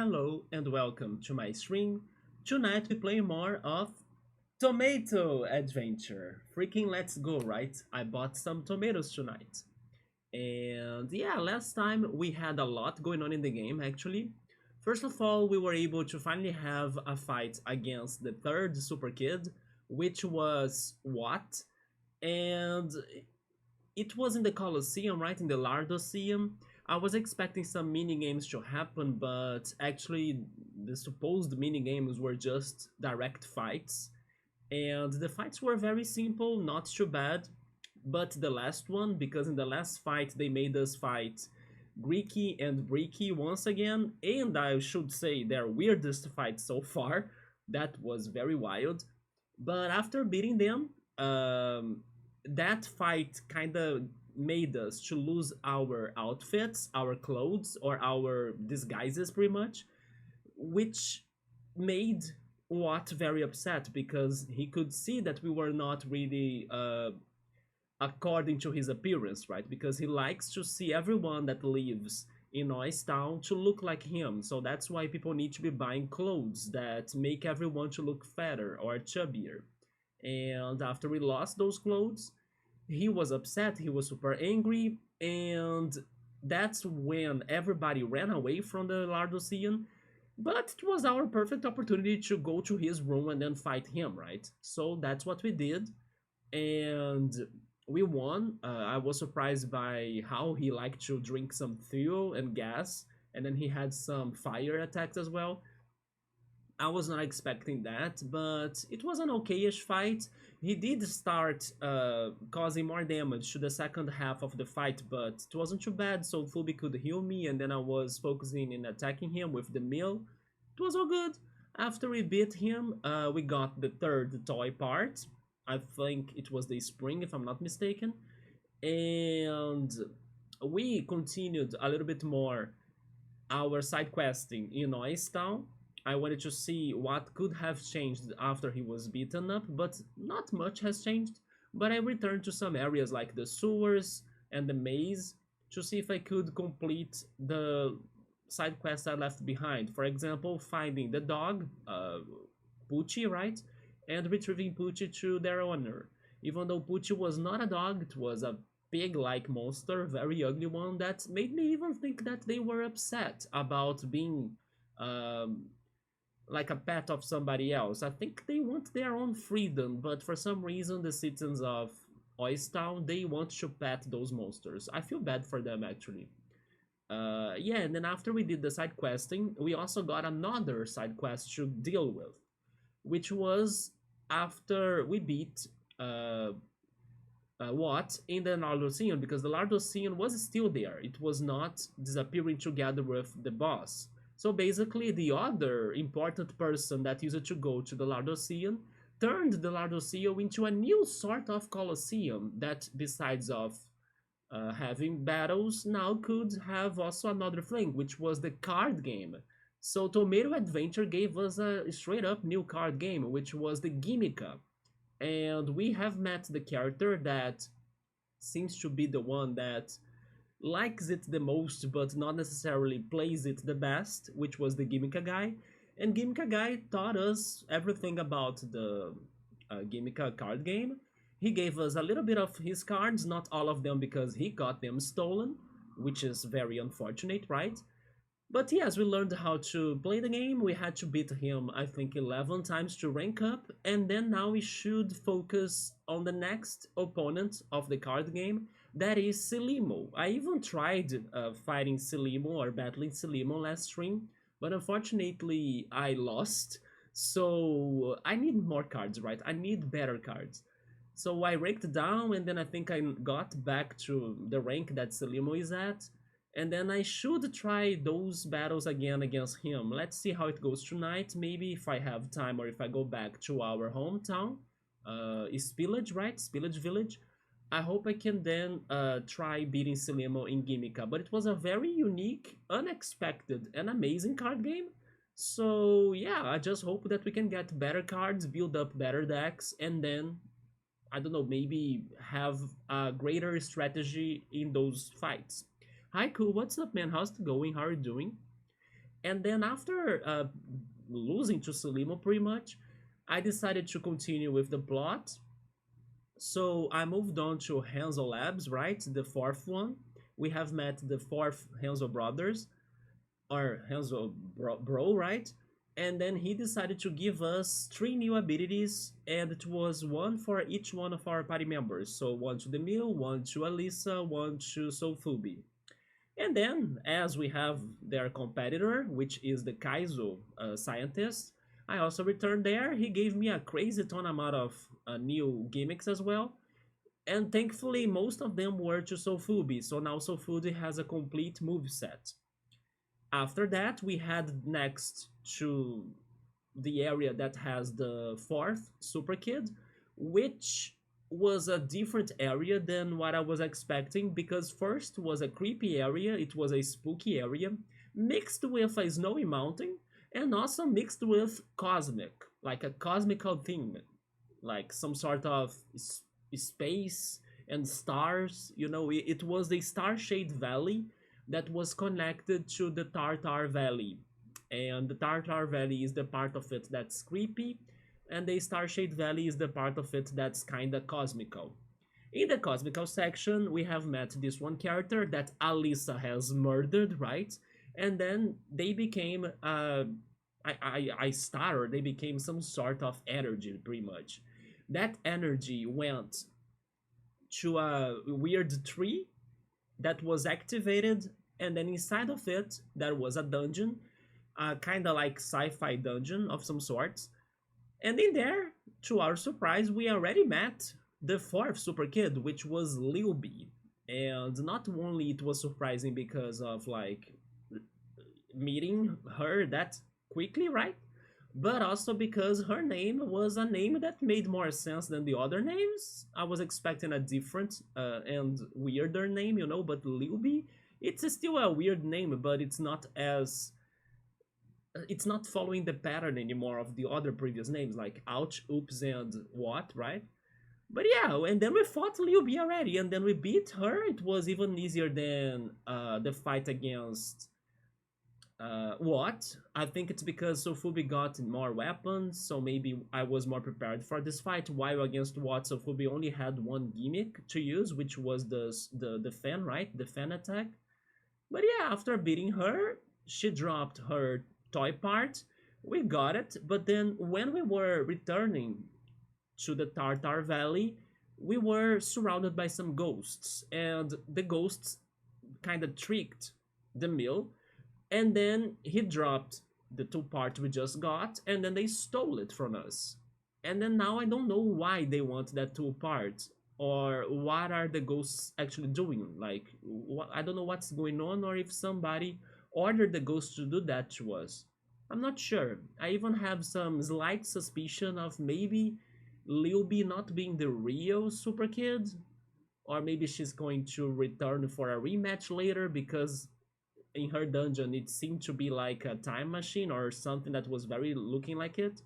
hello and welcome to my stream. Tonight we play more of Tomato Adventure. Freaking let's go, right? I bought some tomatoes tonight. And yeah, last time we had a lot going on in the game actually. First of all, we were able to finally have a fight against the third super kid, which was what? And it was in the Colosseum, right? In the Lardoseum. I was expecting some mini games to happen, but actually, the supposed mini games were just direct fights. And the fights were very simple, not too bad. But the last one, because in the last fight they made us fight Greeky and Breaky once again, and I should say their weirdest fight so far. That was very wild. But after beating them, that fight kind of made us to lose our outfits, our clothes, or our disguises pretty much, which made Watt very upset because he could see that we were not really according to his appearance, right? Because he likes to see everyone that lives in Noise Town to look like him. So that's why people need to be buying clothes that make everyone to look fatter or chubbier. And after we lost those clothes, he was upset, he was super angry, and that's when everybody ran away from the Lardosian. But it was our perfect opportunity to go to his room and then fight him, right? So that's what we did, and we won. I was surprised by how he liked to drink some fuel and gas, and then he had some fire attacks as well. I was not expecting that, but it was an okayish fight. He did start causing more damage to the second half of the fight, but it wasn't too bad, so Fubi could heal me, and then I was focusing in attacking him with the mill. It was all good. After we beat him, we got the third toy part. I think it was the spring, if I'm not mistaken. And we continued a little bit more our side questing in Noise Town. I wanted to see what could have changed after he was beaten up, but not much has changed. But I returned to some areas like the sewers and the maze to see if I could complete the side quests I left behind. For example, finding the dog, Poochie, right? And retrieving Poochie to their owner. Even though Poochie was not a dog, it was a pig-like monster, very ugly one, that made me even think that they were upset about being um, like a pet of somebody else. I think they want their own freedom, but for some reason the citizens of Oystown, they want to pet those monsters. I feel bad for them actually. Yeah, and then after we did the side questing, we also got another side quest to deal with, which was after we beat Watt in the Lardosian, because the Lardosian was still there. It was not disappearing together with the boss. So basically, the other important person that used to go to the Lardosian turned the Lardosian into a new sort of Colosseum that, besides of having battles, now could have also another thing, which was the card game. So Tomato Adventure gave us a straight up new card game, which was the Gimmica. And we have met the character that seems to be the one that likes it the most but not necessarily plays it the best, which was the Gimmica guy. And Gimmica guy taught us everything about the Gimmica card game. He gave us a little bit of his cards, not all of them because he got them stolen, which is very unfortunate, right? But yes, we learned how to play the game. We had to beat him, I think, 11 times to rank up. And then now we should focus on the next opponent of the card game. That is Selimo. I even tried fighting Selimo or battling Selimo last stream. But unfortunately, I lost. So I need more cards, right? I need better cards. So I ranked down and then I think I got back to the rank that Selimo is at, and then I should try those battles again against him. Let's see how it goes tonight. Maybe if I have time or if I go back to our hometown, Spillage, right? Spillage Village. I hope I can then try beating Selimo in Gimmica. But it was a very unique, unexpected, and amazing card game. So yeah, I just hope that we can get better cards, build up better decks, and then I don't know, maybe have a greater strategy in those fights. Hi, cool. What's up, man? How's it going? How are you doing? And then after losing to Sulimo pretty much, I decided to continue with the plot. So I moved on to Hanzo Labs, right? The fourth one. We have met the fourth Hanzo brothers, or Hanzo bro, right? And then he decided to give us three new abilities, and it was one for each one of our party members. So one to the Mill, one to Alisa, one to Sofubi. And then, as we have their competitor, which is the Kaizo scientist, I also returned there. He gave me a crazy ton amount of new gimmicks as well. And thankfully, most of them were to Sofubi, so now Sofubi has a complete move set. After that, we had next to the area that has the fourth Super Kid, which was a different area than what I was expecting because first was a creepy area, it was a spooky area, mixed with a snowy mountain, and also mixed with cosmic, like a cosmical theme, like some sort of space and stars. You know, it was the Starshade Valley that was connected to the Tartar Valley. And the Tartar Valley is the part of it that's creepy, and the Starshade Valley is the part of it that's kinda cosmical. In the cosmical section, we have met this one character that Alisa has murdered, right? And then they became I started, they became some sort of energy, pretty much. That energy went to a weird tree that was activated, and then inside of it, there was a dungeon, kind of like sci-fi dungeon of some sorts. And in there, to our surprise, we already met the fourth super kid, which was Lil B. And not only it was surprising because of like meeting her that quickly, right? But also because her name was a name that made more sense than the other names. I was expecting a different and weirder name, you know, but Lil B, it's still a weird name, but it's not following the pattern anymore of the other previous names like ouch, oops, and what, right? But yeah, and then we fought Liu B already, and then we beat her. It was even easier than the fight against what? I think it's because Sofubi got more weapons, so maybe I was more prepared for this fight. While against what, Sofubi only had one gimmick to use, which was the fan, right? The fan attack. But yeah, after beating her, she dropped her toy part. We got it, but then when we were returning to the Tartar Valley, we were surrounded by some ghosts, and the ghosts kind of tricked the mill, and then he dropped the two parts we just got, and then they stole it from us. And then now I don't know why they want that two parts, or what are the ghosts actually doing. Like, I don't know what's going on, or if somebody ordered the ghosts to do that to us. I'm not sure. I even have some slight suspicion of maybe Lil B not being the real Super Kid, or maybe she's going to return for a rematch later because in her dungeon it seemed to be like a time machine or something that was very looking like it.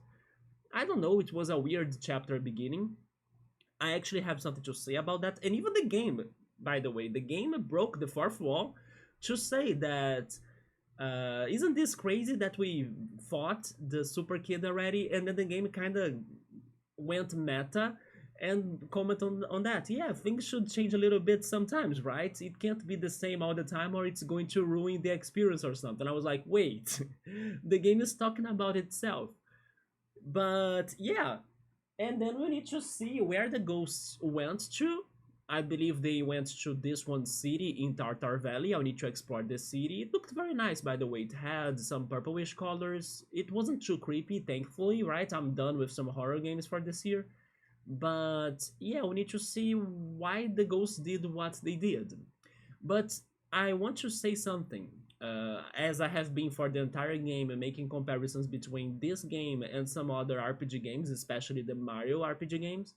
I don't know, it was a weird chapter beginning. I actually have something to say about that. And even the game, by the way, the game broke the fourth wall to say that isn't this crazy that we fought the Super Kid already, and then the game kind of went meta and comment on that. Yeah, things should change a little bit sometimes, right? It can't be the same all the time or it's going to ruin the experience or something. I was like, wait, the game is talking about itself. But yeah, and then we need to see where the ghosts went to. I believe they went to this one city in Tartar Valley. I need to explore the city. It looked very nice, by the way. It had some purplish colors. It wasn't too creepy, thankfully, right? I'm done with some horror games for this year. But yeah, we need to see why the ghosts did what they did. But I want to say something. As I have been for the entire game and making comparisons between this game and some other RPG games, especially the Mario RPG games,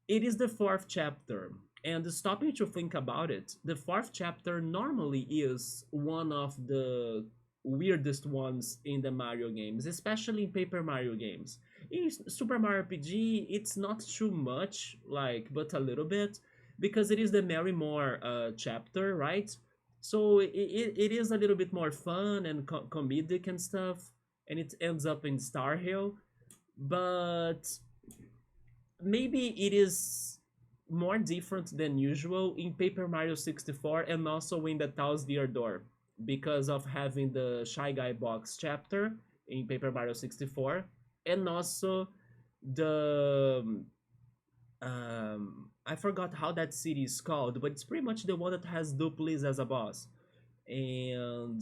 it is the fourth chapter. And stopping to think about it, the fourth chapter normally is one of the weirdest ones in the Mario games, especially in Paper Mario games. In Super Mario RPG, it's not too much, like, but a little bit, because it is the Mary Moore chapter, right? So it is a little bit more fun and comedic and stuff, and it ends up in Star Hill, but maybe it is more different than usual in Paper Mario 64 and also in the Taos Deer Door because of having the Shy Guy box chapter in Paper Mario 64 and also the I forgot how that city is called, but it's pretty much the one that has Dupliz as a boss. And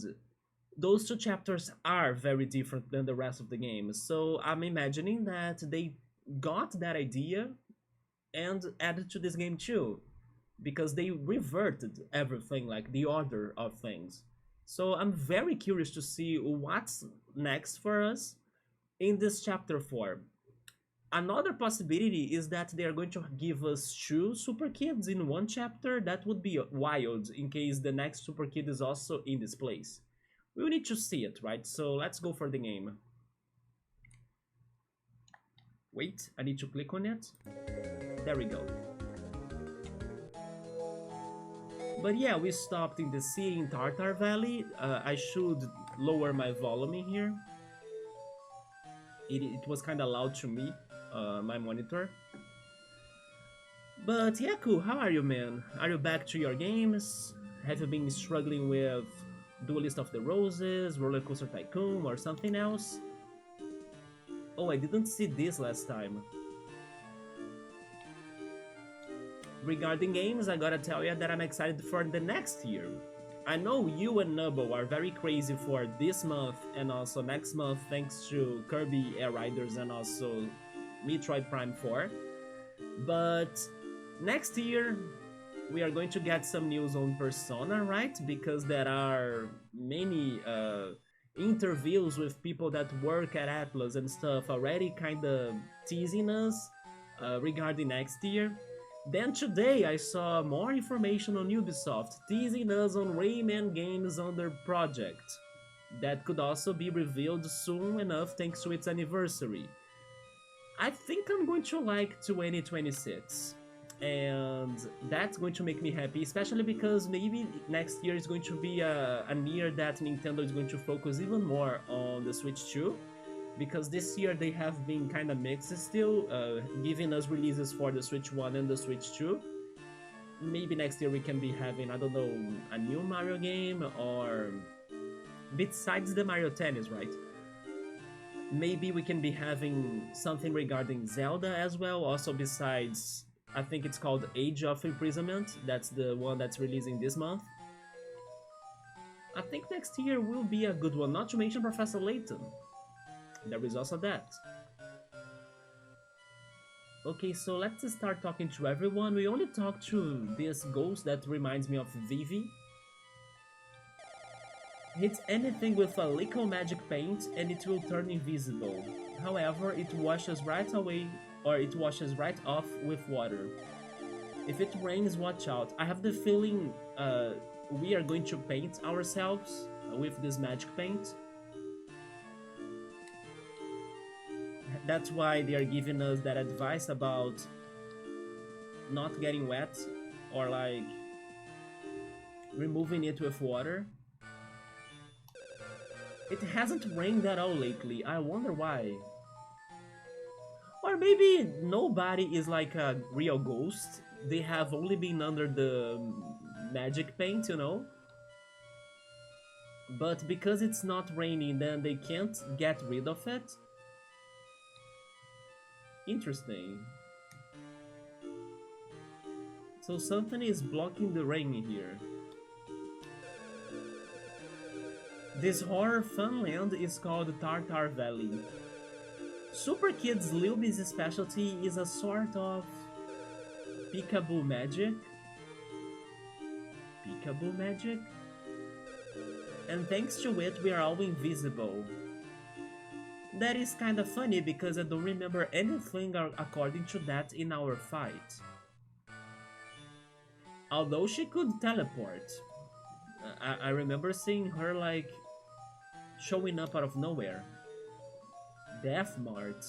those two chapters are very different than the rest of the game. So I'm imagining that they got that idea and added to this game too, because they reverted everything, like the order of things. So I'm very curious to see what's next for us in this chapter 4. Another possibility is that they are going to give us two super kids in one chapter. That would be wild in case the next super kid is also in this place. We will need to see it, right? So let's go for the game. Wait, I need to click on it. There we go. But yeah, we stopped in the city in Tartar Valley. I should lower my volume in here. It was kind of loud to me, my monitor. But yeah, cool. How are you, man? Are you back to your games? Have you been struggling with Duelist of the Roses, Roller Coaster Tycoon, or something else? Oh, I didn't see this last time. Regarding games, I gotta tell you that I'm excited for the next year. I know you and Nubble are very crazy for this month and also next month thanks to Kirby Air Riders and also Metroid Prime 4. But next year, we are going to get some news on Persona, right? Because there are many interviews with people that work at Atlas and stuff already kind of teasing us regarding next year. Then today I saw more information on Ubisoft teasing us on Rayman games under project that could also be revealed soon enough thanks to its anniversary. I think I'm going to like 2026 and that's going to make me happy, especially because maybe next year is going to be a year that Nintendo is going to focus even more on the Switch 2, because this year they have been kind of mixed still, giving us releases for the Switch 1 and the Switch 2. Maybe next year we can be having, I don't know, a new Mario game, or besides the Mario Tennis, right? Maybe we can be having something regarding Zelda as well, also besides, I think it's called Age of Imprisonment, that's the one that's releasing this month. I think next year will be a good one, not to mention Professor Layton. There is also that. Okay, so let's start talking to everyone. We only talked to this ghost that reminds me of Vivi. Hit anything with a little magic paint and it will turn invisible. However, it washes right away, or it washes right off with water. If it rains, watch out. I have the feeling we are going to paint ourselves with this magic paint. That's why they are giving us that advice about not getting wet or like removing it with water. It hasn't rained at all lately. I wonder why. Or maybe nobody is like a real ghost. They have only been under the magic paint, you know? But because it's not raining, then they can't get rid of it. Interesting. So something is blocking the rain here. This horror funland is called Tartar Valley. Super Kids Lilby's specialty is a sort of peekaboo magic. Peekaboo magic? And thanks to it, we are all invisible. That is kinda funny because I don't remember anything according to that in our fight. Although she could teleport. I remember seeing her like showing up out of nowhere. Death Mart.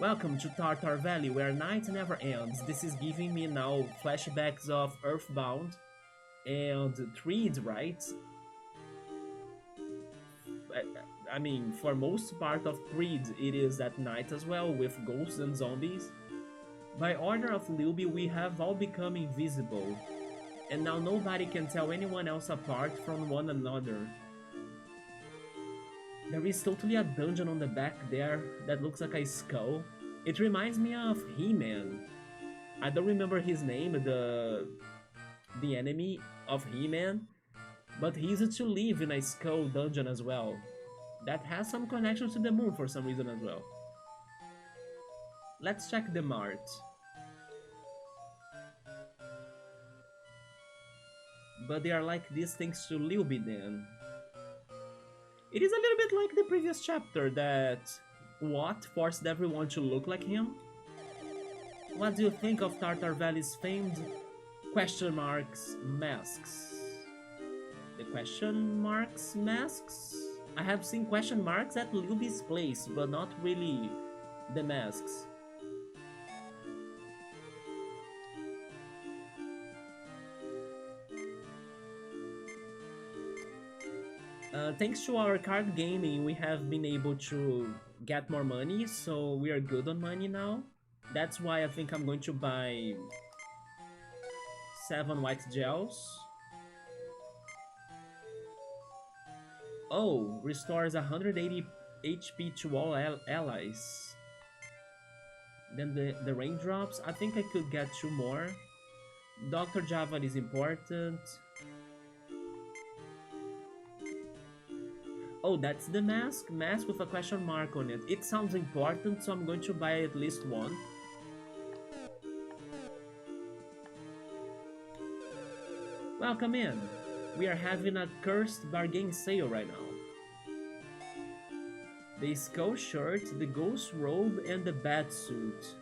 Welcome to Tartar Valley where night never ends. This is giving me now flashbacks of Earthbound. And Threed, right? I mean, for most part of Threed, it is at night as well, with ghosts and zombies. By order of Luby, we have all become invisible, and now nobody can tell anyone else apart from one another. There is totally a dungeon on the back there that looks like a skull. It reminds me of He-Man. I don't remember his name, the enemy of He-Man, but he used to live in a skull dungeon as well. That has some connection to the moon for some reason as well. Let's check the mart. But they are like these things to Lilby then. It is a little bit like the previous chapter that Watt forced everyone to look like him. What do you think of Tartar Valley's famed question marks masks? The question marks masks? I have seen question marks at Luby's place, but not really the masks. Thanks to our card gaming, we have been able to get more money, so we are good on money now. That's why I think I'm going to buy 7 white gels. Oh, restores 180 HP to all allies. Then the raindrops, I think I could get 2 more. Dr. Java is important. Oh, that's the mask? Mask with a question mark on it. It sounds important, so I'm going to buy at least one. Welcome in. We are having a cursed bargain sale right now. The skull shirt, the ghost robe, and the bat suit.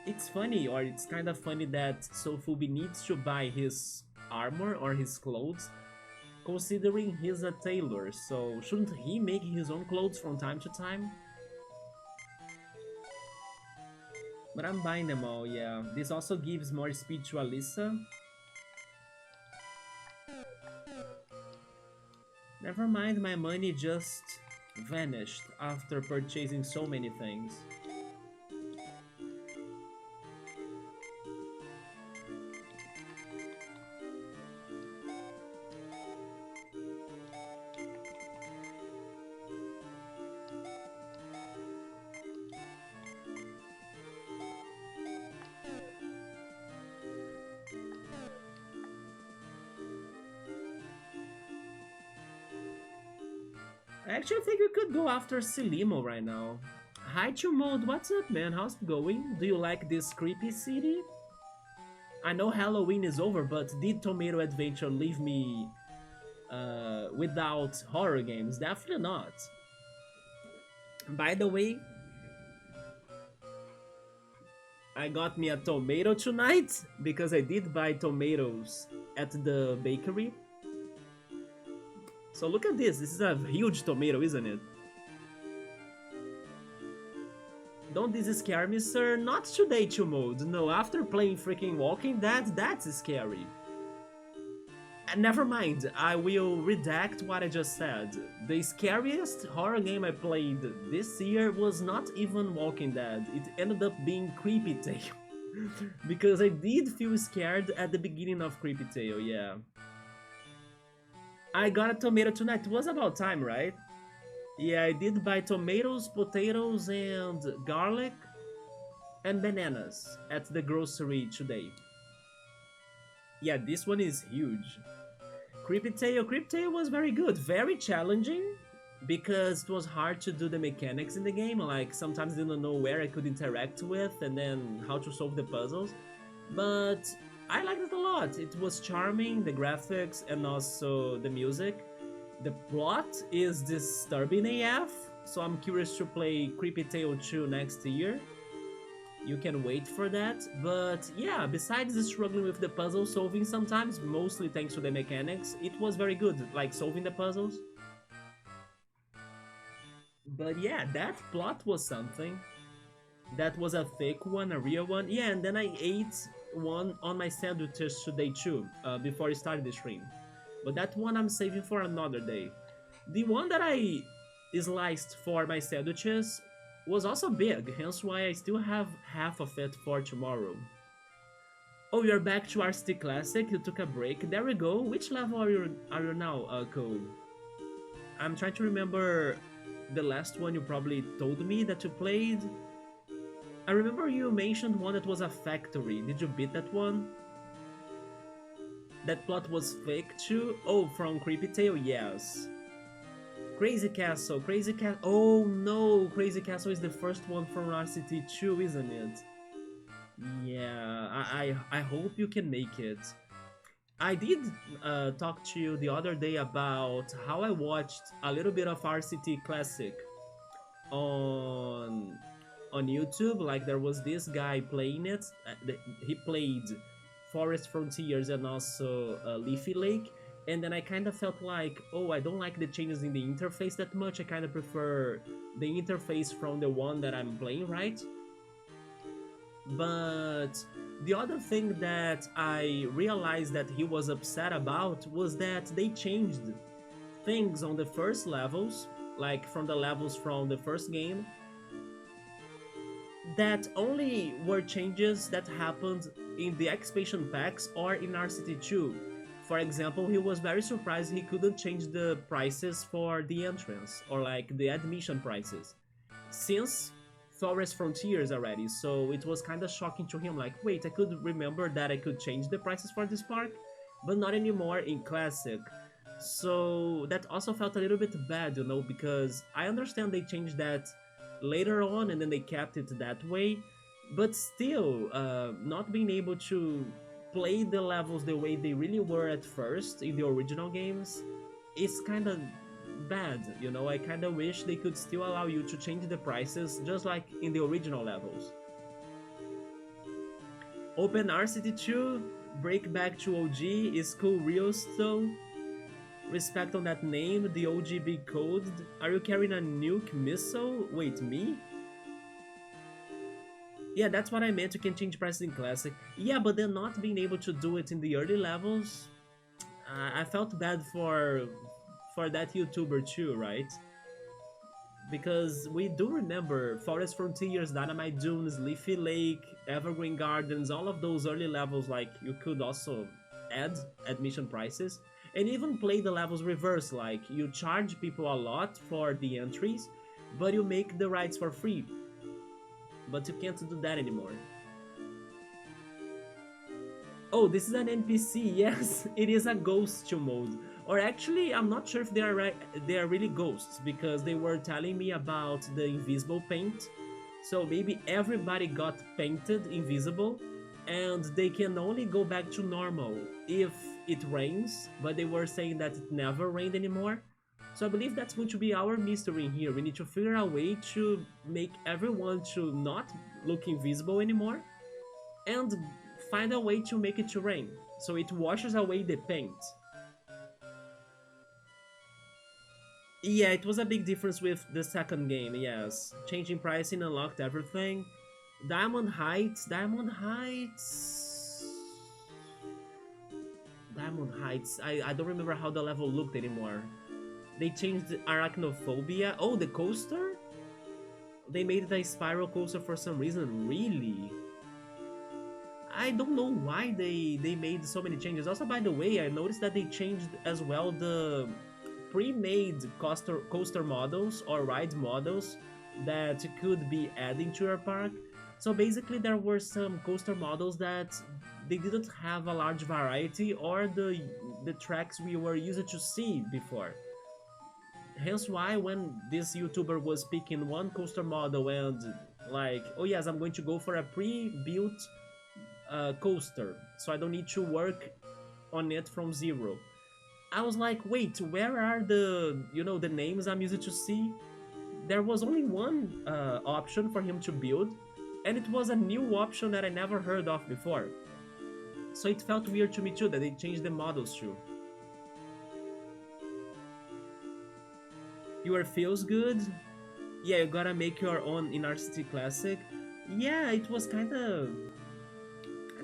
It's funny, or it's kind of funny that Sofubi needs to buy his armor or his clothes, considering he's a tailor, so shouldn't he make his own clothes from time to time? But I'm buying them all, yeah. This also gives more speed to Alyssa. Never mind, my money just vanished after purchasing so many things. I actually think we could go after Selimo right now. Hi Chumod, what's up man? How's it going? Do you like this creepy city? I know Halloween is over, but did Tomato Adventure leave me without horror games? Definitely not. By the way, I got me a tomato tonight because I did buy tomatoes at the bakery. So look at this. This is a huge tomato, isn't it? Don't this scare me, sir? Not today, Chumode. No, after playing freaking Walking Dead, that's scary. Never mind, I will redact what I just said. The scariest horror game I played this year was not even Walking Dead. It ended up being Creepy Tale. Because I did feel scared at the beginning of Creepy Tale, yeah. I got a tomato tonight. It was about time, right? Yeah, I did buy tomatoes, potatoes, and garlic, and bananas at the grocery today. Yeah, this one is huge. Creepy Tale was very good. Very challenging, because it was hard to do the mechanics in the game. Like, sometimes I didn't know where I could interact with, and then how to solve the puzzles. But I liked it a lot. It was charming, the graphics, and also the music. The plot is disturbing AF, so I'm curious to play Creepy Tale 2 next year. You can wait for that, but yeah, besides the struggling with the puzzle solving sometimes, mostly thanks to the mechanics, it was very good, like solving the puzzles. But yeah, that plot was something. That was a fake one, a real one. Yeah, and then I ate one on my sandwiches today too, before I started the stream. But that one I'm saving for another day. The one that I sliced for my sandwiches was also big, hence why I still have half of it for tomorrow. Oh, you're back to RCT Classic. You took a break. There we go. Which level are you now, Cole? I'm trying to remember the last one you probably told me that you played. I remember you mentioned one that was a factory. Did you beat that one? That plot was fake too? Oh, from Creepy Tale? Yes. Crazy Castle. Crazy Castle. Oh no! Crazy Castle is the first one from RCT 2, isn't it? Yeah, I hope you can make it. I did talk to you the other day about how I watched a little bit of RCT Classic on on YouTube. Like there was this guy playing it. He played Forest Frontiers and also Leafy Lake. And then I kind of felt like, oh, I don't like the changes in the interface that much. I kind of prefer the interface from the one that I'm playing, right? But the other thing that I realized that he was upset about was that they changed things on the first levels, like from the levels from the first game, that only were changes that happened in the expansion packs or in RCT2. For example, he was very surprised he couldn't change the prices for the entrance or like the admission prices since Forest Frontiers already. So it was kind of shocking to him, like, wait, I could remember that I could change the prices for this park, but not anymore in Classic. So that also felt a little bit bad, you know, because I understand they changed that later on and then they kept it that way, but still, not being able to play the levels the way they really were at first in the original games is kind of bad, you know. I kind of wish they could still allow you to change the prices just like in the original levels. Open RCT2, break back to OG, is cool real still. Respect on that name, the OGB code. Are you carrying a nuke missile? Wait, me? Yeah, that's what I meant, you can change prices in Classic. Yeah, but then not being able to do it in the early levels, I felt bad for that YouTuber too, right? Because we do remember Forest Frontiers, Dynamite Dunes, Leafy Lake, Evergreen Gardens, all of those early levels, like you could also add admission prices and even play the levels reverse, like you charge people a lot for the entries, but you make the rides for free. But you can't do that anymore. Oh, this is an NPC. Yes, it is a ghost mode. Or actually, I'm not sure if they are really ghosts because they were telling me about the invisible paint. So maybe everybody got painted invisible and they can only go back to normal if it rains, but they were saying that it never rained anymore. So I believe that's going to be our mystery here. We need to figure out a way to make everyone to not look invisible anymore and find a way to make it to rain, so it washes away the paint. Yeah, it was a big difference with the second game, yes. Changing pricing unlocked everything. Diamond Heights, Diamond Heights... Diamond Heights, I don't remember how the level looked anymore. They changed Arachnophobia. Oh, the coaster? They made it a spiral coaster for some reason, really? I don't know why they made so many changes. Also, by the way, I noticed that they changed as well the pre-made coaster models or ride models that could be adding to your park. So basically, there were some coaster models that they didn't have a large variety or the tracks we were used to see before. Hence why when this YouTuber was picking one coaster model and like, oh yes, I'm going to go for a pre-built coaster, so I don't need to work on it from zero. I was like, wait, where are the names I'm used to see? There was only one option for him to build, and it was a new option that I never heard of before. So it felt weird to me too that they changed the models too. Your feels good? Yeah, you gotta make your own in RCT Classic. Yeah, it was kind of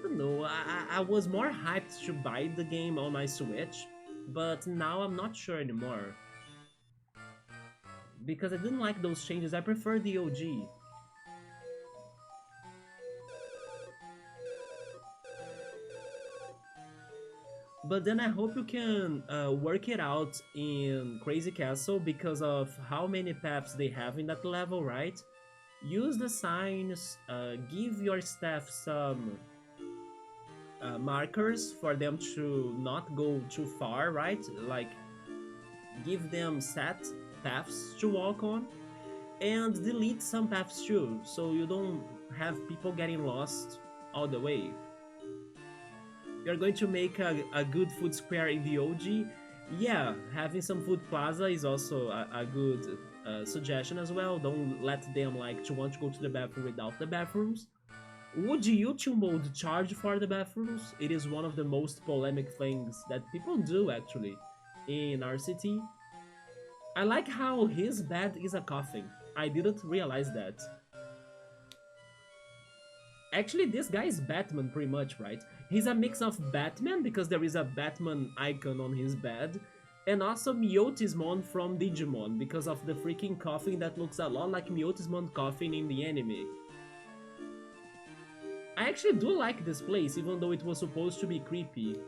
don't know. I was more hyped to buy the game on my Switch, but now I'm not sure anymore because I didn't like those changes. I prefer the OG. But then I hope you can work it out in Crazy Castle because of how many paths they have in that level, right? Use the signs, give your staff some markers for them to not go too far, right? Like, give them set paths to walk on, and delete some paths too, so you don't have people getting lost all the way. You're going to make a good food square in the OG. Yeah, having some food plaza is also a good suggestion as well. Don't let them like to want to go to the bathroom without the bathrooms. Would YouTube mode charge for the bathrooms? It is one of the most polemic things that people do actually in our city. I like how his bed is a coffin. I didn't realize that. Actually, this guy is Batman pretty much, right? He's a mix of Batman because there is a Batman icon on his bed, and also Myotismon from Digimon because of the freaking coffin that looks a lot like Myotismon coffin in the anime. I actually do like this place, even though it was supposed to be creepy.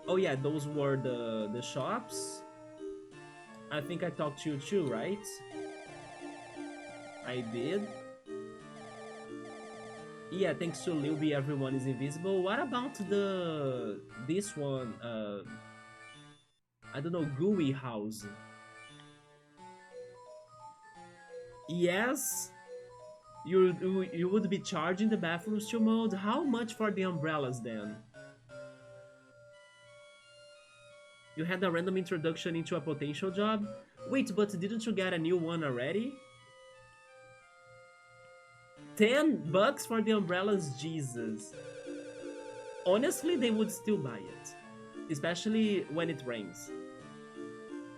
Oh yeah, those were the shops. I think I talked to you too, right? I did. Yeah, thanks to Lilby, everyone is invisible. What about this one? I don't know, Gooey House. Yes, you would be charging the bathrooms to mode. How much for the umbrellas then? You had a random introduction into a potential job? Wait, but didn't you get a new one already? $10 for the umbrellas, Jesus. Honestly, they would still buy it. Especially when it rains.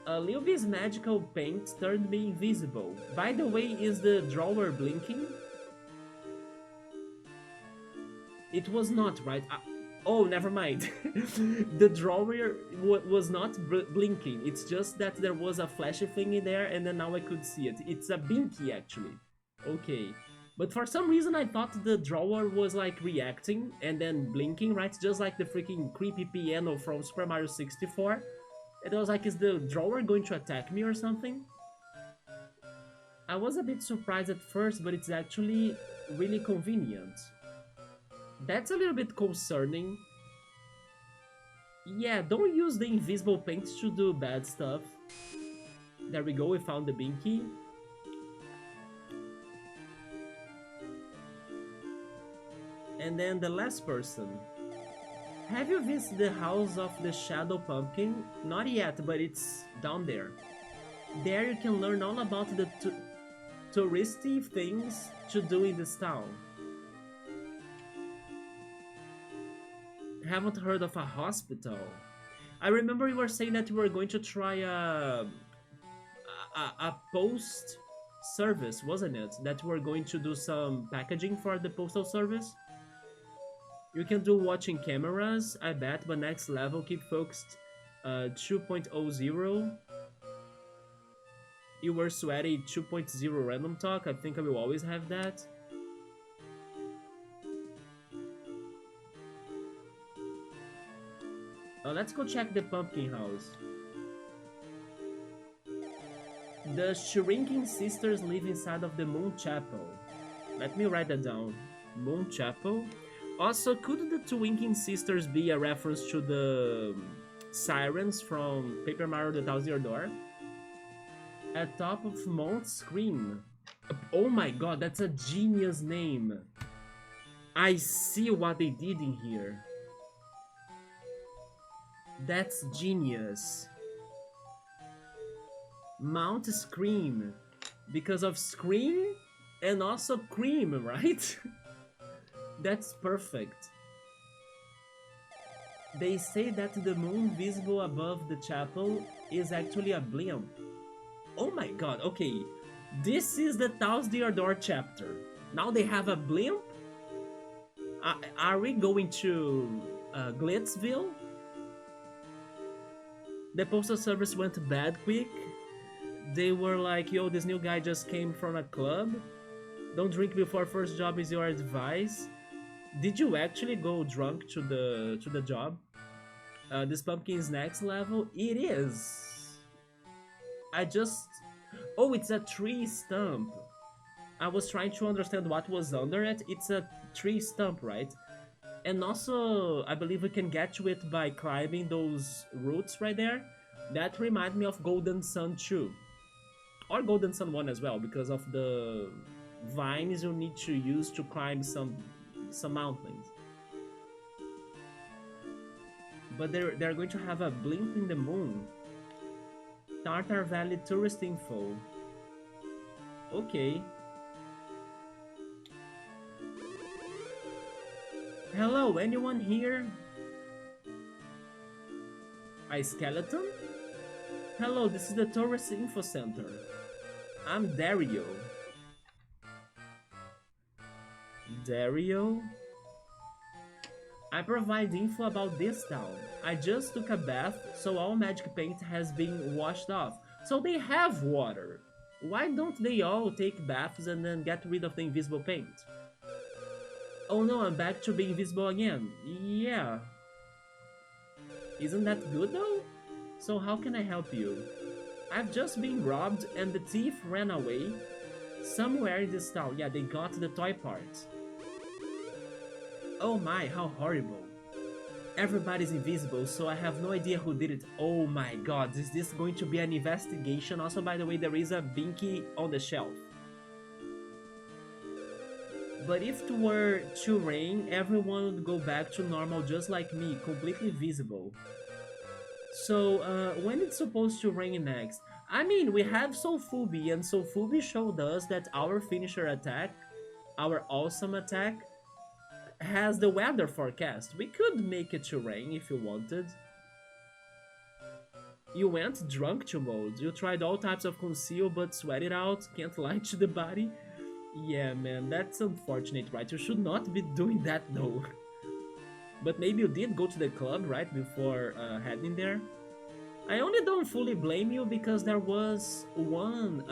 Lilby's magical paint turned me invisible. By the way, is the drawer blinking? It was not, right? Oh, never mind. The drawer was not blinking. It's just that there was a flashy thing in there and then now I could see it. It's a binky, actually. Okay. But for some reason I thought the drawer was like reacting and then blinking, right? Just like the freaking creepy piano from Super Mario 64. And I was like, is the drawer going to attack me or something? I was a bit surprised at first, but it's actually really convenient. That's a little bit concerning. Yeah, don't use the invisible paints to do bad stuff. There we go, we found the binky. And then the last person. Have you visited the house of the Shadow Pumpkin? Not yet, but it's down there. There you can learn all about the touristy things to do in this town. Haven't heard of a hospital? I remember you were saying that you were going to try a post service, wasn't it? That you were going to do some packaging for the postal service? You can do watching cameras, I bet, but next level, keep focused 2.0. You were sweaty 2.0 random talk, I think I will always have that. Let's go check the pumpkin house. The Shrinking Sisters live inside of the Moon Chapel. Let me write that down. Moon Chapel? Also, could the Twinking Sisters be a reference to the sirens from Paper Mario The Thousand Year Door? At top of Mount Scream. Oh my god, that's a genius name. I see what they did in here. That's genius. Mount Scream. Because of Scream and also Cream, right? That's perfect. They say that the moon visible above the chapel is actually a blimp. Oh my god, okay. This is the Thousand Year Door chapter. Now they have a blimp? Are we going to Glitzville? The postal service went bad quick. They were like, yo, this new guy just came from a club. Don't drink before first job is your advice. Did you actually go drunk to the job? This pumpkin's next level? It is. I just... Oh, it's a tree stump. I was trying to understand what was under it. It's a tree stump, right? And also, I believe we can get to it by climbing those roots right there. That reminds me of Golden Sun 2. Or Golden Sun 1 as well, because of the vines you need to use to climb some mountains. But they're going to have a blink in the moon. Tartar Valley tourist info. Okay. Hello, anyone here? A skeleton? Hello, this is the tourist info center. I'm Dario. Dario? I provide info about this town. I just took a bath, so all magic paint has been washed off. So they have water. Why don't they all take baths and then get rid of the invisible paint? Oh no, I'm back to being invisible again. Yeah. Isn't that good though? So how can I help you? I've just been robbed and the thief ran away. Somewhere in this town. Yeah, they got the toy parts. Oh my, how horrible. Everybody's invisible, so I have no idea who did it. Oh my god, is this going to be an investigation? Also, by the way, there is a binky on the shelf. But if it were to rain, everyone would go back to normal just like me, completely visible. So, when it's supposed to rain next? I mean, we have Sofubi, and Sofubi showed us that our finisher attack, our awesome attack, has the weather forecast. We could make it to rain if you wanted. You went drunk to mode. You tried all types of conceal but sweat it out. Can't lie to the body. Yeah, man, that's unfortunate, right? You should not be doing that though. But maybe you did go to the club, right, before heading there? I only don't fully blame you because there was one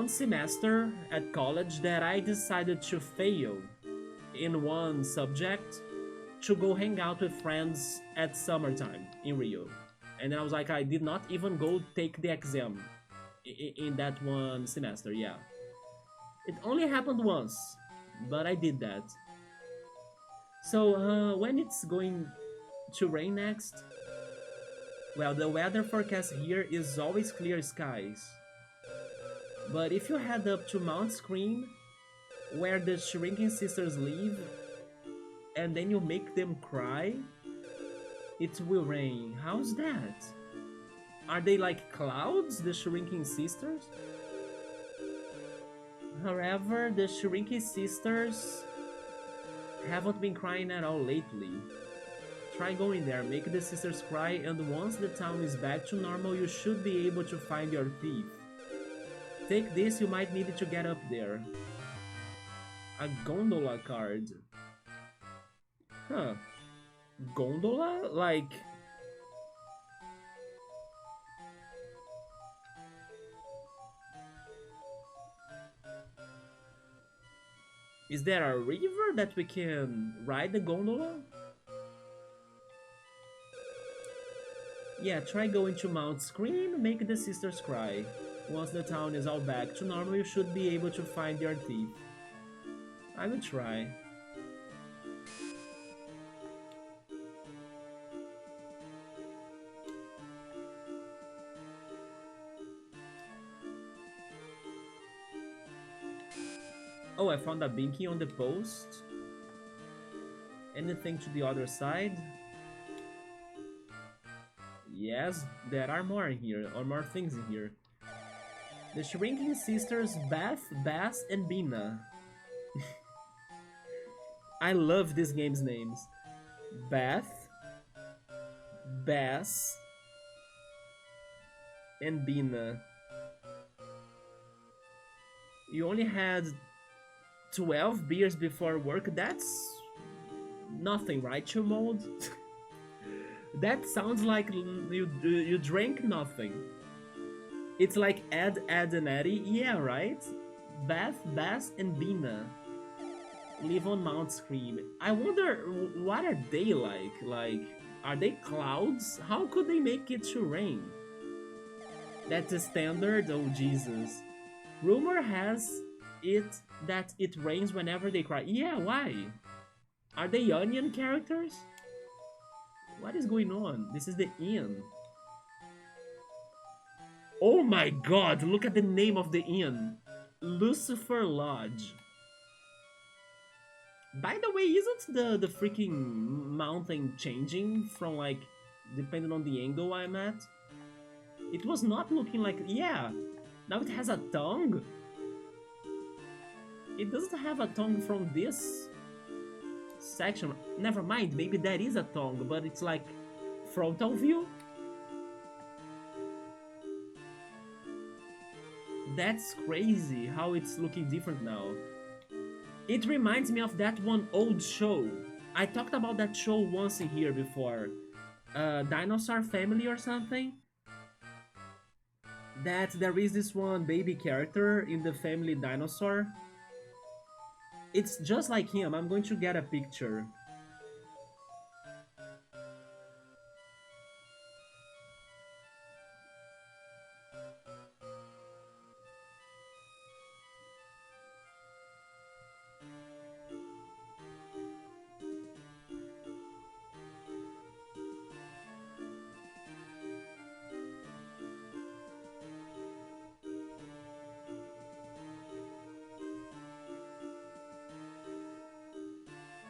semester at college that I decided to fail in one subject to go hang out with friends at summertime in Rio. And I was like, I did not even go take the exam in that one semester, yeah. It only happened once, but I did that. So, when it's going to rain next? Well, the weather forecast here is always clear skies. But if you head up to Mount Scream, where the Shrinking Sisters live, and then you make them cry, it will rain. How's that? Are they like clouds, the Shrinking Sisters? However, the Shrinking Sisters haven't been crying at all lately. Try going there, make the sisters cry, and once the town is back to normal, you should be able to find your thief. Take this, you might need it to get up there. A gondola card. Huh. Gondola? Like... Is there a river that we can ride the gondola? Yeah, try going to Mount Scream, make the sisters cry. Once the town is all back to normal, you should be able to find your thief. I will try. Oh, I found a binky on the post. Anything to the other side? Yes, there are more in here, or more things in here. The Shrinking Sisters, Beth, Bass, and Bina. I love this game's names. Beth, Bass, and Bina. You only had 12 beers before work, that's nothing, right, chill mode? That sounds like you drank nothing. It's like Ed, and Eddie. Yeah, right? Beth, Bass, and Bina live on Mount Scream. I wonder, what are they like? Like, are they clouds? How could they make it to rain? That's a standard? Oh, Jesus. Rumor has it that it rains whenever they cry. Yeah, why? Are they onion characters? What is going on? This is the inn. Oh my god, look at the name of the inn. Lucifer Lodge. By the way, isn't the freaking mountain changing from like, depending on the angle I'm at? It was not looking like, yeah, now it has a tongue. It doesn't have a tongue from this section. Never mind, maybe that is a tongue, but it's like frontal view. That's crazy how it's looking different now. It reminds me of that one old show. I talked about that show once in here before. Dinosaur Family or something? That there is this one baby character in the family dinosaur. It's just like him. I'm going to get a picture.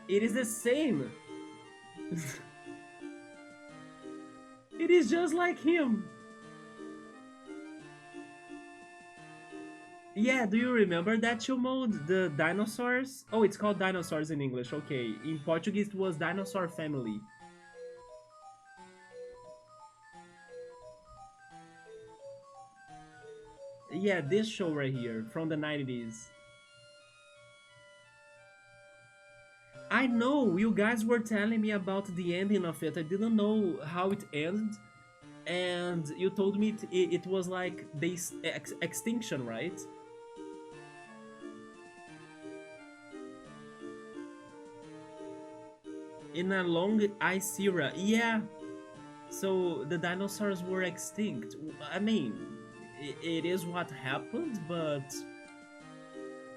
It is the same. It is just like him. Yeah, do you remember that show mode? The dinosaurs? Oh, it's called dinosaurs in English. Okay, in Portuguese it was Dinosaur Family. Yeah, this show right here from the 90s. I know, you guys were telling me about the ending of it. I didn't know how it ended. And you told me it was like this extinction, right? In a long ice era. Yeah, so the dinosaurs were extinct. I mean, it is what happened, but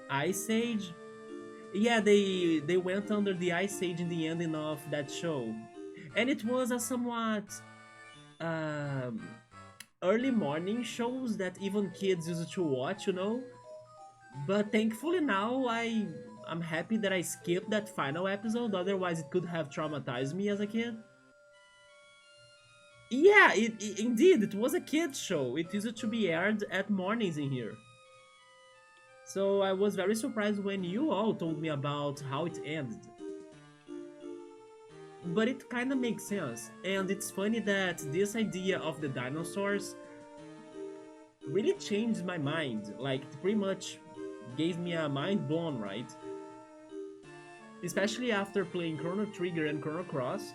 Ice Age? Yeah, they went under the Ice Age in the ending of that show. And it was a somewhat um, early morning shows that even kids used to watch, you know? But thankfully now I'm happy that I skipped that final episode, otherwise it could have traumatized me as a kid. Yeah, indeed, it was a kids show. It used to be aired at mornings in here. So I was very surprised when you all told me about how it ended. But it kind of makes sense, and it's funny that this idea of the dinosaurs really changed my mind. Like, it pretty much gave me a mind blown, right? Especially after playing Chrono Trigger and Chrono Cross.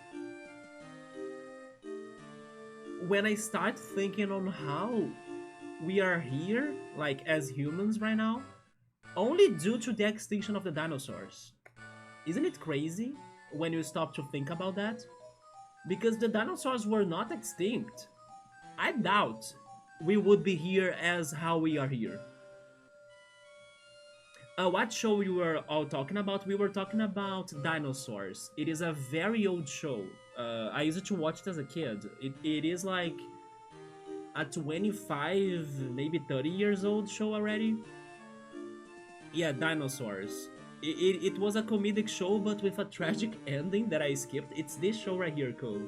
When I start thinking on how we are here, like as humans right now, only due to the extinction of the dinosaurs. Isn't it crazy when you stop to think about that? Because the dinosaurs were not extinct. I doubt we would be here as how we are here. What show you were all talking about? We were talking about dinosaurs. It is a very old show. I used to watch it as a kid. It is like a 25, maybe 30 years old show already. Yeah, dinosaurs. It was a comedic show, but with a tragic ending that I skipped. It's this show right here, Cole.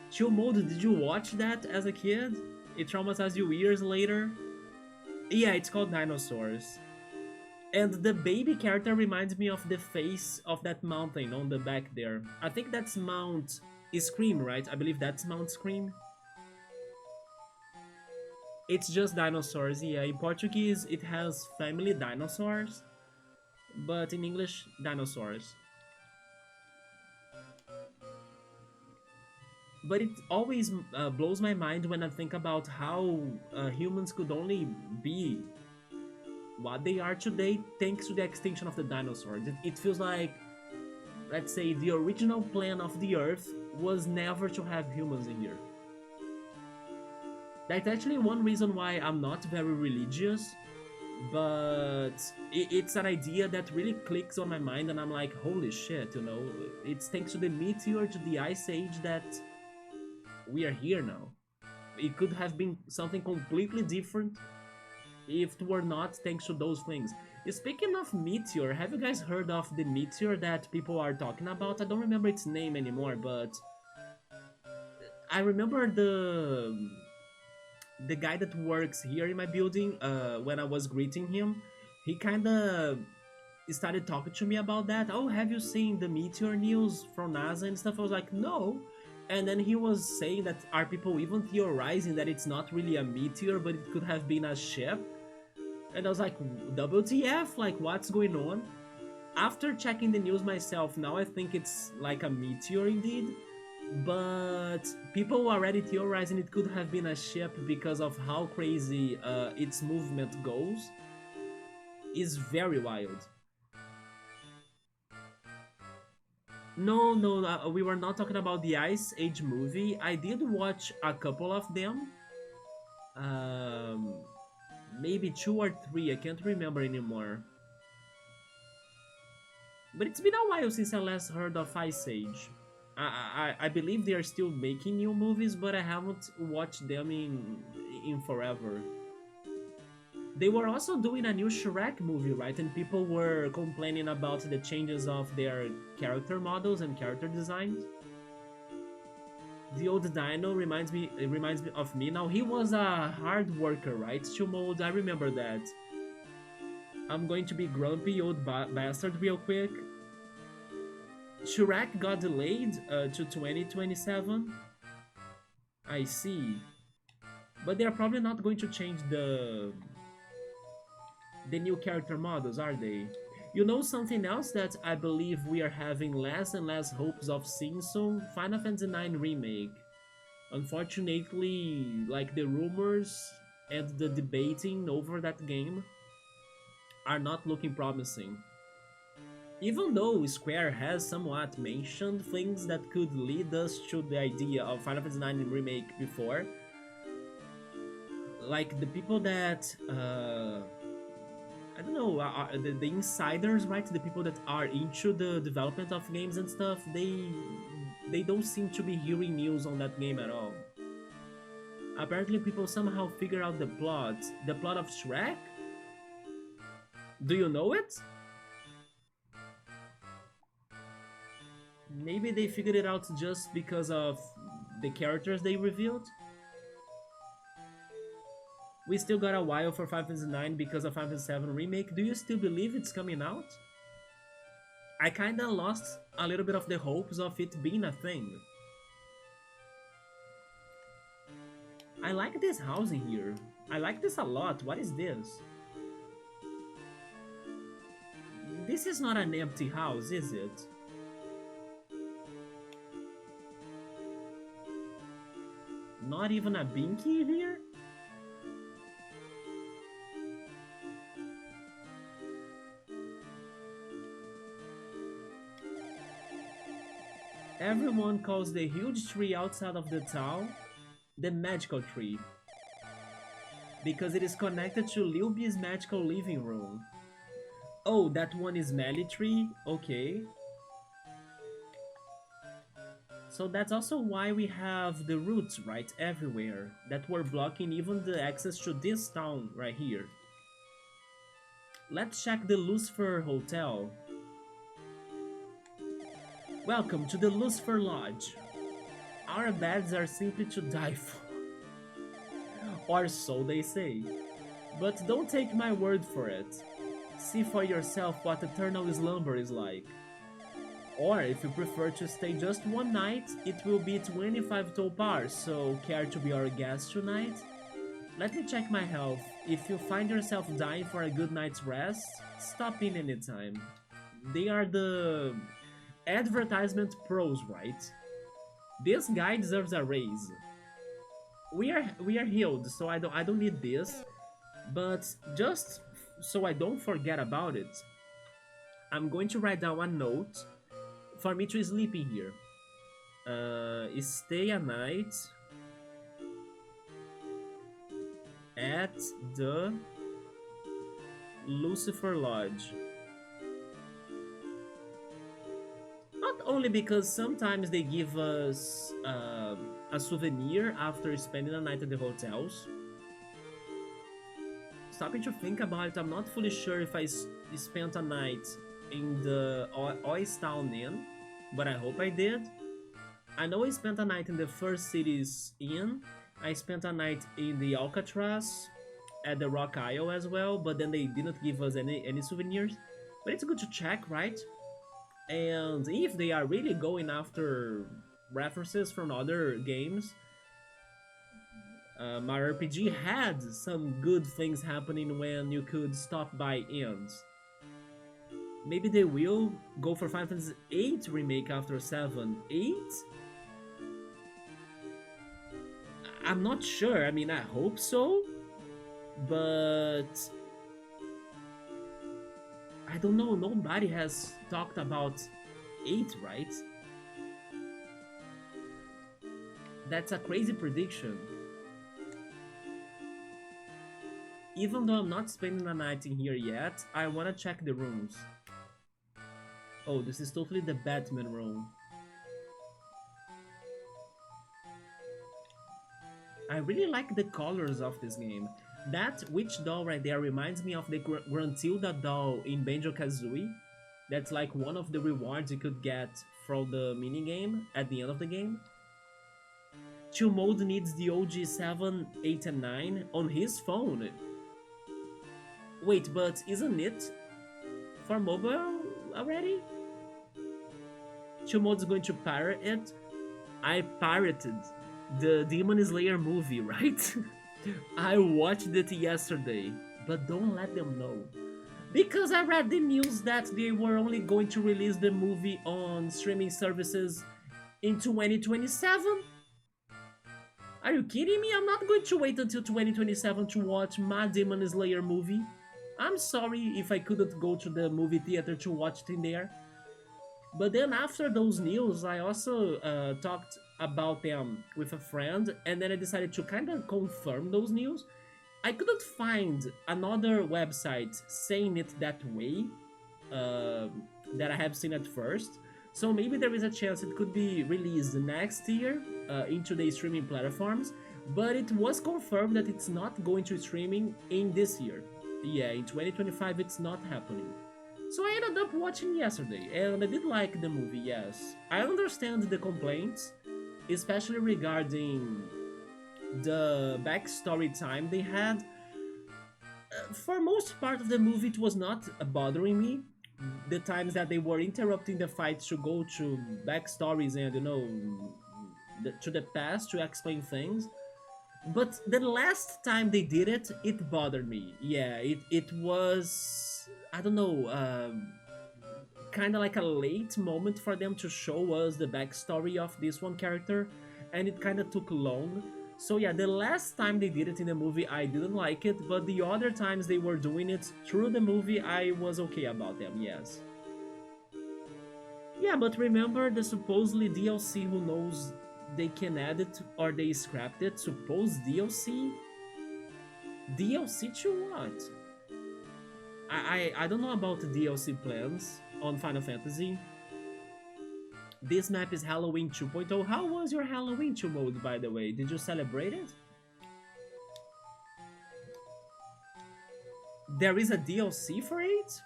Chill Mode, did you watch that as a kid? It traumatized you years later? Yeah, it's called Dinosaurs. And the baby character reminds me of the face of that mountain on the back there. I think that's Mount Scream, right? I believe that's Mount Scream. It's just dinosaurs, yeah. In Portuguese, it has family dinosaurs, but in English, dinosaurs. But it always blows my mind when I think about how humans could only be what they are today thanks to the extinction of the dinosaurs. It feels like, let's say, the original plan of the Earth was never to have humans in here. That's actually one reason why I'm not very religious, but it's an idea that really clicks on my mind, and I'm like, holy shit, you know, it's thanks to the meteor, to the ice age, that we are here now. It could have been something completely different if it were not thanks to those things. Speaking of meteor, have you guys heard of the meteor that people are talking about? I don't remember its name anymore, but I remember the guy that works here in my building, when I was greeting him, he kind of started talking to me about that. Oh, have you seen the meteor news from NASA and stuff? I was like, no. And then he was saying that are people even theorizing that it's not really a meteor, but it could have been a ship? And I was like, WTF? Like, what's going on? After checking the news myself, now I think it's like a meteor indeed. But people were already theorizing it could have been a ship because of how crazy its movement goes. Is very wild. No, no, we were not talking about the Ice Age movie. I did watch a couple of them. Um, Maybe two or three. I can't remember anymore. But it's been a while since I last heard of Ice Age. I believe they are still making new movies, but I haven't watched them in forever. They were also doing a new Shrek movie, right? And people were complaining about the changes of their character models and character designs. The old Dino reminds me of me. Now he was a hard worker, right? To mold, I remember that. I'm going to be grumpy old bastard real quick. Shrek got delayed to 2027. I see. But they're probably not going to change the new character models, are they? You know something else that I believe we are having less and less hopes of seeing soon? Final Fantasy IX Remake. Unfortunately, like the rumors and the debating over that game are not looking promising. Even though Square has somewhat mentioned things that could lead us to the idea of Final Fantasy IX Remake before, like the people that I don't know, the insiders, right? The people that are into the development of games and stuff, they don't seem to be hearing news on that game at all. Apparently, people somehow figure out the plot of Shrek. Do you know it? Maybe they figured it out just because of the characters they revealed. We still got a while for Final Fantasy IX because of Final Fantasy VII Remake. Do you still believe it's coming out? I kinda lost a little bit of the hopes of it being a thing. I like this house in here. I like this a lot. What is this? This is not an empty house, is it? Not even a binky here? Everyone calls the huge tree outside of the town the magical tree because it is connected to Lilby's magical living room. Oh, that one is Melly tree? Okay. So that's also why we have the roots right everywhere that were blocking even the access to this town right here. Let's check the Lucifer Hotel. Welcome to the Lucifer Lodge. Our beds are simply to die for. Or so they say. But don't take my word for it. See for yourself what eternal slumber is like. Or if you prefer to stay just one night, it will be 25 topars, so care to be our guest tonight? Let me check my health. If you find yourself dying for a good night's rest, stop in anytime. They are the advertisement pros, right? This guy deserves a raise. We are healed, so I don't need this. But just so I don't forget about it, I'm going to write down a note for me to sleep in here. Stay a night at the Lucifer Lodge. Not only because sometimes they give us a souvenir after spending a night at the hotels. Stopping to think about it, I'm not fully sure if I spent a night in the Oystown Inn, but I hope I did. I know I spent a night in the First City's Inn. I spent a night in the Alcatraz at the Rock Isle as well, but then they didn't give us any souvenirs. But it's good to check, right? And if they are really going after references from other games, my RPG had some good things happening when you could stop by inns. Maybe they will go for Final Fantasy VIII remake after 7. 8? I'm not sure. I mean, I hope so, but I don't know. Nobody has talked about 8, right? That's a crazy prediction. Even though I'm not spending a night in here yet, I wanna check the rooms. Oh, this is totally the Batman room. I really like the colors of this game. That witch doll right there reminds me of the Gruntilda doll in Banjo-Kazooie. That's like one of the rewards you could get from the minigame at the end of the game. Chill Mode needs the OG 7, 8, and 9 on his phone. Wait, but isn't it for mobile already? Chill Mode's going to pirate it. I pirated the Demon Slayer movie, right? I watched it yesterday, but don't let them know. Because I read the news that they were only going to release the movie on streaming services in 2027? Are you kidding me? I'm not going to wait until 2027 to watch my Demon Slayer movie. I'm sorry if I couldn't go to the movie theater to watch it in there. But then after those news, I also talked about them with a friend, and then I decided to kind of confirm those news. I couldn't find another website saying it that way that I have seen at first. So maybe there is a chance it could be released next year into the streaming platforms, but it was confirmed that it's not going to streaming in this year. Yeah, in 2025 it's not happening. So I ended up watching yesterday, and I did like the movie, yes. I understand the complaints, especially regarding the backstory time they had. For most part of the movie, it was not bothering me. The times that they were interrupting the fight to go to backstories and, to the past to explain things. But the last time they did it, it bothered me. Yeah, it was, I don't know, kind of like a late moment for them to show us the backstory of this one character, and it kind of took long. So yeah, the last time they did it in the movie, I didn't like it, but the other times they were doing it through the movie, I was okay about them, yes. Yeah, but remember the supposedly DLC, who knows, they can add it or they scrapped it. Supposed DLC? DLC to what? I don't know about the DLC plans on Final Fantasy. This map is Halloween 2.0. How was your Halloween 2 mode, by the way? Did you celebrate it? There is a DLC for it?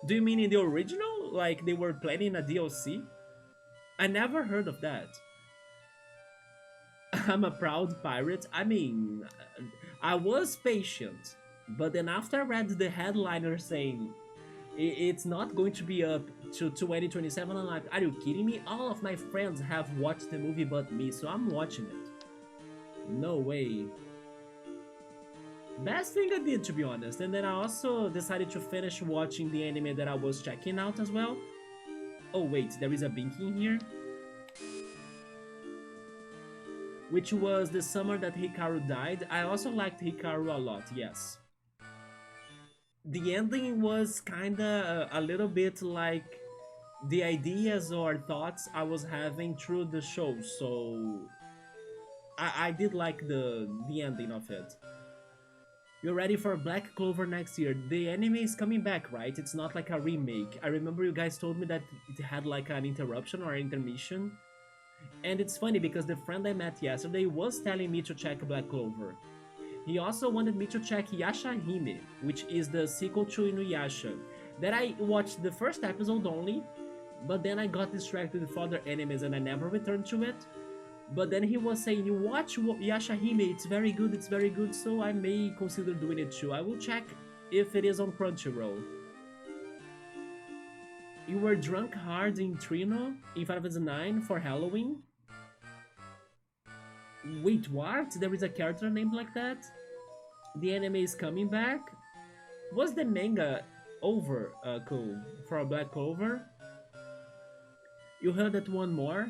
Do you mean in the original? Like they were planning a DLC? I never heard of that. I'm a proud pirate. I mean, I was patient, but then after I read the headliner saying it's not going to be up to 2027, I'm like, are you kidding me? All of my friends have watched the movie but me, so I'm watching it. No way. Best thing I did, to be honest. And then I also decided to finish watching the anime that I was checking out as well. Oh wait, there is a Binky in here. Which was the summer that Hikaru died. I also liked Hikaru a lot, yes. The ending was kinda a little bit like the ideas or thoughts I was having through the show, so I did like the ending of it. You're ready for Black Clover next year. The anime is coming back, right? It's not like a remake. I remember you guys told me that it had like an interruption or intermission. And it's funny because the friend I met yesterday was telling me to check Black Clover. He also wanted me to check Yashahime, which is the sequel to Inuyasha. That I watched the first episode only, but then I got distracted with other animes and I never returned to it. But then he was saying, you watch Yashahime, it's very good, so I may consider doing it too. I will check if it is on Crunchyroll. You were drunk hard in Trino in Final Fantasy IX for Halloween? Wait, what? There is a character named like that? The anime is coming back? Was the manga over, cool, for Black Clover? You heard that one more?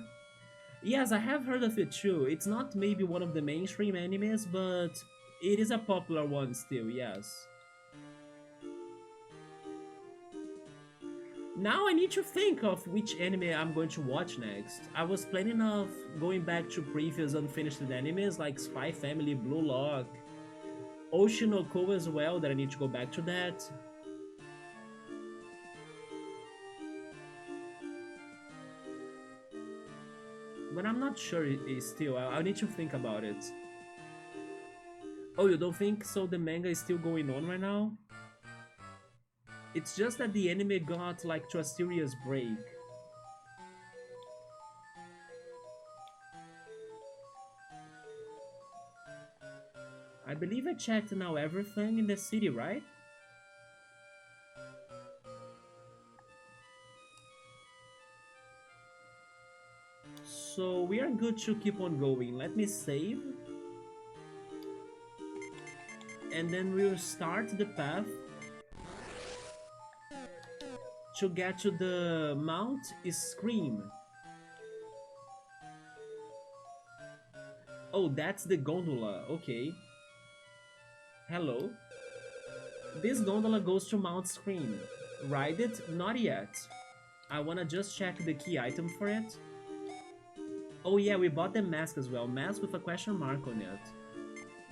Yes, I have heard of it too. It's not maybe one of the mainstream animes, but it is a popular one still, yes. Now I need to think of which anime I'm going to watch next. I was planning of going back to previous unfinished animes like Spy Family, Blue Lock, Oshinoko as well, that I need to go back to that. But I'm not sure still, I need to think about it. Oh, you don't think so the manga is still going on right now? It's just that the anime got like to a serious break. I believe I checked now everything in the city, right? So we are good to keep on going. Let me save. And then we'll start the path to get to the Mount Scream. Oh, that's the gondola. Okay. Hello. This gondola goes to Mount Scream. Ride it? Not yet. I wanna just check the key item for it. Oh yeah, we bought the mask as well. Mask with a question mark on it.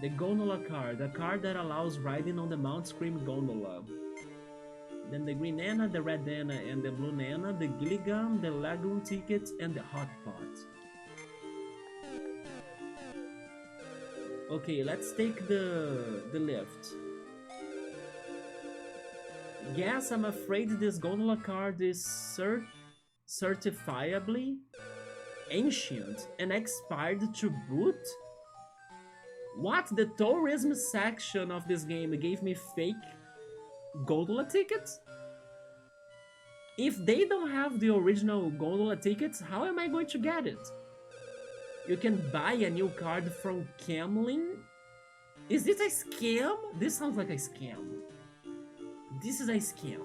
The gondola card. A card that allows riding on the Mount Scream gondola. Then the green Nana, the red Nana, and the blue Nana, the Gilligan, the Lagoon ticket, and the hot pot. Okay, let's take the lift. Yes, I'm afraid this gondola card is certifiably ancient and expired to boot? What? The tourism section of this game gave me fake gondola tickets? If they don't have the original gondola tickets, how am I going to get it? You can buy a new card from Camlin? Is this a scam? This sounds like a scam. This is a scam.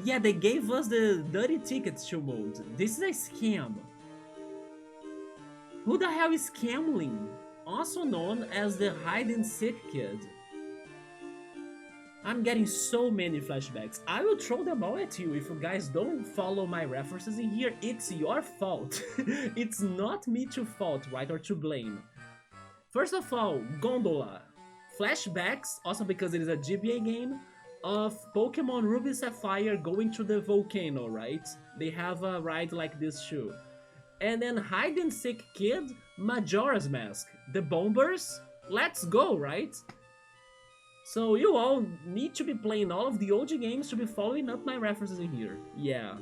Yeah, they gave us the dirty tickets to mode. This is a scam. Who the hell is Camlin? Also known as the hide-and-seek kid. I'm getting so many flashbacks. I will throw them all at you if you guys don't follow my references in here. It's your fault. It's not me to fault, right, or to blame. First of all, Gondola. Flashbacks, also because it is a GBA game, of Pokemon Ruby Sapphire going to the volcano, right? They have a ride like this too. And then hide-and-seek kid, Majora's Mask. The Bombers? Let's go, right? So you all need to be playing all of the OG games to be following up my references in here. Yeah.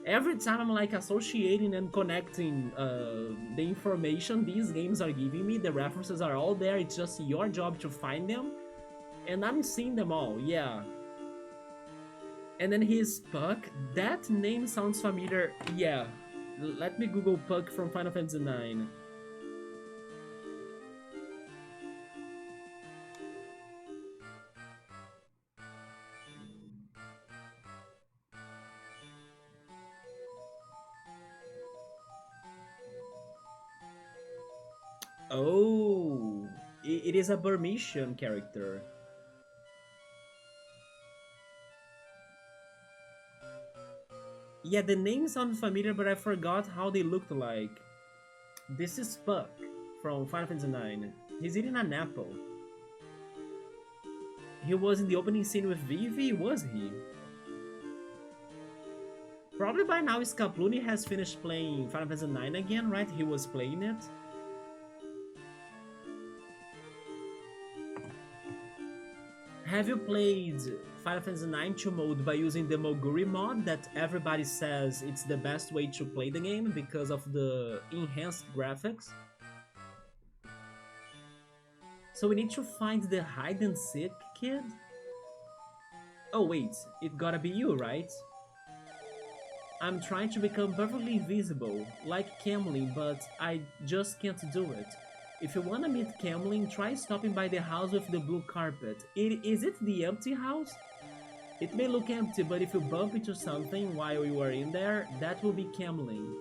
Every time I'm like associating and connecting the information these games are giving me, the references are all there, it's just your job to find them. And I'm seeing them all, yeah. And then he's Puck. That name sounds familiar, yeah. Let me Google Puck from Final Fantasy IX. Oh, it is a Burmesian character. Yeah, the name sounds familiar, but I forgot how they looked like. This is Puck from Final Fantasy IX. He's eating an apple. He was in the opening scene with Vivi, was he? Probably by now Scapluni has finished playing Final Fantasy IX again, right? He was playing it. Have you played Final Fantasy IX 2 mode by using the Moguri mod that everybody says it's the best way to play the game because of the enhanced graphics? So we need to find the hide and seek kid? Oh wait, it gotta be you, right? I'm trying to become perfectly invisible, like Camlin, but I just can't do it. If you wanna meet Camlin, try stopping by the house with the blue carpet. Is it the empty house? It may look empty, but if you bump into something while you are in there, that will be Camlin.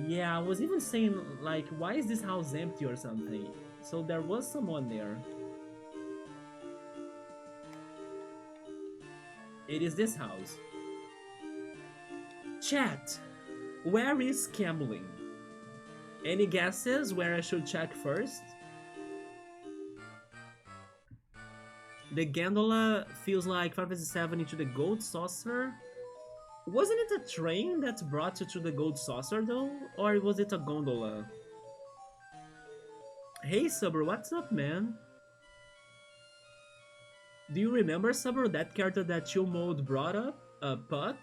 Yeah, I was even saying, like, why is this house empty or something? So there was someone there. It is this house. Chat, where is Camlin? Any guesses where I should check first? The gondola feels like Final Fantasy VII into the gold saucer. Wasn't it a train that brought you to the gold saucer though? Or was it a gondola? Hey Subber, what's up, man? Do you remember Subber, that character that Chill Mode brought up? Puck?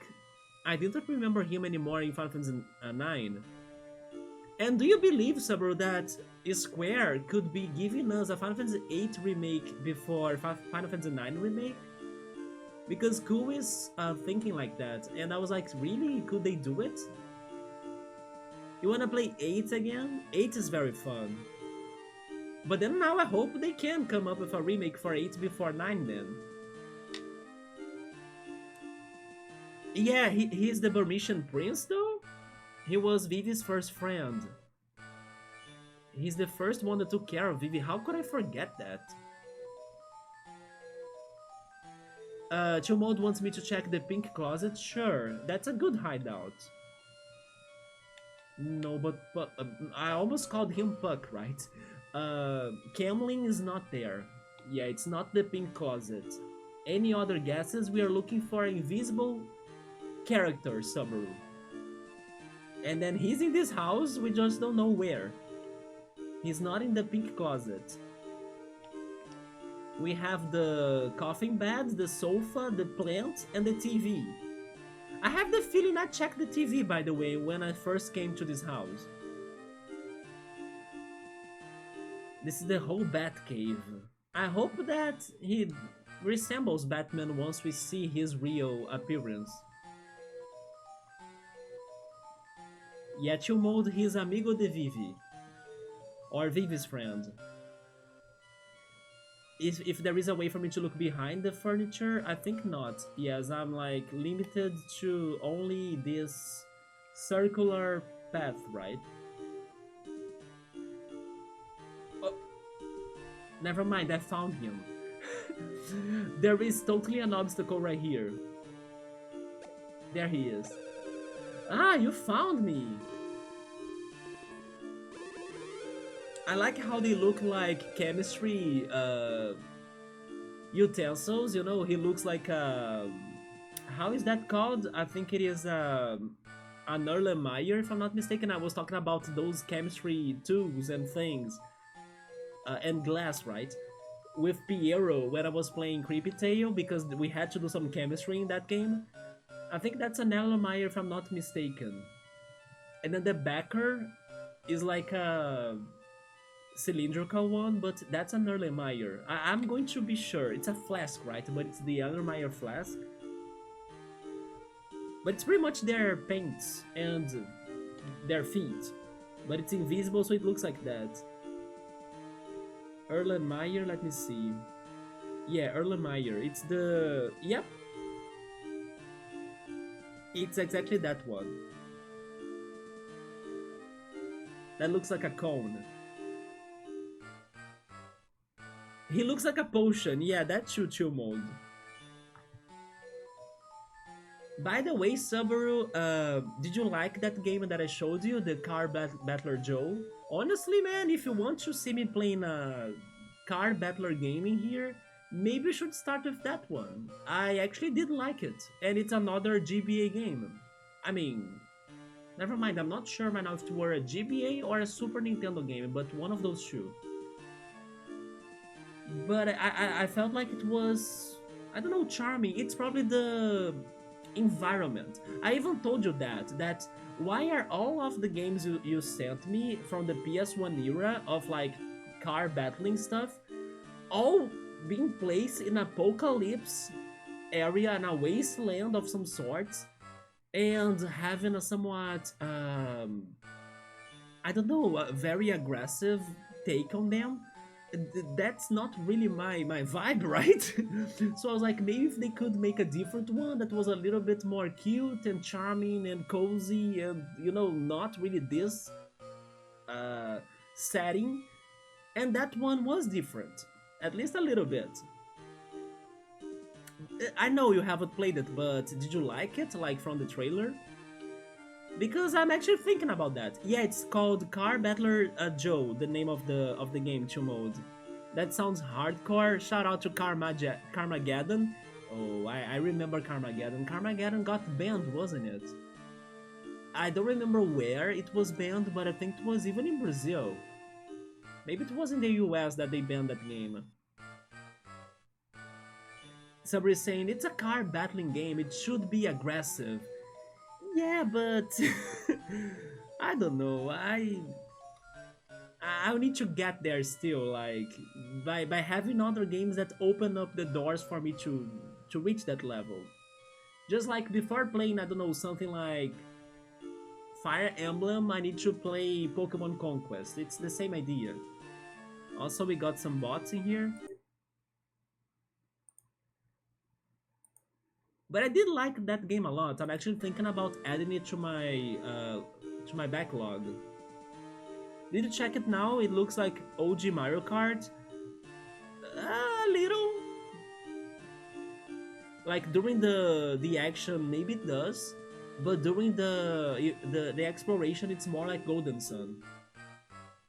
I didn't remember him anymore in Final Fantasy IX. And do you believe, Subber, that Square could be giving us a Final Fantasy VIII remake before Final Fantasy IX remake? Because Ku is thinking like that, and I was like, really? Could they do it? You wanna play 8 again? 8 is very fun. But then now I hope they can come up with a remake for 8 before 9 then. Yeah, he's the Burmesian prince though? He was Vivi's first friend. He's the first one that took care of Vivi. How could I forget that? Chill Mode wants me to check the pink closet. Sure, that's a good hideout. No, but I almost called him Puck, right? Camlin is not there. Yeah, it's not the pink closet. Any other guesses? We are looking for invisible character, Subaru. And then he's in this house, we just don't know where. He's not in the pink closet. We have the coffin bed, the sofa, the plant, and the TV. I have the feeling I checked the TV, by the way, when I first came to this house. This is the whole Batcave. I hope that he resembles Batman once we see his real appearance. Yeah, Chill Mode, he's amigo de Vivi. Or Vivi's friend. If there is a way for me to look behind the furniture, I think not. Yes, I'm like limited to only this circular path, right? Oh, never mind, I found him. There is totally an obstacle right here. There he is. Ah, you found me! I like how they look like chemistry utensils, you know, he looks like a... How is that called? I think it is an Erlenmeyer, if I'm not mistaken. I was talking about those chemistry tools and things. And glass, right? With Piero when I was playing Creepy Tail, because we had to do some chemistry in that game. I think that's an Erlenmeyer if I'm not mistaken. And then the backer is like a cylindrical one, but that's an Erlenmeyer. I'm going to be sure. It's a flask, right? But it's the Erlenmeyer flask. But it's pretty much their paints and their feet. But it's invisible, so it looks like that. Erlenmeyer, let me see. Yeah, Erlenmeyer. It's the... Yep. It's exactly that one. That looks like a cone. He looks like a potion. Yeah, that's Choo mode. By the way, Subaru, did you like that game that I showed you, the Battler Joe? Honestly, man, if you want to see me playing a car battler game in here, maybe we should start with that one. I actually did like it, and it's another GBA game. I mean, never mind, I'm not sure right now if it were a GBA or a Super Nintendo game, but one of those two. But I felt like it was, I don't know, charming. It's probably the environment. I even told you that why are all of the games you sent me from the PS1 era of like car battling stuff all being placed in apocalypse area in a wasteland of some sorts and having a somewhat I don't know, a very aggressive take on them. That's not really my vibe, right? So I was like, maybe if they could make a different one that was a little bit more cute and charming and cozy and, you know, not really this setting. And that one was different, at least a little bit. I know you haven't played it, but did you like it, like from the trailer? Because I'm actually thinking about that. Yeah, it's called Car Battler Joe, the name of the game, 2 mode. That sounds hardcore. Shout out to Carmageddon. Oh, I remember Carmageddon. Carmageddon got banned, wasn't it? I don't remember where it was banned, but I think it was even in Brazil. Maybe it was in the US that they banned that game. Somebody saying, it's a car battling game, it should be aggressive. Yeah, but I don't know. I need to get there still. Like by having other games that open up the doors for me to reach that level. Just like before playing, I don't know, something like Fire Emblem, I need to play Pokemon Conquest. It's the same idea. Also, we got some bots in here. But I did like that game a lot. I'm actually thinking about adding it to my backlog. Did you check it now? It looks like OG Mario Kart. A little. Like during the action, maybe it does, but during the exploration, it's more like Golden Sun.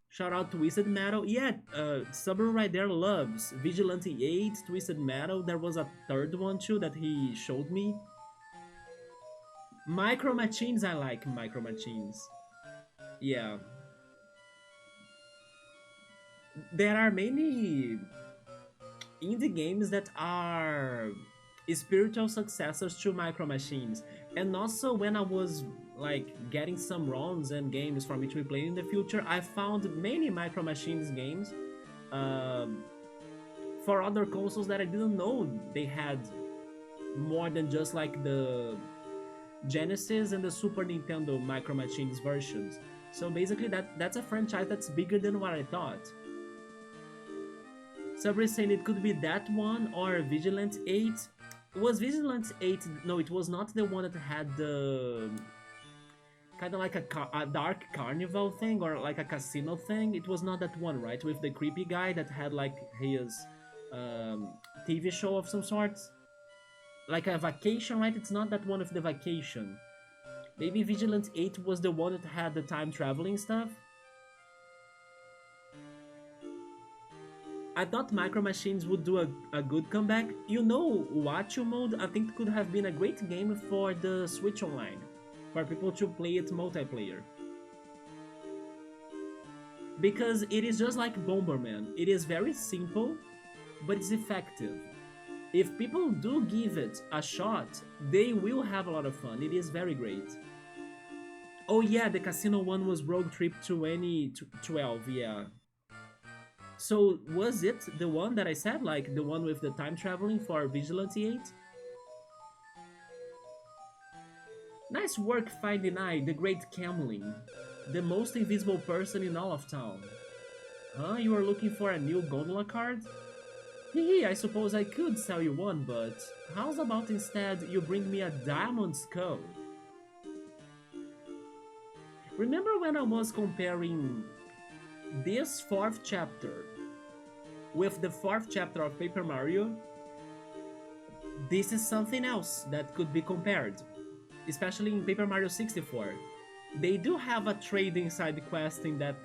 Shout out to Twisted Metal. Yeah, Subaru right there loves Vigilante 8, Twisted Metal. There was a third one too that he showed me. Micro Machines, I like Micro Machines. Yeah. There are many indie games that are spiritual successors to Micro Machines. And also when I was like getting some ROMs and games for me to be playing in the future, I found many Micro Machines games for other consoles that I didn't know they had more than just like the Genesis and the Super Nintendo Micro Machines versions. So basically that's a franchise that's bigger than what I thought. Somebody saying it could be that one or Vigilant 8. Was Vigilant 8... No, it was not the one that had the... kind of like a dark carnival thing or like a casino thing. It was not that one, right? With the creepy guy that had like his TV show of some sort. Like a vacation, right? It's not that one with the vacation. Maybe Vigilant 8 was the one that had the time traveling stuff. I thought Micro Machines would do a good comeback. You know, Wachu Mode, I think could have been a great game for the Switch Online. For people to play it multiplayer. Because it is just like Bomberman. It is very simple, but it's effective. If people do give it a shot, they will have a lot of fun. It is very great. Oh yeah, the casino one was Road Trip 2012, yeah. So was it the one that I said, like the one with the time traveling for Vigilante 8? Nice work finding I, the great Camling, the most invisible person in all of town. Huh, you are looking for a new gondola card? Hee, I suppose I could sell you one, but how's about instead you bring me a diamond skull? Remember when I was comparing this fourth chapter with the fourth chapter of Paper Mario? This is something else that could be compared, especially in Paper Mario 64. They do have a trading side quest in that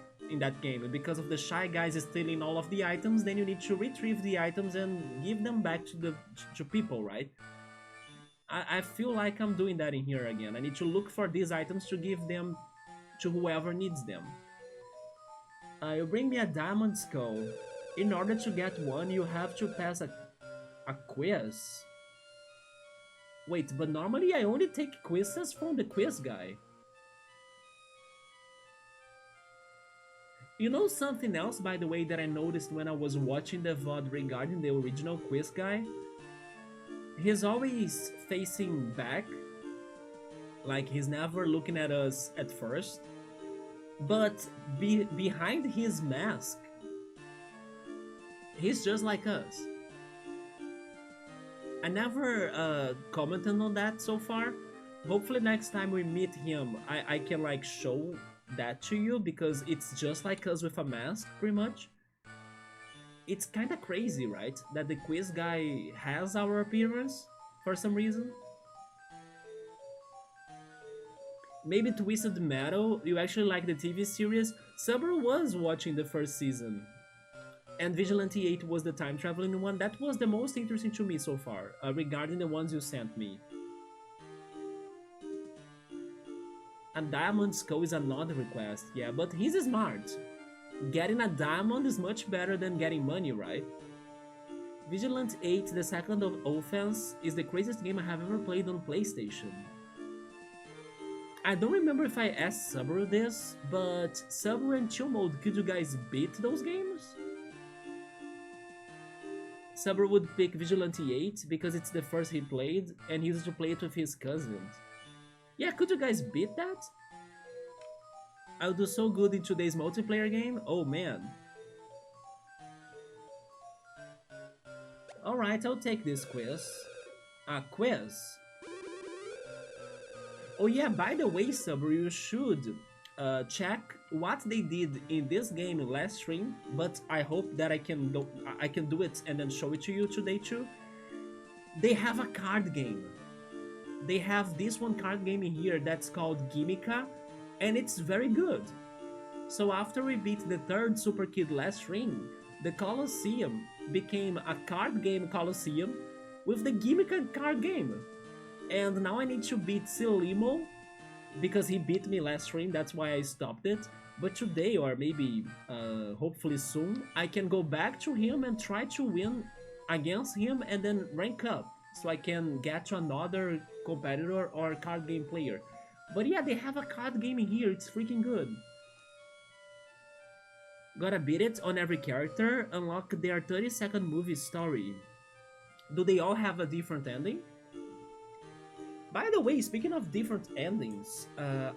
game, and because of the shy guys stealing all of the items, then you need to retrieve the items and give them back to people, right? I feel like I'm doing that in here again. I need to look for these items to give them to whoever needs them. You bring me a diamond skull. In order to get one, you have to pass a quiz. Wait, but normally I only take quizzes from the quiz guy. You know something else, by the way, that I noticed when I was watching the VOD regarding the original quiz guy? He's always facing back, like he's never looking at us at first. But behind his mask, he's just like us. I never commented on that so far. Hopefully next time we meet him, I can like show that to you, because it's just like us with a mask, pretty much. It's kinda crazy, right? That the quiz guy has our appearance for some reason. Maybe Twisted Metal, you actually like the TV series? Saber was watching the first season. And Vigilante 8 was the time traveling one. That was the most interesting to me so far, regarding the ones you sent me. A diamond skull is another request, yeah, but he's smart. Getting a diamond is much better than getting money, right? Vigilant 8, the second of offense, is the craziest game I have ever played on PlayStation. I don't remember if I asked Subaru this, but Subaru and Chill Mode, could you guys beat those games? Subaru would pick Vigilante 8 because it's the first he played, and he used to play it with his cousins. Yeah, could you guys beat that? I'll do so good in today's multiplayer game? Oh man. Alright, I'll take this quiz. A quiz? Oh yeah, by the way, Subaru, you should check what they did in this game last stream, but I hope that I can do it and then show it to you today too. They have a card game. They have this one card game in here that's called Gimika, and it's very good. So after we beat the third Super Kid last stream, the Colosseum became a card game Colosseum with the Gimika card game. And now I need to beat Silimo, because he beat me last stream, that's why I stopped it. But today, or maybe hopefully soon, I can go back to him and try to win against him and then rank up, so I can get to another competitor or card game player. But yeah, they have a card game in here, it's freaking good. Gotta beat it on every character, unlock their 30-second movie story. Do they all have a different ending? By the way, speaking of different endings,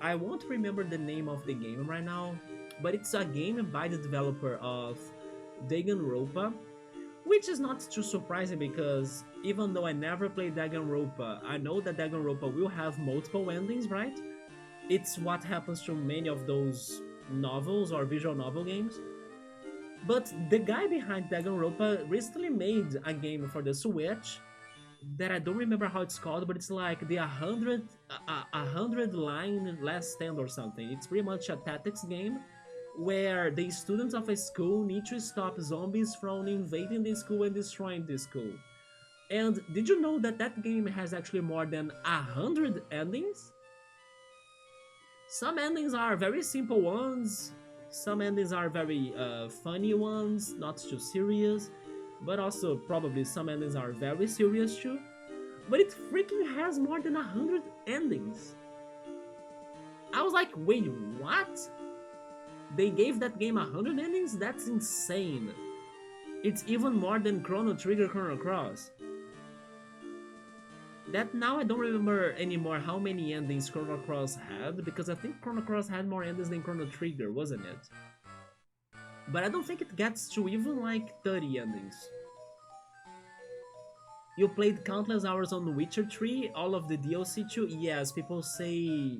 I won't remember the name of the game right now, but it's a game by the developer of Danganronpa, which is not too surprising because even though I never played Danganronpa, I know that Danganronpa will have multiple endings, right? It's what happens to many of those novels or visual novel games. But the guy behind Danganronpa recently made a game for the Switch that I don't remember how it's called, but it's like the 100 line last stand or something. It's pretty much a tactics game where the students of a school need to stop zombies from invading the school and destroying the school. And did you know that that game has actually more than 100 endings? Some endings are very simple ones, some endings are very funny ones, not too serious, but also probably some endings are very serious too. But it freaking has more than 100 endings. I was like, wait, what? They gave that game 100 endings? That's insane. It's even more than Chrono Trigger Chrono Cross. That now I don't remember anymore how many endings Chrono Cross had, because I think Chrono Cross had more endings than Chrono Trigger, wasn't it? But I don't think it gets to even like 30 endings. You played countless hours on Witcher 3, all of the DLC too? Yes, people say...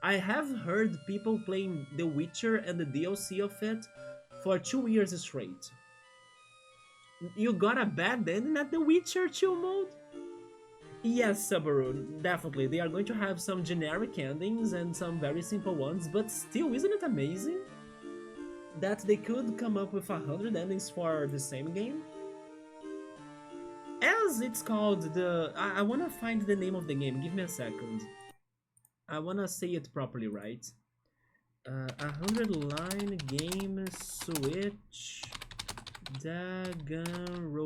I have heard people playing The Witcher and the DLC of it for 2 years straight. You got a bad ending at The Witcher 2 mode? Yes, Subaru, definitely. They are going to have some generic endings and some very simple ones, but still, isn't it amazing that they could come up with 100 endings for the same game? As it's called, I wanna find the name of the game. Give me a second. I wanna say it properly, right? 100 line game Switch Danganronpa.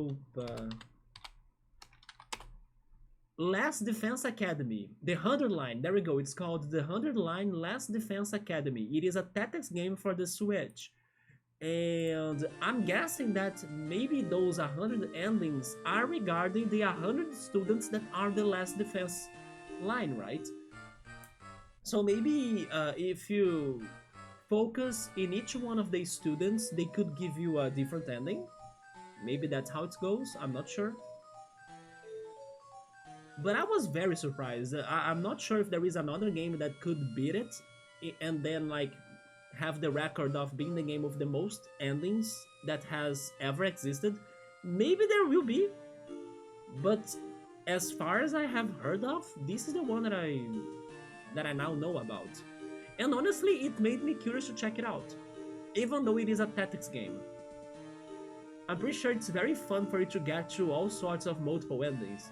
Last Defense Academy. The 100 line. There we go. It's called the 100 line Last Defense Academy. It is a tactics game for the Switch. And I'm guessing that maybe those 100 endings are regarding the 100 students that are the last defense line, right? So maybe if you focus in each one of the students, they could give you a different ending. Maybe that's how it goes, I'm not sure. But I was very surprised. I'm not sure if there is another game that could beat it and then like have the record of being the game with the most endings that has ever existed. Maybe there will be, but as far as I have heard of, this is the one that I now know about. And honestly, it made me curious to check it out, even though it is a tactics game. I'm pretty sure it's very fun for you to get through all sorts of multiple endings.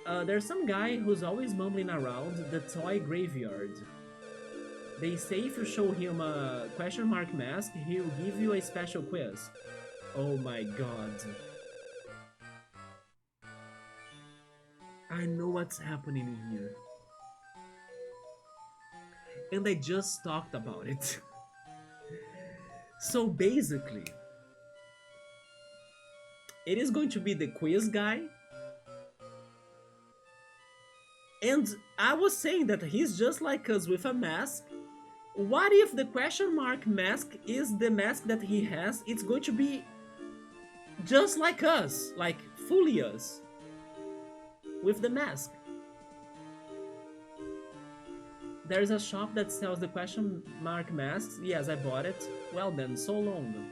There's some guy who's always mumbling around the toy graveyard. They say if you show him a question mark mask, he'll give you a special quiz. Oh my god. I know what's happening in here. And I just talked about it. So basically, it is going to be the quiz guy. And I was saying that he's just like us with a mask. What if the question mark mask is the mask that he has? It's going to be just like us, like fully us, with the mask. There's a shop that sells the question mark masks. Yes, I bought it. Well then, so long.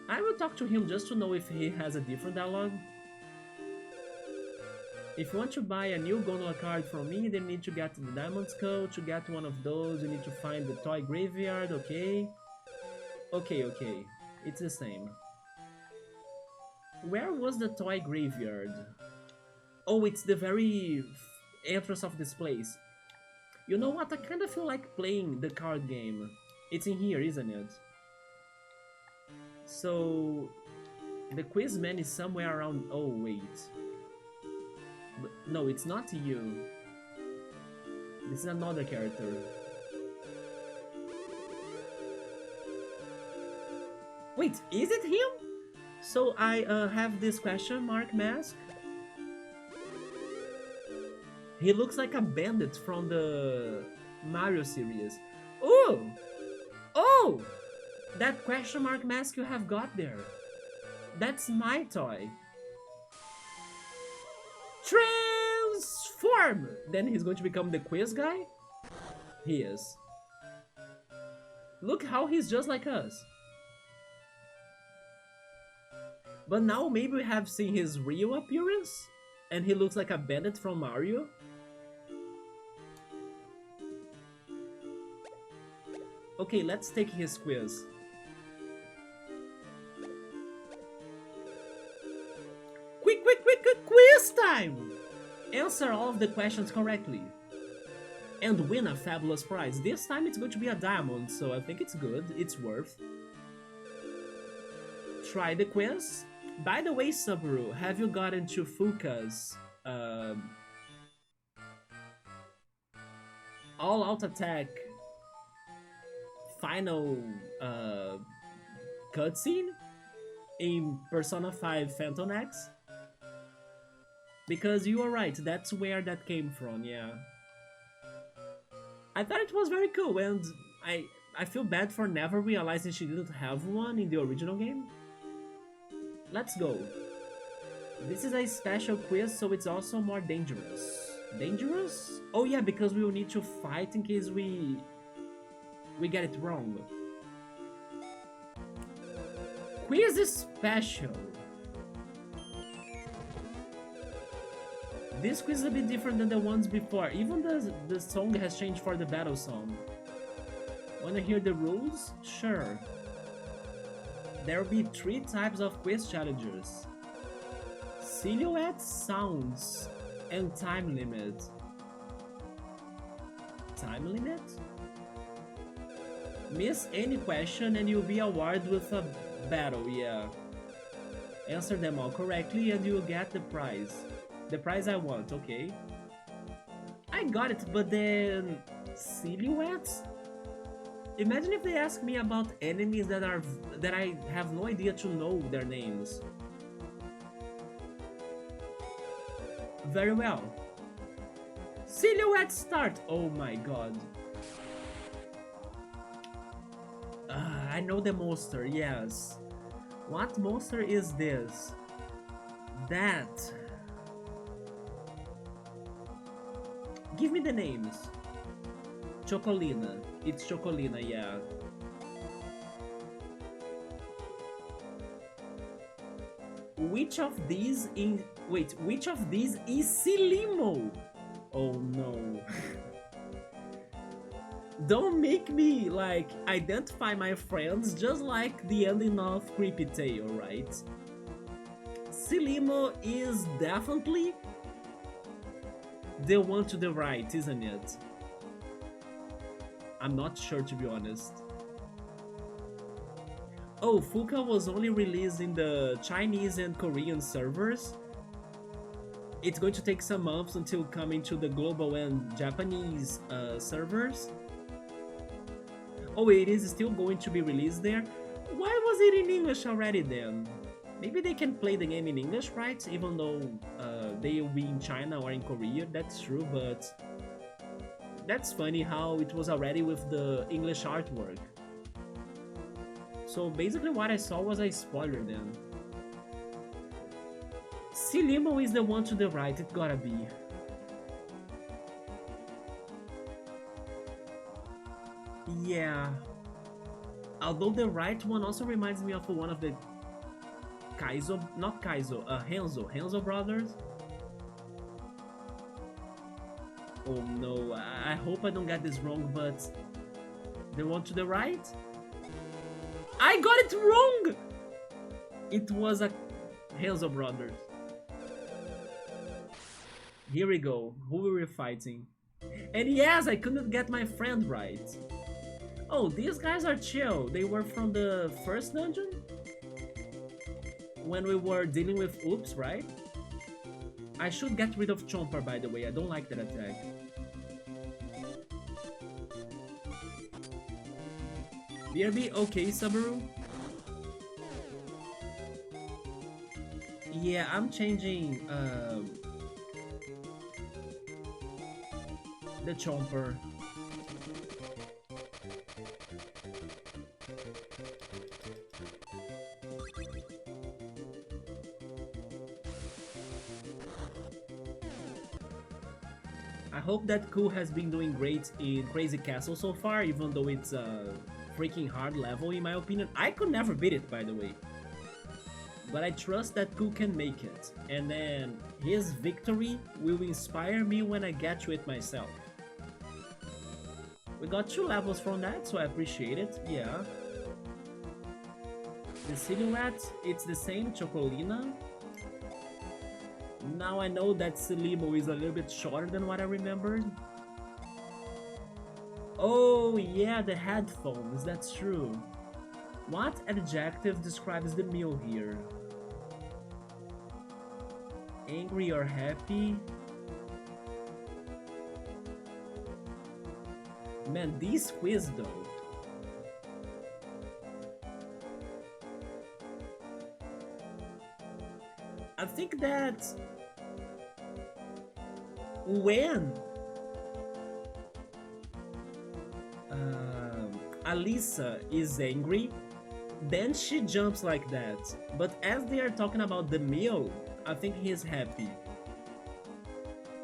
I will talk to him just to know if he has a different dialogue. If you want to buy a new gondola card from me, then you need to get the diamond skull. To get one of those, you need to find the toy graveyard, okay? Okay. It's the same. Where was the toy graveyard? Oh, it's the very entrance of this place. You know what? I kind of feel like playing the card game. It's in here, isn't it? So, the quiz man is somewhere around... Oh, wait. But, no, it's not you. This is another character. Wait, is it him? So I have this question mark mask. He looks like a bandit from the Mario series. Oh! Oh! That question mark mask you have got there. That's my toy. Transform! Then he's going to become the quiz guy? He is. Look how he's just like us. But now maybe we have seen his real appearance? And he looks like a bandit from Mario? Okay, let's take his quiz. Quick, quiz time! Answer all of the questions correctly. And win a fabulous prize. This time it's going to be a diamond, so I think it's good, it's worth. Try the quiz. By the way, Subaru, have you gotten to Fuka's all-out attack final cutscene in Persona 5 Phantom X? Because you are right, that's where that came from, yeah. I thought it was very cool, and I feel bad for never realizing she didn't have one in the original game. Let's go. This is a special quiz, so it's also more dangerous. Dangerous? Oh yeah, because we will need to fight in case we get it wrong. Quiz is special. This quiz is a bit different than the ones before. Even the song has changed for the battle song. Wanna hear the rules? Sure. There will be 3 types of quiz challenges. Silhouette, sounds, and time limit. Time limit? Miss any question and you'll be awarded with a battle, yeah. Answer them all correctly and you'll get the prize. The prize I want, okay. I got it, but then... silhouettes? Imagine if they ask me about enemies that I have no idea to know their names. Very well. Silhouette start! Oh my god. I know the monster, yes. What monster is this? That. Give me the names. Chocolina. It's Chocolina, yeah. Which of these which of these is Silimo? Oh no. Don't make me, like, identify my friends just like the ending of Creepy Tale, right? Silimo is definitely the one to the right, isn't it? I'm not sure, to be honest. Oh, Fuka was only released in the Chinese and Korean servers. It's going to take some months until coming to the global and Japanese servers. Oh, it is still going to be released there? Why was it in English already then? Maybe they can play the game in English, right? Even though they will be in China or in Korea, that's true, but... that's funny how it was already with the English artwork. So basically what I saw was a spoiler then. Silimo is the one to the right, it gotta be. Yeah. Although the right one also reminds me of one of the Kaizo, not Kaizo, Hanzo brothers. Oh no, I hope I don't get this wrong, but the one to the right? I got it wrong! It was a Hanzo brothers. Here we go, who were we fighting? And yes, I couldn't get my friend right. Oh, these guys are chill. They were from the first dungeon? When we were dealing with Oops, right? I should get rid of Chomper, by the way. I don't like that attack. BRB, okay, Subaru. Yeah, I'm changing the Chomper. I hope that Ku has been doing great in Crazy Castle so far, even though it's a freaking hard level in my opinion. I could never beat it, by the way. But I trust that Ku can make it, and then his victory will inspire me when I get to it myself. We got 2 levels from that, so I appreciate it, yeah. The silhouette, it's the same, Chocolina. Now I know that Silimo is a little bit shorter than what I remembered. Oh yeah, the headphones, that's true. What adjective describes the meal here? Angry or happy? Man, this quiz though. I think that when Alisa is angry, then she jumps like that. But as they are talking about the meal, I think he is happy.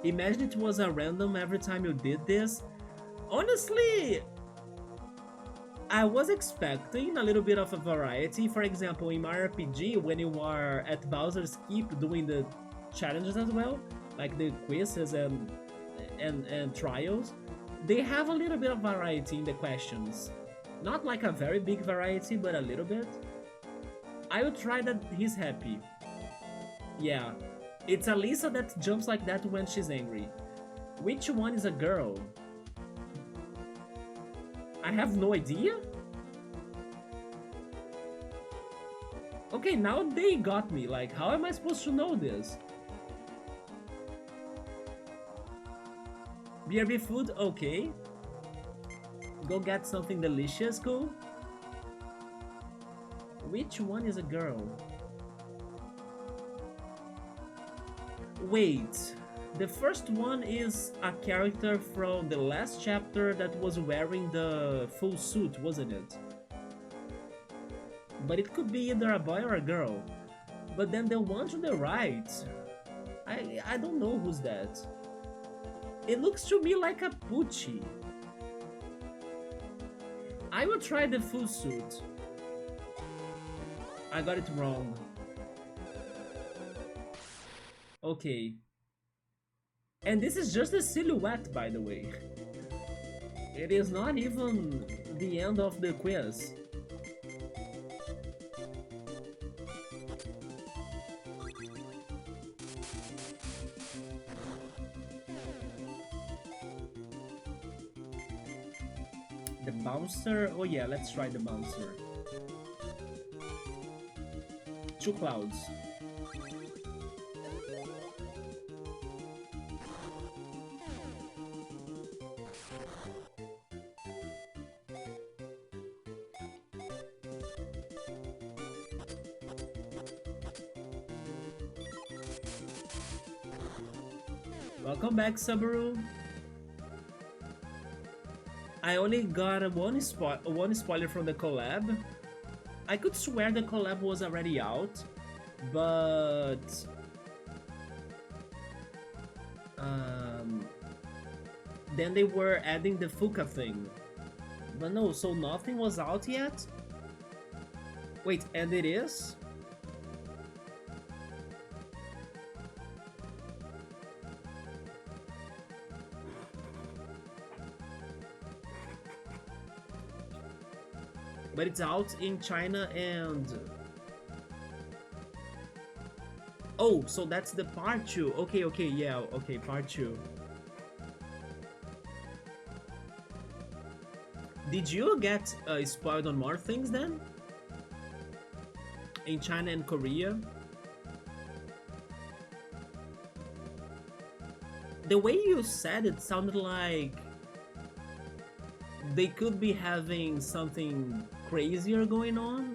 Imagine it was a random every time you did this. Honestly, I was expecting a little bit of a variety. For example, in my RPG, when you are at Bowser's Keep doing the challenges as well, like the quizzes and trials, they have a little bit of variety in the questions. Not like a very big variety, but a little bit. I will try that he's happy. Yeah, it's Alisa that jumps like that when she's angry. Which one is a girl? I have no idea? Okay, now they got me. Like, how am I supposed to know this? BRB food? Okay. Go get something delicious, cool. Which one is a girl? Wait, the first one is a character from the last chapter that was wearing the full suit, wasn't it? But it could be either a boy or a girl. But then the one to the right, I don't know who's that. It looks to me like a Pucci. I will try the full suit. I got it wrong. Okay. And this is just a silhouette, by the way. It is not even the end of the quiz. The bouncer? Oh yeah, let's try the bouncer. 2 clouds. Welcome back, Subaru. I only got one spoiler from the collab. I could swear the collab was already out, but then they were adding the Fuka thing. But no, so nothing was out yet? Wait, and it is? But it's out in China and... Oh, so that's the part 2. Okay, okay, yeah, okay, part 2. Did you get spoiled on more things then? In China and Korea? The way you said it sounded like they could be having something crazier going on,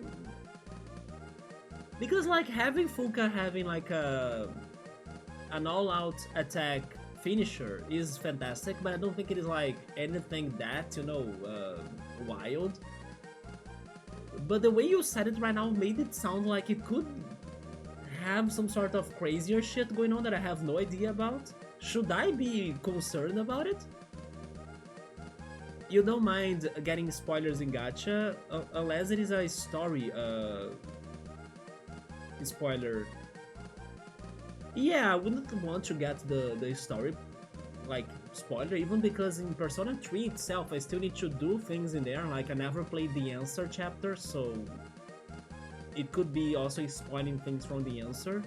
because like having Fuka having like an all-out attack finisher is fantastic, but I don't think it is like anything that, you know, wild. But the way you said it right now made it sound like it could have some sort of crazier shit going on that I have no idea about. Should I be concerned about it? You don't mind getting spoilers in gacha, unless it is a story spoiler. Yeah, I wouldn't want to get the story like spoiler, even because in Persona 3 itself I still need to do things in there, like I never played the answer chapter, so it could be also spoiling things from the answer.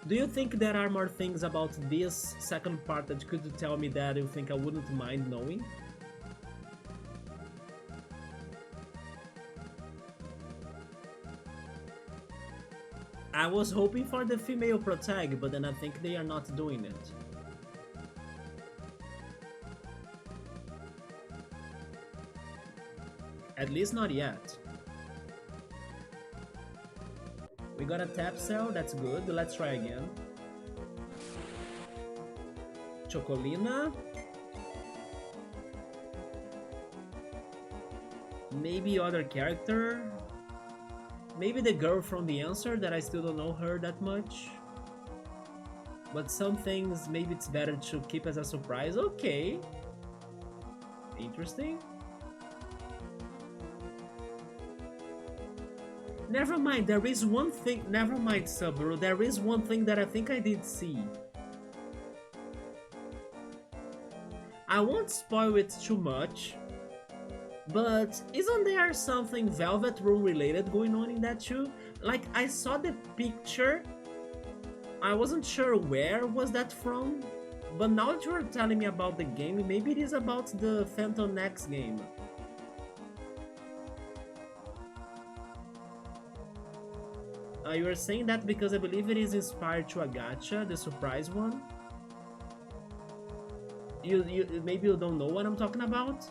Do you think there are more things about this second part that you could tell me that you think I wouldn't mind knowing? I was hoping for the female protag, but then I think they are not doing it. At least not yet. We got a tap cell, that's good. Let's try again. Chocolina. Maybe other character. Maybe the girl from the answer that I still don't know her that much. But some things maybe it's better to keep as a surprise. Okay. Interesting. Never mind, there is one thing. Never mind, Subaru. There is one thing that I think I did see. I won't spoil it too much, but isn't there something Velvet Room related going on in that too? Like, I saw the picture, I wasn't sure where was that from, but now that you're telling me about the game, maybe it is about the Phantom X game. You were saying that because I believe it is inspired to a gacha, the surprise one. Maybe you don't know what I'm talking about?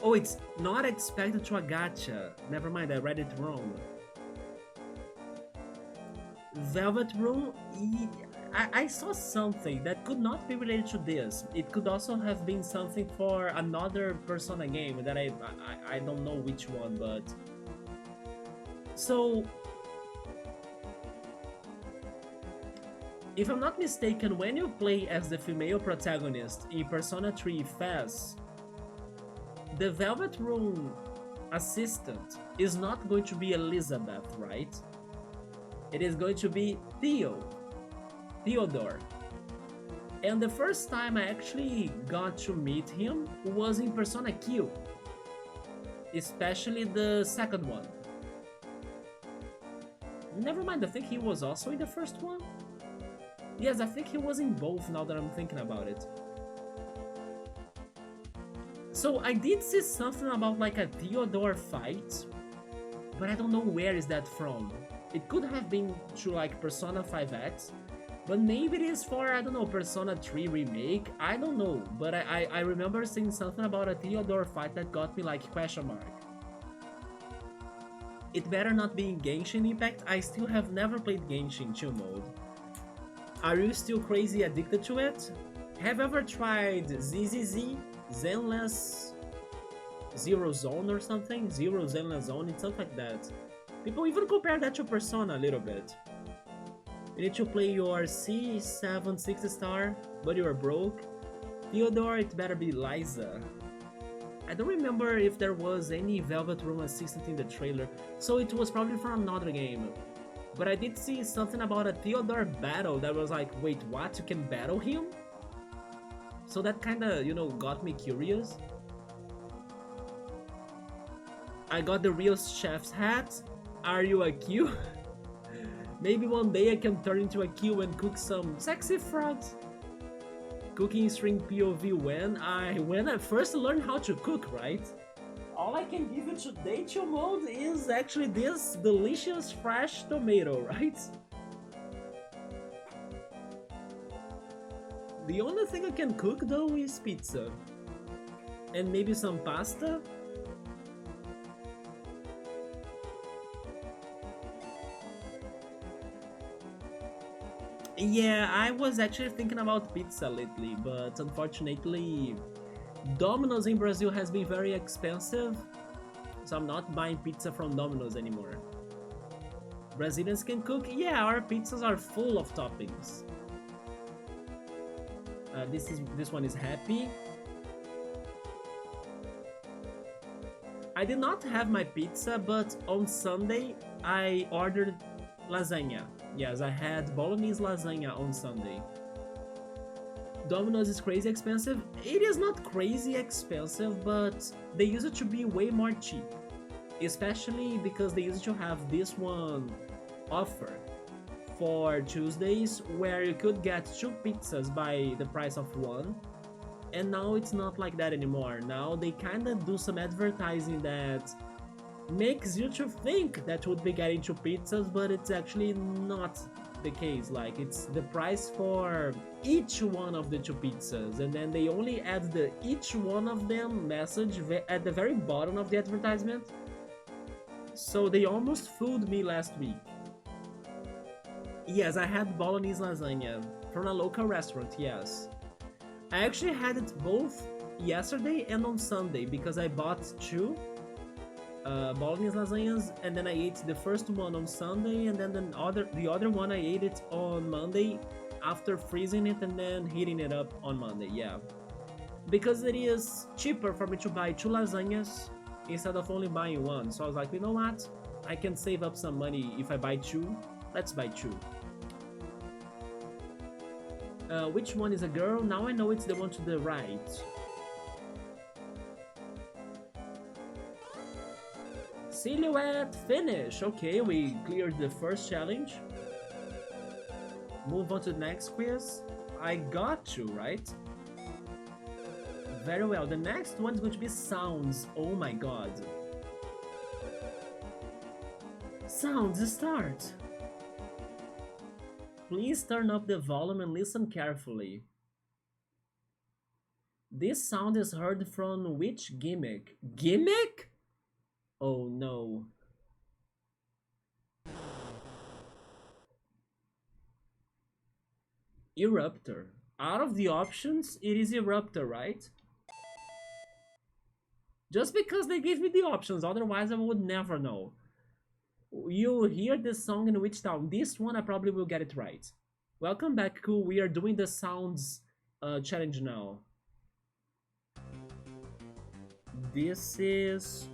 Oh, it's not expected to a gacha. Never mind, I read it wrong. Velvet Room, I saw something that could not be related to this. It could also have been something for another Persona game that I don't know which one, but... So... If I'm not mistaken, when you play as the female protagonist in Persona 3 FES, the Velvet Room assistant is not going to be Elizabeth, right? It is going to be Theodore. And the first time I actually got to meet him was in Persona Q, especially the second one. Never mind, I think he was also in the first one. Yes, I think he was in both now that I'm thinking about it. So I did see something about like a Theodore fight, but I don't know where is that from. It could have been to like Persona 5X, but maybe it is for, I don't know, Persona 3 remake, I don't know. But I remember seeing something about a Theodore fight that got me like question mark. It better not be in Genshin Impact, I still have never played Genshin chill mode. Are you still crazy addicted to it? Have you ever tried ZZZ? Zenless Zero Zone or something? Zero Zenless Zone, it's something like that. People even compare that to Persona a little bit. You need to play your C7 6 star, but you are broke. Theodore, it better be Liza. I don't remember if there was any Velvet Room assistant in the trailer, so it was probably from another game. But I did see something about a Theodore battle that was like, wait, what? You can battle him? So that kinda, you know, got me curious. I got the real chef's hat. Are you a Q? Maybe one day I can turn into a Q and cook some sexy frogs. Cooking string POV when I first learned how to cook, right? All I can give you today, chill mode, is actually this delicious fresh tomato, right? The only thing I can cook though is pizza. And maybe some pasta. Yeah, I was actually thinking about pizza lately, but unfortunately Domino's in Brazil has been very expensive, so I'm not buying pizza from Domino's anymore. Brazilians can cook? Yeah, our pizzas are full of toppings. This one is happy. I did not have my pizza, but on Sunday I ordered lasagna. Yes, I had bolognese lasagna on Sunday. Domino's is crazy expensive. It is not crazy expensive, but they used it to be way more cheap. Especially because they used to have this one offer for Tuesdays where you could get 2 pizzas by the price of one. And now it's not like that anymore. Now they kinda do some advertising that makes you to think that you would be getting 2 pizzas, but it's actually not the case. Like, it's the price for each one of the 2 pizzas, and then they only add the each one of them message at the very bottom of the advertisement. So they almost fooled me last week. Yes, I had bolognese lasagna from a local restaurant, yes. I actually had it both yesterday and on Sunday because I bought two bolognese lasagnas, and then I ate the first one on Sunday, and then the other one I ate it on Monday after freezing it and then heating it up on Monday. Yeah, because it is cheaper for me to buy two lasagnas instead of only buying one. So I was like, you know what? I can save up some money if I buy two. Let's buy two. Which one is a girl? Now I know it's the one to the right. Silhouette finish. Okay, we cleared the first challenge. Move on to the next quiz. I got you, right? Very well. The next one is going to be sounds. Oh my god. Sounds start. Please turn up the volume and listen carefully. This sound is heard from which gimmick? Gimmick? Oh no. Eruptor. Out of the options, it is Eruptor, right? Just because they gave me the options, otherwise I would never know. You hear this song in which town? This one I probably will get it right. Welcome back, cool. We are doing the sounds challenge now. This is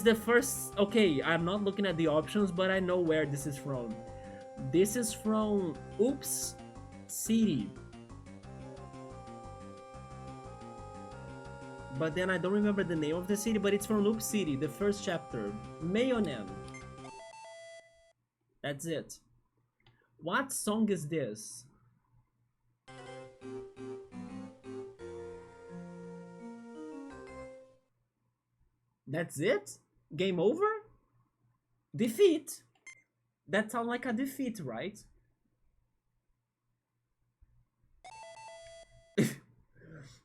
the first. Okay, I'm not looking at the options, but I know where this is from. This is from Oops City. But then I don't remember the name of the city, but it's from Loop City, the first chapter. Mayonem. That's it. What song is this? That's it? Game over? Defeat? That sounds like a defeat, right?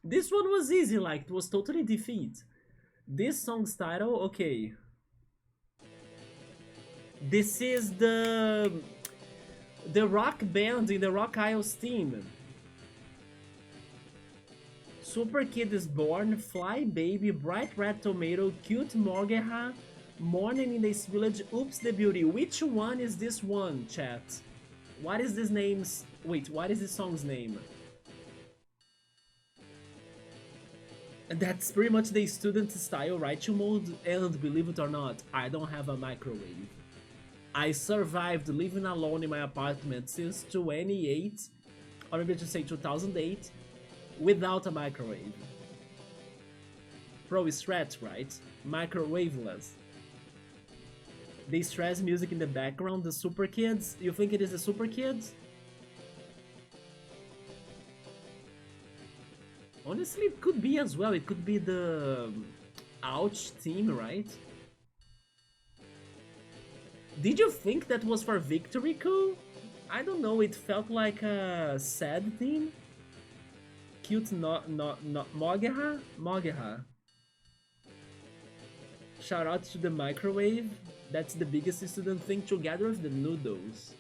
This one was easy, like, it was totally defeat. This song's title, okay. This is the rock band in the Rock Isles team. Super Kid is Born, Fly Baby, Bright Red Tomato, Cute Morgeha, Morning in the Spillage, Oops the Beauty. Which one is this one, chat? What is this name's... Wait, what is this song's name? That's pretty much the student style Raichu mode, and believe it or not, I don't have a microwave. I survived living alone in my apartment since 28, or maybe to say 2008, without a microwave. Pro stress, right? Microwaveless. The stress music in the background, the Super Kids. You think it is the Super Kids? Honestly, it could be as well. It could be the Ouch team, right? Did you think that was for Victory Coup? I don't know, it felt like a sad theme. Cute Mogeha? Mogeha. Shout out to the microwave. That's the biggest student thing together with the noodles.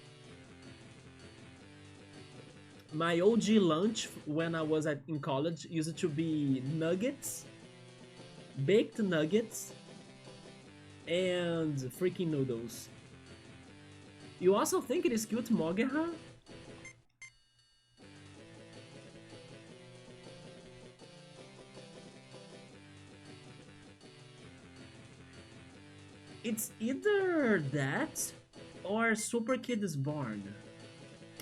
My OG lunch when I was in college used to be nuggets, baked nuggets, and freaking noodles. You also think it is cute Mogeha? It's either that or Super Kid is Born.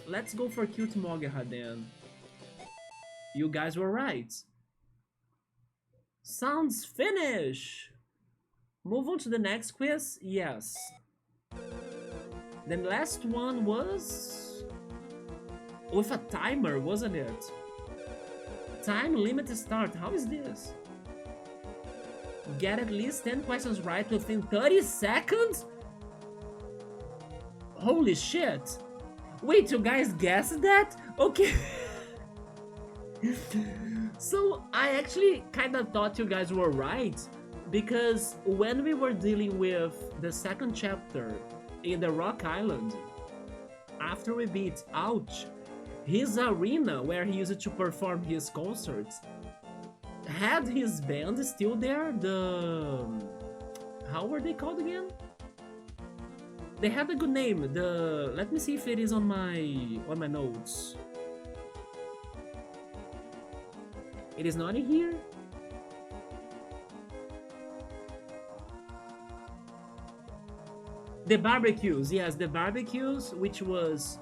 Let's go for cute Mogeha then. You guys were right. Sounds finish! Move on to the next quiz? Yes. The last one was... with a timer, wasn't it? Time limit start, how is this? Get at least 10 questions right within 30 seconds? Holy shit! Wait, you guys guessed that? Okay. So, I actually kinda thought you guys were right, because when we were dealing with the second chapter in the Rock Island, after we beat Ouch, His arena where he used to perform his concerts had his band still there. The how were they called again? They had a good name. The let me see if it is on my notes. It is not in here. The barbecues, yes, the barbecues, which was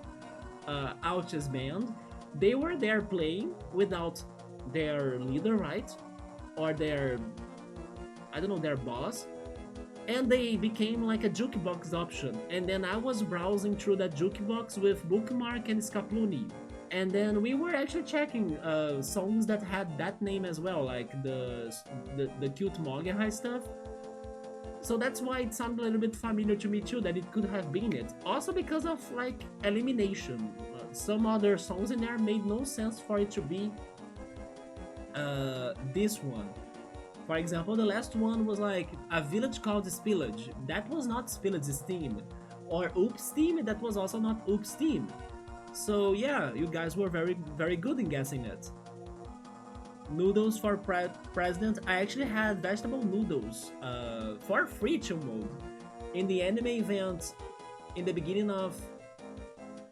Ouch's band. They were there playing without their leader, right? Or their, I don't know, their boss. And they became like a jukebox option. And then I was browsing through that jukebox with Bookmark and Scapluni. And then we were actually checking songs that had that name as well, like the cute Mogahai stuff. So that's why it sounded a little bit familiar to me too, that it could have been it. Also because of like elimination. Some other songs in there made no sense for it to be this one. For example, the last one was like a village called Spillage. That was not Spillage's theme. Or Oops theme, that was also not Oops theme. So yeah, you guys were very, very good in guessing it. Noodles for president. I actually had vegetable noodles for free to mode in the anime event in the beginning of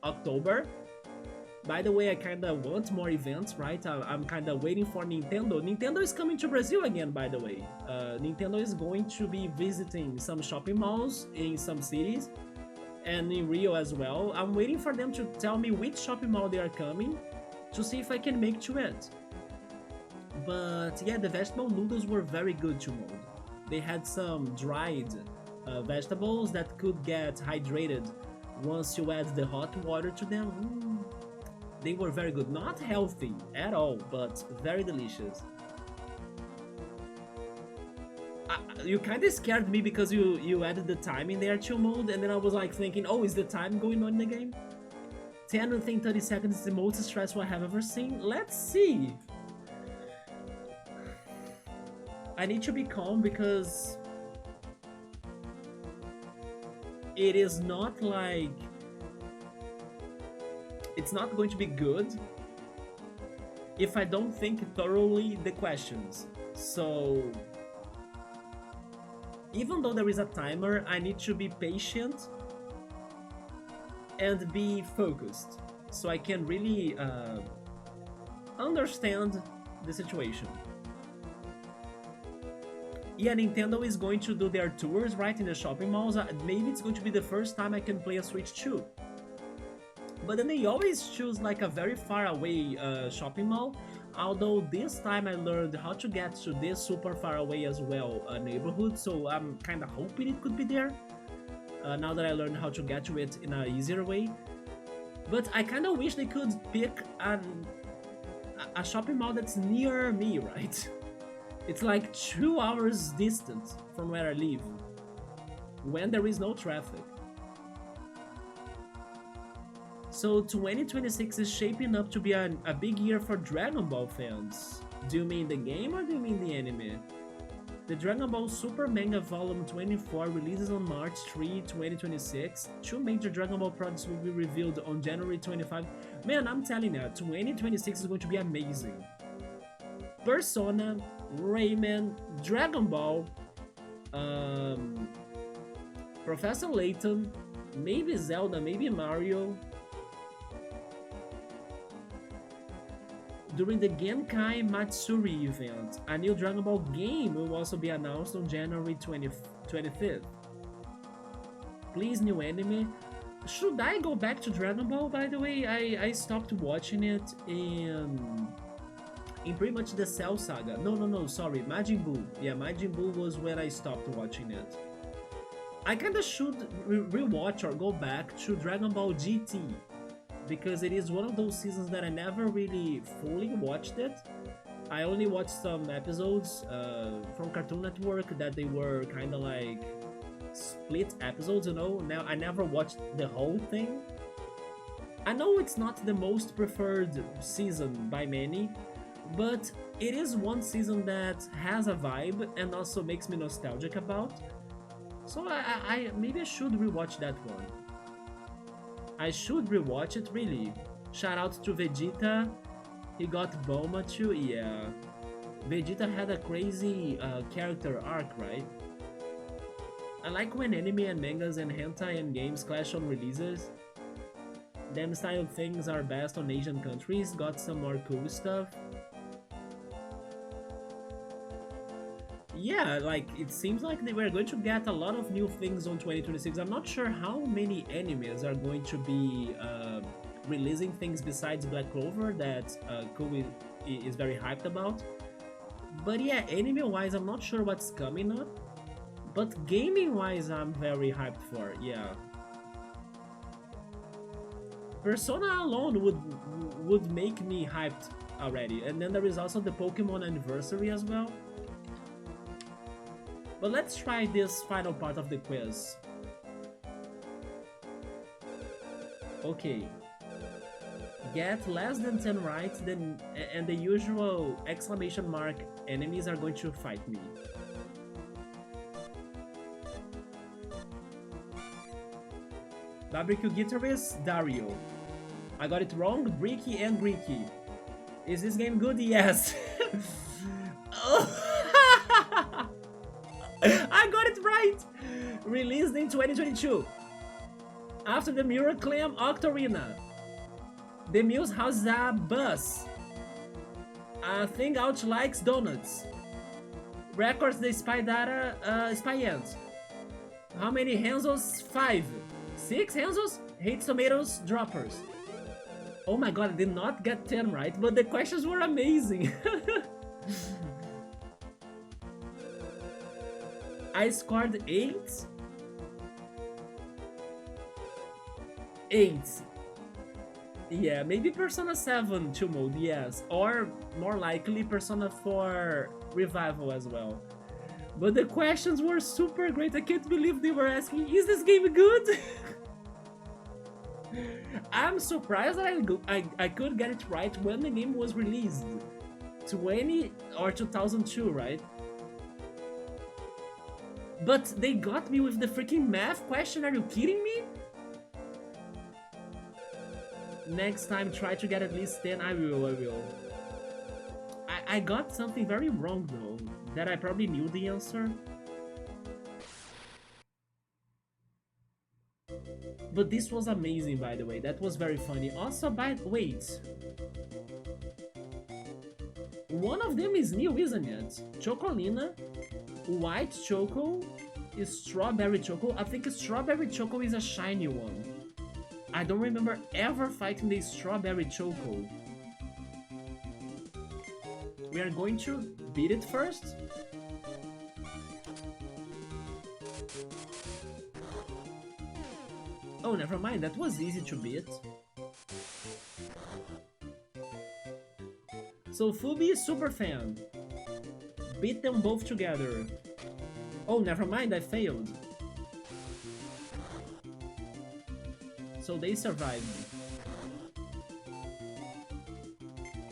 October. By the way, I kinda want more events, right? I'm kinda waiting for Nintendo. Nintendo is coming to Brazil again, by the way. Nintendo is going to be visiting some shopping malls in some cities and in Rio as well. I'm waiting for them to tell me which shopping mall they are coming to see if I can make to it. But yeah, the vegetable noodles were very good to mold. They had some dried vegetables that could get hydrated once you add the hot water to them. They were very good. Not healthy at all, but very delicious. You kind of scared me because you added the time in there to mode, and then I was like thinking, oh, is the time going on in the game? 10 and 30 seconds is the most stressful I have ever seen. Let's see. I need to be calm because it is not like it's not going to be good if I don't think thoroughly the questions. So even though there is a timer, I need to be patient and be focused so I can really understand the situation. Yeah, Nintendo is going to do their tours, right, in the shopping malls. Maybe it's going to be the first time I can play a Switch 2. But then they always choose like a very far away shopping mall. Although this time I learned how to get to this super far away as well neighborhood, so I'm kind of hoping it could be there. Now that I learned how to get to it in an easier way. But I kind of wish they could pick a shopping mall that's near me, right? It's like 2 hours distant from where I live, when there is no traffic. So 2026 is shaping up to be a big year for Dragon Ball fans. Do you mean the game or do you mean the anime? The Dragon Ball Super Manga Volume 24 releases on March 3, 2026. 2 major Dragon Ball products will be revealed on January 25. Man, I'm telling you, 2026 is going to be amazing. Persona, Rayman, Dragon Ball, Professor Layton, maybe Zelda, maybe Mario. During the Genkai Matsuri event, a new Dragon Ball game will also be announced on January 25th. Please, new anime. Should I go back to Dragon Ball, by the way? I stopped watching it in pretty much the Cell Saga. No, sorry, Majin Buu. Yeah, Majin Buu was when I stopped watching it. I kinda should rewatch or go back to Dragon Ball GT, because it is one of those seasons that I never really fully watched it. I only watched some episodes from Cartoon Network that they were kinda like split episodes, you know? Now I never watched the whole thing. I know it's not the most preferred season by many, but it is one season that has a vibe and also makes me nostalgic about. So maybe I should rewatch that one. I should rewatch it, really. Shout out to Vegeta. He got Bulma too. Yeah. Vegeta had a crazy character arc, right? I like when anime and mangas and hentai and games clash on releases. Them style things are best on Asian countries, got some more cool stuff. Yeah, like, it seems like they were going to get a lot of new things on 2026. I'm not sure how many animes are going to be releasing things besides Black Clover that Kobe is very hyped about. But yeah, anime-wise, I'm not sure what's coming up. But gaming-wise, I'm very hyped for, yeah. Persona alone would make me hyped already. And then there is also the Pokemon Anniversary as well. But let's try this final part of the quiz. Okay. Get less than 10 right, then and the usual exclamation mark enemies are going to fight me. Barbecue guitarist, Dario. I got it wrong, Bricky and Bricky. Is this game good? Yes. Oh. I got it right! Released in 2022. After the Mirror Clam Octarina. The Muse has a bus. I think Ouch likes donuts. Records the Spy Data Spy Ants. How many Hanzos? 5. 6 Hanzos? Hates tomatoes, droppers. Oh my god, I did not get 10 right, but the questions were amazing. I scored 8. 8. Yeah, maybe Persona 7 2 mode, yes. Or more likely Persona 4 Revival as well. But the questions were super great. I can't believe they were asking, is this game good? I'm surprised that I could get it right when the game was released. 20 or 2002, right? But they got me with the freaking math question, are you kidding me? Next time, try to get at least 10, I will. I got something very wrong though, that I probably knew the answer. But this was amazing, by the way, that was very funny. Also, wait. One of them is new, isn't it? Chocolina. White Choco is Strawberry Choco. I think Strawberry Choco is a shiny one. I don't remember ever fighting the Strawberry Choco. We are going to beat it first. Oh, never mind, that was easy to beat. So Fubi is super fan. Beat them both together. Oh, never mind, I failed. So they survived.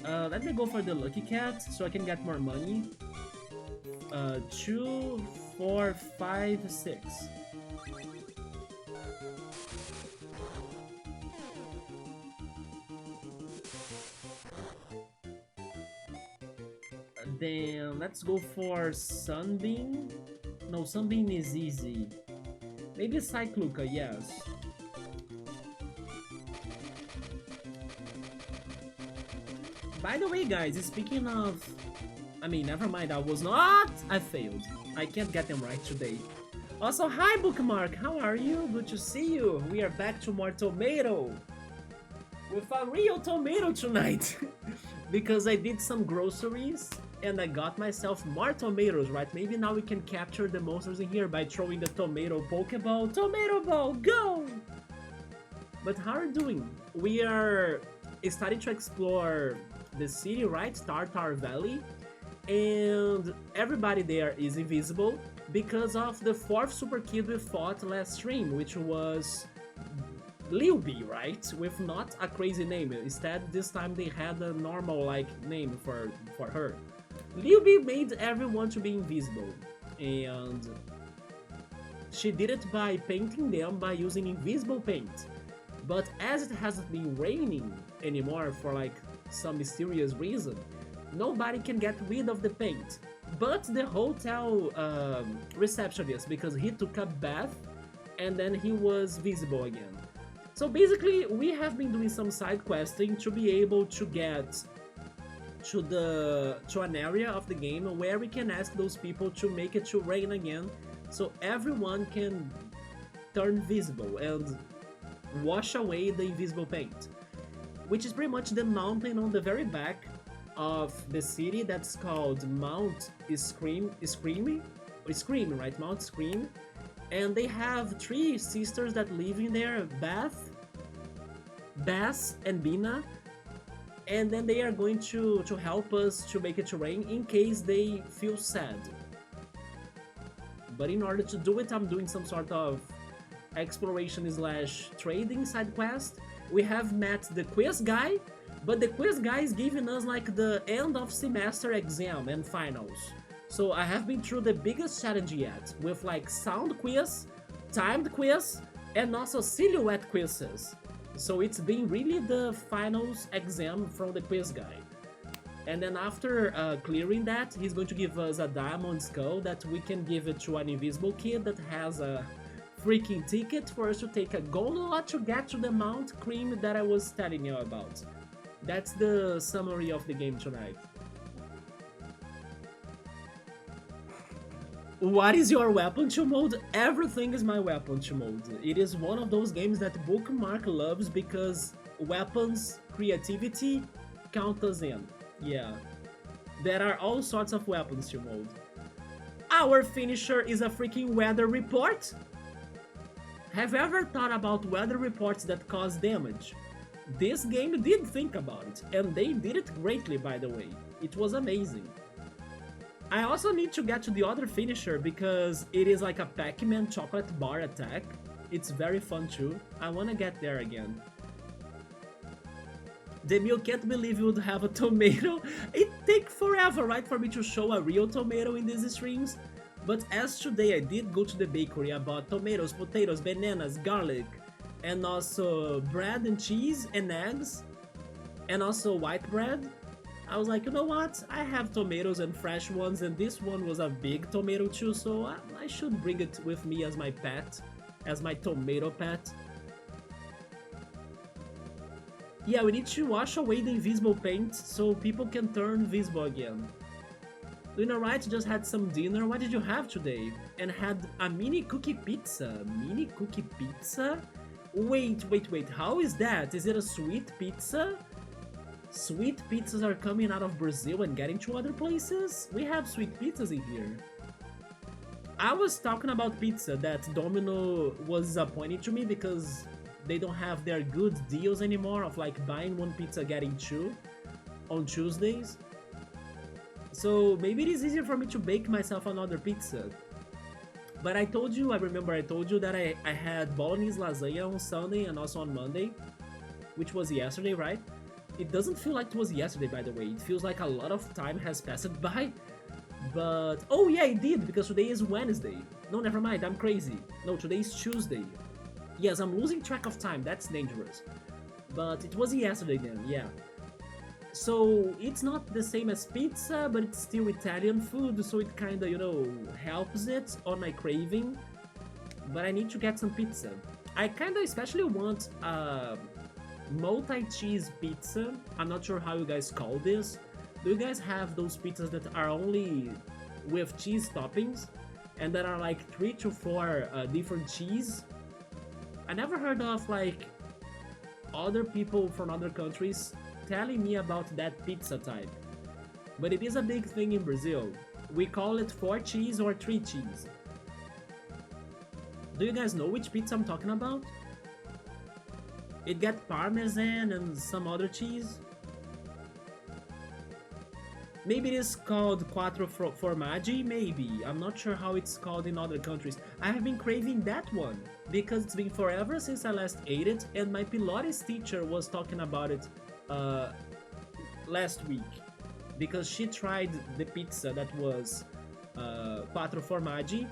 Let me go for the Lucky Cat so I can get more money. 2, 4, 5, 6. Then let's go for Sunbeam. No, Sunbeam is easy. Maybe Cycluca, yes. By the way, guys, speaking of... I mean, never mind, I was not... I failed. I can't get them right today. Also, hi, Bookmark, how are you? Good to see you. We are back to more tomato. With a real tomato tonight. Because I did some groceries and I got myself more tomatoes, right? Maybe now we can capture the monsters in here by throwing the tomato Pokeball. Tomato ball, go! But how are you doing? We are starting to explore the city, right? Tartar Valley. And everybody there is invisible because of the 4th super kid we fought last stream, which was Liubi, right? With not a crazy name. Instead, this time they had a normal like name for her. Liubi made everyone to be invisible, and she did it by painting them by using invisible paint. But as it has been raining, anymore for like some mysterious reason. Nobody can get rid of the paint, but the hotel receptionist, because he took a bath and then he was visible again. So basically, we have been doing some side questing to be able to get to an area of the game where we can ask those people to make it to rain again, so everyone can turn visible and wash away the invisible paint, which is pretty much the mountain on the very back of the city that's called Mount Scream, right? Mount Scream. And they have three sisters that live in there, Bass, and Bina. And then they are going to help us to make it rain in case they feel sad. But in order to do it, I'm doing some sort of exploration slash trading side quest. We have met the quiz guy, but the quiz guy is giving us like the end of semester exam and finals. So I have been through the biggest challenge yet, with like sound quiz, timed quiz, and also silhouette quizzes. So it's been really the finals exam from the quiz guy. And then after clearing that, he's going to give us a diamond skull that we can give it to an invisible kid that has a freaking ticket for us to take a gondola to get to the Mount Cream that I was telling you about. That's the summary of the game tonight. What is your weapon to mode? Everything is my weapon to mode. It is one of those games that Bookmark loves because weapons, creativity count us in. Yeah. There are all sorts of weapons to mode. Our finisher is a freaking weather report? Have you ever thought about weather reports that cause damage? This game did think about it, and they did it greatly, by the way. It was amazing. I also need to get to the other finisher because it is like a Pac-Man chocolate bar attack. It's very fun too. I wanna get there again. Demille can't believe you would have a tomato. It takes forever, right, for me to show a real tomato in these streams? But as today I did go to the bakery, I bought tomatoes, potatoes, bananas, garlic, and also bread and cheese and eggs, and also white bread. I was like, you know what, I have tomatoes and fresh ones, and this one was a big tomato too, so I should bring it with me as my pet, as my tomato pet. Yeah, we need to wash away the invisible paint so people can turn visible again. Doing alright, just had some dinner. What did you have today? And had a mini cookie pizza. Mini cookie pizza? Wait, how is that? Is it a sweet pizza? Sweet pizzas are coming out of Brazil and getting to other places? We have sweet pizzas in here. I was talking about pizza, that Domino was disappointing to me because they don't have their good deals anymore of like buying one pizza getting two on Tuesdays. So maybe it is easier for me to bake myself another pizza. But I remember I told you that I had bolognese lasagna on Sunday and also on Monday, which was yesterday, right? It doesn't feel like it was yesterday, by the way. It feels like a lot of time has passed by. But, oh yeah, it did, because today is Wednesday. No, never mind, I'm crazy. No, today is Tuesday. Yes, I'm losing track of time, that's dangerous. But it was yesterday then, yeah. So, it's not the same as pizza, but it's still Italian food, so it kinda, you know, helps it on my craving. But I need to get some pizza. I kinda especially want multi-cheese pizza. I'm not sure how you guys call this. Do you guys have those pizzas that are only with cheese toppings and that are like 3 to 4 different cheese? I never heard of like other people from other countries telling me about that pizza type, but it is a big thing in Brazil. We call it 4 cheese or 3 cheese. Do you guys know which pizza I'm talking about? It got parmesan and some other cheese. Maybe it is called quattro formaggi, maybe. I'm not sure how it's called in other countries. I have been craving that one because it's been forever since I last ate it, and my Pilates teacher was talking about it last week because she tried the pizza that was quattro formaggi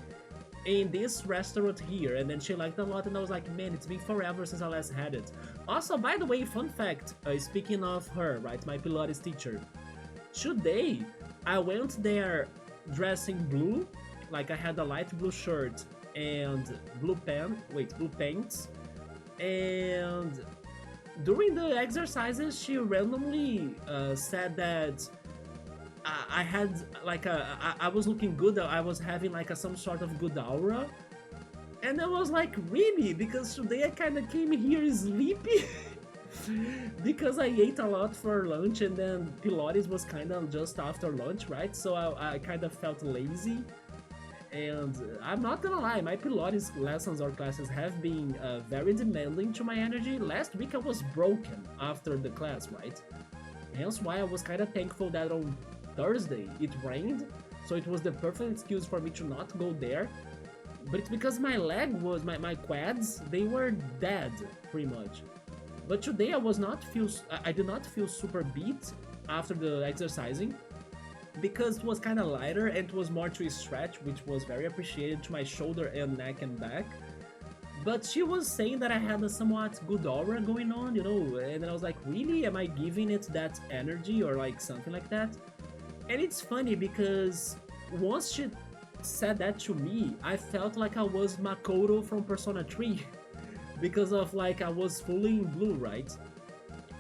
in this restaurant here, and then she liked it a lot, and I was like, man, it's been forever since I last had it. Also, by the way, fun fact, speaking of her, right, my Pilates teacher, today I went there dressing blue, like I had a light blue shirt and blue pants, and during the exercises she randomly said that I had like I was looking good, I was having like some sort of good aura, and I was like, really? Because today I kind of came here sleepy. Because I ate a lot for lunch and then Pilates was kind of just after lunch, right? So I kind of felt lazy. And I'm not gonna lie, my Pilates lessons or classes have been very demanding to my energy. Last week I was broken after the class, right? Hence why I was kind of thankful that on Thursday it rained, so it was the perfect excuse for me to not go there. But it's because my leg was, my quads, they were dead, pretty much. But today I did not feel super beat after the exercising because it was kind of lighter and it was more to stretch, which was very appreciated to my shoulder and neck and back. But she was saying that I had a somewhat good aura going on, and then I was like, really? Am I giving it that energy or like something like that? And it's funny because once she said that to me, I felt like I was Makoto from Persona 3 because of like I was fully in blue, right?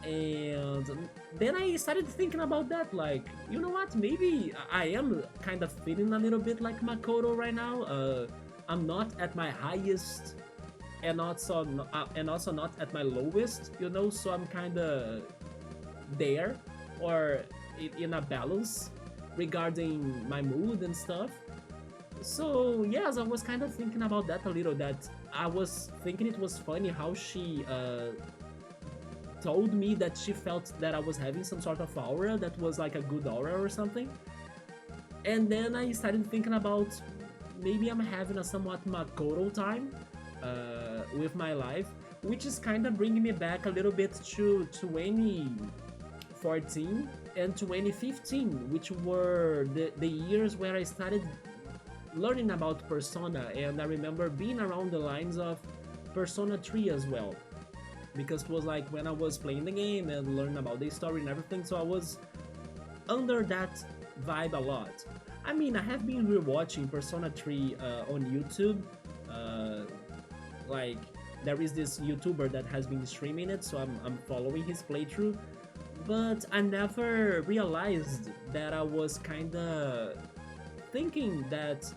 And then I started thinking about that, like, you know what? Maybe I am kind of feeling a little bit like Makoto right now. I'm not at my highest, and also not at my lowest, So I'm kind of there, or in a balance regarding my mood and stuff. So yes, I was kind of thinking about that a little. That I was thinking it was funny how she told me that she felt that I was having some sort of aura that was like a good aura or something. And then I started thinking about maybe I'm having a somewhat Makoto time with my life, which is kind of bringing me back a little bit to 2014 and 2015, which were the years where I started learning about Persona, and I remember being around the lines of Persona 3 as well, because it was like when I was playing the game and learning about the story and everything, so I was under that vibe a lot. I mean, I have been rewatching Persona 3 on YouTube. Like, there is this YouTuber that has been streaming it, so I'm following his playthrough. But I never realized that I was kinda thinking that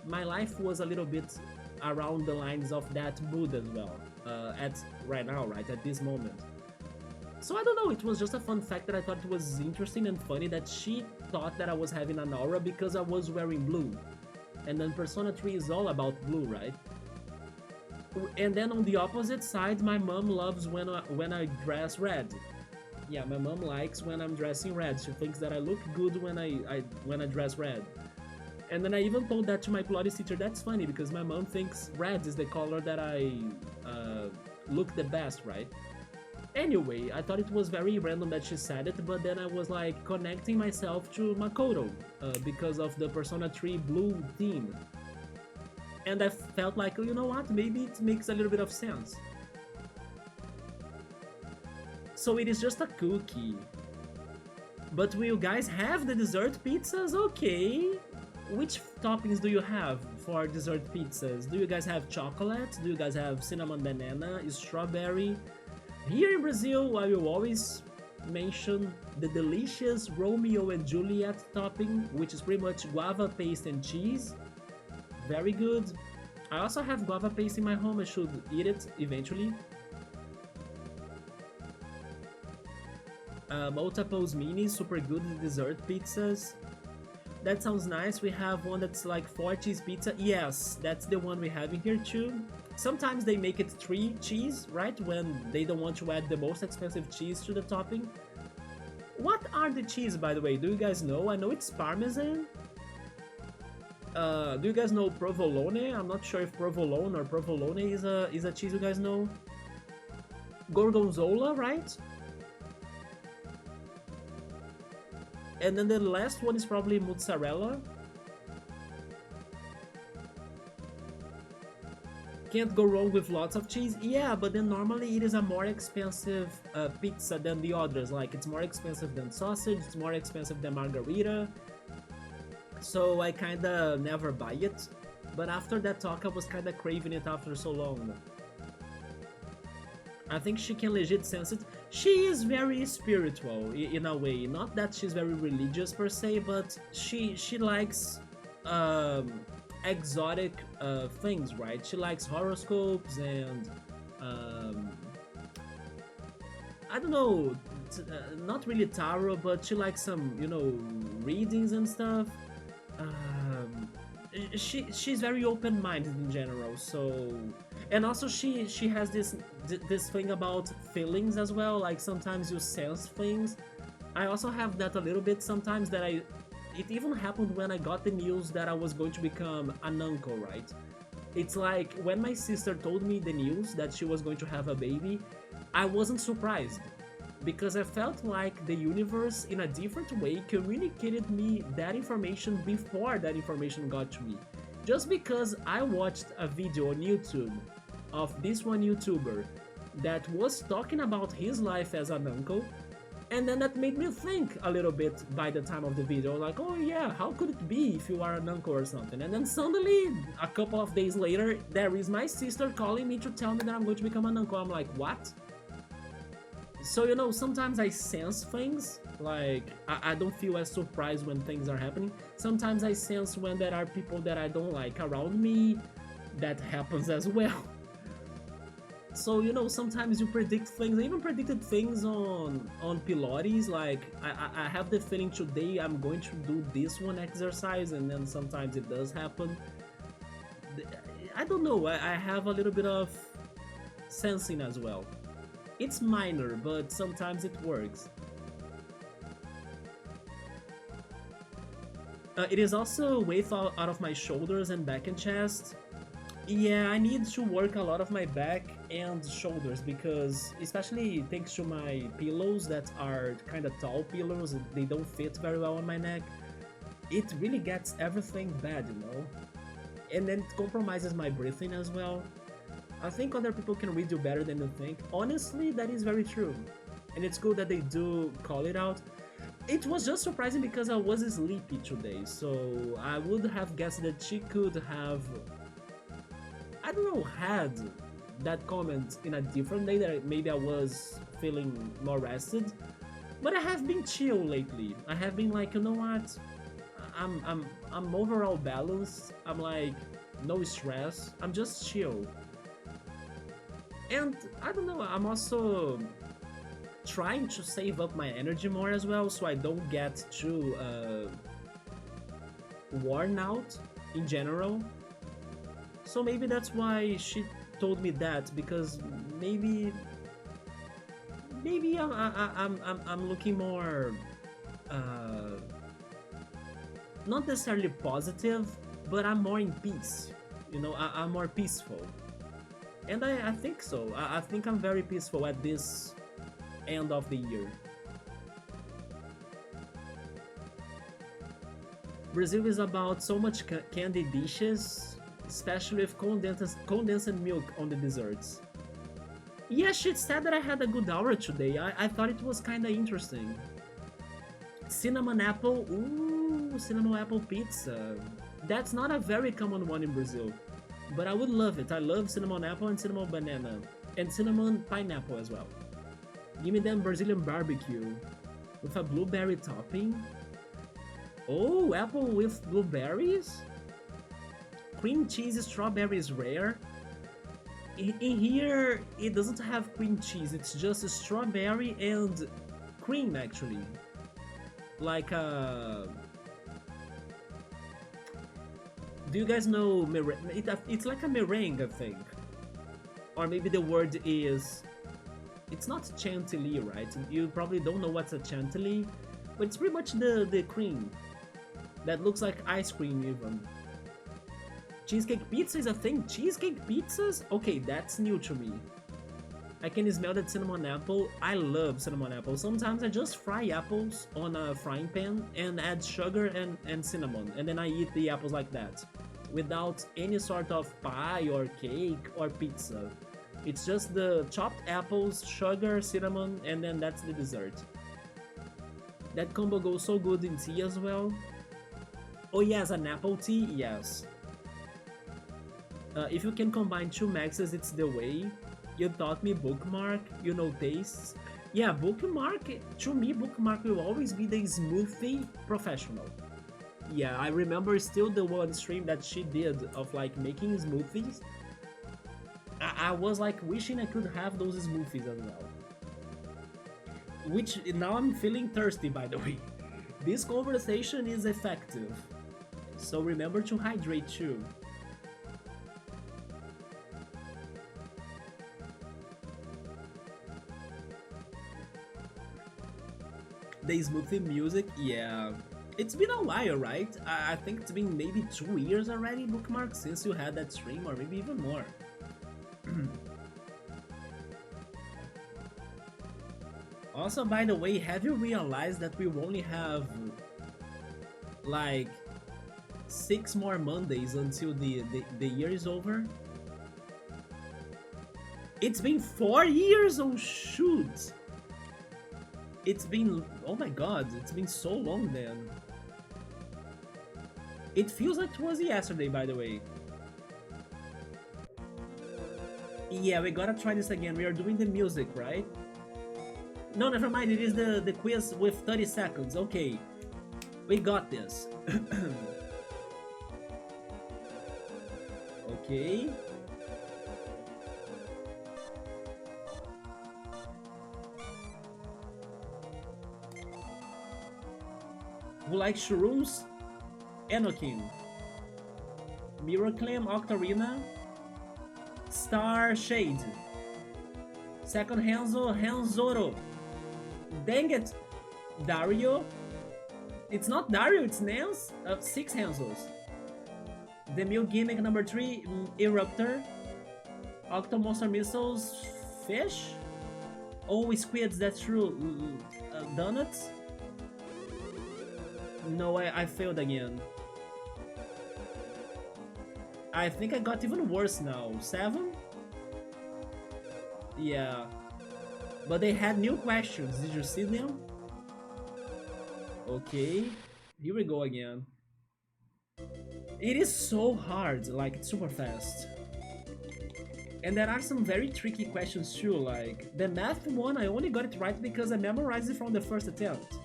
my life was a little bit around the lines of that mood as well, at right now, right at this moment. So I don't know, it was just a fun fact that I thought it was interesting and funny that she thought that I was having an aura because I was wearing blue. And then Persona 3 is all about blue, right? And then on the opposite side, my mom loves when I dress red. Yeah, my mom likes when I'm dressing red. She thinks that I look good when I dress red. And then I even told that to my Pilates teacher. That's funny because my mom thinks red is the color that I look the best, right? Anyway, I thought it was very random that she said it, but then I was like connecting myself to Makoto because of the Persona 3 blue theme. And I felt like, you know what, maybe it makes a little bit of sense. So it is just a cookie. But will you guys have the dessert pizzas? Okay. Which toppings do you have for dessert pizzas? Do you guys have chocolate? Do you guys have cinnamon banana, strawberry? Here in Brazil, I will always mention the delicious Romeo and Juliet topping, which is pretty much guava paste and cheese. Very good. I also have guava paste in my home. I should eat it eventually. Multiples mini, super good dessert pizzas. That sounds nice. We have one that's like 4 cheese pizza. Yes, that's the one we have in here too. Sometimes they make it 3 cheese, right? When they don't want to add the most expensive cheese to the topping. What are the cheese, by the way? Do you guys know? I know it's Parmesan. Do you guys know provolone? I'm not sure if provolone or provolone is a cheese you guys know. Gorgonzola, right? And then the last one is probably mozzarella. can't go wrong with lots of cheese. Yeah, but then normally it is a more expensive pizza than the others. Like it's more expensive than sausage, it's more expensive than margarita. So I kinda never buy it. But after that talk, I was kinda craving it after so long. I think she can legit sense it. She is very spiritual in a way. Not that she's very religious per se, but she likes exotic things, right? She likes horoscopes and um, I don't know, not really tarot, but she likes some, readings and stuff. Um, she's very open-minded in general, so and also she has this thing about feelings as well. Like sometimes you sense things. I also have that a little bit sometimes that it even happened when I got the news that I was going to become an uncle, right? It's like when my sister told me the news that she was going to have a baby, I wasn't surprised because I felt like the universe in a different way communicated me that information before that information got to me. Just because I watched a video on YouTube of this one YouTuber that was talking about his life as an uncle, and then that made me think a little bit by the time of the video, like, oh yeah, how could it be if you are an uncle or something? And then suddenly, a couple of days later, there is my sister calling me to tell me that I'm going to become an uncle. I'm like, what? So, sometimes I sense things, like, I don't feel as surprised when things are happening. Sometimes I sense when there are people that I don't like around me. That happens as well. So, sometimes you predict things. I even predicted things on Pilates, like, I have the feeling today I'm going to do this one exercise, and then sometimes it does happen. I don't know, I have a little bit of sensing as well. It's minor, but sometimes it works. It is also weight out of my shoulders and back and chest. Yeah, I need to work a lot of my back and shoulders because, especially thanks to my pillows that are kind of tall pillows, they don't fit very well on my neck. It really gets everything bad. And then it compromises my breathing as well. I think other people can read you better than you think. Honestly, that is very true. And it's good that they do call it out. It was just surprising because I was sleepy today, so I would have guessed that she could have, I don't know, had that comment in a different day, that maybe I was feeling more rested. But I have been chill lately. I have been like, you know what? I'm overall balanced. I'm like, no stress. I'm just chill. And I don't know, I'm also trying to save up my energy more as well, so I don't get too worn out in general. So maybe that's why she told me that, because maybe I'm looking more not necessarily positive, but I'm more in peace. I'm more peaceful. And I think so. I think I'm very peaceful at this end of the year. Brazil is about so much candy dishes, especially with condensed milk on the desserts. Yeah, she said that I had a good hour today. I thought it was kinda interesting. Cinnamon apple, ooh, cinnamon apple pizza. That's not a very common one in Brazil. But I would love it. I love cinnamon apple and cinnamon banana. And cinnamon pineapple as well. Give me them Brazilian barbecue. With a blueberry topping. Oh, apple with blueberries? Cream cheese strawberry is rare. In here, it doesn't have cream cheese. It's just strawberry and cream, actually. Like do you guys know it's like a meringue, I think. Or maybe the word is... It's not chantilly, right? You probably don't know what's a chantilly, but it's pretty much the cream that looks like ice cream even. Cheesecake pizza is a thing? Cheesecake pizzas? Okay, that's new to me. I can smell that cinnamon apple. I love cinnamon apple. Sometimes I just fry apples on a frying pan and add sugar and cinnamon, and then I eat the apples like that. without any sort of pie or cake or pizza. It's just the chopped apples, sugar, cinnamon, and then that's the dessert. That combo goes so good in tea as well. Oh yes, an apple tea, yes. If you can combine two maxes, it's the way. You taught me bookmark, you know tastes. Yeah, bookmark, to me, bookmark will always be the smoothie professional. Yeah, I remember still the one stream that she did of like making smoothies. I was like wishing I could have those smoothies as well. Which now I'm feeling thirsty, by the way. This conversation is effective, so remember to hydrate too. The smoothie music, yeah. It's been a while, right? I think it's been maybe 2 years already, Bookmark, since you had that stream, or maybe even more. Also, by the way, have you realized that we only have like 6 more Mondays until the year is over? It's been 4 years, oh shoot! It's been, oh my god, it's been so long then. It feels like it was yesterday, by the way. Yeah, we gotta try this again. We are doing the music, right? No, never mind, it is the quiz with 30 seconds. Okay, we got this. Okay. Who likes shrooms? Enokin. Miraclaim, Octarina. Starshade. Second Hanzoro. Dang it! Dario. It's not Dario, it's Nance. 6 Hanzos. The Meal Gimmick number 3, Eruptor. Octomonster Missiles, Fish. Oh, Squids, that's true. Donuts. No, I failed again. I think I got even worse now. 7? Yeah. But they had new questions. Did you see them? Okay. Here we go again. It is so hard. Like, it's super fast. And there are some very tricky questions too. Like, the math one, I only got it right because I memorized it from the first attempt.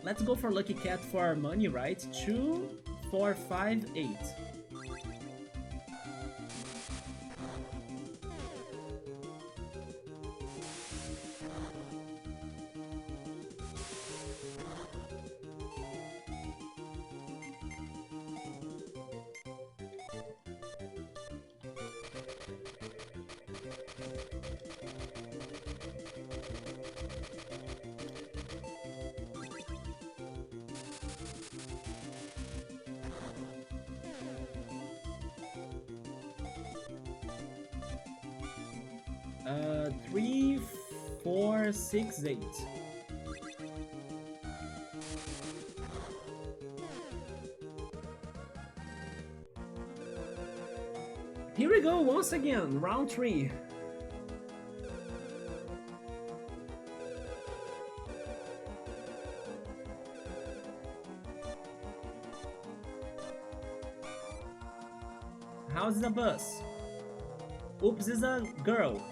Let's go for Lucky Cat for our money, right? 2, 4, 5, 8. 3, 4, 6, 8. Here we go once again, round 3. How's the bus? Oops is a girl.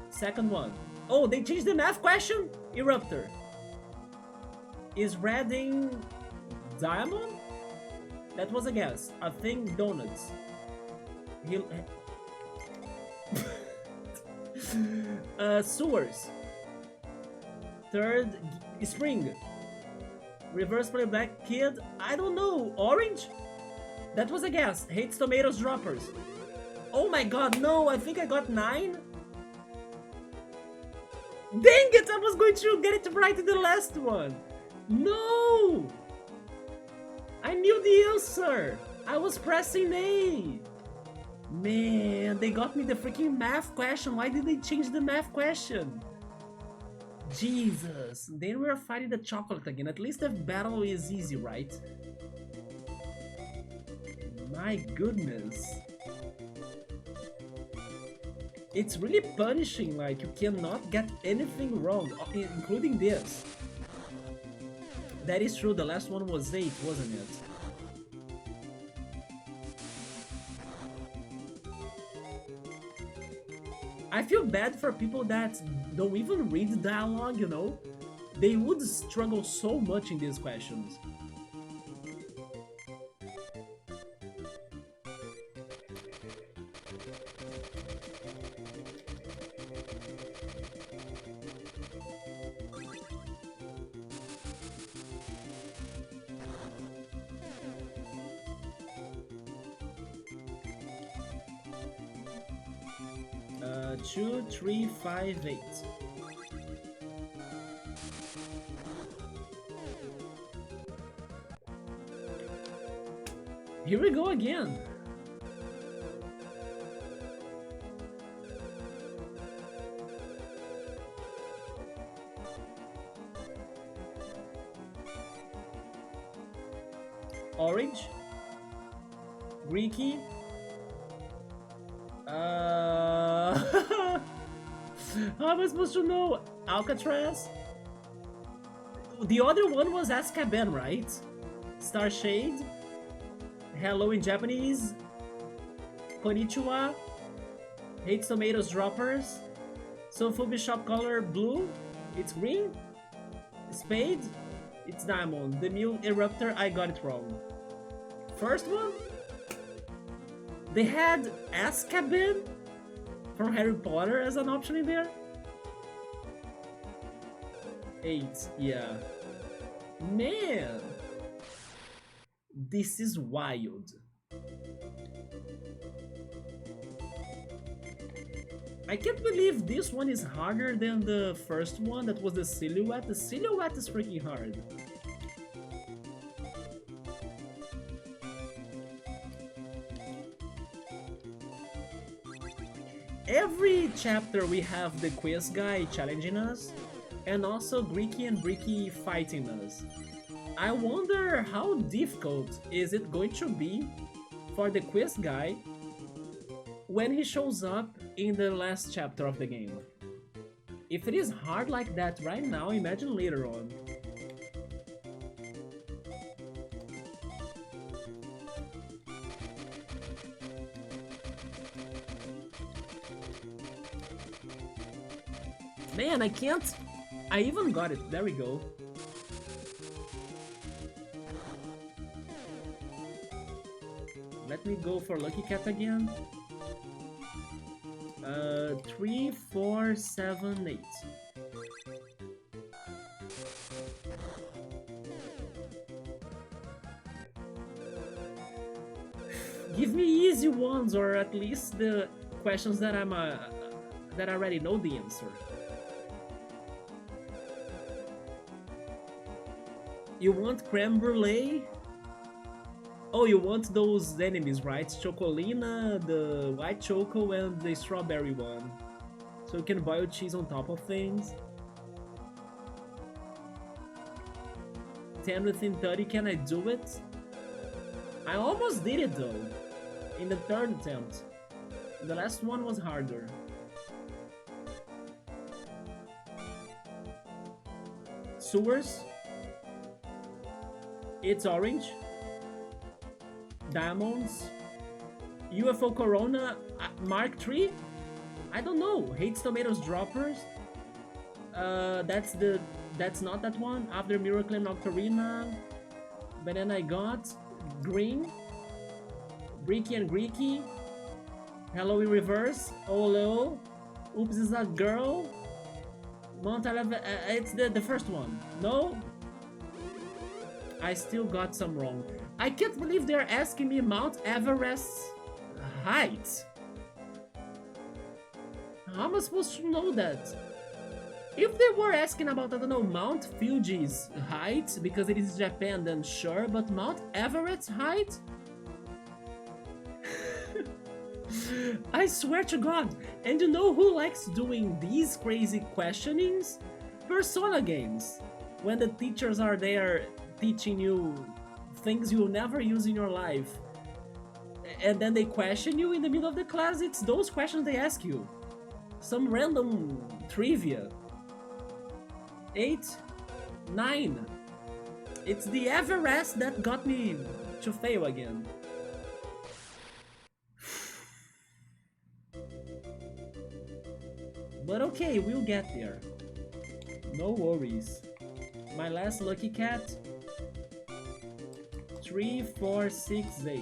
Second one. Oh, they changed the math question? Eruptor. Is red in diamond? That was a guess. I think donuts. Sewers. Third, spring. Reverse playback kid. I don't know. Orange? That was a guess. Hates tomatoes droppers. Oh my god, no. I think I got 9. Dang it! I was going to get it right in the last one. No! I knew the answer. I was pressing A. Man, they got me the freaking math question. Why did they change the math question? Jesus! Then we're fighting the chocolate again. At least the battle is easy, right? My goodness. It's really punishing, like you cannot get anything wrong, including this. That is true, the last one was 8, wasn't it? I feel bad for people that don't even read dialogue, you know? They would struggle so much in these questions. 2, 3, 5, 8. Here we go again. Orange, Greeky, how am I supposed to know? Alcatraz? The other one was Azkaban, right? Starshade? Hello in Japanese? Konnichiwa? Hates tomatoes droppers? Sofubi shop color blue? It's green? Spade? It's diamond. The mule eruptor, I got it wrong. First one? They had Azkaban from Harry Potter as an option in there? 8, yeah. Man! This is wild. I can't believe this one is harder than the first one that was the silhouette. The silhouette is freaking hard. Every chapter we have the quiz guy challenging us, and also Greeky and Bricky fighting us. I wonder how difficult is it going to be for the quiz guy when he shows up in the last chapter of the game. If it is hard like that right now, imagine later on. Man, I can't... I even got it. There we go. Let me go for Lucky Cat again. 3, 4, 7, 8. Give me easy ones, or at least the questions that that I already know the answer. You want creme brulee? Oh, you want those enemies, right? Chocolina, the white choco, and the strawberry one. So you can boil cheese on top of things. 10 within 30, can I do it? I almost did it though, in the third attempt. The last one was harder. Sewers. It's orange. Diamonds. UFO Corona. Mark III? I don't know. Hates tomatoes droppers. That's not that one. After Miracle and Octarina. Banana I got. Green. Bricky and Greeky. Hello in reverse. Olo. Oops is a girl. Mount Everest. It's the first one. No? I still got some wrong. I can't believe they're asking me Mount Everest's height. How am I supposed to know that? If they were asking about, I don't know, Mount Fuji's height, because it is Japan, then sure, but Mount Everest's height? I swear to God. And you know who likes doing these crazy questionings? Persona games, when the teachers are there teaching you things you'll never use in your life, and then they question you in the middle of the class. It's those questions they ask you. Some random trivia. 8, 9. It's the Everest that got me to fail again. But okay, we'll get there. No worries. My last lucky cat. 3, 4, 6, 8.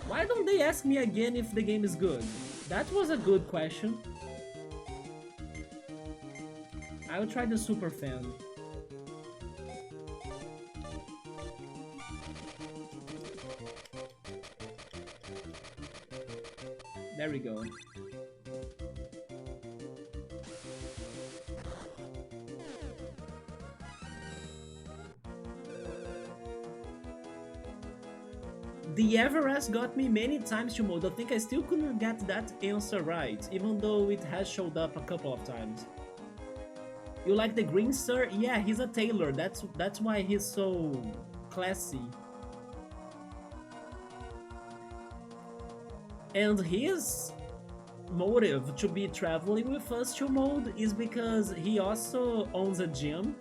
Why don't they ask me again if the game is good? That was a good question. I will try the super fan. There we go. The Everest got me many times to mode. I think I still couldn't get that answer right, even though it has showed up a couple of times. You like the green sir? Yeah, he's a tailor. That's why he's so classy. And his motive to be traveling with us to mode is because he also owns a gym,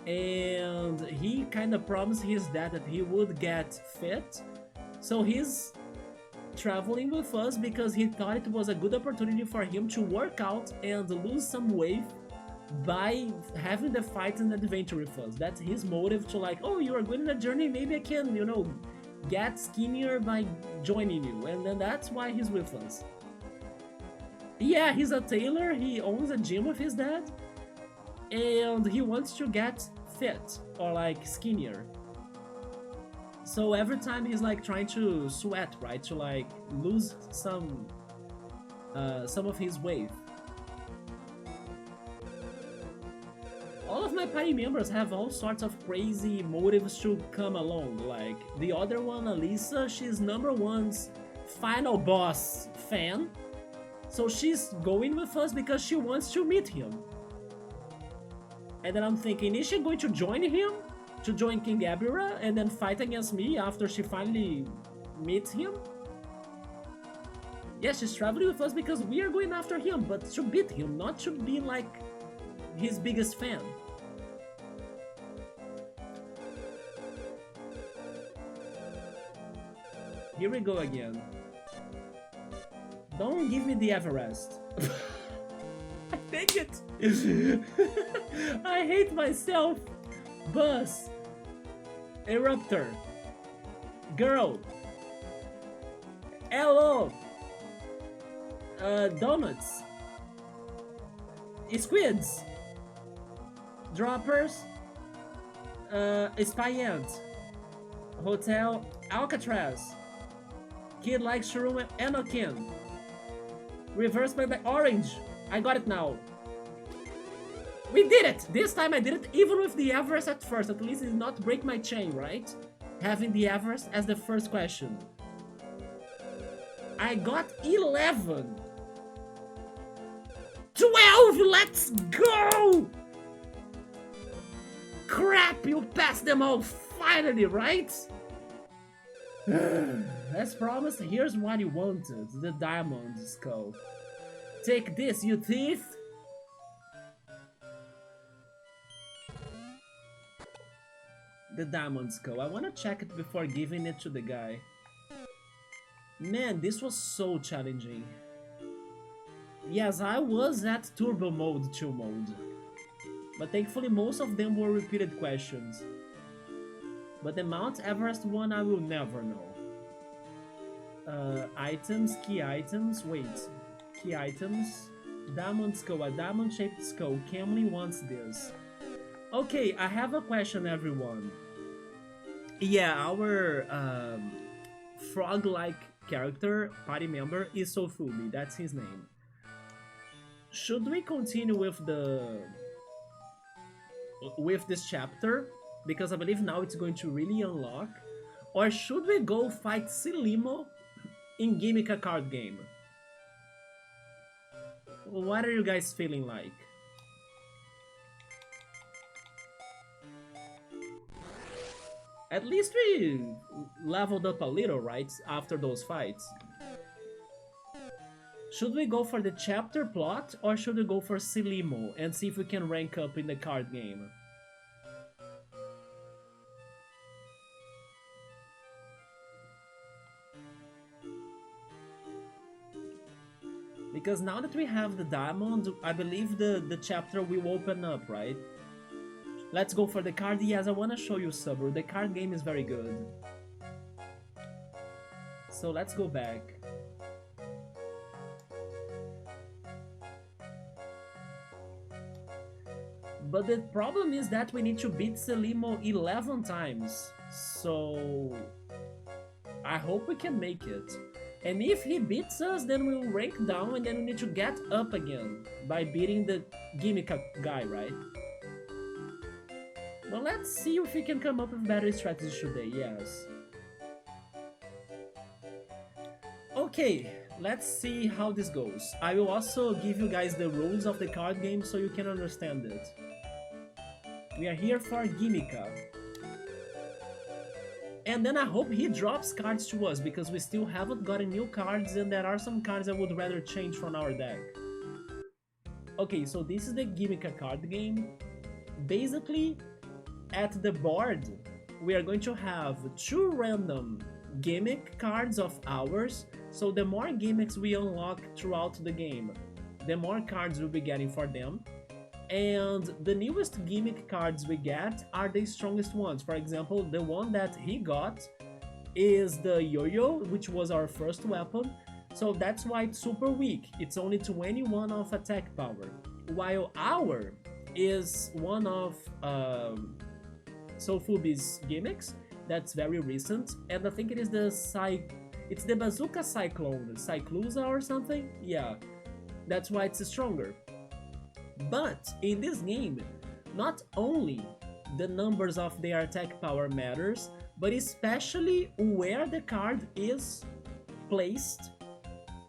and he kind of promised his dad that he would get fit. So he's traveling with us because he thought it was a good opportunity for him to work out and lose some weight by having the fight and adventure with us. That's his motive to like, oh, you are good in a journey, maybe I can, you know, get skinnier by joining you. And then that's why he's with us. Yeah, he's a tailor, he owns a gym with his dad, and he wants to get fit or like skinnier. So every time he's like trying to sweat, right, to like lose some of his weight. All of my party members have all sorts of crazy motives to come along. Like the other one, Alisa, she's number one's final boss fan, so she's going with us because she wants to meet him. And then I'm thinking, is she going to join him? To join King Abira and then fight against me after she finally meets him? Yeah, she's traveling with us because we are going after him, but to beat him, not to be like his biggest fan. Here we go again. Don't give me the Everest. I take it. I hate myself. Bus, Eruptor, Girl, Hello, Donuts, Squids, Droppers, Spy Ant, Hotel, Alcatraz, Kid Likes Shroom, Anakin, Reverse by Orange. I got it now. We did it! This time I did it even with the Everest at first. At least it did not break my chain, right? Having the Everest as the first question. I got 11! 12! Let's go! Crap, you passed them all finally, right? As promised, here's what you wanted. The diamond skull. Take this, you thief! The diamond skull. I want to check it before giving it to the guy. Man, this was so challenging. Yes, I was at turbo mode, chill mode. But thankfully most of them were repeated questions. But the Mount Everest one I will never know. Items, key items, wait. Key items. Diamond skull, a diamond shaped skull. Camley wants this. Okay, I have a question, everyone. Yeah, our frog-like character, party member, is Sofumi. That's his name. Should we continue with this chapter? Because I believe now it's going to really unlock. Or should we go fight Silimo in Gimmick a card game. What are you guys feeling like? At least we leveled up a little, right? After those fights. Should we go for the chapter plot or should we go for Silimo and see if we can rank up in the card game? Because now that we have the diamond, I believe the chapter will open up, right? Let's go for the card. Yes, I want to show you Subaru. The card game is very good. So let's go back. But the problem is that we need to beat Selimo 11 times. So I hope we can make it. And if he beats us, then we'll rank down and then we need to get up again by beating the gimmick guy, right? Well, let's see if we can come up with better strategies today, yes. Okay, let's see how this goes. I will also give you guys the rules of the card game so you can understand it. We are here for Gimika. And then I hope he drops cards to us, because we still haven't gotten new cards and there are some cards I would rather change from our deck. Okay, so this is the Gimika card game. Basically, at the board, we are going to have 2 random gimmick cards of ours. So the more gimmicks we unlock throughout the game, the more cards we'll be getting for them. And the newest gimmick cards we get are the strongest ones. For example, the one that he got is the yo-yo, which was our first weapon. So that's why it's super weak. It's only 21 of attack power. While our is one of Sofubi's gimmicks. That's very recent. And I think it is it's the Bazooka Cyclone, Cyclusa or something? Yeah, that's why it's stronger. But in this game, not only the numbers of their attack power matters, but especially where the card is placed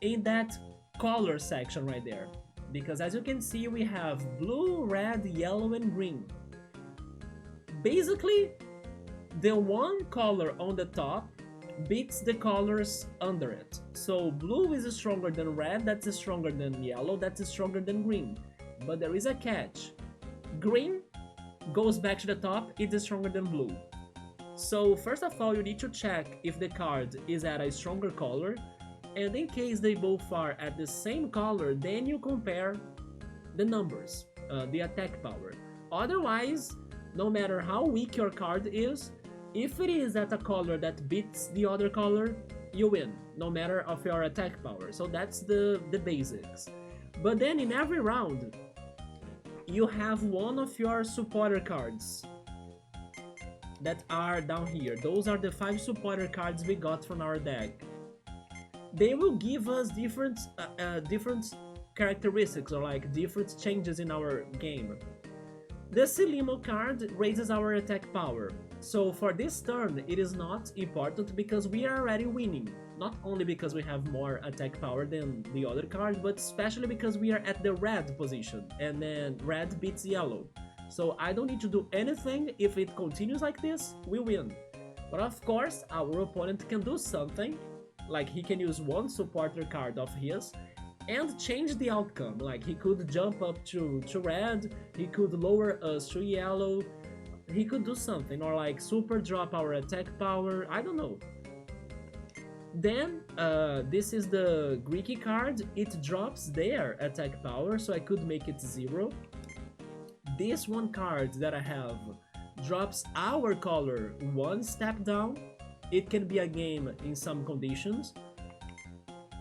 in that color section right there. Because as you can see, we have blue, red, yellow, and green. Basically, the one color on the top beats the colors under it. So blue is stronger than red, that's stronger than yellow, that's stronger than green. But there is a catch. Green goes back to the top, it is stronger than blue. So first of all, you need to check if the card is at a stronger color, and in case they both are at the same color, then you compare the numbers, the attack power. Otherwise, no matter how weak your card is, if it is at a color that beats the other color, you win, no matter of your attack power. So that's the basics. But then in every round, you have one of your supporter cards that are down here. Those are the 5 supporter cards we got from our deck. They will give us different characteristics, or like different changes in our game. The Silimo card raises our attack power. So for this turn, it is not important because we are already winning. Not only because we have more attack power than the other card, but especially because we are at the red position, and then red beats yellow. So I don't need to do anything. If it continues like this, we win. But of course, our opponent can do something, like he can use one supporter card of his and change the outcome. Like he could jump up to red, he could lower us to yellow, he could do something, or like super drop our attack power, I don't know. Then this is the Greeky card. It drops their attack power, so I could make it 0. This one card that I have drops our color 1 step down. It can be a game in some conditions.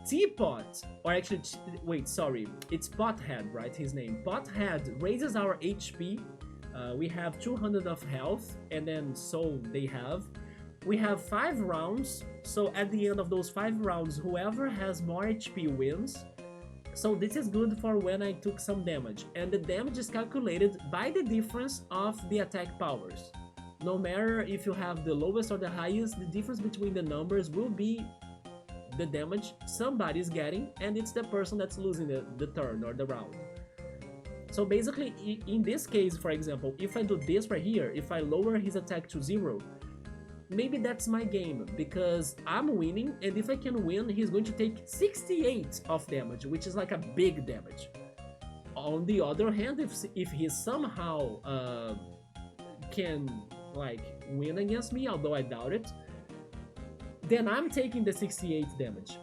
Teapot, or actually, wait, sorry, it's Pothead, right, his name. Pothead raises our HP. We have 200 of health, and then so they have. We have 5 rounds, so at the end of those 5 rounds, whoever has more HP wins. So this is good for when I took some damage, and the damage is calculated by the difference of the attack powers. No matter if you have the lowest or the highest, the difference between the numbers will be the damage somebody's getting, and it's the person that's losing the turn or the round. So basically, in this case, for example, if I do this right here, if I lower his attack to 0, maybe that's my game, because I'm winning, and if I can win, he's going to take 68 of damage, which is like a big damage. On the other hand, if he somehow can like win against me, although I doubt it, then I'm taking the 68 damage.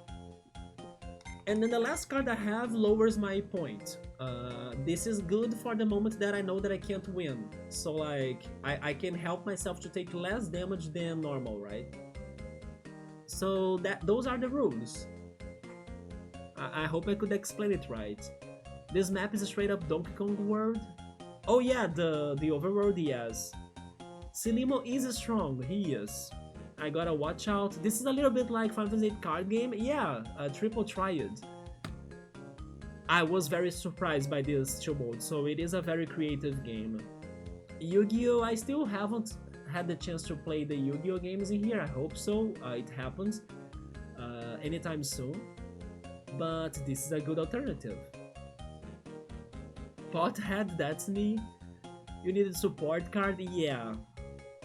And then the last card I have lowers my point. This is good for the moment that I know that I can't win. So like, I can help myself to take less damage than normal, right? So those are the rules. I hope I could explain it right. This map is a straight up Donkey Kong world. Oh yeah, the overworld, yes. Silimo is strong, he is. I gotta watch out. This is a little bit like Final Fantasy VIII card game. Yeah, a triple triad. I was very surprised by this two mode, so it is a very creative game. Yu-Gi-Oh! I still haven't had the chance to play the Yu-Gi-Oh! Games in here. I hope so. It happens anytime soon. But this is a good alternative. Pothead, that's me. You need a support card? Yeah.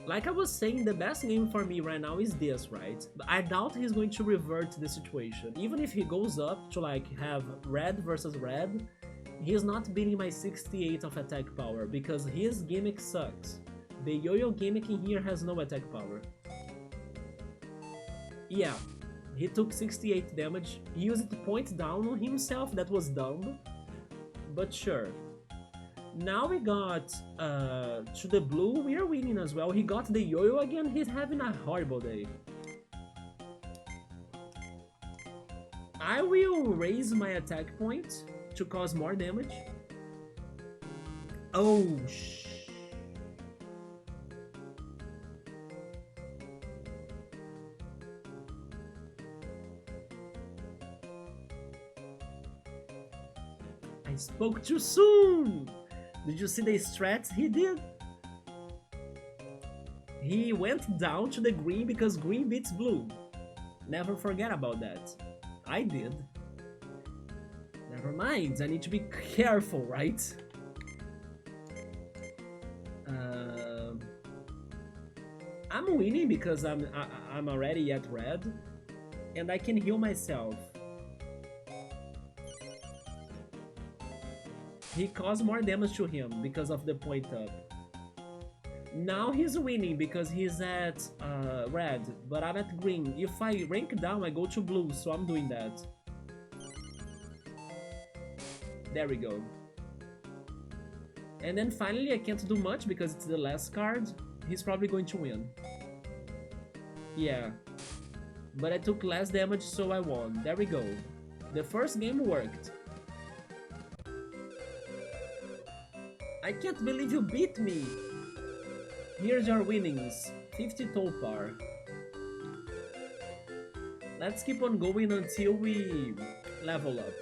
Like I was saying, the best game for me right now is this, right? But I doubt he's going to revert the situation. Even if he goes up to like have red versus red, he's not beating my 68 of attack power because his gimmick sucks. The yo-yo gimmick in here has no attack power. Yeah, he took 68 damage. He used it point down on himself, that was dumb. But sure. Now we got to the blue, we are winning as well. He got the yo-yo again, he's having a horrible day. I will raise my attack point to cause more damage. Oh, I spoke too soon! Did you see the strats he did? He went down to the green because green beats blue. Never forget about that. I did. Never mind, I need to be careful, right? I'm winning because I'm already at red, and I can heal myself. He caused more damage to him because of the point up. Now he's winning because he's at red, but I'm at green. If I rank down, I go to blue, so I'm doing that. There we go. And then finally I can't do much because it's the last card. He's probably going to win. Yeah. But I took less damage, so I won. There we go. The first game worked. I can't believe you beat me! Here's your winnings. 50 Topar. Let's keep on going until we level up.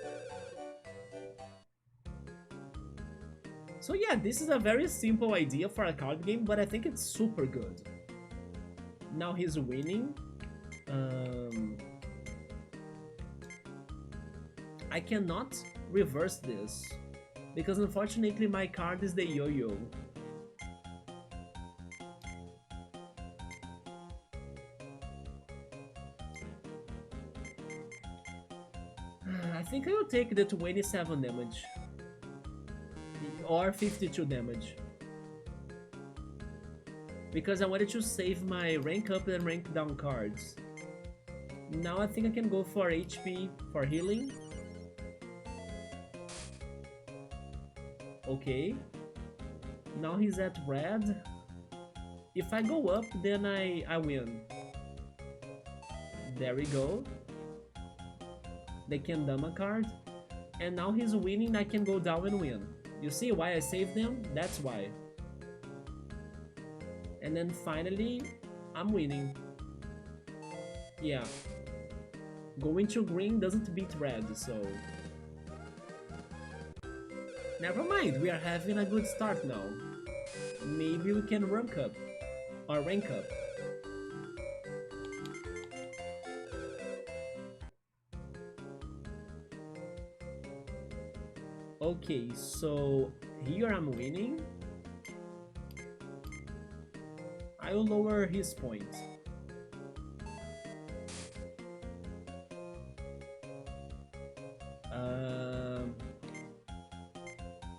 So yeah, this is a very simple idea for a card game, but I think it's super good. Now he's winning. I cannot reverse this, because unfortunately my card is the yo-yo. I think I will take the 27 damage. Or 52 damage. Because I wanted to save my rank up and rank down cards. Now I think I can go for HP for healing. Okay. Now he's at red. If I go up, then I win. There we go. They can dump a card. And now he's winning, I can go down and win. You see why I saved them? That's why. And then finally, I'm winning. Yeah. Going to green doesn't beat red, so... Never mind, we are having a good start now. Maybe we can rank up. Or rank up. Okay, so here I'm winning. I will lower his point. Um,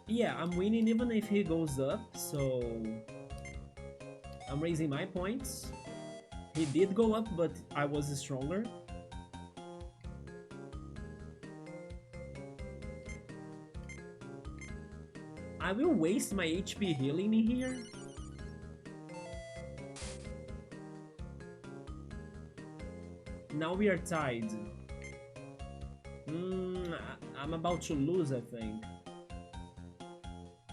yeah, I'm winning even if he goes up, so I'm raising my points. He did go up, but I was stronger. I will waste my HP healing here. Now we are tied. I'm about to lose, I think.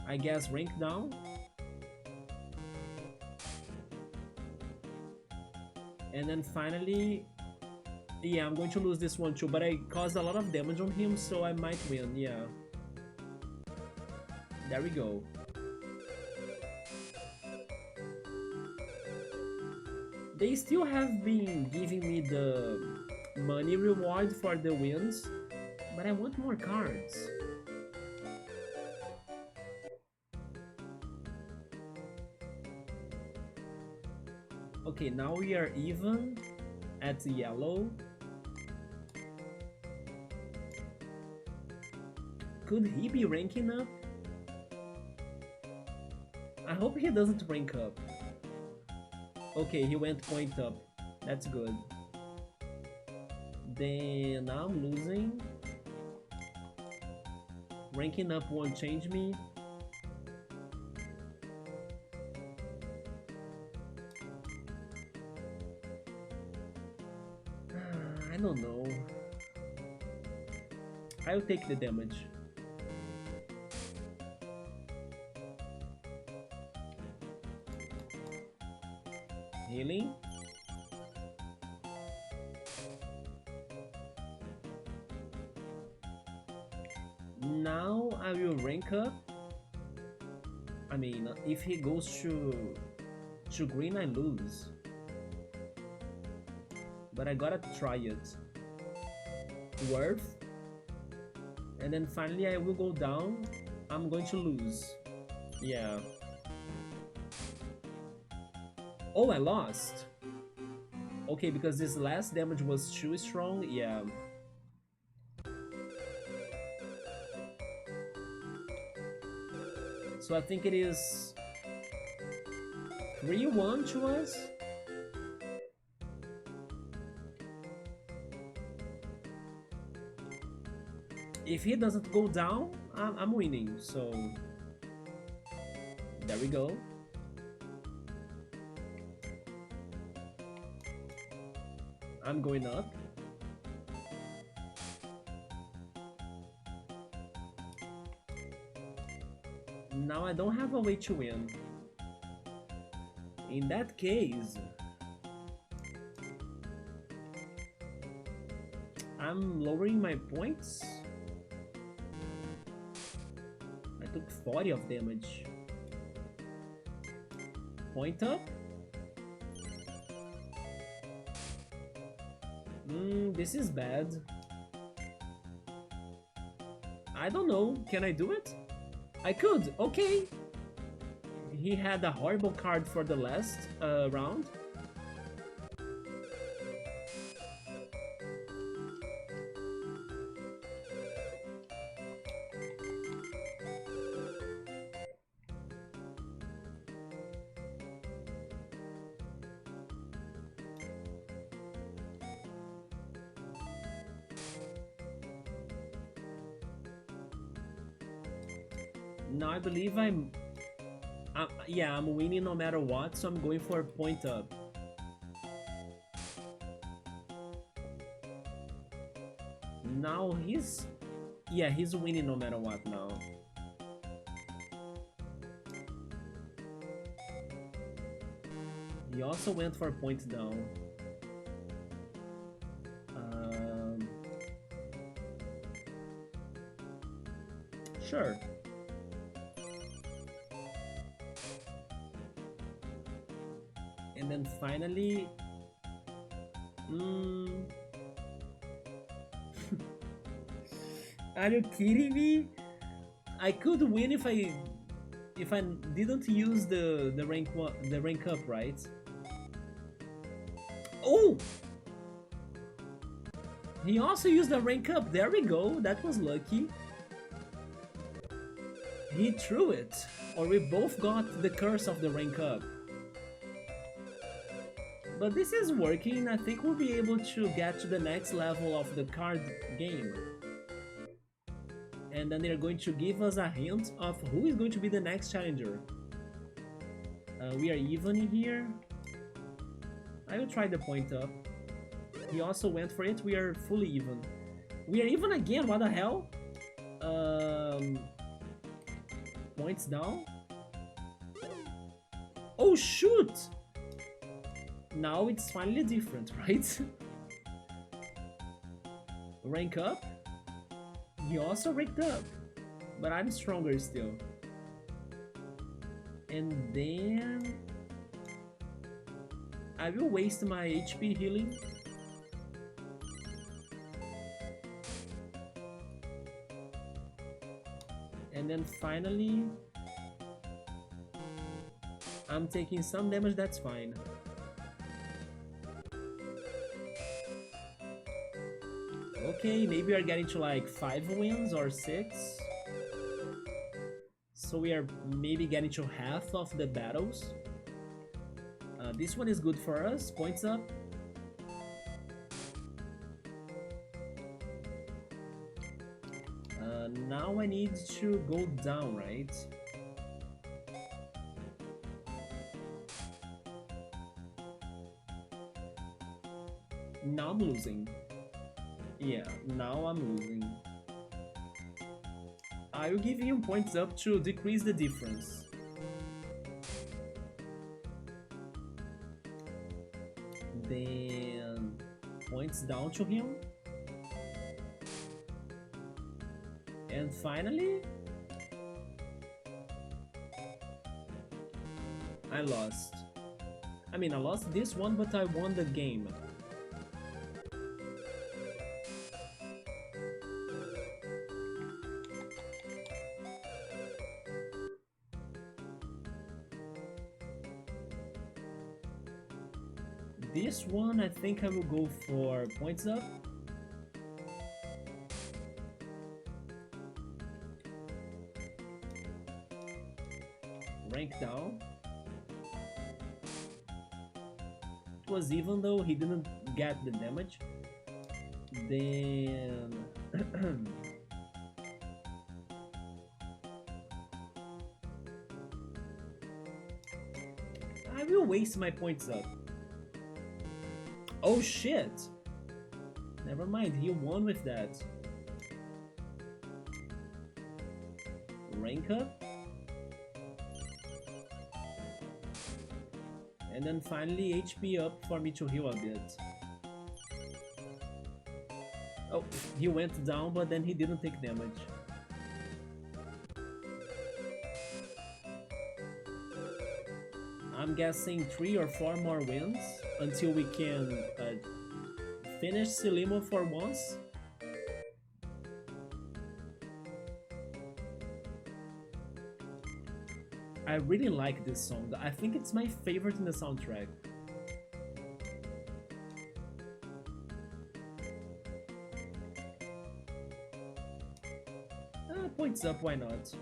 I guess rank down. And then finally, yeah, I'm going to lose this one too, but I caused a lot of damage on him, so I might win, yeah. There we go. They still have been giving me the money reward for the wins, but I want more cards. Okay, now we are even at yellow. Could he be ranking up? I hope he doesn't rank up. Okay, he went point up. That's good. Then now I'm losing. Ranking up won't change me. I don't know. I'll take the damage. Healing. Now I will rank up. I mean, if he goes to green, I lose. But I gotta try it. Worth. And then finally I will go down. I'm going to lose. Yeah. Oh, I lost. Okay, because this last damage was too strong. Yeah. So I think it is 3-1 to us. If he doesn't go down, I'm winning. So there we go. I'm going up. Now I don't have a way to win. In that case, I'm lowering my points. I took 40 of damage. Point up. This is bad. I don't know. Can I do it? I could. Okay. He had a horrible card for the last round. Now I believe yeah, I'm winning no matter what, so I'm going for a point up. Now he's winning no matter what now. He also went for a point down. Sure. And then finally, are you kidding me? I could win if I didn't use the rank up, right? Oh, he also used the rank up. There we go. That was lucky. He threw it, or we both got the curse of the rank up. But this is working. I think we'll be able to get to the next level of the card game. And then they're going to give us a hint of who is going to be the next challenger. We are even in here. I will try the point up. He also went for it. We are fully even. We are even again. What the hell? Points down. Oh shoot! Now it's finally different, right? Rank up. He also ranked up, but I'm stronger still. And then I will waste my HP healing. And then finally I'm taking some damage, that's fine. Okay, maybe we are getting to like 5 wins or 6. So we are maybe getting to half of the battles. This one is good for us, points up. Now I need to go down, right? Now I'm losing. Yeah, now I'm losing. I will give him points up to decrease the difference. Then points down to him. And finally I lost. I mean, I lost this one, but I won the game. This one, I think I will go for points up. Rank down. It was even though he didn't get the damage. Then I will waste my points up. Oh shit! Never mind, he won with that. Rank up. And then finally HP up for me to heal a bit. Oh, he went down, but then he didn't take damage. I'm guessing 3 or 4 more wins until we can finish Silimo for once. I really like this song. I think it's my favorite in the soundtrack. Points up, why not?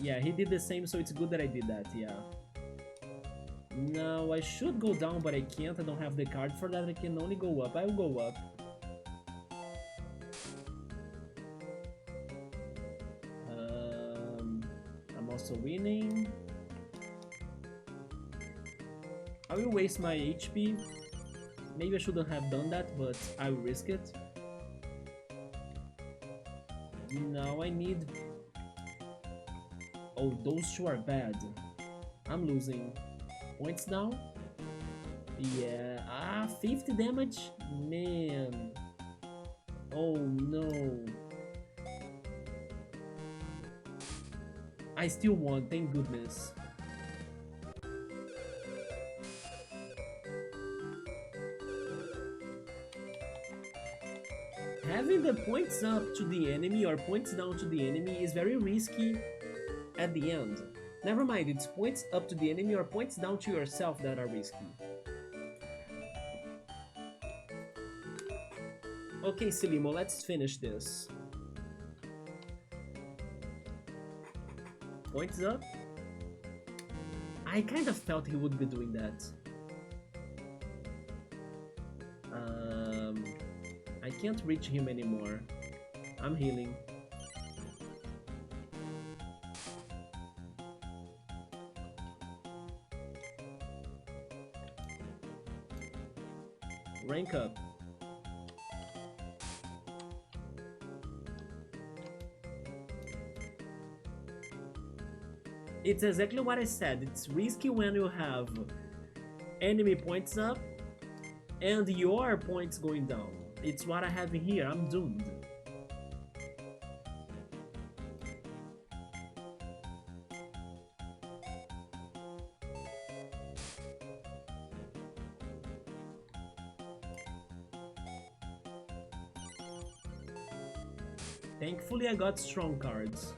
Yeah, he did the same, so it's good that I did that, yeah. Now, I should go down, but I can't. I don't have the card for that. I can only go up. I will go up. I'm also winning. I will waste my HP. Maybe I shouldn't have done that, but I will risk it. Now I need... Oh, those two are bad. I'm losing. Points down? Yeah. 50 damage? Man. Oh no. I still won, thank goodness. Having the points up to the enemy or points down to the enemy is very risky at the end. Never mind, it's points up to the enemy or points down to yourself that are risky. Okay, Silimo, let's finish this. Points up. I kind of felt he would be doing that. I can't reach him anymore. I'm healing. Rank up. It's exactly what I said. It's risky when you have enemy points up and your points going down. It's what I have here. I'm doomed. Thankfully, I got strong cards.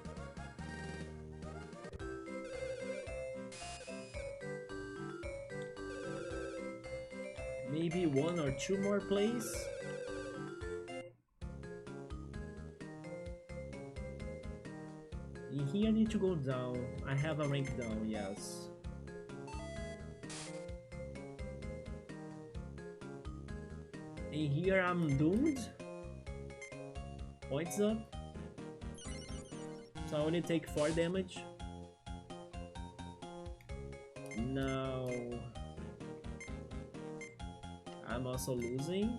Maybe one or two more plays. In here I need to go down. I have a rank down, yes. In here I'm doomed. Points up. So I only take 4 damage. Now I'm also losing.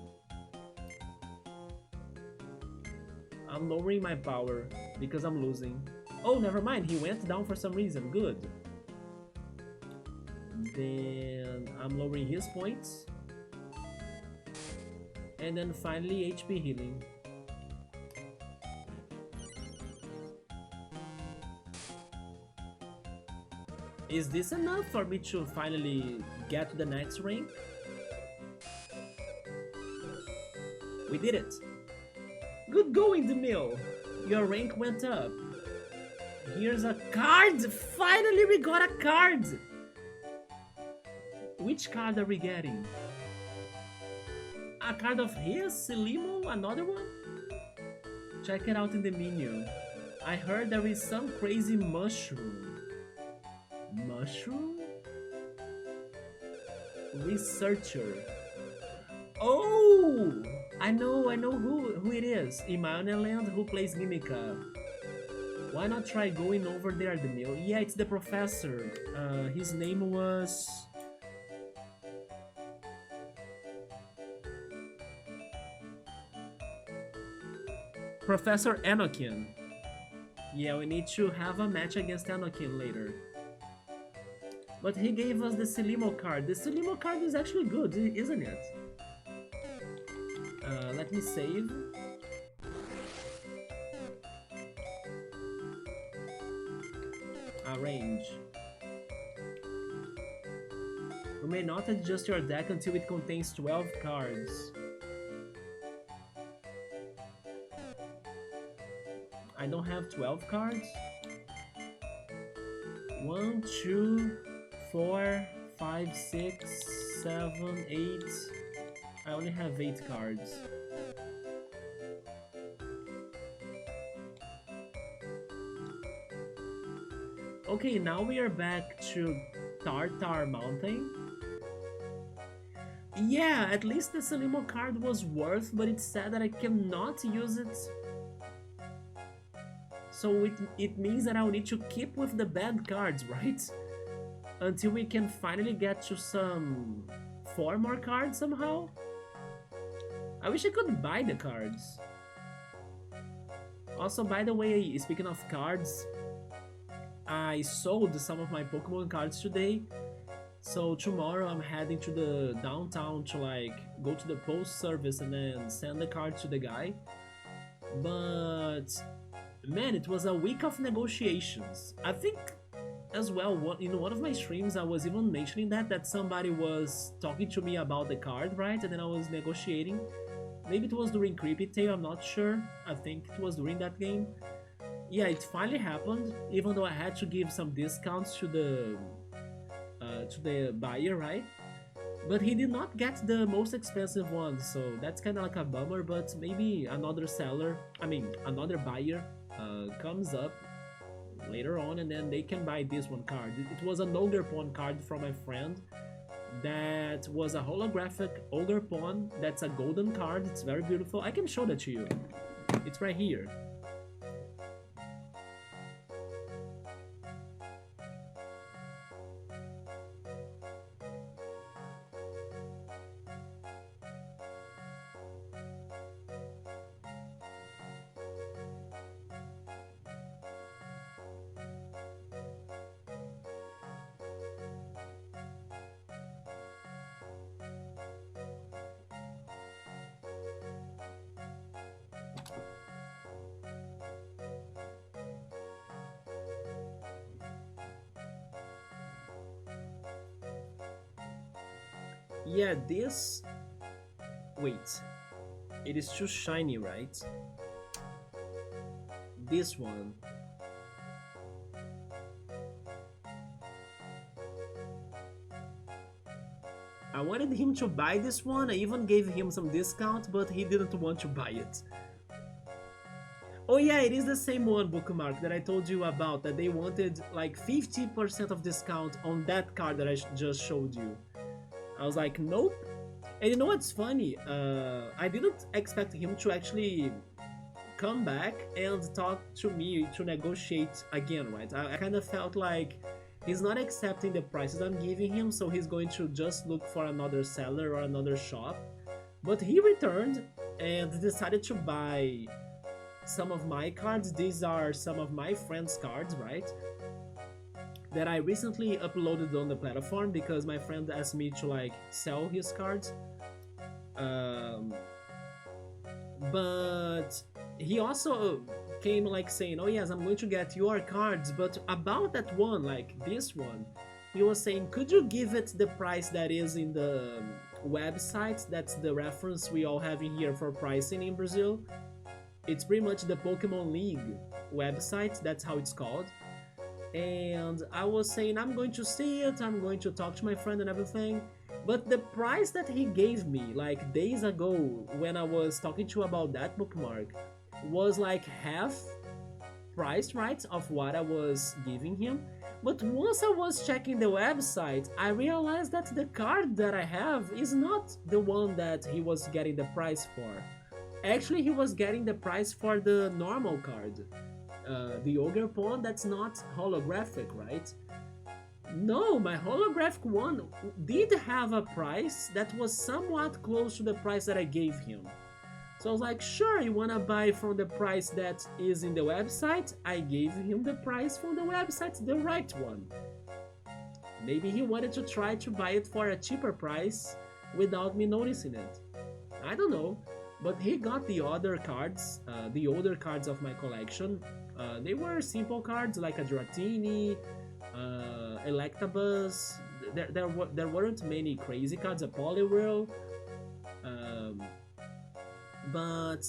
I'm lowering my power because I'm losing. Oh, never mind, he went down for some reason. Good. Then I'm lowering his points. And then finally HP healing. Is this enough for me to finally get to the next rank? We did it! Good going, Demille! Your rank went up. Here's a card! Finally we got a card! Which card are we getting? A card of his? Silimo? Another one? Check it out in the menu. I heard there is some crazy mushroom. Mushroom? Researcher. Oh! I know who it is. Imauneland who plays Mimica. Why not try going over there, Demille? Yeah, it's the professor. His name was... Professor Enokin. Yeah, we need to have a match against Enokin later. But he gave us the Silimo card. The Silimo card is actually good, isn't it? Let me save. Arrange. You may not adjust your deck until it contains 12 cards. I don't have 12 cards. 1, 2, 4, 5, 6, 7, 8. I only have 8 cards. Okay, now we are back to Tartar Mountain. Yeah, at least the Silimo card was worth, but it's sad that I cannot use it. So it means that I'll need to keep with the bad cards, right? Until we can finally get to some 4 more cards somehow. I wish I could buy the cards. Also, by the way, speaking of cards, I sold some of my Pokemon cards today. So tomorrow I'm heading to the downtown to like go to the post service and then send the cards to the guy. But man, it was a week of negotiations. I think as well, in one of my streams I was even mentioning that somebody was talking to me about the card, right? And then I was negotiating. Maybe it was during Creepy Tail, I'm not sure. I think it was during that game. Yeah, it finally happened, even though I had to give some discounts to the buyer, right? But he did not get the most expensive one, so that's kind of like a bummer. But maybe another seller, I mean, another buyer, comes up later on, and then they can buy this one card. It was an Ogre Pawn card from my friend. That was a holographic Ogre Pawn. That's a golden card. It's very beautiful. I can show that to you. It's right here. Yeah, this... Wait. It is too shiny, right? This one. I wanted him to buy this one. I even gave him some discount, but he didn't want to buy it. Oh yeah, it is the same one, Bookmark, that I told you about, that they wanted like 50% of discount on that card that I just showed you. I was like, nope. And you know what's funny? I didn't expect him to actually come back and talk to me to negotiate again, right? I kind of felt like he's not accepting the prices I'm giving him, so he's going to just look for another seller or another shop. But he returned and decided to buy some of my cards. These are some of my friends' cards, right? That I recently uploaded on the platform because my friend asked me to like sell his cards. But he also came like saying, oh yes, I'm going to get your cards, but about that one, like this one, he was saying, could you give it the price that is in the website? That's the reference we all have in here for pricing in Brazil. It's pretty much the Pokemon League website, that's how it's called. And I was saying, I'm going to see it, I'm going to talk to my friend and everything. But the price that he gave me like days ago when I was talking to you about that, Bookmark, was like half price, right, of what I was giving him. But once I was checking the website, I realized that the card that I have is not the one that he was getting the price for. Actually, he was getting the price for the normal card. The Ogre Pawn that's not holographic, right? No, my holographic one did have a price that was somewhat close to the price that I gave him. So I was like, sure, you wanna buy from the price that is in the website? I gave him the price from the website, the right one. Maybe he wanted to try to buy it for a cheaper price without me noticing it. I don't know, but he got the other cards, the older cards of my collection. They were simple cards like a Dratini, Electabuzz. There weren't many crazy cards, a Poliwhirl. But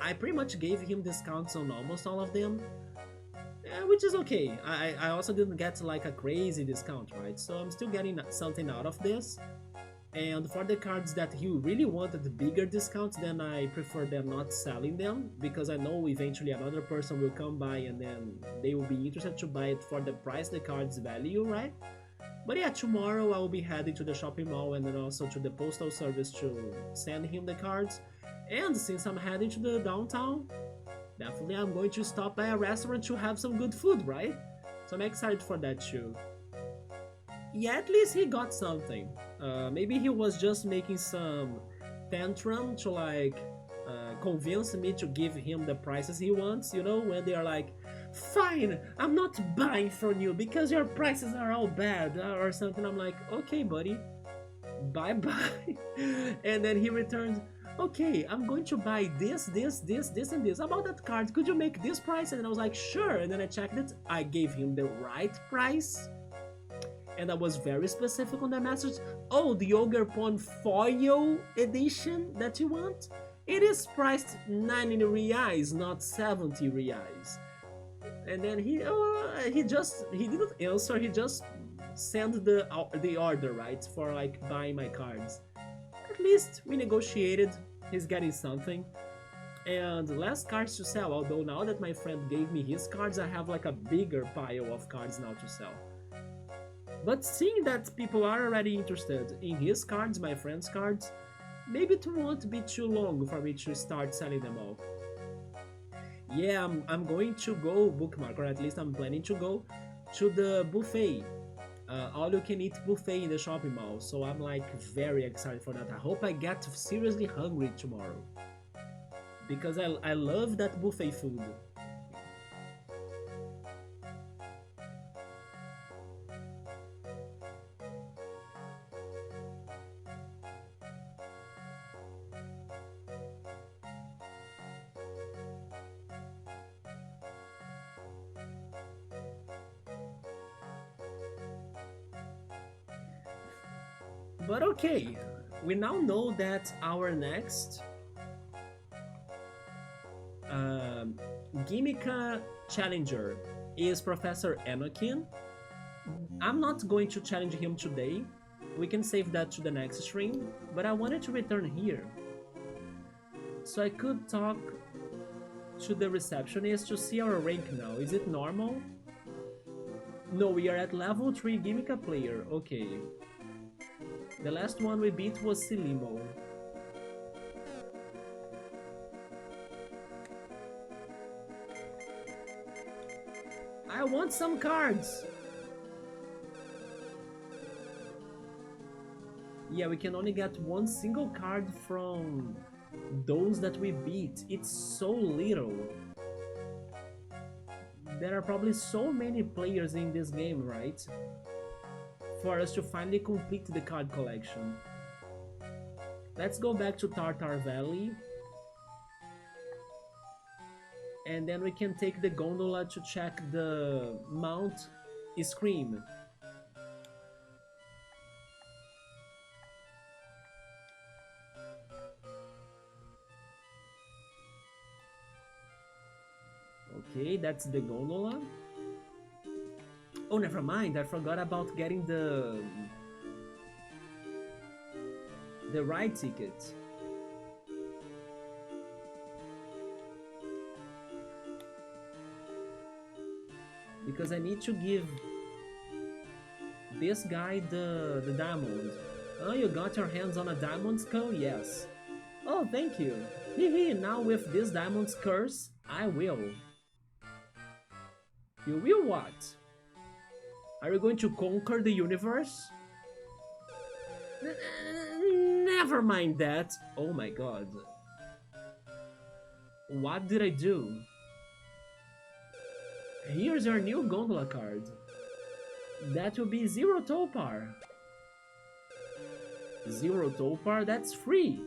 I pretty much gave him discounts on almost all of them, which is okay. I also didn't get like a crazy discount, right? So I'm still getting something out of this. And for the cards that he really wanted bigger discounts, then I prefer them not selling them, because I know eventually another person will come by and then they will be interested to buy it for the price the cards value, right? But yeah, tomorrow I will be heading to the shopping mall and then also to the postal service to send him the cards. And since I'm heading to the downtown, definitely I'm going to stop by a restaurant to have some good food, right? So I'm excited for that too. Yeah, at least he got something. Maybe he was just making some tantrum to like convince me to give him the prices he wants, you know, when they are like, fine, I'm not buying from you because your prices are all bad, or something. I'm like, okay, buddy, bye bye. And then he returned, okay, I'm going to buy this, this, this, this, and this. About that card, could you make this price? And I was like, sure. And then I checked it. I gave him the right price. And I was very specific on that message. Oh, the Ogre Pawn Foil edition that you want? It is priced 90 reais, not 70 reais. And then he didn't answer. He just sent the order, right, for like buying my cards. At least we negotiated. He's getting something. And less cards to sell. Although now that my friend gave me his cards, I have like a bigger pile of cards now to sell. But seeing that people are already interested in his cards, my friend's cards, maybe it won't be too long for me to start selling them all. Yeah, I'm going to go bookmark, or at least I'm planning to go to the buffet, all you can eat buffet in the shopping mall. So I'm like very excited for that. I hope I get seriously hungry tomorrow because I love that buffet food. But okay, we now know that our next um, Gimmick challenger is Professor Anakin. I'm not going to challenge him today. We can save that to the next stream, but I wanted to return here so I could talk to the receptionist to see our rank now. Is it normal? No, we are at level 3 Gimmick player. Okay. The last one we beat was Silimo. I want some cards! Yeah, we can only get one single card from those that we beat. It's so little. There are probably so many players in this game, right? For us to finally complete the card collection. Let's go back to Tartar Valley. And then we can take the gondola to check the Mount Scream. Okay, that's the gondola. Oh, never mind. I forgot about getting the ride ticket. Because I need to give this guy the diamond. Oh, you got your hands on a diamond skull? Yes. Oh, thank you. Hehe, now with this diamond's curse, I will. You will what? Are you going to conquer the universe? Never mind that. Oh my god. What did I do? Here's your new gondola card. That will be 0 Topar. 0 Topar, that's free.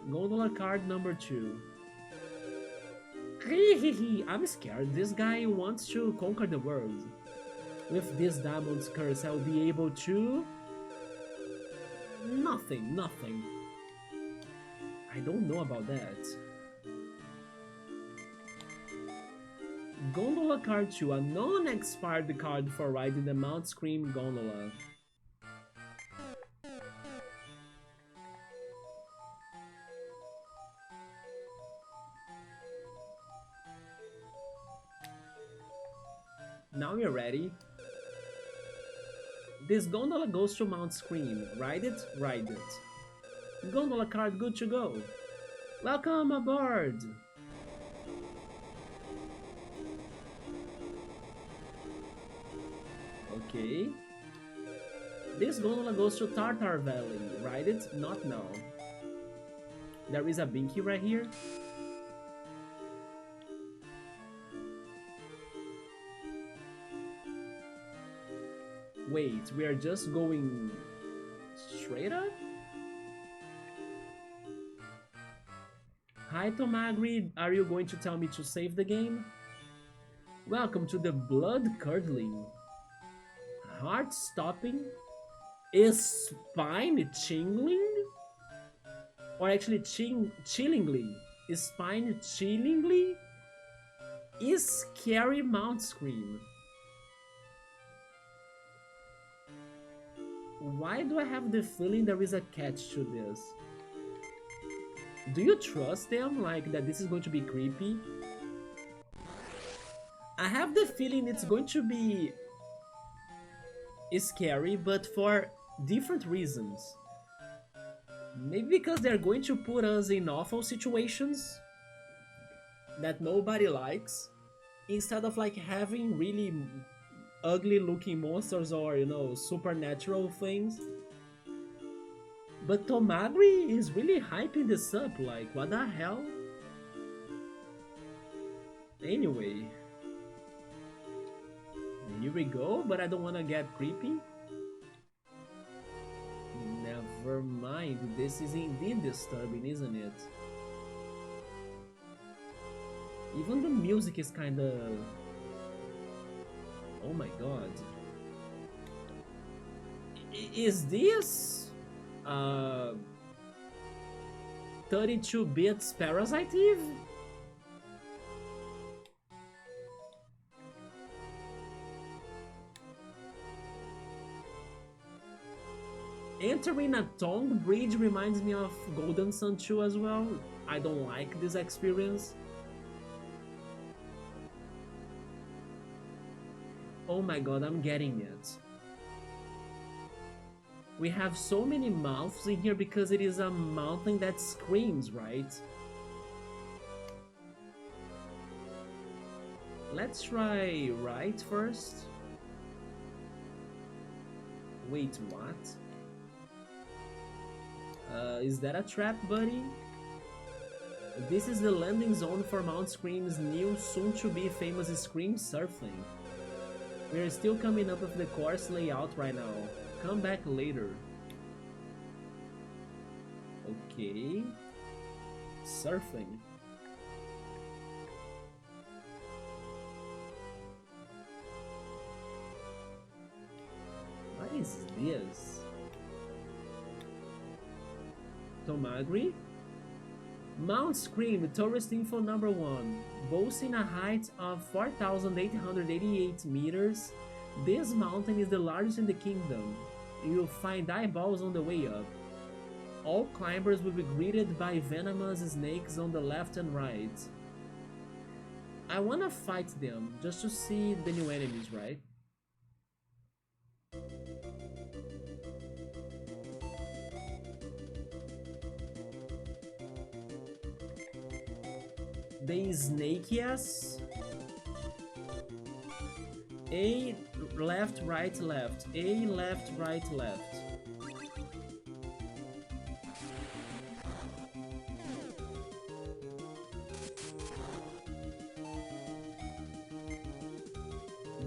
Gondola card number 2. I'm scared. This guy wants to conquer the world. With this diamond's curse, I'll be able to... Nothing. I don't know about that. Gondola card 2, a non-expired card for riding the Mount Scream gondola. Now you're ready. This gondola goes to Mount Scream. Ride it, ride it. Gondola card good to go. Welcome aboard! Okay. This gondola goes to Tartar Valley. Ride it? Not now. There is a Binky right here. Wait, we are just going straight up? Hi Tomagri, are you going to tell me to save the game? Welcome to the blood-curdling, heart-stopping, spine-tingling, Or actually, chillingly. Spine chillingly is scary Mount Scream. Why do I have the feeling there is a catch to this? Do you trust them, like, that this is going to be creepy? I have the feeling it's going to be scary, but for different reasons. Maybe because they're going to put us in awful situations that nobody likes, instead of like having really ugly looking monsters or, you know, supernatural things. But Tomagri is really hyping this up, like, what the hell? Anyway, here we go, but I don't want to get creepy. Never mind, this is indeed disturbing, isn't it? Even the music is kinda... Oh my god. Is this... 32 bits Parasite Eve? Entering a tongue bridge reminds me of Golden Sun 2 as well. I don't like this experience. Oh my god, I'm getting it. We have so many mouths in here because it is a mountain that screams, right? Let's try right first. Wait, what? Is that a trap, buddy? This is the landing zone for Mount Scream's new, soon-to-be famous Scream Surfing. We are still coming up with the course layout right now. Come back later. Okay. Surfing. What is this? Tomagri? Mount Scream, tourist info number 1. Boasting a height of 4,888 meters, this mountain is the largest in the kingdom. You'll find eyeballs on the way up. All climbers will be greeted by venomous snakes on the left and right. I wanna fight them, just to see the new enemies, right? The snake, yes. A left, right, left. A left, right, left.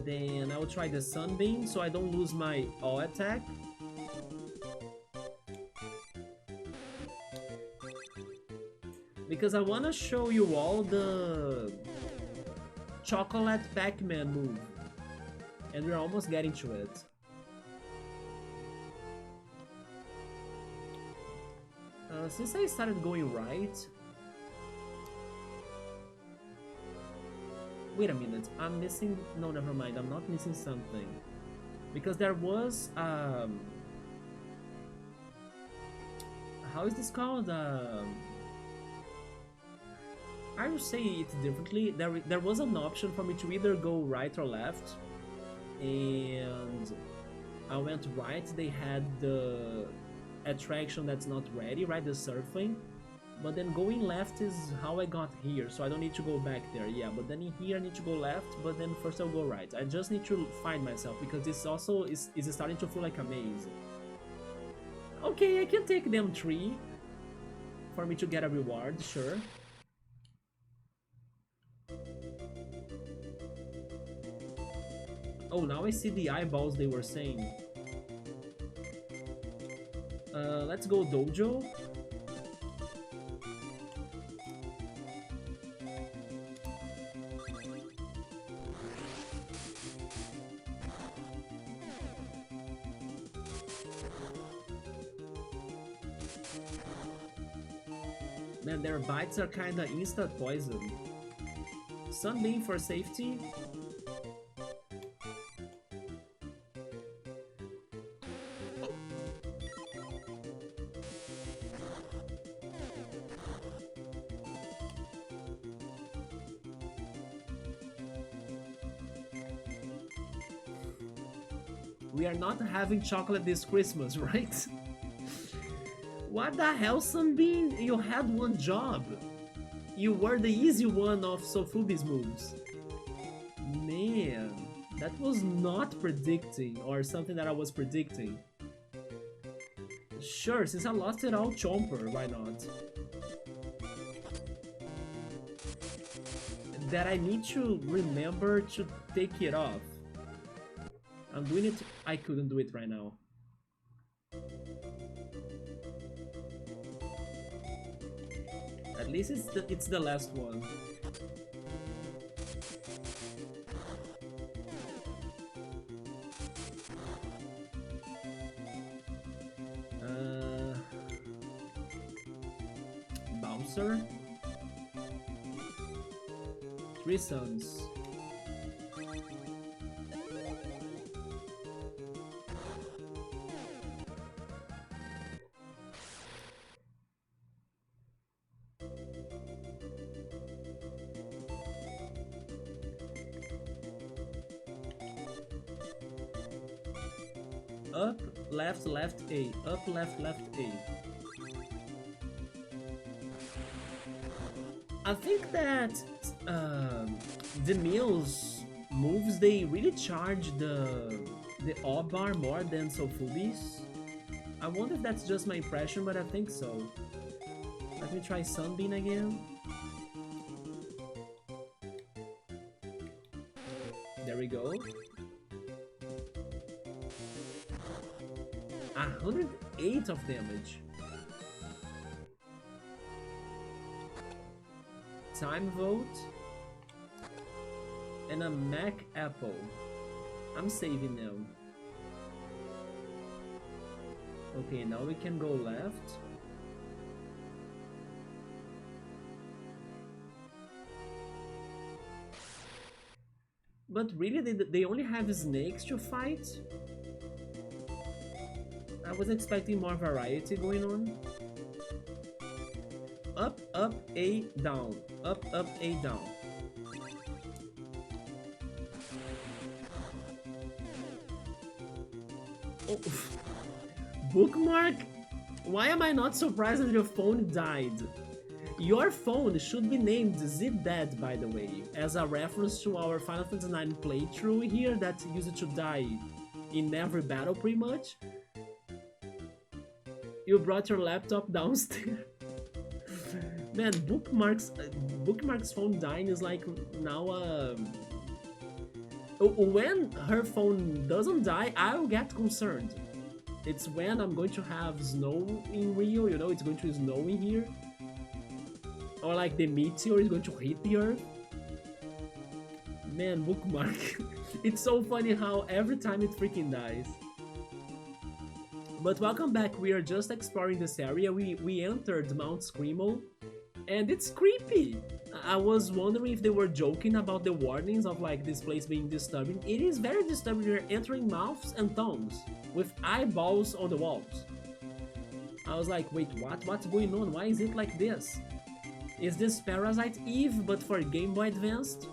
Then I will try the sunbeam so I don't lose my all attack. Because I want to show you all the chocolate Pac-Man move. And we're almost getting to it. Since I started going right... Wait a minute, I'm missing... No, never mind, I'm not missing something. Because there was... How is this called? I will say it differently. There was an option for me to either go right or left, and I went right. They had the attraction that's not ready, right? The surfing, but then going left is how I got here, so I don't need to go back there. Yeah, but then in here I need to go left, but then first I'll go right. I just need to find myself because this also is starting to feel like a maze. Okay, I can take them 3 for me to get a reward, sure. Oh, now I see the eyeballs they were saying. Let's go dojo. Man, their bites are kinda instant poison. Sunbeam for safety. We are not having chocolate this Christmas, right? What the hell, Sunbeam? You had one job. You were the easy one of Sofubi's moves. Man, that was not predicting, or something that I was predicting. Sure, since I lost it all, Chomper, why not? That I need to remember to take it off. I'm doing it, I couldn't do it right now. At least it's the last one. Bouncer. 3 suns. Up, left, left, A. Up, left, left, A. I think that the Mills moves, they really charge the O bar more than Sofubi's. I wonder if that's just my impression, but I think so. Let me try Sunbeam again. There we go. 108 of damage. Time Vote and a Mac Apple. I'm saving them. Okay, now we can go left. But really, they only have snakes to fight? I was expecting more variety going on. Up, up, A, down. Up, up, A, down. Oh. Bookmark? Why am I not surprised that your phone died? Your phone should be named Zip Dead, by the way, as a reference to our Final Fantasy IX playthrough here that used to die in every battle pretty much. You brought your laptop downstairs. Man, Bookmark's phone dying is like now when her phone doesn't die, I'll get concerned. It's when I'm going to have snow in Rio, you know, it's going to snow in here. Or like the meteor is going to hit the earth. Man, Bookmark. It's so funny how every time it freaking dies. But welcome back, we are just exploring this area. We entered Mount Screamo, and it's creepy. I was wondering if they were joking about the warnings of like this place being disturbing. It is very disturbing. You're entering mouths and tongues with eyeballs on the walls. I was like, wait, what? What's going on? Why is it like this? Is this Parasite Eve but for Game Boy Advanced?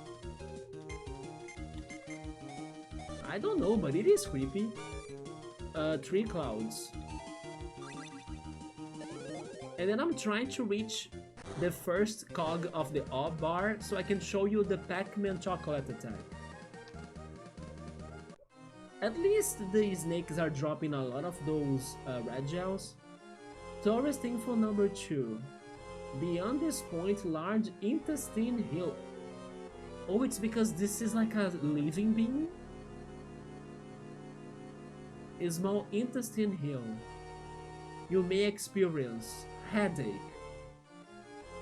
I don't know, but it is creepy. 3 clouds. And then I'm trying to reach the first cog of the O bar so I can show you the Pac-Man chocolate attack. At least the snakes are dropping a lot of those red gels. Tourist info number 2. Beyond this point, large intestine hill. Oh, it's because this is like a living being? A small intestine hill. You may experience headache,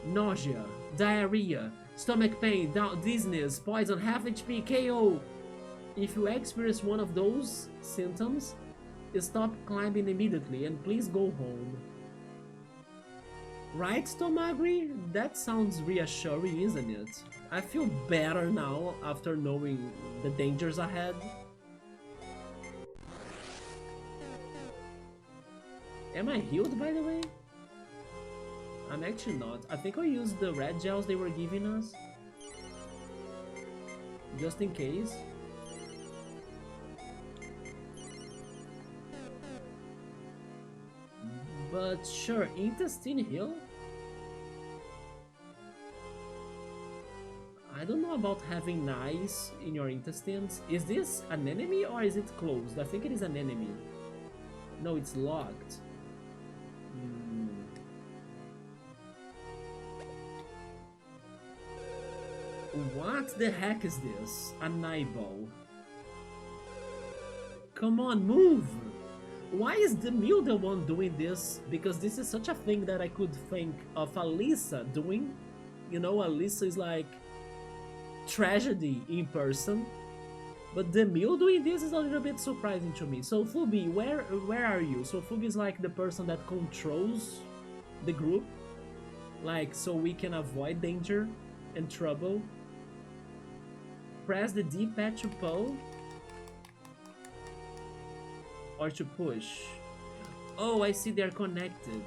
nausea, diarrhea, stomach pain, dizziness, poison, half HP, KO. If you experience one of those symptoms, stop climbing immediately and please go home. Right, Tomagri? That sounds reassuring, isn't it? I feel better now after knowing the dangers ahead. Am I healed, by the way? I'm actually not. I think I'll use the red gels they were giving us. Just in case. But sure, intestine heal? I don't know about having nice in your intestines. Is this an enemy or is it closed? I think it is an enemy. No, it's locked. Hmm. What the heck is this? An eyeball. Come on, move! Why is the Mew the one doing this? Because this is such a thing that I could think of Alisa doing. You know, Alisa is like tragedy in person. But the Mew doing this is a little bit surprising to me. So Fubi, where are you? So Fubi is like the person that controls the group. Like, so we can avoid danger and trouble. Press the D-pad to pull. Or to push. Oh, I see they're connected.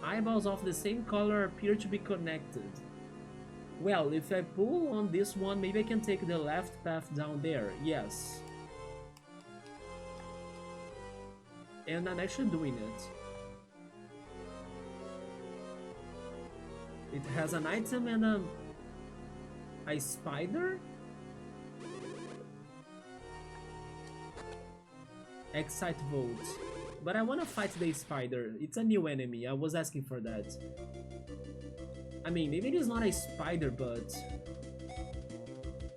Eyeballs of the same color appear to be connected. Well, if I pull on this one, maybe I can take the left path down there. Yes. And I'm actually doing it. It has an item and a spider? Excite Volt. But I wanna fight the spider. It's a new enemy. I was asking for that. I mean, maybe it is not a spider, but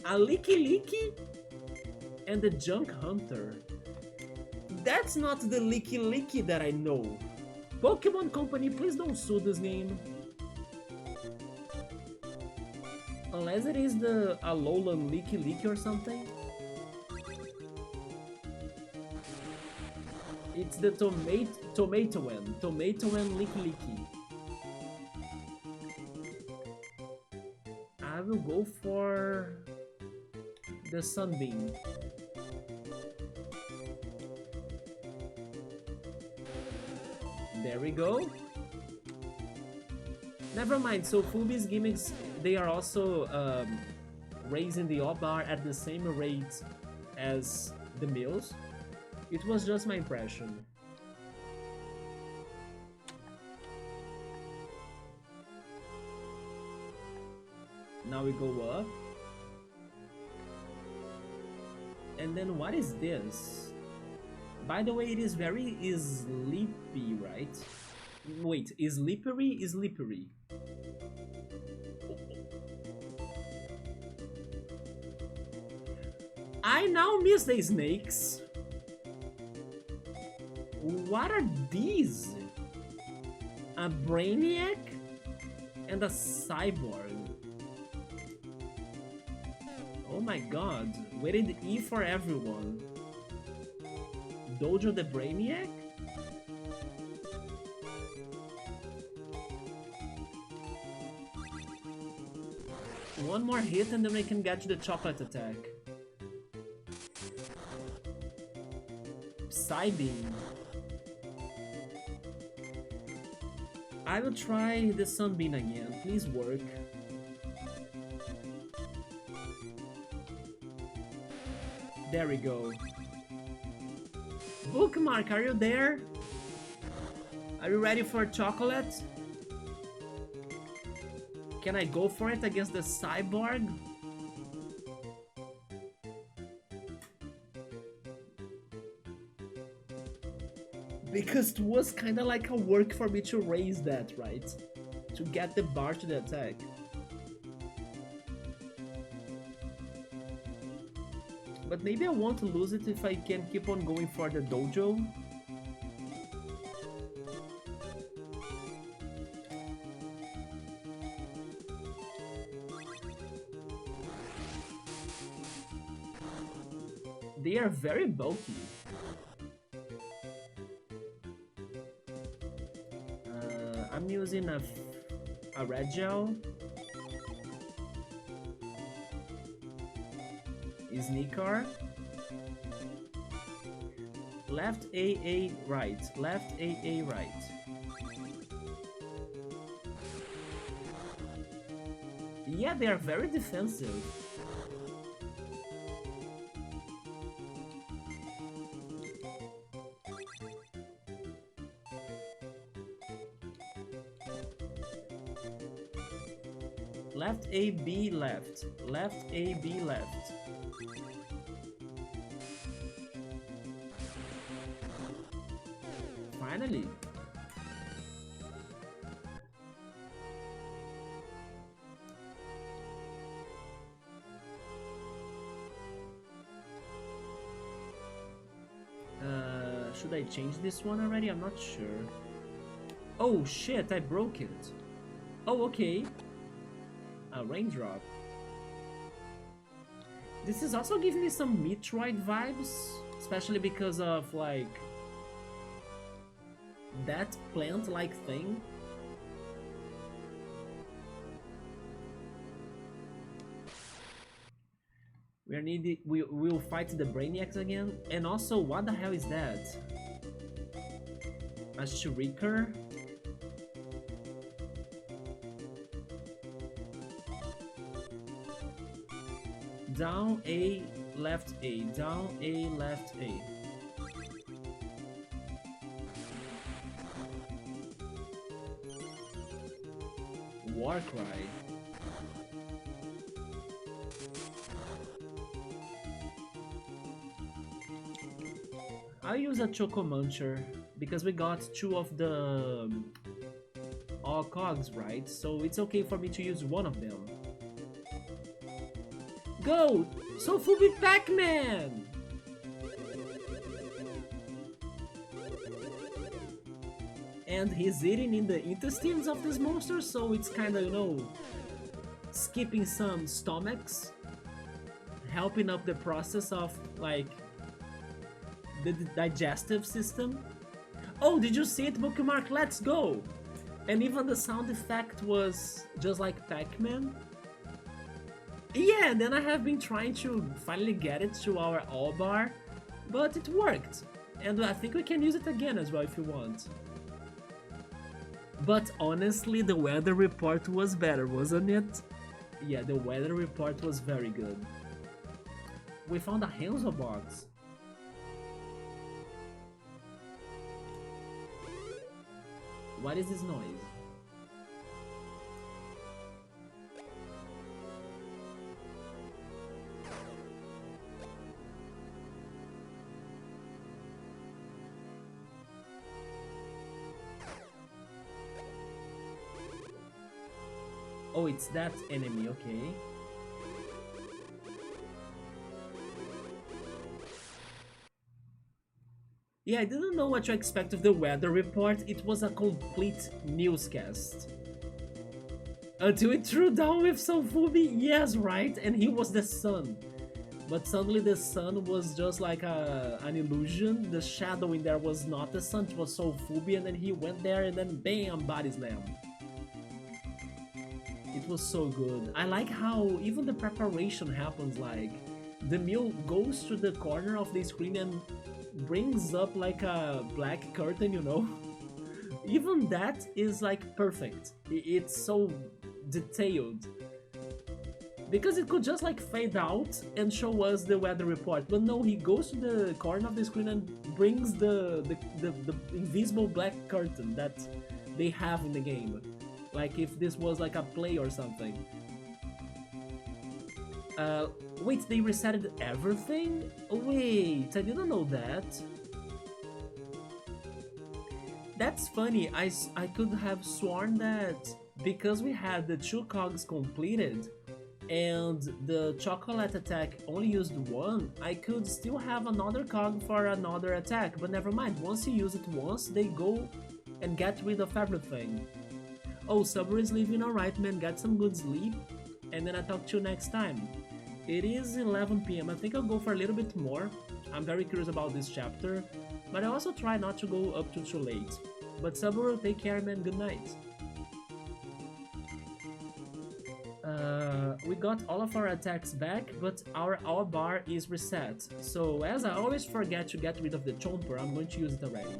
a Licky Licky and the Junk Hunter. That's not the Licky Licky that I know. Pokemon Company, please don't sue this game. Unless it is the Alolan Licky Licky or something. It's the Tomatoen Licky Licky. I will go for the Sunbeam. There we go. Never mind, so Fubi's gimmicks, they are also raising the O-bar at the same rate as the mills. It was just my impression. Now we go up. And then what is this? By the way, it is very sleepy, right? Wait, is slippery? Is slippery. I now miss the snakes. What are these? A Brainiac and a Cyborg. Oh my god, weighted E for everyone. Dojo the Brainiac? One more hit and then I can get to the chocolate attack. Psybeam. I will try the Sunbeam again, please work. There we go. Bookmark, are you there? Are you ready for chocolate? Can I go for it against the Cyborg? Because it was kinda like a work for me to raise that, right? To get the bar to the attack. But maybe I won't lose it if I can keep on going for the dojo. They are very bulky. I'm using a red gel. Sneaker. Left AA right. Left AA right. Yeah, they are very defensive. Left A B left. Left A B left. Finally. Should I change this one already? I'm not sure. Oh shit, I broke it. Oh, okay. A raindrop. This is also giving me some Metroid vibes, especially because of like that plant-like thing. We'll fight the Brainiacs again. And also, what the hell is that? A Shuriker? Down A, left A, down A, left A. Warcry. I'll use a Choco Muncher because we got 2 of the all cogs, right? So it's okay for me to use one of them. Go! Sofubi Pac-Man! And he's eating in the intestines of this monster, so it's kinda, you know, skipping some stomachs, helping up the process of, like, the digestive system. Oh, did you see it, Bookmark? Let's go! And even the sound effect was just like Pac-Man. Yeah, and then I have been trying to finally get it to our all bar, but it worked. And I think we can use it again as well if you want. But honestly, the weather report was better, wasn't it? Yeah, the weather report was very good. We found a Hanzo box. What is this noise? Oh, it's that enemy, okay. Yeah, I didn't know what to expect of the weather report. It was a complete newscast. Until it threw down with Sofubi, yes, right? And he was the sun. But suddenly the sun was just like an illusion. The shadow in there was not the sun, it was Sofubi, and then he went there and then bam, body slam. It was so good. I like how even the preparation happens, like the meal goes to the corner of the screen and brings up like a black curtain, you know? Even that is like perfect. It's so detailed. Because it could just like fade out and show us the weather report, but no, he goes to the corner of the screen and brings the invisible black curtain that they have in the game. Like if this was like a play or something. Wait, they resetted everything? Wait, I didn't know that. That's funny, I could have sworn that because we had the 2 cogs completed and the chocolate attack only used 1, I could still have another cog for another attack, but never mind, once you use it once, they go and get rid of everything. Oh, Subway is leaving, alright man, get some good sleep, and then I'll talk to you next time. It is 11 PM, I think I'll go for a little bit more. I'm very curious about this chapter, but I also try not to go up too late. But Saburo, take care, man. Good night. We got all of our attacks back, but our bar is reset. So as I always forget to get rid of the Chomper, I'm going to use it already.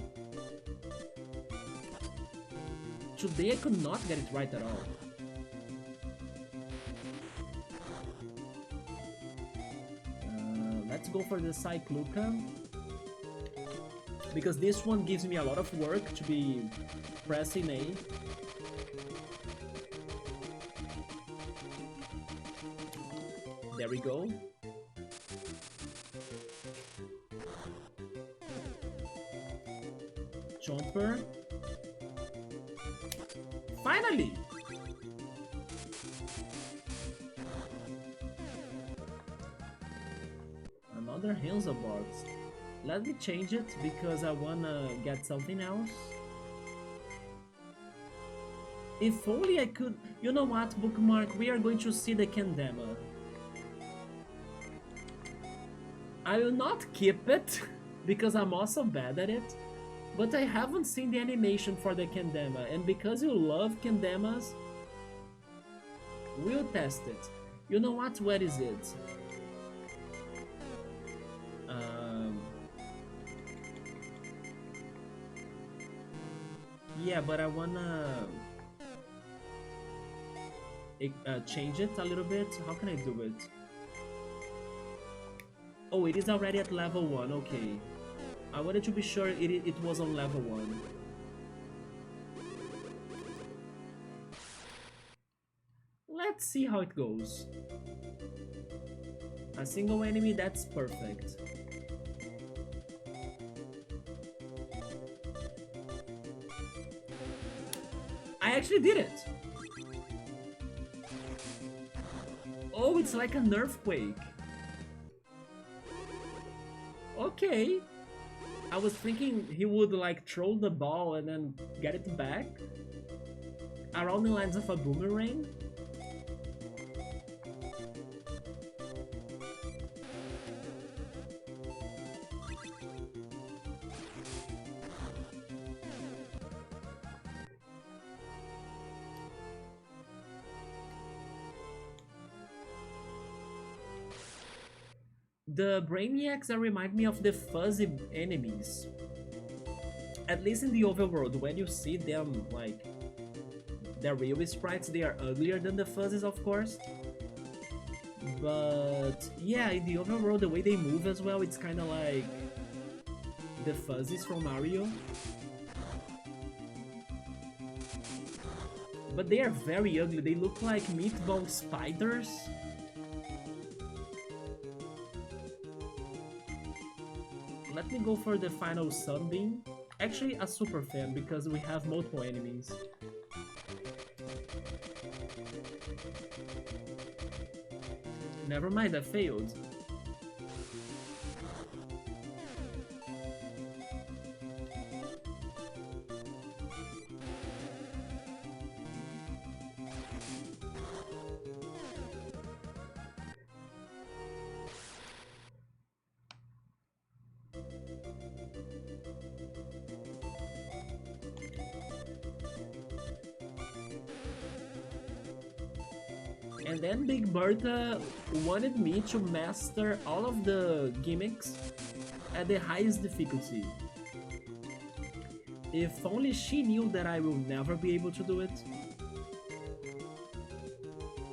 Today I could not get it right at all. Let's go for the Cycluca, because this one gives me a lot of work to be pressing A. There we go. Chomper. Finally! Another Hanzo box. Let me change it because I wanna get something else. If only I could... You know what, Bookmark? We are going to see the Kendama. I will not keep it because I'm also bad at it. But I haven't seen the animation for the Kendama, and because you love Kendamas, we'll test it. You know what? Where is it? Yeah, but I wanna change it a little bit. How can I do it? Oh, it is already at level 1, okay. I wanted to be sure it was on level 1. Let's see how it goes. A single enemy, that's perfect. I actually did it! Oh, it's like an earthquake. Okay. I was thinking he would like throw the ball and then get it back around the lines of a boomerang. The Brainiacs remind me of the fuzzy enemies. At least in the overworld, when you see them, like, they're real sprites, they are uglier than the fuzzies, of course. But yeah, in the overworld, the way they move as well, it's kind of like the fuzzies from Mario. But they are very ugly, they look like meatball spiders. Let me go for the final Sunbeam. Actually, a Super Fan, because we have multiple enemies. Never mind, I failed. And then Big Bertha wanted me to master all of the gimmicks at the highest difficulty. If only she knew that I will never be able to do it.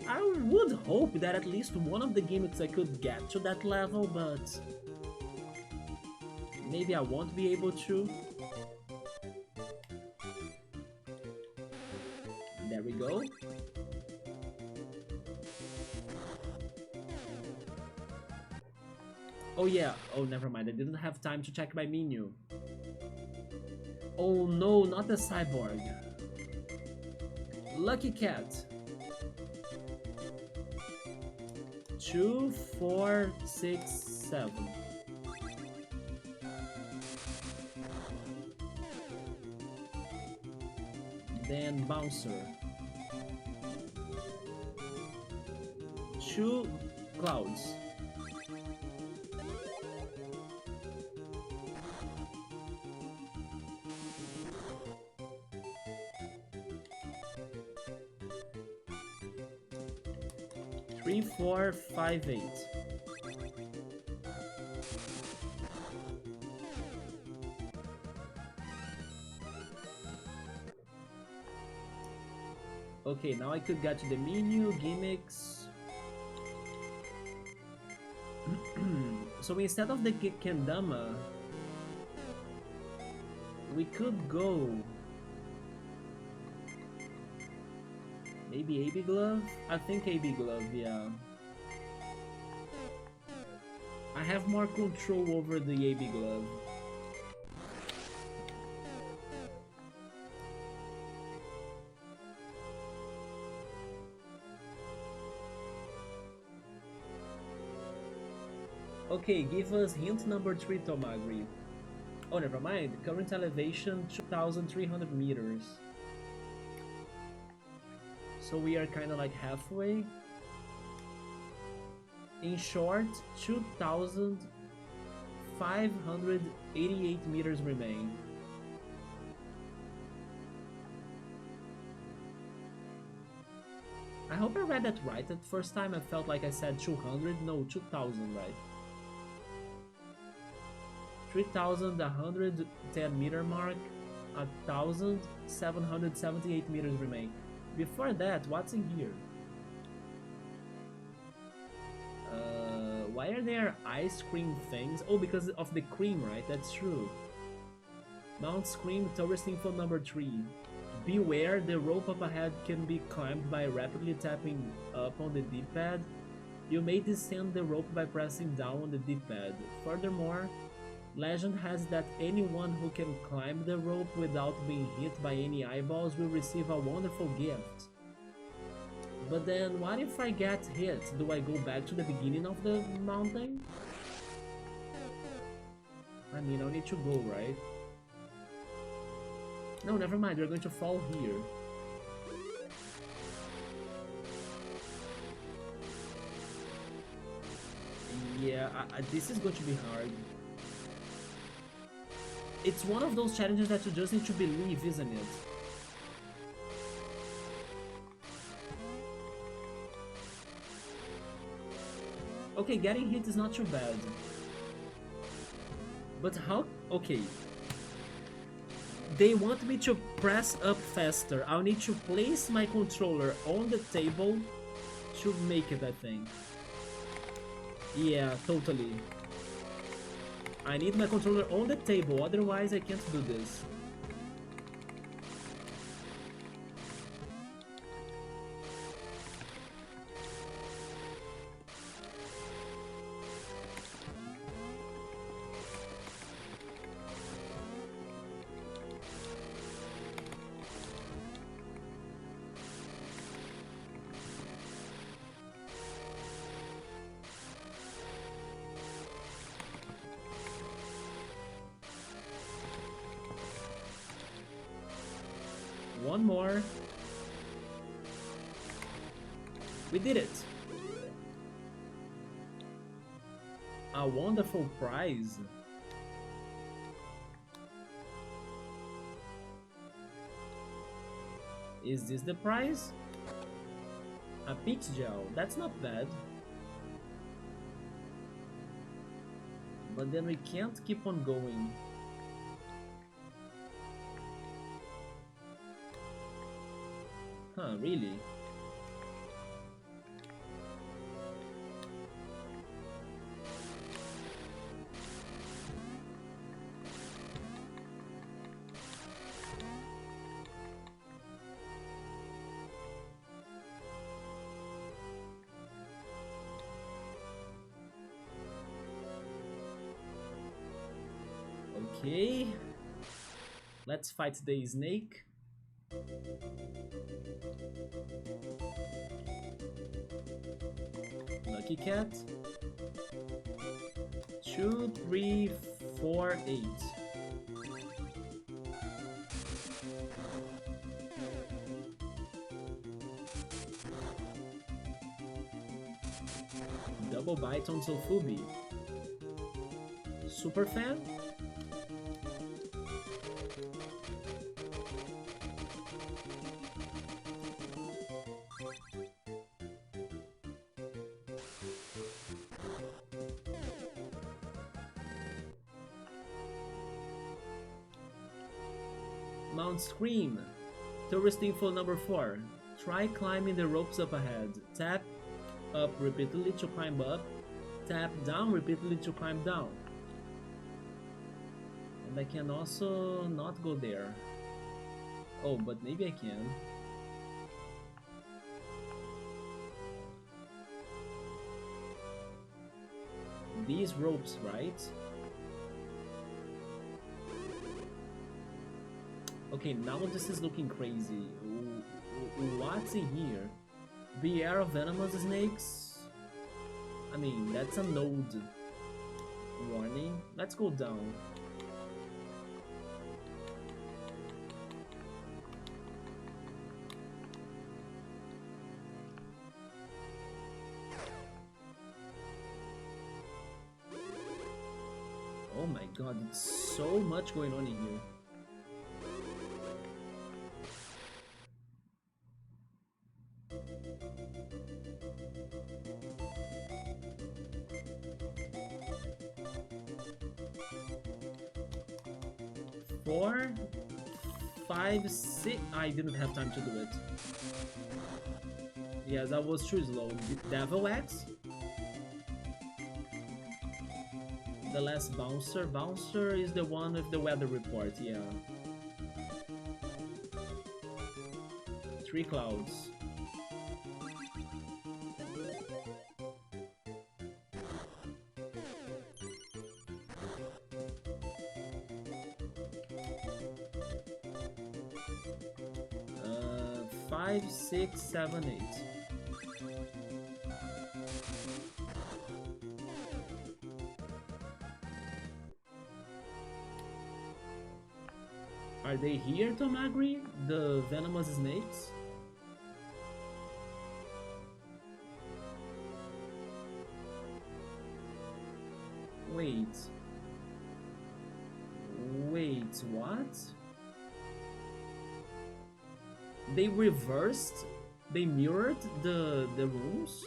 I would hope that at least one of the gimmicks I could get to that level, but maybe I won't be able to. There we go. Oh yeah, oh never mind, I didn't have time to check my menu. Oh no, not the cyborg. Lucky Cat. 2, 4, 6, 7. Then Bouncer. 2 Clouds. 3, 4, 5, 8. Okay, now I could get to the menu, gimmicks. So instead of the kendama, we could go... Maybe AB Glove? I think AB Glove, yeah. I have more control over the AB Glove. Okay, give us hint number 3, Tomagri. Oh, never mind. Current elevation 2,300 meters. So we are kind of like halfway. In short, 2,588 meters remain. I hope I read that right. At first time I felt like I said 200. No, 2,000, right? 3,110 meter mark, 1,778 meters remain. Before that, what's in here? Why are there ice cream things? Oh, because of the cream, right? That's true. Mount Scream, tourist info number 3. Beware, the rope up ahead can be climbed by rapidly tapping up on the D-pad. You may descend the rope by pressing down on the D-pad. Furthermore, legend has that anyone who can climb the rope without being hit by any eyeballs will receive a wonderful gift. But then, what if I get hit? Do I go back to the beginning of the mountain? I mean, I'll need to go, right? No, never mind, we're going to fall here. Yeah, this is going to be hard. It's one of those challenges that you just need to believe, isn't it? Okay, getting hit is not too bad. But how... Okay. They want me to press up faster. I'll need to place my controller on the table to make it, I think. Yeah, totally. I need my controller on the table, otherwise I can't do this. One more. We did it. A wonderful prize. Is this the prize? A peach gel. That's not bad. But then we can't keep on going. Huh, really? Okay. Let's fight the snake. Lucky cat. 2, 3, 4, 8. Double bite on Sofubi. Super fan? Mount Scream. Tourist info number 4. Try climbing the ropes up ahead. Tap up repeatedly to climb up. Tap down repeatedly to climb down. And I can also not go there. Oh, but maybe I can. These ropes, right? Okay, now this is looking crazy. What's in here? Beware of venomous snakes? I mean, that's a node warning. Let's go down. Oh my god, it's so much going on in here. Four, 5, 6. I didn't have time to do it. Yes, I was too slow. Devil X. The last bouncer. Bouncer is the one with the weather report, yeah. 3 clouds. Uh, 5, 6, 7, 8. Are they here, Tomagri? The venomous snakes? Wait. Wait, what? They reversed? They mirrored the rooms?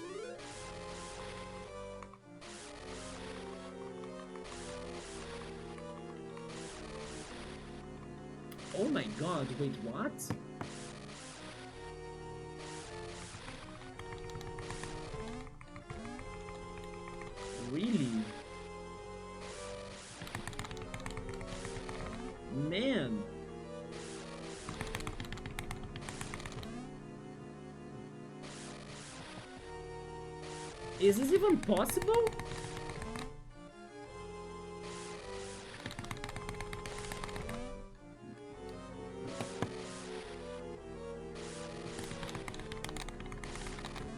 Oh my god, wait, what? Really? Man. Is this even possible?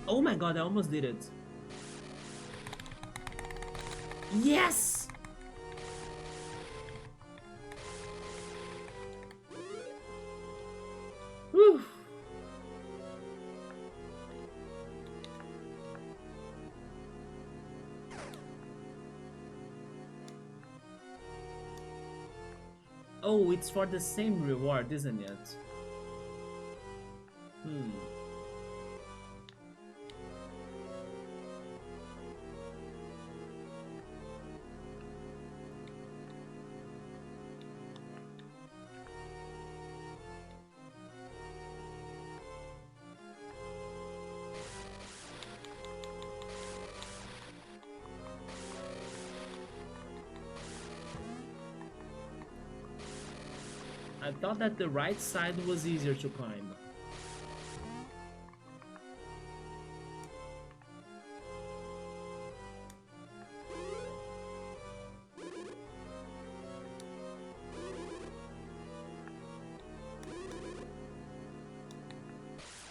Oh my god, I almost did it. Yes! Whew. Oh, it's for the same reward, isn't it? I thought that the right side was easier to climb.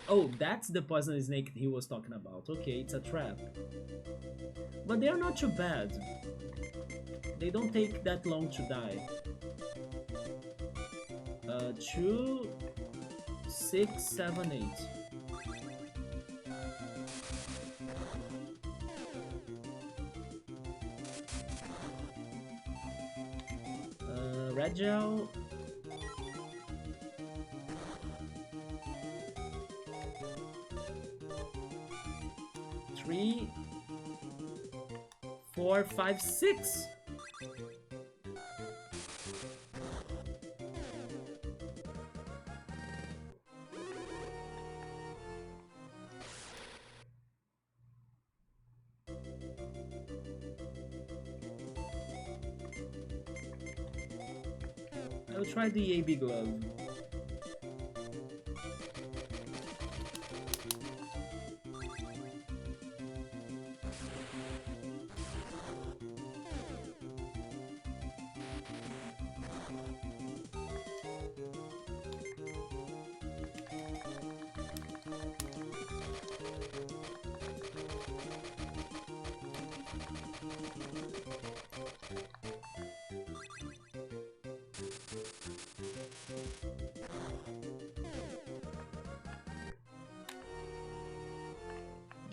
Oh, that's the poison snake he was talking about. Okay, it's a trap. But they are not too bad. They don't take that long to die. 2, 6, 7, 8. Red gel. Three, 4, 5, 6. I'll try the AB glove.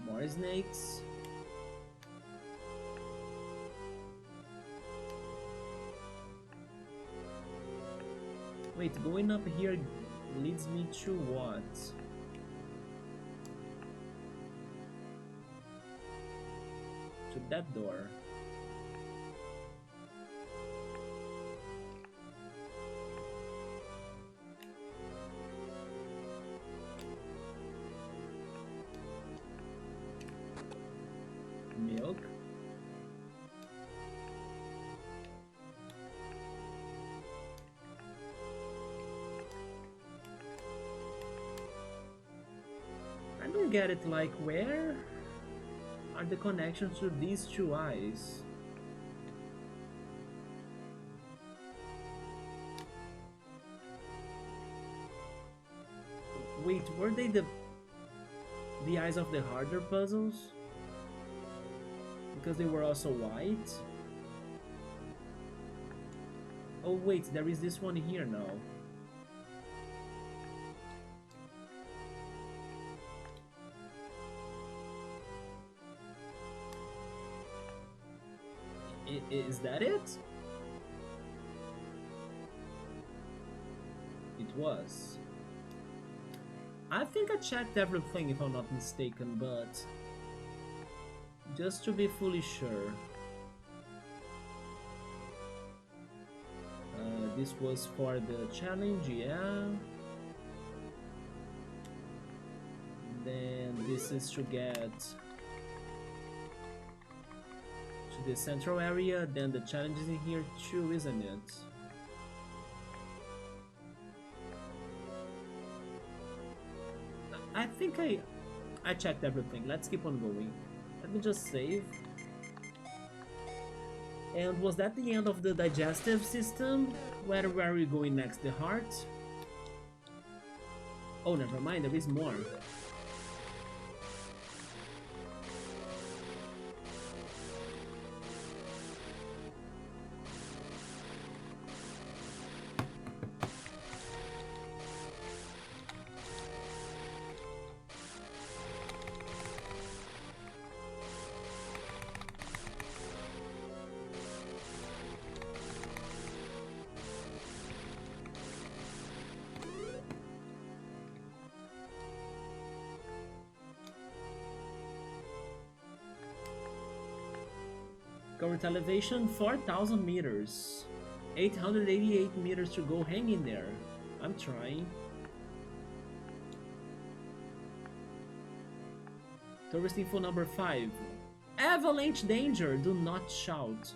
More snakes. Wait, going up here leads me to what? To that door. Milk. I don't get it, like where are the connections to these two eyes? Wait, were they the eyes of the harder puzzles? Because they were also white? Oh wait, there is this one here now. Is that it? It was. I think I checked everything if I'm not mistaken, but just to be fully sure. This was for the challenge, yeah. Then this is to get to the central area, then the challenge is in here too, isn't it? I think I checked everything. Let's keep on going. Let me just save. And was that the end of the digestive system? Where are we going next? The heart? Oh, never mind, there is more. Current elevation 4,000 meters. 888 meters to go. Hang in there. I'm trying. Tourist info number 5. Avalanche danger. Do not shout.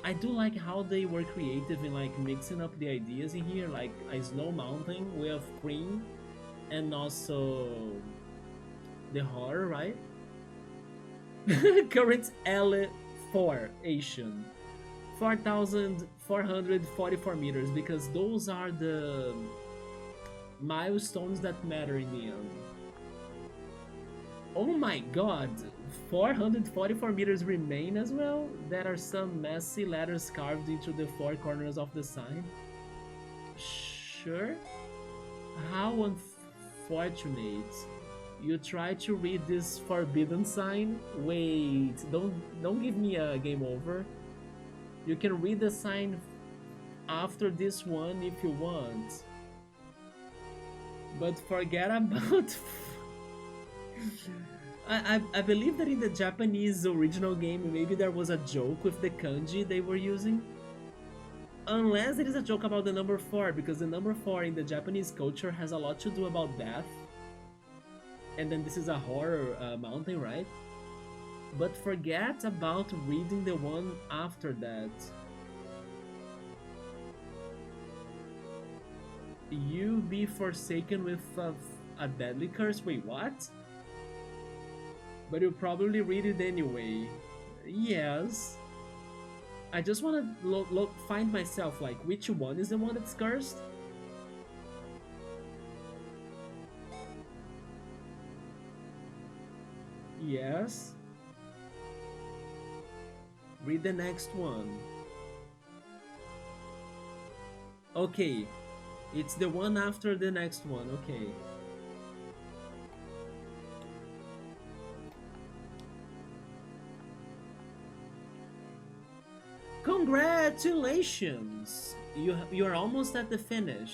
I do like how they were creative in like mixing up the ideas in here, like a snow mountain with cream and also the horror, right? Current L4 Asian 4,444 meters, because those are the milestones that matter in the end. Oh my god, 444 meters remain as well? There are some messy letters carved into the four corners of the sign. Sure? How unfortunate. You try to read this forbidden sign? Wait, don't give me a game over. You can read the sign after this one if you want. But forget about... I believe that in the Japanese original game, maybe there was a joke with the kanji they were using. Unless it is a joke about the number 4, because the number 4 in the Japanese culture has a lot to do about death. And then this is a horror mountain, right? But forget about reading the one after that. You be forsaken with a deadly curse. Wait, what? But you'll probably read it anyway. Yes. I just want to find myself like which one is the one that's cursed. Yes. Read the next one. Okay. It's the one after the next one. Okay. Congratulations! You're almost at the finish.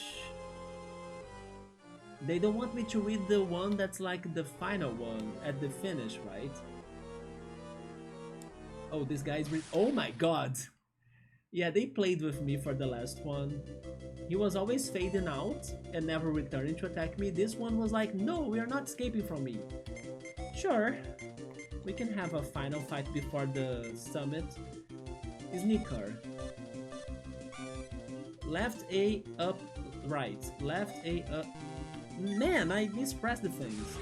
They don't want me to read the one that's like the final one at the finish, right? Oh, this guy's oh my god! Yeah, they played with me for the last one. He was always fading out and never returning to attack me. This one was like, no, we are not escaping from me. Sure, we can have a final fight before the summit. Sneaker. Left A, up, right. Left A, up. Man, I mispressed the things.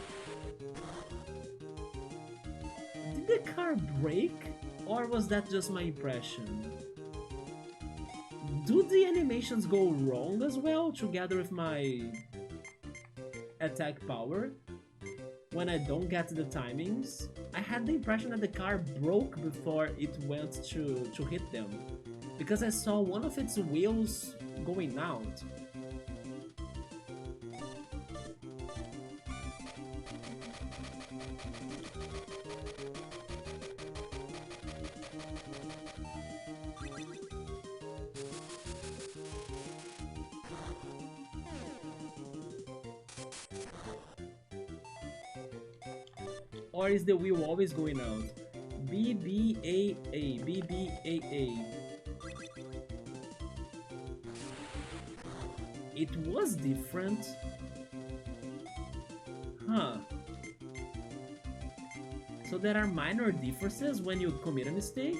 Did the car break? Or was that just my impression? Do the animations go wrong as well together with my attack power? When I don't get the timings? I had the impression that the car broke before it went to hit them. Because I saw one of its wheels going out. Or is the wheel always going out? BBAA, BBAA. It was different. Huh. So there are minor differences when you commit a mistake?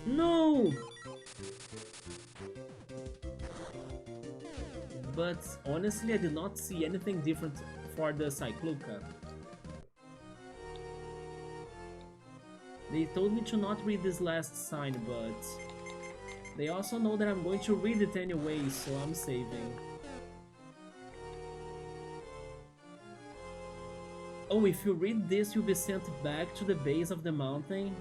No! But honestly, I did not see anything different for the Cycluca. They told me to not read this last sign, but they also know that I'm going to read it anyway, so I'm saving. Oh, if you read this, you'll be sent back to the base of the mountain.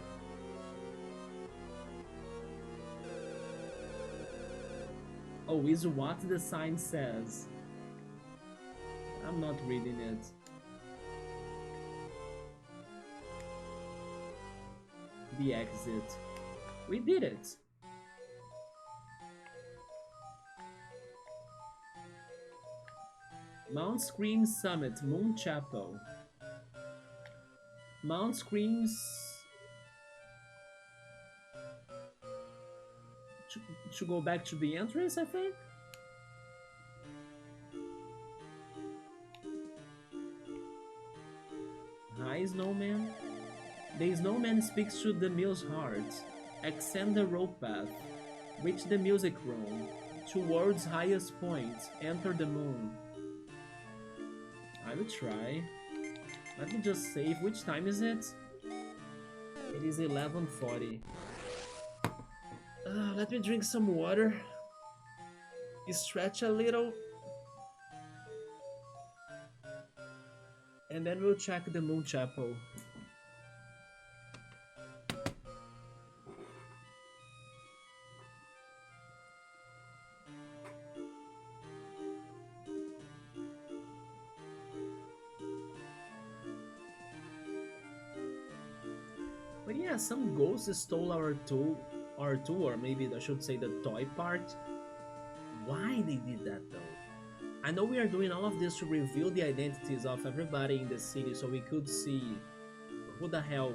Oh, is what the sign says. I'm not reading it. The exit. We did it. Mount Scream Summit, Moon Chapel. Mount Screams to go back to the entrance, I think. Hi, Snowman. The Snowman speaks to the Mill's heart. Ascend the rope path. Reach the music room. Towards highest point. Enter the moon. I will try. Let me just save. Which time is it? It is 11:40. Let me drink some water. Stretch a little. And then we'll check the Moon Chapel. But yeah, some ghosts stole our tool, or maybe I should say the toy part. Why they did that though? I know we are doing all of this to reveal the identities of everybody in the city so we could see who the hell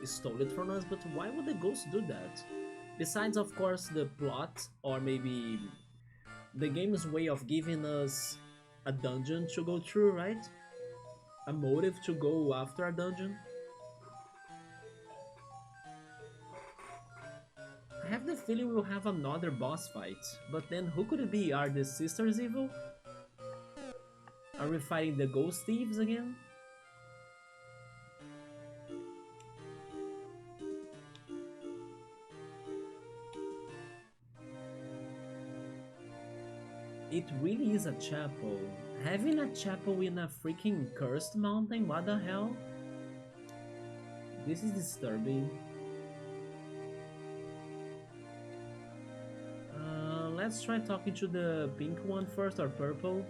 stole it from us, but why would the ghosts do that? Besides, of course, the plot, or maybe the game's way of giving us a dungeon to go through, right? a motive to go after a dungeon. I have the feeling we'll have another boss fight, but then who could it be? Are the sisters evil? Are we fighting the ghost thieves again? It really is a chapel. Having a chapel in a freaking cursed mountain? What the hell? This is disturbing. Let's try talking to the pink one first, or purple.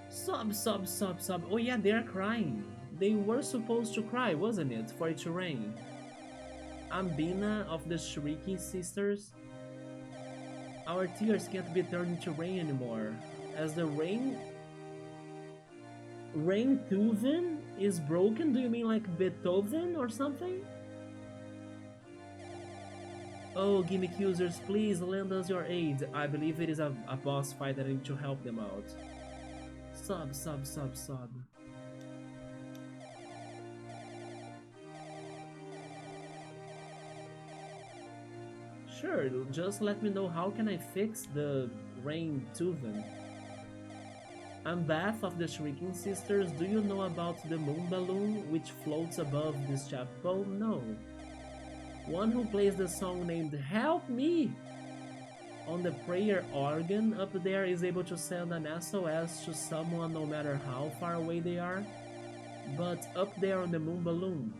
Sob. Oh yeah, they're crying. They were supposed to cry, wasn't it? For it to rain. Ambina of the Shrieking Sisters. Our tears can't be turned into rain anymore. As the rain Tuven is broken? Do you mean like Beethoven or something? Oh, gimmick users, please lend us your aid. I believe it is a boss fight and I need to help them out. Sub. Sure, just let me know how can I fix the rain Tuven. I'm Bath of the Shrieking Sisters. Do you know about the moon balloon which floats above this chapel? No. One who plays the song named Help Me on the prayer organ up there is able to send an SOS to someone no matter how far away they are. But up there on the moon balloon,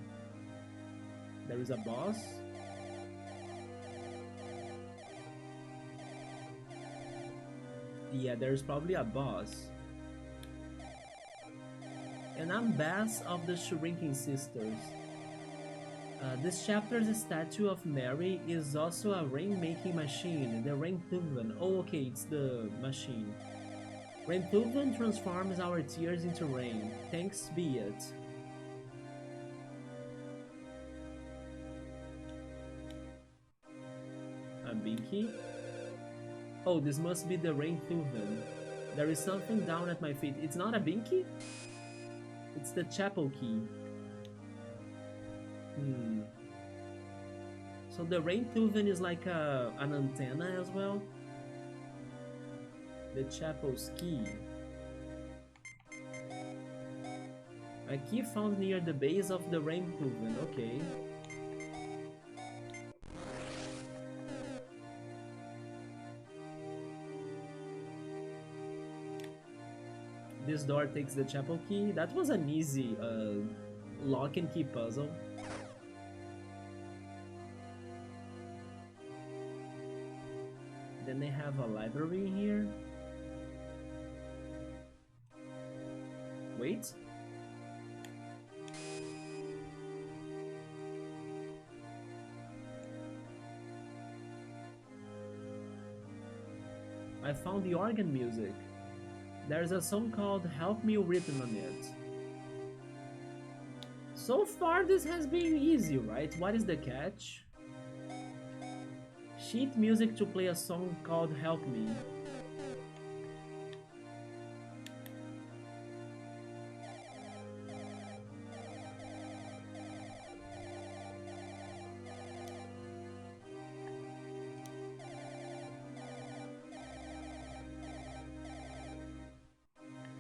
there is a boss. Yeah, there's probably a boss. And I'm Bass of the Shrinking Sisters. This chapter's statue of Mary is also a rain-making machine, the Rain-Thuven. Oh, okay, it's the machine. Rain-Thuven transforms our tears into rain. Thanks be it. A Binky? Oh, this must be the Rain-Thuven. There is something down at my feet. It's not a Binky? It's the chapel key. So the Rain-Thuven is like an antenna as well. The chapel's key. A key found near the base of the Rain-Thuven. Okay. This door takes the chapel key. That was an easy lock and key puzzle. Then they have a library here. Wait. I found the organ music. There's a song called Help Me written on it. So far this has been easy, right? What is the catch? Sheet music to play a song called Help Me.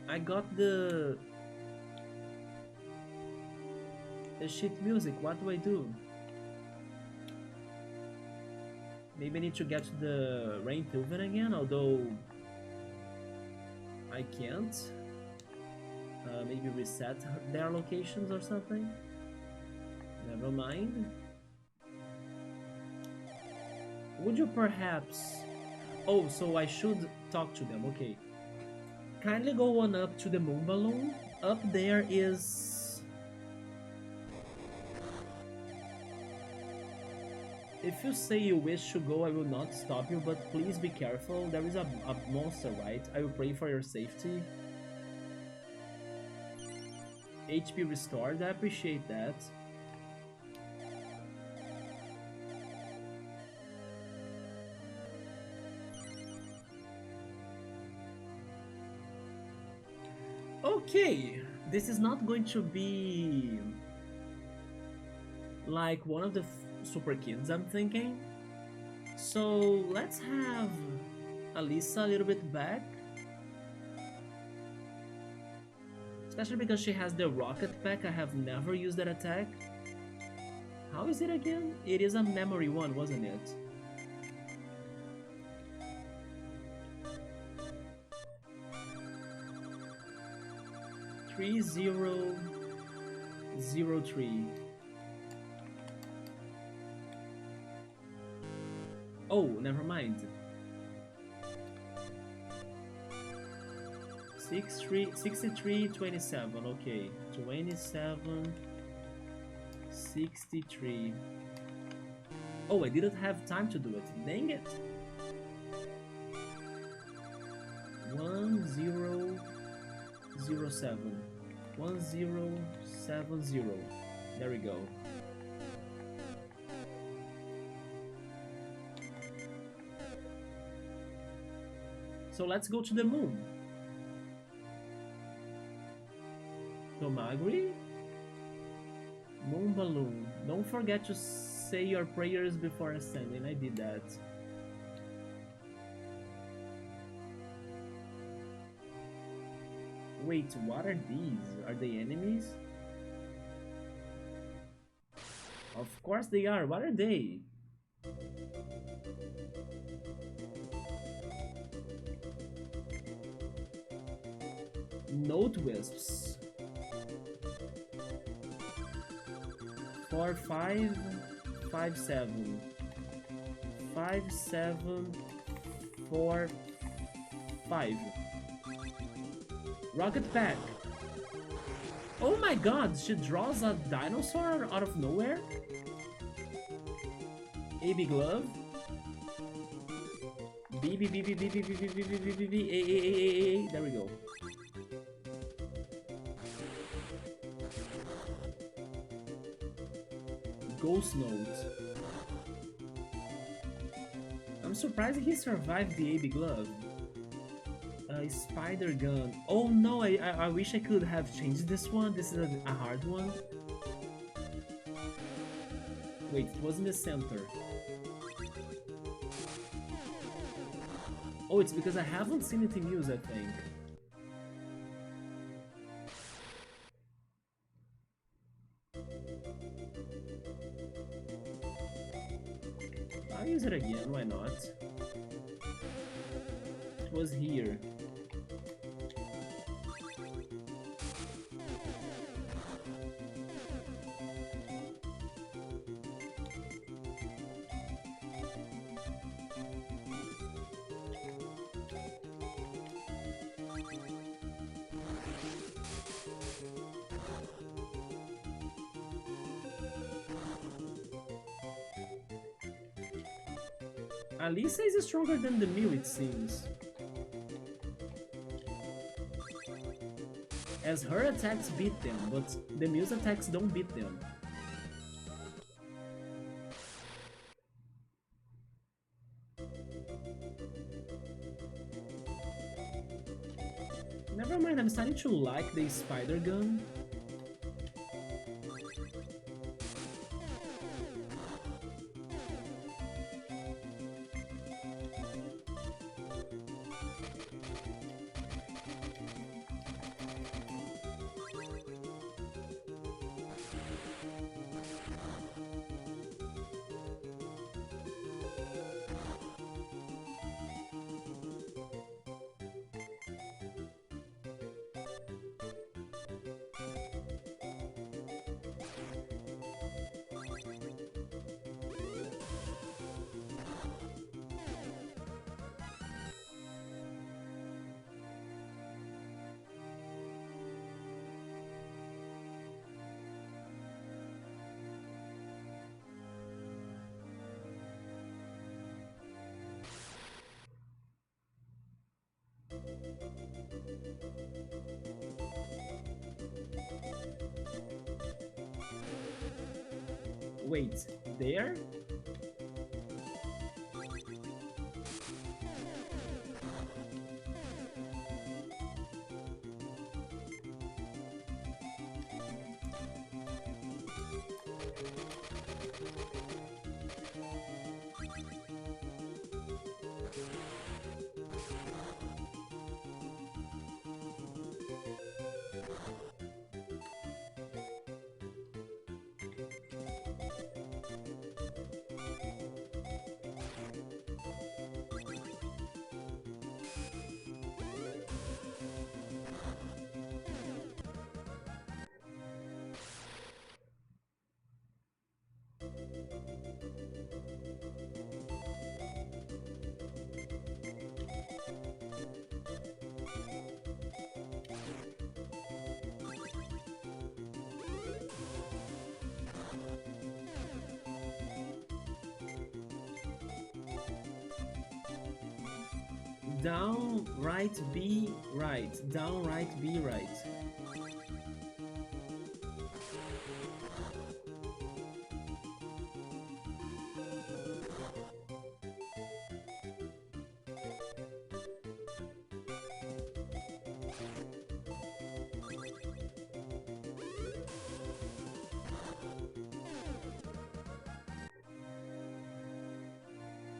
I got the sheet music. What do I do? Maybe I need to get to the Rain-Thuven again, although I can't. Maybe reset their locations or something. Never mind. Would you perhaps... Oh, so I should talk to them, okay. Kindly go on up to the moon balloon. Up there is... If you say you wish to go, I will not stop you, but please be careful. There is a monster, right? I will pray for your safety. HP restored, I appreciate that. Okay, This is not going to be like one of the super kids I'm thinking. So let's have Alisa a little bit back. Especially because she has the rocket pack. I have never used that attack. How is it again? It is a memory one, wasn't it? Three zero 03. Oh, never mind. 6327. Okay, 27 63. Oh, I didn't have time to do it. Dang it. 1007. 1070. There we go. So let's go to the moon. Tomagri? Moon balloon. Don't forget to say your prayers before ascending. I did that. Wait, what are these? Are they enemies? Of course they are. What are they? Note wisps. 4 5 5 7 5 7 4 5. Rocket pack. Oh my god, she draws a dinosaur out of nowhere? AB glove. B B B B B B B B B B B B B A A A A A. There we go. Ghost note. I'm surprised he survived the AB glove. Spider gun. Oh no, I wish I could have changed this one. This is a hard one. Wait, it was in the center. Oh, it's because I haven't seen it in use, I think. I'll use it again, why not? It was here. Alisa is stronger than the Mew, it seems. As her attacks beat them, but the Mew's attacks don't beat them. Never mind, I'm starting to like the spider gun. Wait, there? Down, right, B, right. Down, right, B, right.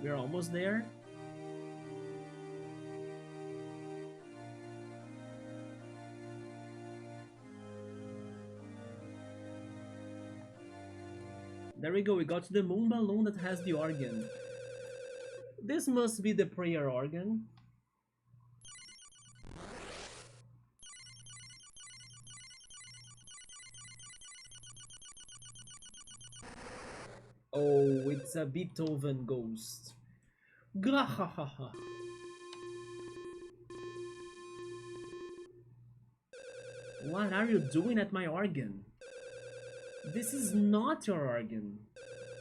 We're almost there. There we go, we got to the moon balloon that has the organ. This must be the prayer organ. Oh, it's a Beethoven ghost. Gahahaha. What are you doing at my organ? This is not your organ.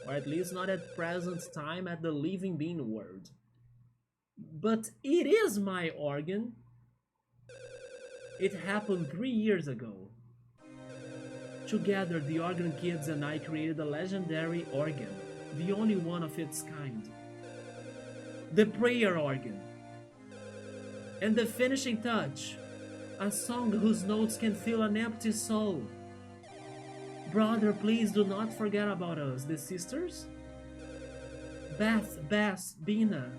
Or at least not at present time at the living being world. But it is my organ. It happened 3 years ago. Together, the organ kids and I created a legendary organ, the only one of its kind. The prayer organ. And the finishing touch, a song whose notes can fill an empty soul. Brother, please do not forget about us, the sisters. Beth, Bess, Bina.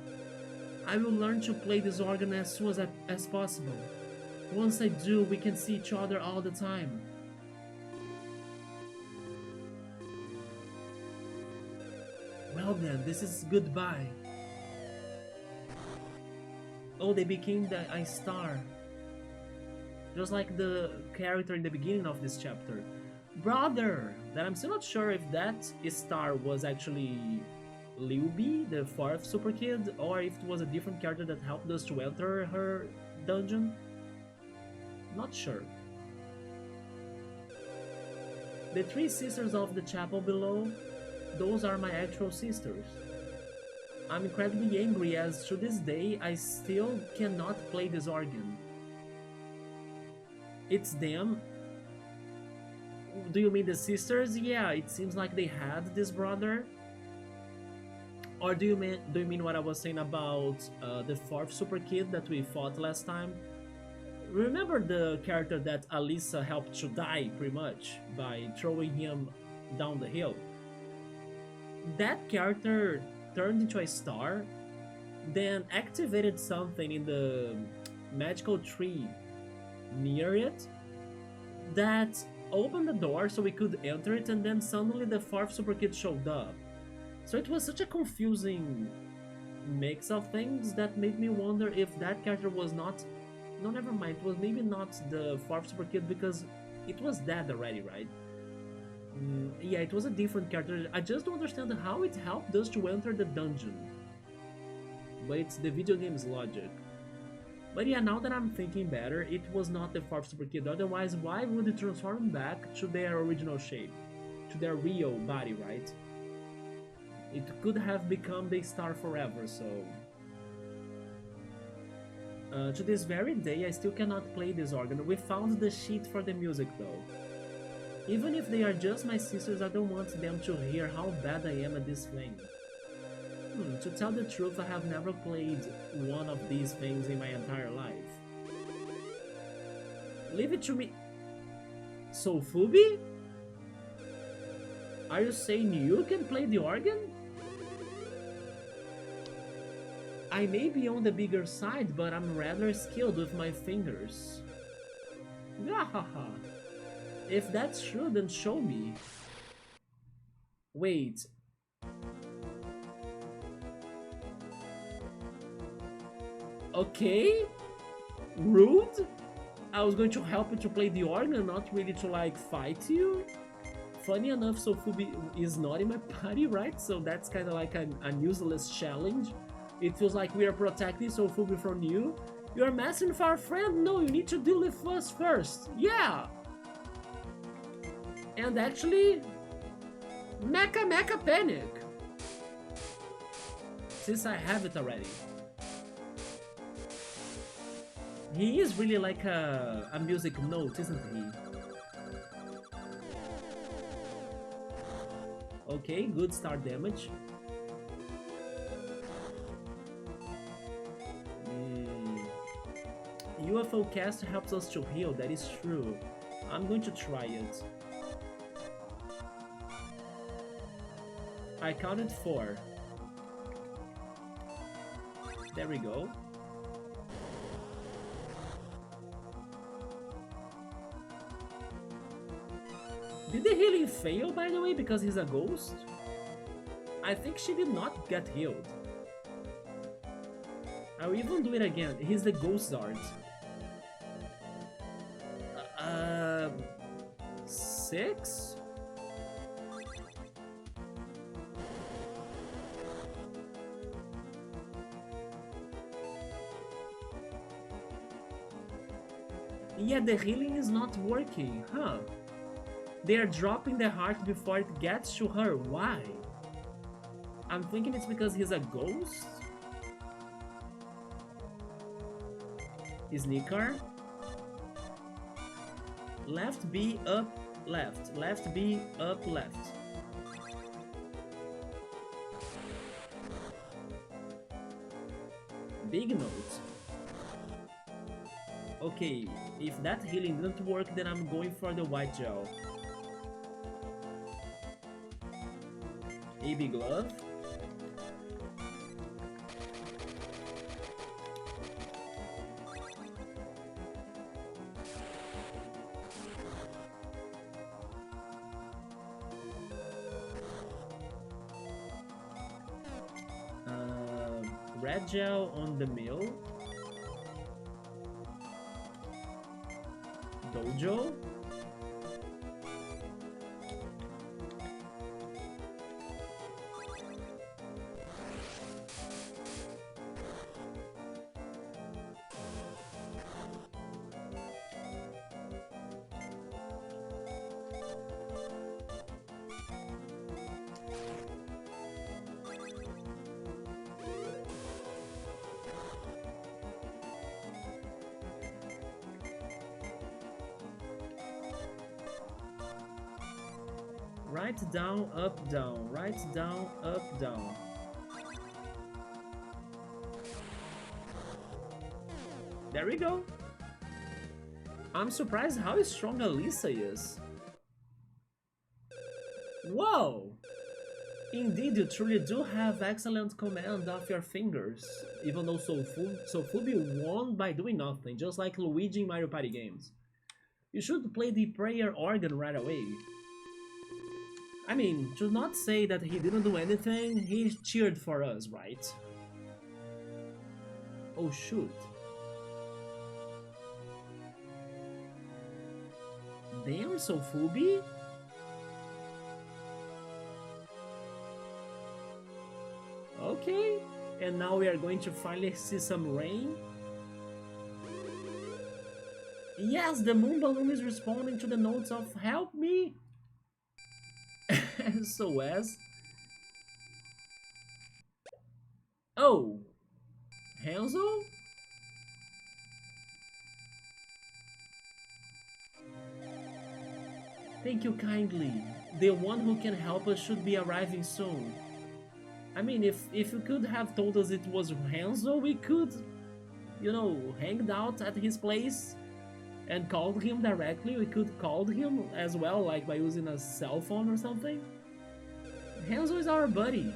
I will learn to play this organ as soon as possible. Once I do, we can see each other all the time. Well then, this is goodbye. Oh, they became a star. Just like the character in the beginning of this chapter. Brother! That I'm still not sure if that star was actually Liubi, the 4th super kid, or if it was a different character that helped us to enter her dungeon. Not sure. The 3 sisters of the chapel below, those are my actual sisters. I'm incredibly angry as to this day I still cannot play this organ. It's them. Do you mean the sisters? Yeah, it seems like they had this brother. Or do you mean what I was saying about the 4th super kid that we fought last time? Remember the character that Alisa helped to die pretty much by throwing him down the hill? That character turned into a star, then activated something in the magical tree near it that opened the door so we could enter it, and then suddenly the 4th super kid showed up. So it was such a confusing mix of things that made me wonder if that character was not... No, never mind, it was maybe not the 4th super kid because it was dead already, right? Yeah, it was a different character. I just don't understand how it helped us to enter the dungeon. But it's the video game's logic. But yeah, now that I'm thinking better, it was not the 4th super kid. Otherwise, why would it transform back to their original shape? To their real body, right? It could have become the star forever, so... to this very day, I still cannot play this organ. We found the sheet for the music though. Even if they are just my sisters, I don't want them to hear how bad I am at this thing. To tell the truth, I have never played one of these things in my entire life. Leave it to me... So, Fubi? Are you saying you can play the organ? I may be on the bigger side, but I'm rather skilled with my fingers. Gahaha. If that's true, then show me. Wait. Okay? Rude? I was going to help you to play the organ, not really to like fight you. Funny enough, Sofubi is not in my party, right? So that's kind of like an useless challenge. It feels like we are protecting Sofubi from you. You're messing with our friend? No, you need to deal with us first. Yeah! And actually, Mecha Panic! Since I have it already. He is really like a music note, isn't he? Okay, good start damage. UFO cast helps us to heal, that is true. I'm going to try it. I counted 4. There we go. Did the healing fail, by the way, because he's a ghost? I think she did not get healed. I'll even do it again. He's the ghost art. 6? Yeah, the healing is not working, huh? They are dropping the heart before it gets to her. Why? I'm thinking it's because he's a ghost? Sneaker. Left B, up, left. Left B, up, left. Big note. Okay, if that healing didn't work, then I'm going for the white gel. AB glove. Red gel on the mill. Dojo. Right down, up, down. Right down, up, down. There we go. I'm surprised how strong Alisa is. Whoa! Indeed, you truly do have excellent command of your fingers. Even though Sofubi won by doing nothing, just like Luigi in Mario Party games. You should play the prayer organ right away. I mean, to not say that he didn't do anything, he cheered for us, right? Oh shoot. Damn, Sofubi? Okay, and now we are going to finally see some rain. Yes, the moon balloon is responding to the notes of help me. SOS. Oh, Hanzo? Thank you kindly. The one who can help us should be arriving soon. I mean, if you could have told us it was Hanzo, we could, you know, hang out at his place and called him directly. We could call him as well, like by using a cell phone or something. Hanzo is our buddy.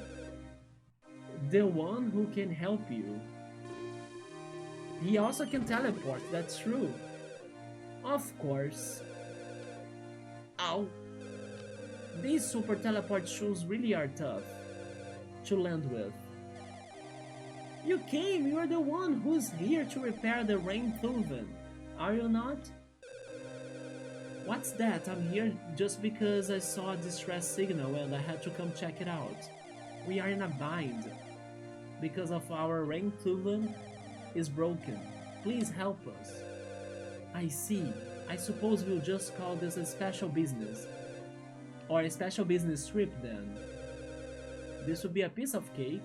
The one who can help you. He also can teleport, that's true. Of course. Ow. These super teleport shoes really are tough to land with. You came, you are the one who's here to repair the rain Thuven, are you not? What's that? I'm here just because I saw a distress signal and I had to come check it out. We are in a bind because of our rain Thuven is broken. Please help us. I see. I suppose we'll just call this a special business. Or a special business trip then. This would be a piece of cake.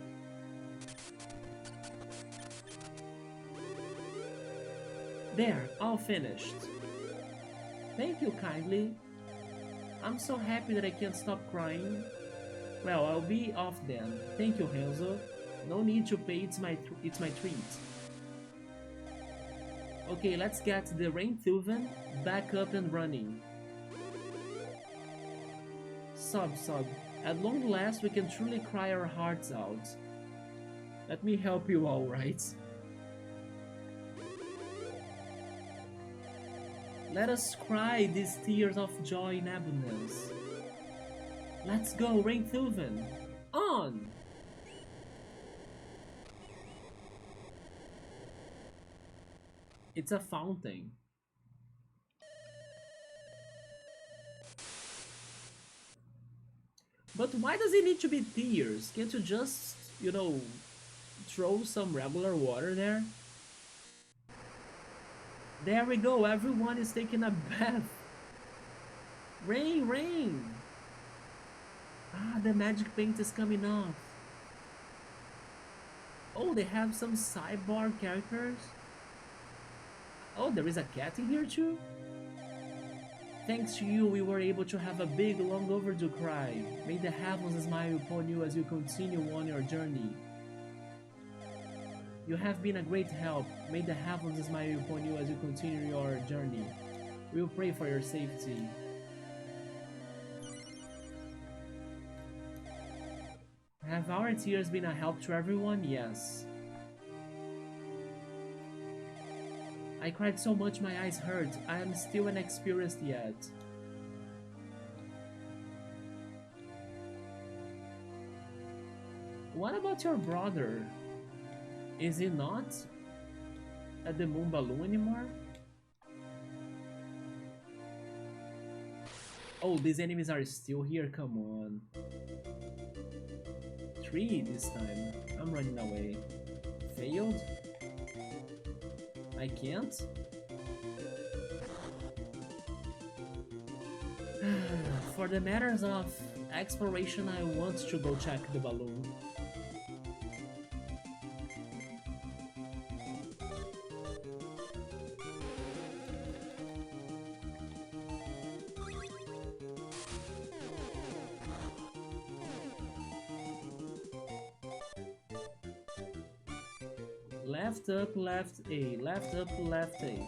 There, all finished. Thank you kindly. I'm so happy that I can't stop crying. Well, I'll be off then. Thank you, Hanzo. No need to pay, it's my treat. Okay, let's get the Rainthuven back up and running. Sob. At long last, we can truly cry our hearts out. Let me help you all, right? Let us cry these tears of joy in abundance. Let's go, Rainthuven! On! It's a fountain. But why does it need to be tears? Can't you just, you know, throw some regular water there? There we go, everyone is taking a bath. Rain! Ah, the magic paint is coming off. Oh, they have some cyborg characters. Oh, there is a cat in here too? Thanks to you, we were able to have a big, long overdue cry. May the heavens smile upon you as you continue on your journey. You have been a great help. May the heavens smile upon you as you continue your journey. We will pray for your safety. Have our tears been a help to everyone? Yes. I cried so much my eyes hurt. I am still inexperienced yet. What about your brother? Is he not at the moon balloon anymore? Oh, these enemies are still here, come on. 3 this time. I'm running away. Failed? I can't? For the matters of exploration, I want to go check the balloon. Left up, left A, left up, left A.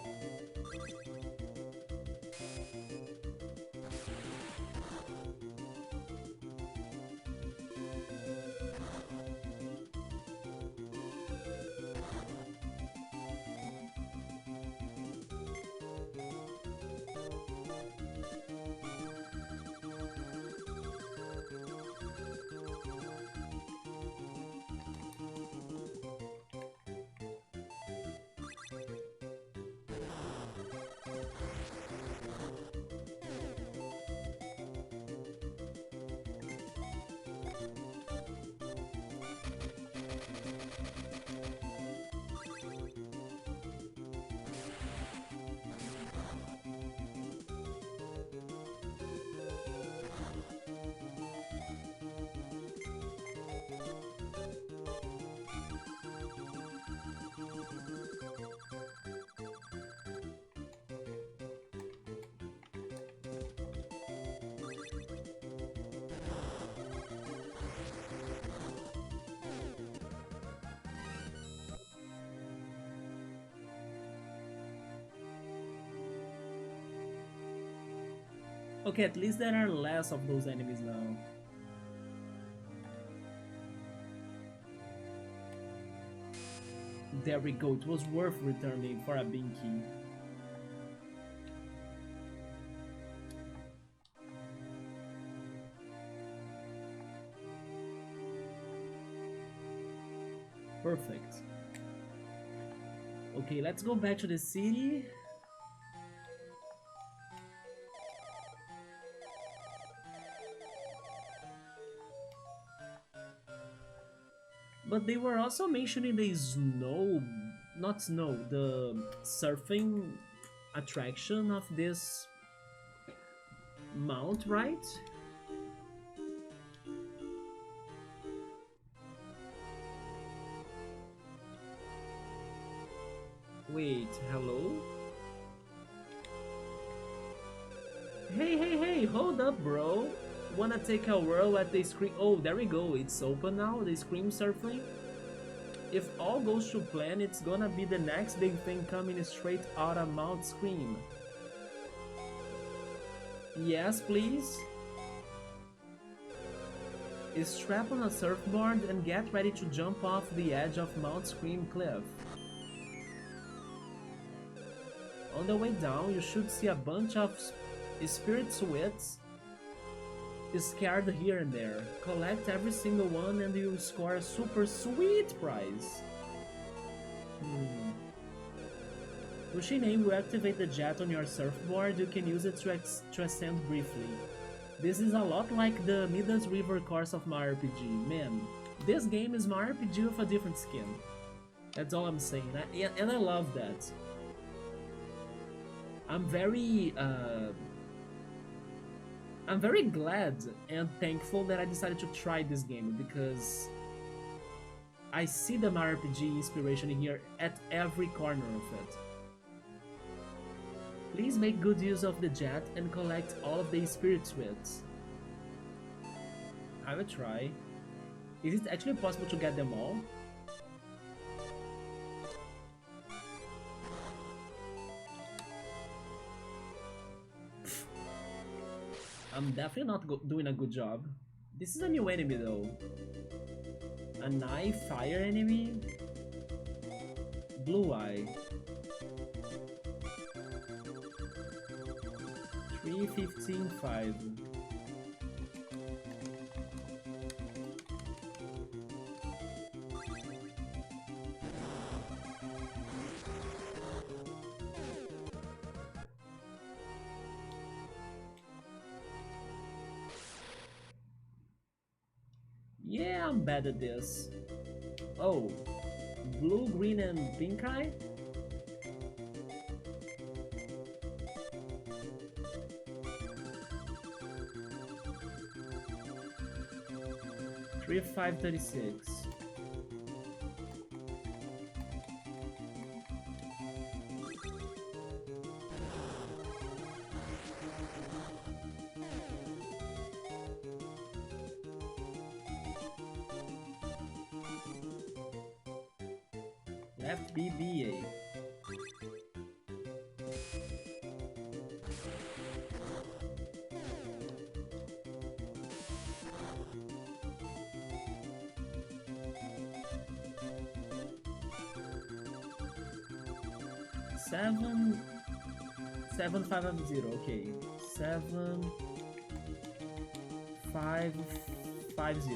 Okay, at least there are less of those enemies now. There we go, it was worth returning for a Binky. Perfect. Okay, let's go back to the city. But they were also mentioning the the surfing attraction of this mount, right? Wait, hello? hold up, bro. Wanna take a whirl at the screen? Oh, there we go. It's open now, the scream surfing. If all goes to plan, it's gonna be the next big thing coming straight out of Mount Scream. Yes, please. Strap on a surfboard and get ready to jump off the edge of Mount Scream Cliff. On the way down, you should see a bunch of spirit sweats scared here and there. Collect every single one and you'll score a super sweet prize. Pushing A will activate the jet on your surfboard. You can use it to ascend briefly. This is a lot like the Midas River course of my RPG. Man, this game is my RPG with a different skin. That's all I'm saying, and I love that. I'm very glad and thankful that I decided to try this game because I see the RPG inspiration here at every corner of it. Please make good use of the jet and collect all of the spirit sweats. I will try. Is it actually possible to get them all? I'm definitely not doing a good job. This is a new enemy though. A knife fire enemy? Blue eye. 315.5. Yeah, I'm bad at this. Oh, blue, green, and pink eye? Three 536. Left BBA. Seven 550, okay. 7550.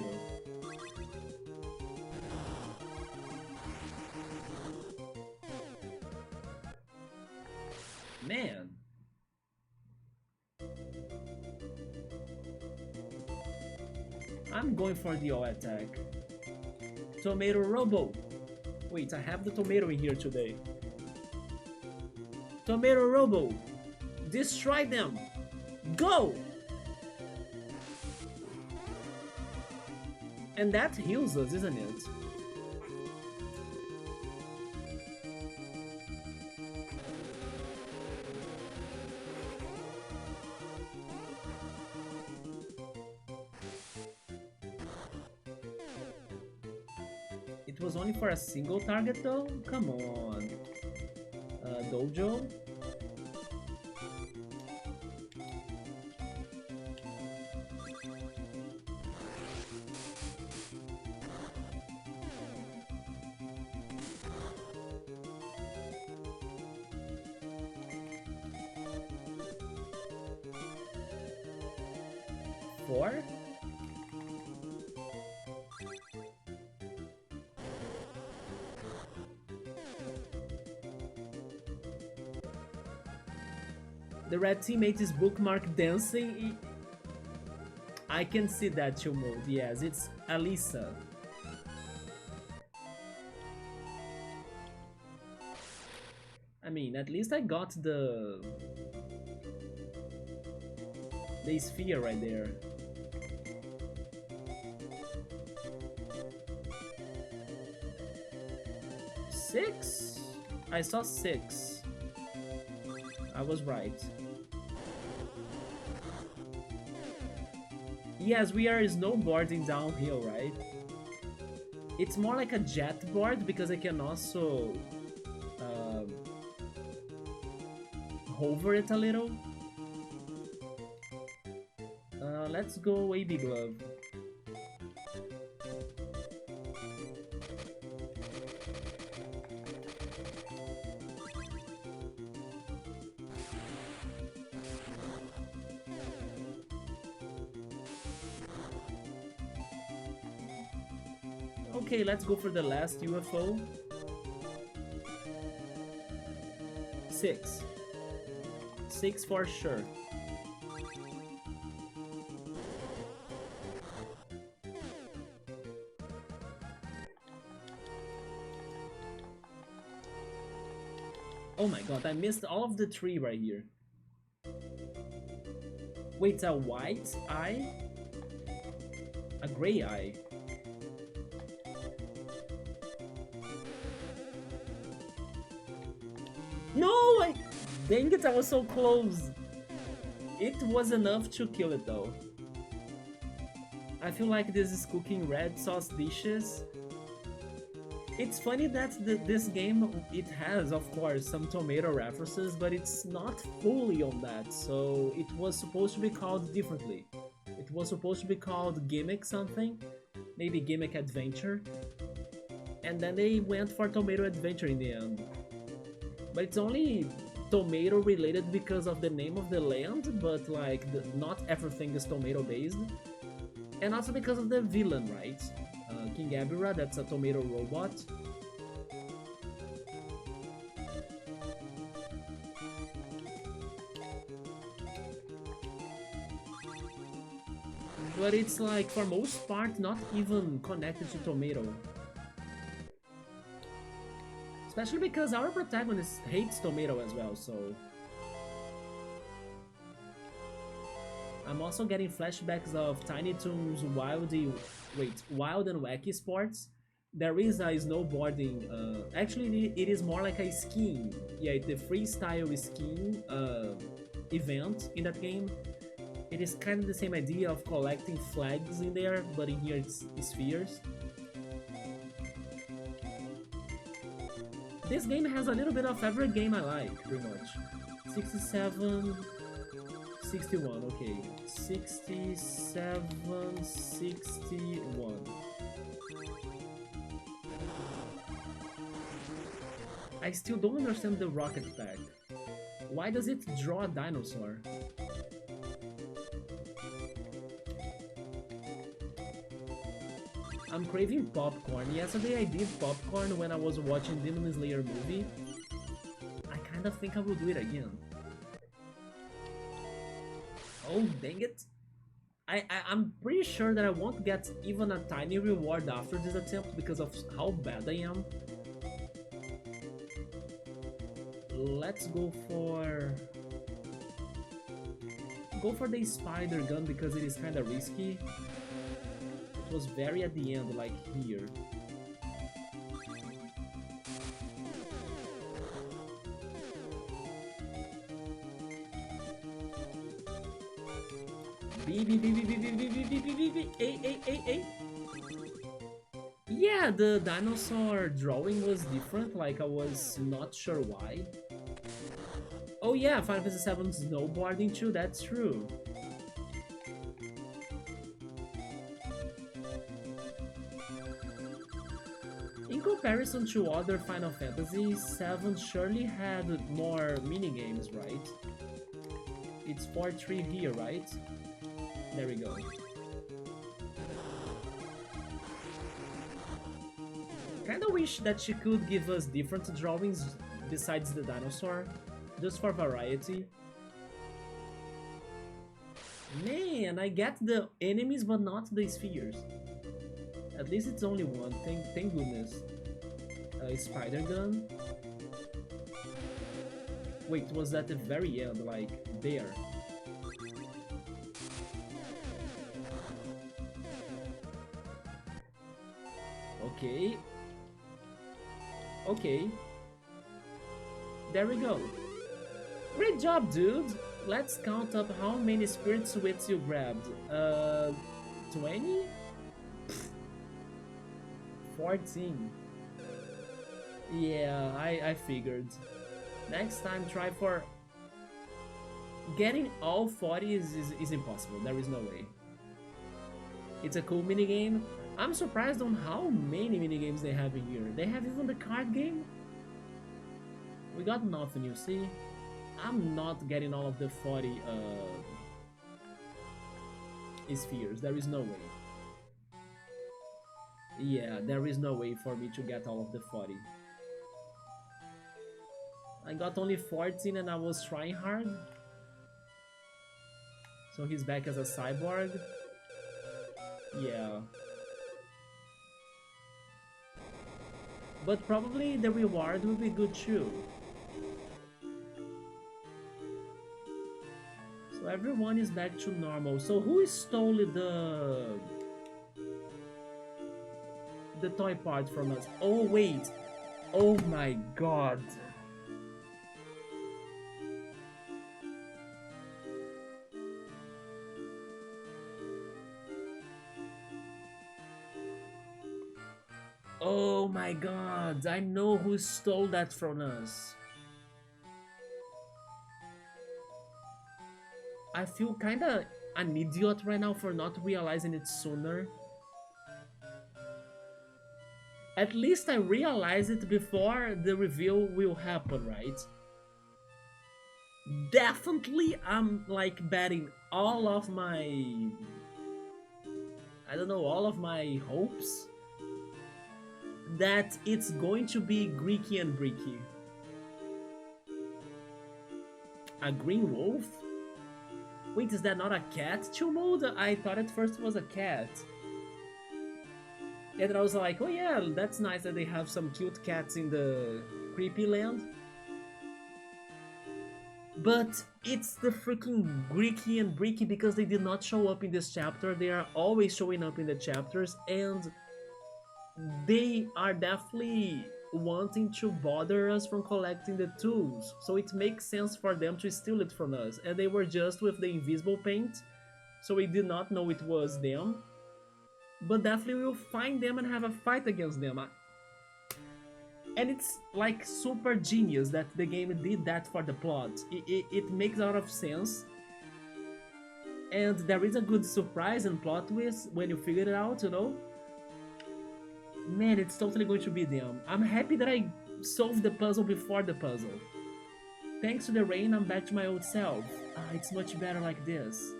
Man. I'm going for the all attack. Tomato Robo. Wait, I have the tomato in here today. Tomato Robo. Destroy them. Go! And that heals us, isn't it? It was only for a single target though? Come on. Dojo? Four? The red teammate is bookmark dancing. I can see that chill mode. Yes, it's Alisa. I mean, at least I got the sphere right there. Six? I saw 6. I was right. Yes, we are snowboarding downhill, right? It's more like a jet board because I can also um, hover it a little. Let's go AB Glove. Okay, let's go for the last UFO. 6. 6 for sure. Oh my god, I missed all of the tree right here. Wait, a white eye? A gray eye? No! Dang it, I was so close! It was enough to kill it though. I feel like this is cooking red sauce dishes. It's funny that this game, it has, of course, some tomato references, but it's not fully on that, so it was supposed to be called differently. It was supposed to be called Gimmick something, maybe Gimmick Adventure, and then they went for Tomato Adventure in the end. But it's only tomato related because of the name of the land, but like, not everything is tomato based. And also because of the villain, right? King Abira, that's a tomato robot. But it's like, for most part, not even connected to tomato. Especially because our protagonist hates tomato as well, so... I'm also getting flashbacks of Tiny Toons Wild and Wacky Sports. There is a snowboarding, actually it is more like a skiing. Yeah, the freestyle skiing event in that game. It is kind of the same idea of collecting flags in there, but in here it's spheres. This game has a little bit of every game I like, pretty much. 67... 61, okay. 67, 61. I still don't understand the rocket pack. Why does it draw a dinosaur? I'm craving popcorn. Yesterday I did popcorn when I was watching Demon Slayer movie. I kinda think I will do it again. Oh, dang it. I'm pretty sure that I won't get even a tiny reward after this attempt because of how bad I am. Let's go for the spider gun because it is kinda risky. It was very at the end, like here. Yeah, the dinosaur drawing was different, like I was not sure why. Oh yeah, Final Fantasy VII snowboarding too, that's true. In comparison to other Final Fantasies, 7 surely had more minigames, right? It's 4-3 here, right? There we go. Kinda wish that she could give us different drawings besides the dinosaur, just for variety. Man, I get the enemies but not the spheres. At least it's only one, thank goodness. A spider gun. Wait, was that the very end, like, there? Okay. Okay. There we go. Great job, dude! Let's count up how many spirit sweets you grabbed. 20? 14. Yeah, I figured. Next time, try for... Getting all 40 is impossible. There is no way. It's a cool minigame. I'm surprised on how many minigames they have in here. They have even the card game. We got nothing, you see? I'm not getting all of the 40 spheres. There is no way. Yeah, there is no way for me to get all of the 40. I got only 14 and I was trying hard. So he's back as a cyborg. Yeah. But probably the reward will be good too. So everyone is back to normal. So who stole the toy part from us? Oh wait. Oh my god. Oh my god, I know who stole that from us. I feel kinda an idiot right now for not realizing it sooner. At least I realize it before the reveal will happen, right? Definitely I'm like betting all of my... I don't know, all of my hopes that it's going to be Greeky and Breaky. A green wolf? Wait, is that not a cat, Chill Mode? I thought at first it was a cat. And then I was like, oh yeah, that's nice that they have some cute cats in the creepy land. But it's the freaking Greeky and Breaky because they did not show up in this chapter. They are always showing up in the chapters, and they are definitely wanting to bother us from collecting the tools, so it makes sense for them to steal it from us. And they were just with the invisible paint, so we did not know it was them. But definitely we'll find them and have a fight against them. And it's like super genius that the game did that for the plot. It makes a lot of sense. And there is a good surprise and plot twist when you figure it out, you know? Man, it's totally going to be them. I'm happy that I solved the puzzle before the puzzle. Thanks to the rain, I'm back to my old self. It's much better like this.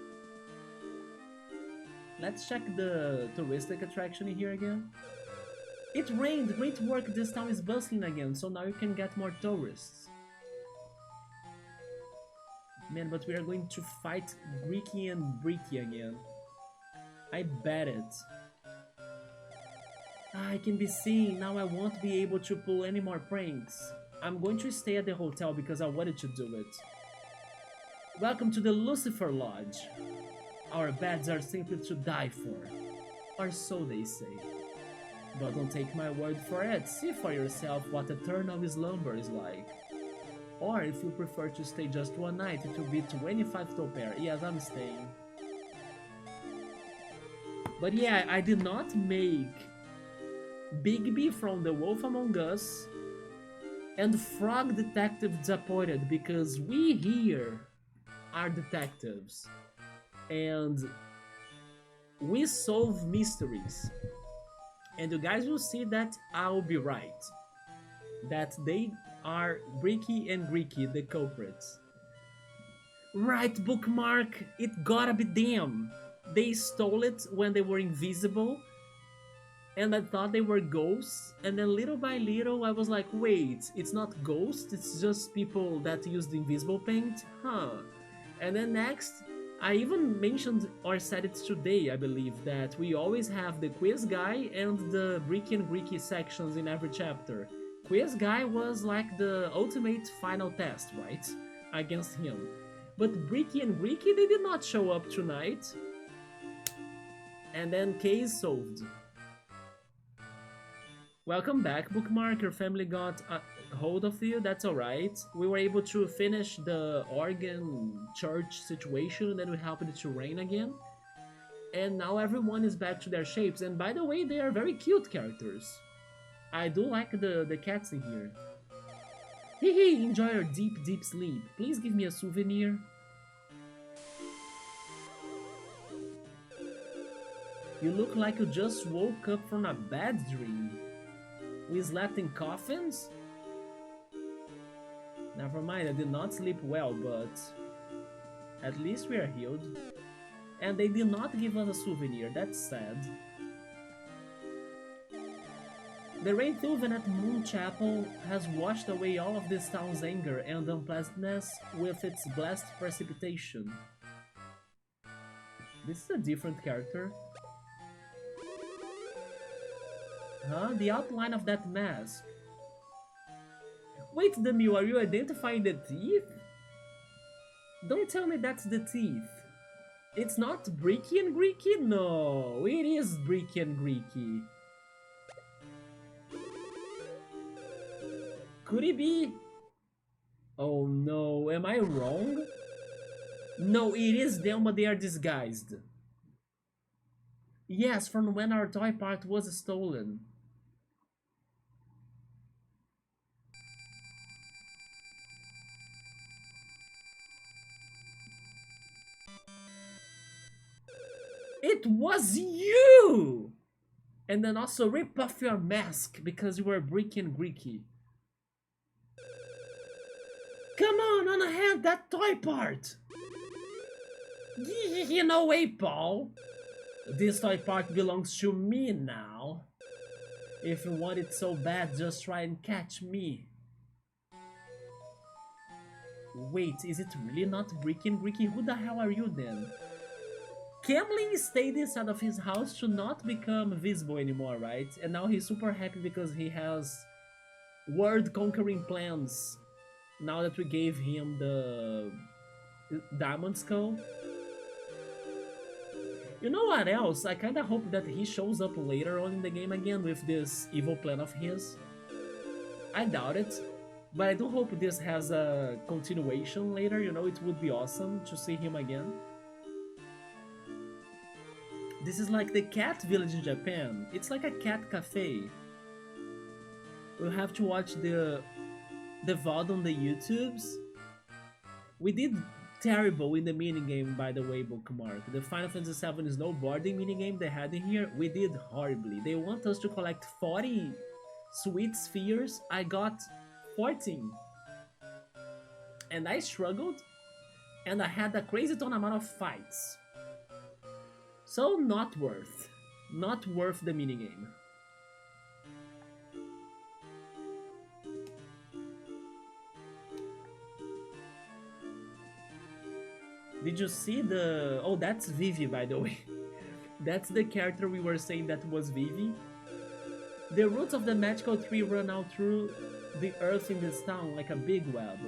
Let's check the touristic attraction in here again. It rained! Great work! This town is bustling again, so now you can get more tourists. Man, but we are going to fight Greeky and Breaky again. I bet it. I can be seen, now I won't be able to pull any more pranks. I'm going to stay at the hotel because I wanted to do it. Welcome to the Lucifer Lodge. Our beds are simply to die for. Or so they say. But don't take my word for it, see for yourself what eternal slumber is like. Or if you prefer to stay just one night, it will be 25 toper. Yes, I'm staying. But yeah, I did not make Bigby from The Wolf Among Us and Frog Detective disappointed because we here are detectives and we solve mysteries, and you guys will see that I'll be right, that they are Breaky and Greeky the culprits. Right, Bookmark, it gotta be them. They stole it when they were invisible and I thought they were ghosts, and then little by little I was like, wait, it's not ghosts, it's just people that use the invisible paint? Huh. And then next, I even mentioned or said it today, I believe, that we always have the quiz guy and the Breaky and Greeky sections in every chapter. Quiz guy was like the ultimate final test, right? Against him. But Breaky and Greeky, they did not show up tonight. And then case solved. Welcome back, Bookmark. Your family got a hold of you. That's alright. We were able to finish the organ church situation, then we helped it to rain again. And now everyone is back to their shapes. And by the way, they are very cute characters. I do like the cats in here. Hee hee, enjoy your deep, deep sleep. Please give me a souvenir. You look like you just woke up from a bad dream. We slept in coffins? Never mind, I did not sleep well, but at least we are healed. And they did not give us a souvenir, that's sad. The rain thrown at Moon Chapel has washed away all of this town's anger and unpleasantness with its blessed precipitation. This is a different character. Huh? The outline of that mask. Wait, Demille, are you identifying the teeth? Don't tell me that's the teeth. It's not Bricky and Greeky? No, it is Bricky and Greeky. Could it be? Oh no, am I wrong? No, it is them, but they are disguised. Yes, from when our toy part was stolen. It was you! And then also rip off your mask because you were Bricky and Greeky. Come on ahead, that toy part! No way, Paul. This toy part belongs to me now. If you want it so bad, just try and catch me. Wait, is it really not Bricky and Greeky? Who the hell are you then? Camlin stayed inside of his house to not become visible anymore, right? And now he's super happy because he has world-conquering plans. Now that we gave him the Diamond Skull. You know what else? I kinda hope that he shows up later on in the game again with this evil plan of his. I doubt it, but I do hope this has a continuation later, you know, it would be awesome to see him again. This is like the cat village in Japan. It's like a cat cafe. We'll have to watch the VOD on the YouTubes. We did terrible in the minigame, by the way, Bookmark. The Final Fantasy VII snowboarding minigame they had in here, we did horribly. They want us to collect 40 sweet spheres. I got 14. And I struggled, and I had a crazy ton amount of fights. So not worth the minigame. Did you see the... Oh, that's Vivi, by the way. That's the character we were saying that was Vivi. The roots of the magical tree run out through the earth in this town like a big web.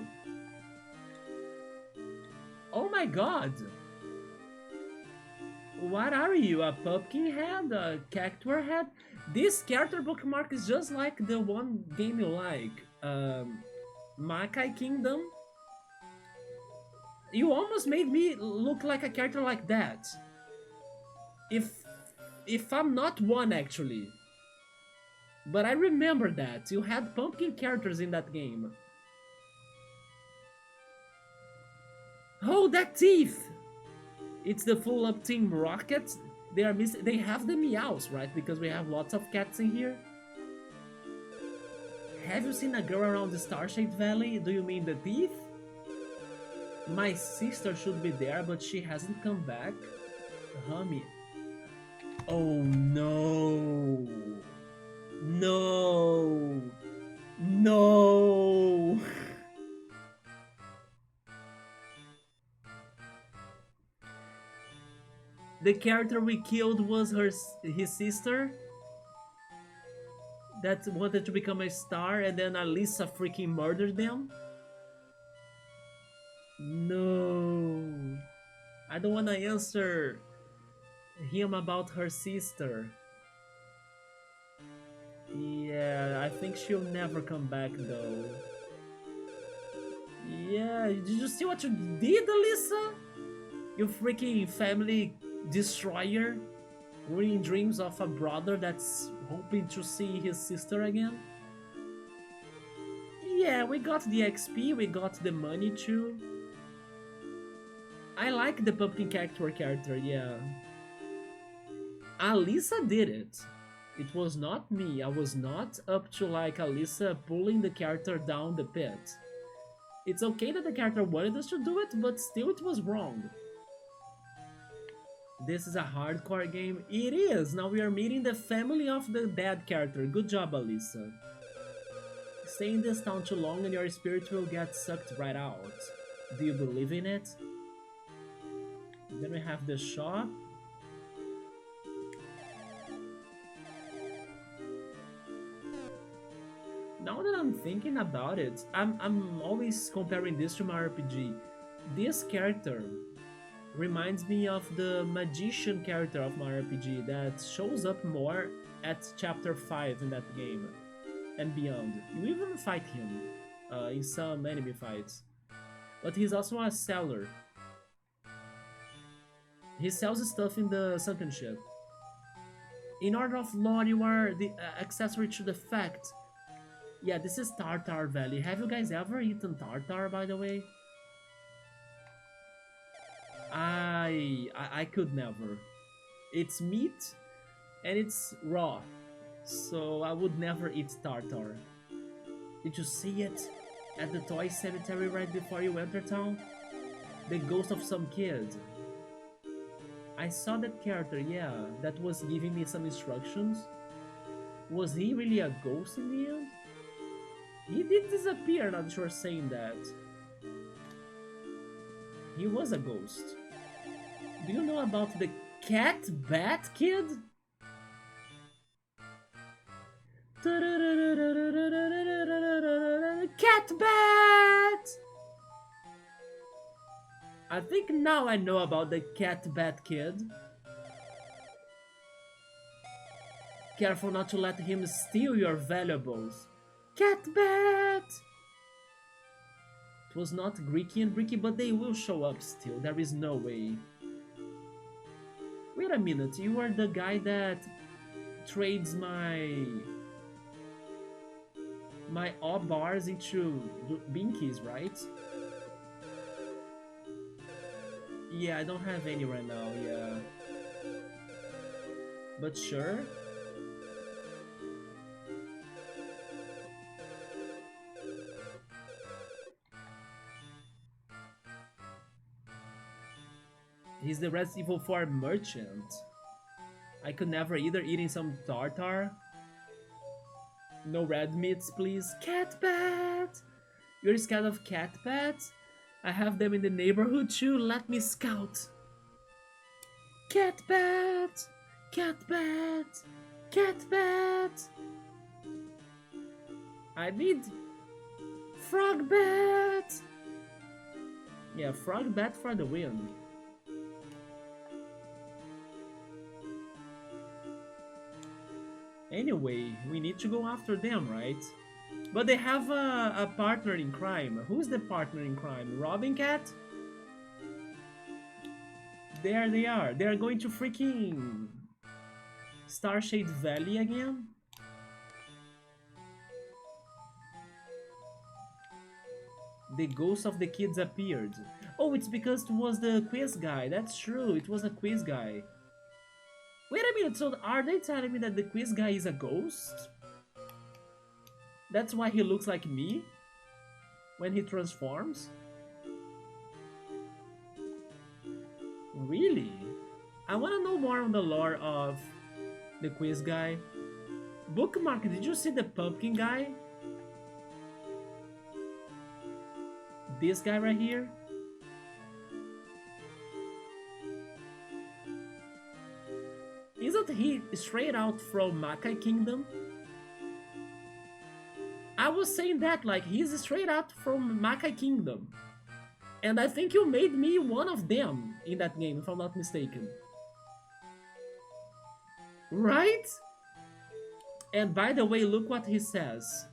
Oh my god! What are you, a pumpkin head? A cactuar head? This character Bookmark is just like the one game you like. Makai Kingdom. You almost made me look like a character like that. If I'm not one, actually. But I remember that. You had pumpkin characters in that game. Oh, that teeth! It's the full-up Team Rocket. They are missing. They have the meows, right? Because we have lots of cats in here. Have you seen a girl around the Starshade Valley? Do you mean the teeth? My sister should be there, but she hasn't come back. Hummy. Oh no. No. No. The character we killed was his sister that wanted to become a star, and then Alisa freaking murdered them. No, I don't want to answer him about her sister. Yeah, I think she'll never come back though. Yeah, did you see what you did, Alisa? You freaking family destroyer, ruining dreams of a brother that's hoping to see his sister again. Yeah, we got the XP, we got the money too. I like the pumpkin character, yeah. Alisa did it. It was not me. I was not up to like Alisa pulling the character down the pit. It's okay that the character wanted us to do it, but still it was wrong. This is a hardcore game. It is! Now we are meeting the family of the bad character. Good job, Alisa. Stay in this town too long and your spirit will get sucked right out. Do you believe in it? Then we have the shop. Now that I'm thinking about it, I'm always comparing this to my RPG. This character reminds me of the magician character of my RPG that shows up more at chapter 5 in that game and beyond. You even fight him in some enemy fights. But he's also a seller. He sells stuff in the sunken ship. In order of lore, you are the accessory to the fact. Yeah, this is Tartar Valley. Have you guys ever eaten tartar, by the way? I could never. It's meat and it's raw, so I would never eat tartar. Did you see it at the toy cemetery right before you enter town? The ghost of some kid. I saw that character, yeah, that was giving me some instructions. Was he really a ghost in the end? He did disappear, not sure saying that. He was a ghost. Do you know about the cat bat kid? Cat bat! I think now I know about the cat bat kid. Careful not to let him steal your valuables. Cat bat! It was not Greeky and Bricky, but they will show up still. There is no way. Wait a minute, you are the guy that trades my all bars into binkies, right? Yeah, I don't have any right now, yeah. But sure. He's the Resident Evil 4 merchant. I could never either, eating some tartar. No red meats, please. Cat bat! You're scared of cat bats? I have them in the neighborhood too. Let me scout. Cat bat! Cat bat! Cat bat! I need frog bat! Yeah, frog bat for the win. Anyway, we need to go after them, right? But they have a partner in crime. Who's the partner in crime? Robin Cat? There they are. They are going to freaking Starshade Valley again? The ghost of the kids appeared. Oh, it's because it was the quiz guy. That's true. It was a quiz guy. Wait a minute, so are they telling me that the quiz guy is a ghost? That's why he looks like me when he transforms? Really? I want to know more on the lore of the quiz guy. Bookmark, did you see the pumpkin guy? This guy right here? Isn't he straight out from Makai Kingdom? I was saying that, like, he's straight out from Makai Kingdom. And I think you made me one of them in that game, if I'm not mistaken. Right? And by the way, look what he says.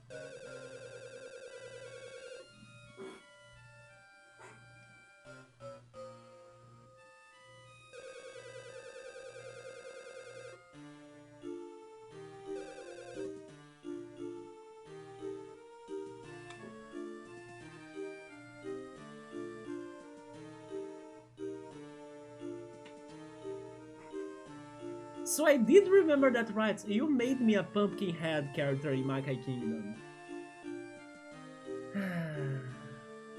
So I did remember that right. You made me a pumpkin head character in Makai Kingdom.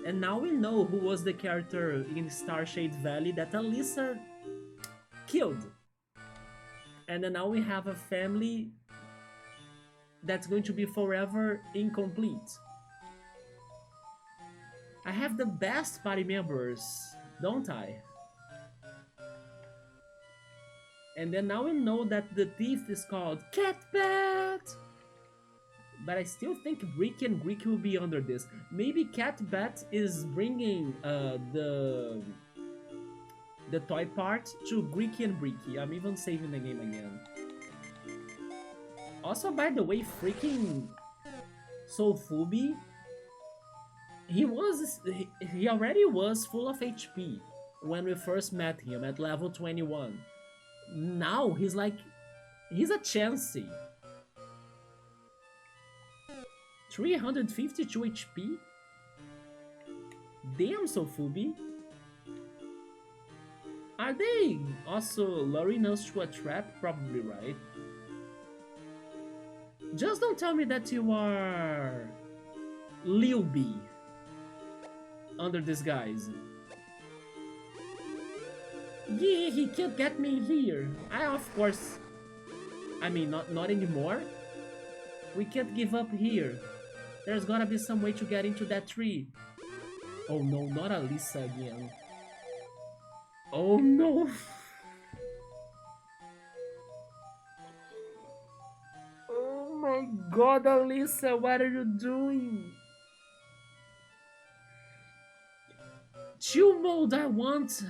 And now we know who was the character in Starshade Valley that Alyssa killed. And then now we have a family that's going to be forever incomplete. I have the best party members, don't I? And then now we know that the thief is called Catbat! But I still think Brick and Greek will be under this. Maybe Catbat is bringing the toy part to Greeky and Bricky. I'm even saving the game again. Also, by the way, freaking Soulfubi, he already was full of HP when we first met him at level 21. Now he's a Chansey. 352 HP? Damn, Soulfubi. Are they also luring us to a trap? Probably, right? Just don't tell me that you are Lil B under disguise. Yeah, he can't get me here. Of course. I mean, not anymore. We can't give up here. There's gotta be some way to get into that tree. Oh no, not Alyssa again. Oh no. Oh my god, Alyssa, what are you doing? Chill mode, I want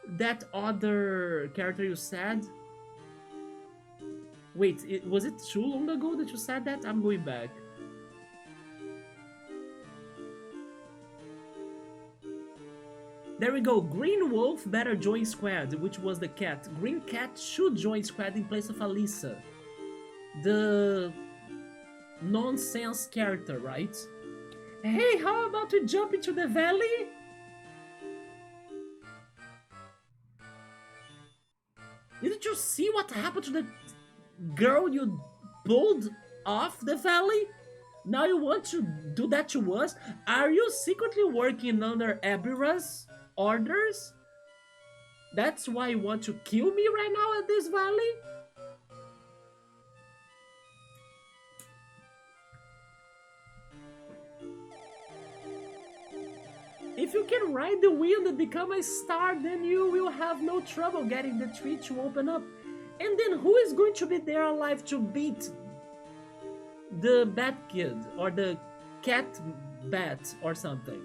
that other character you said. Wait, was it too long ago that you said that? I'm going back. There we go. Green Wolf better join squad, which was the cat. Green Cat should join squad in place of Alyssa. The nonsense character, right? Hey, how about we jump into the valley? Didn't you see what happened to the girl you pulled off the valley? Now you want to do that to us? Are you secretly working under Ebira's orders? That's why you want to kill me right now at this valley? If you can ride the wind and become a star, then you will have no trouble getting the tree to open up. And then who is going to be there alive to beat the Bat Kid or the Cat Bat or something?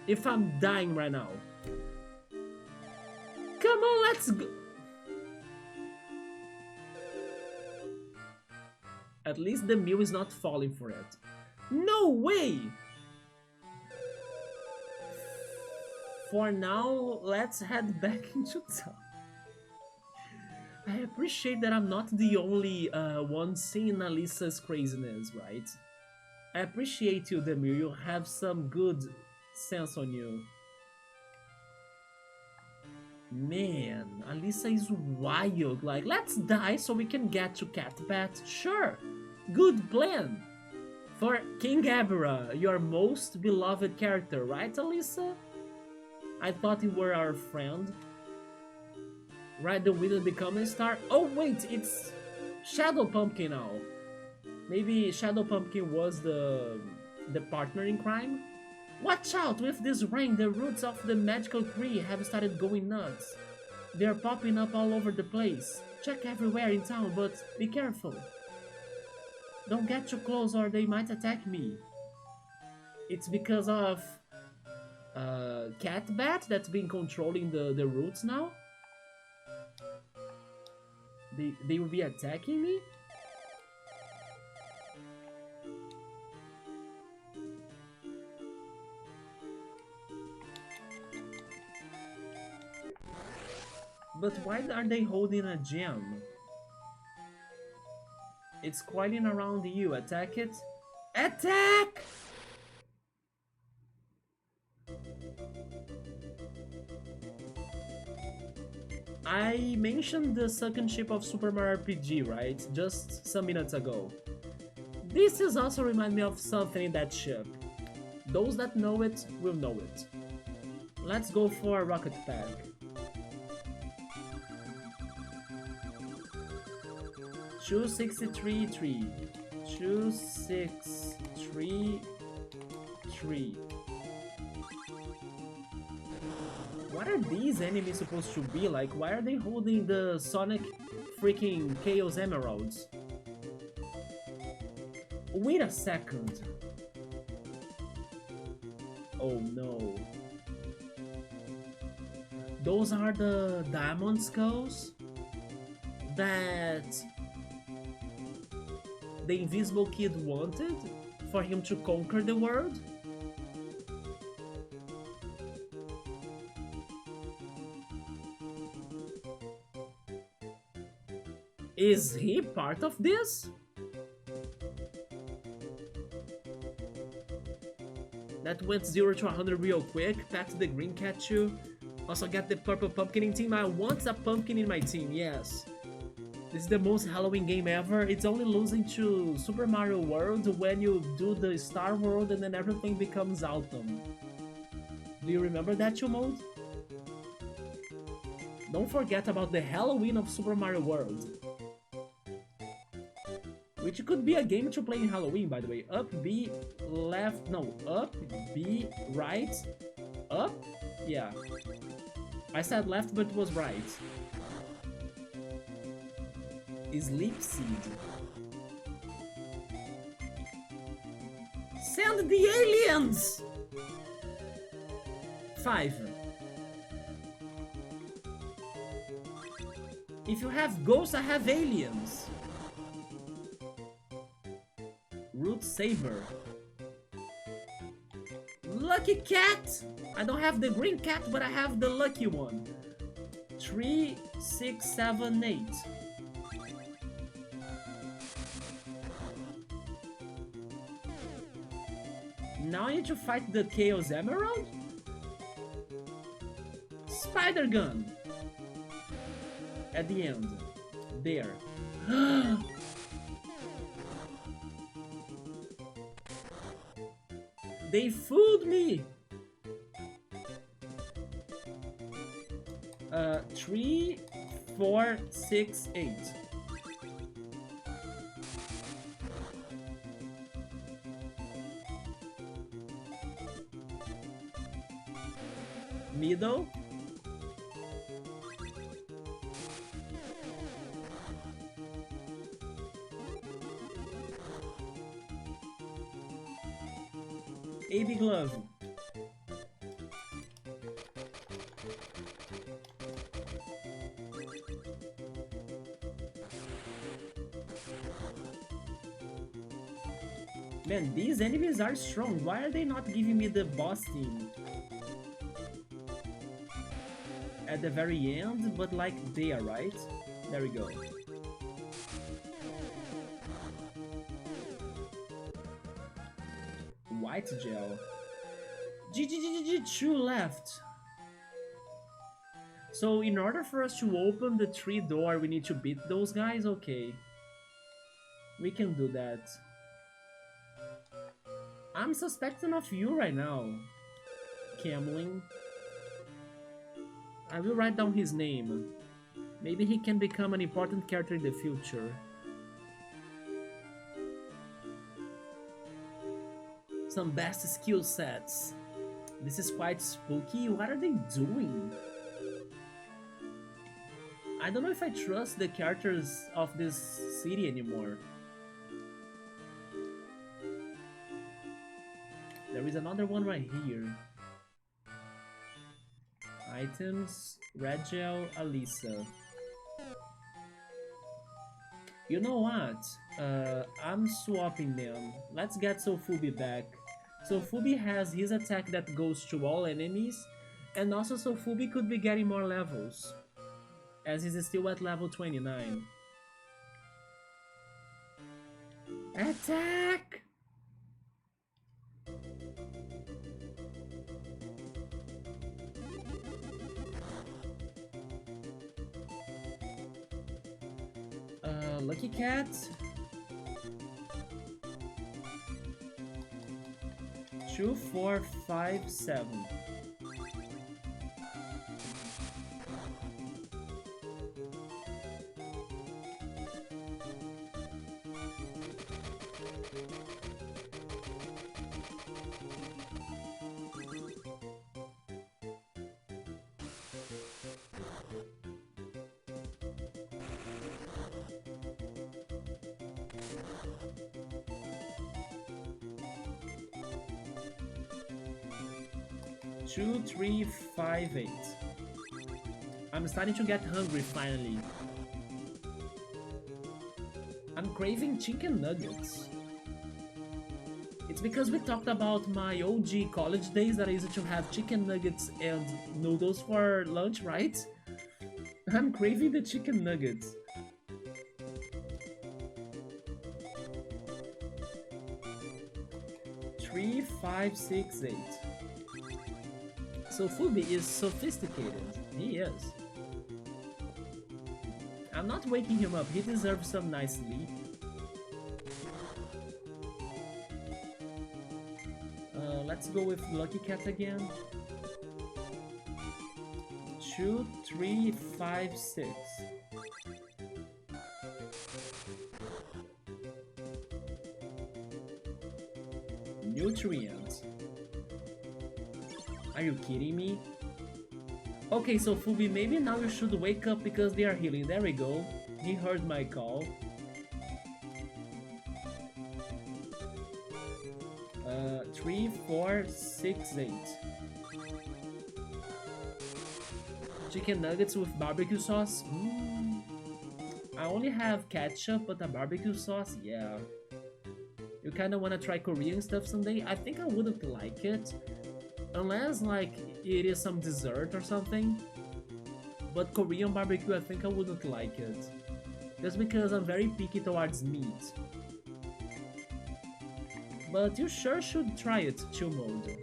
If I'm dying right now. Come on, let's go. At least the meal is not falling for it. No way! For now, let's head back into town. I appreciate that I'm not the only one seeing Alyssa's craziness, right? I appreciate you, Demir. You have some good sense on you. Man, Alyssa is wild. Like, let's die so we can get to Catbat. Sure, good plan. For King Abra, your most beloved character, right, Alyssa? I thought you were our friend. Ride the wind and become a star. Oh wait, it's Shadow Pumpkin now. Maybe Shadow Pumpkin was the partner in crime? Watch out! With this rain, the roots of the magical tree have started going nuts. They're popping up all over the place. Check everywhere in town, but be careful. Don't get too close or they might attack me. It's because of Catbat that's been controlling the roots now. They will be attacking me? But why are they holding a gem? It's coiling around you. Attack it. Attack! I mentioned the second ship of Super Mario RPG, right? Just some minutes ago. This is also remind me of something in that ship. Those that know it will know it. Let's go for a rocket pack. Two 63-3. 2-6-3-3. What are these enemies supposed to be like? Why are they holding the Sonic freaking Chaos Emeralds? Wait a second. Oh no. Those are the diamond skulls that the Invisible Kid wanted for him to conquer the world? Is he part of this? That went 0 to 100 real quick. Back to the green Ketchup. Also get the purple pumpkin in team. I want a pumpkin in my team, yes. This is the most Halloween game ever. It's only losing to Super Mario World when you do the Star World and then everything becomes autumn. Do you remember that, mode? Don't forget about the Halloween of Super Mario World. Which could be a game to play in Halloween, by the way. Up, B, left, no, up, B, right, up? Yeah. I said left, but it was right. Sleep Seed. Send the aliens! 5. If you have ghosts, I have aliens. Root Saber. Lucky Cat! I don't have the green cat, but I have the lucky one. 3, 6, 7, 8. Now I need to fight the Chaos Emerald? Spider Gun! At the end. There. They fooled me! 3, 4, 6, 8. Middle. AB Glove. Man, these enemies are strong. Why are they not giving me the boss team at the very end, but like there, right? There we go. White gel. Two left. So in order for us to open the tree door, we need to beat those guys? Okay. We can do that. I'm suspecting of you right now, Camlin. I will write down his name. Maybe he can become an important character in the future. Some best skill sets. This is quite spooky. What are they doing? I don't know if I trust the characters of this city anymore. There is another one right here. Items, red gel, Alisa. You know what? I'm swapping them. Let's get Sofubi back. Sofubi has his attack that goes to all enemies, and also Sofubi could be getting more levels, as he's still at level 29. Attack! Lucky Cat. 2, 4, 5, 7. Two, 3, 5, 8. I'm starting to get hungry finally. I'm craving chicken nuggets. It's because we talked about my OG college days that I used to have chicken nuggets and noodles for lunch, right? I'm craving the chicken nuggets. Three, 5, 6, 8. So Fubi is sophisticated. He is. I'm not waking him up. He deserves some nice sleep. Let's go with Lucky Cat again. 2, 3, 5, 6. Nutrients. Are you kidding me? Okay, so Fubi, maybe now you should wake up because they are healing. There we go. He heard my call. 3, 4, 6, 8. Chicken nuggets with barbecue sauce? I only have ketchup, but a barbecue sauce? Yeah. You kinda wanna try Korean stuff someday? I think I wouldn't like it. Unless, like, it is some dessert or something. But Korean barbecue, I think I wouldn't like it. Just because I'm very picky towards meat. But you sure should try it, Chill Mode.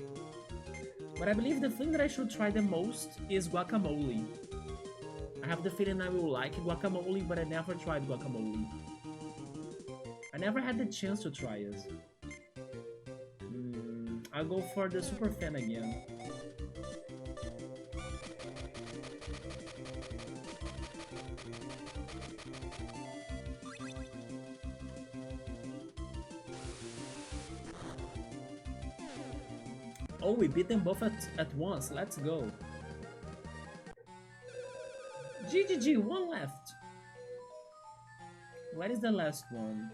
But I believe the thing that I should try the most is guacamole. I have the feeling I will like guacamole, but I never tried guacamole. I never had the chance to try it. I'll go for the super fan again. Oh, we beat them both at once. Let's go. GGG, one left. Where is the last one?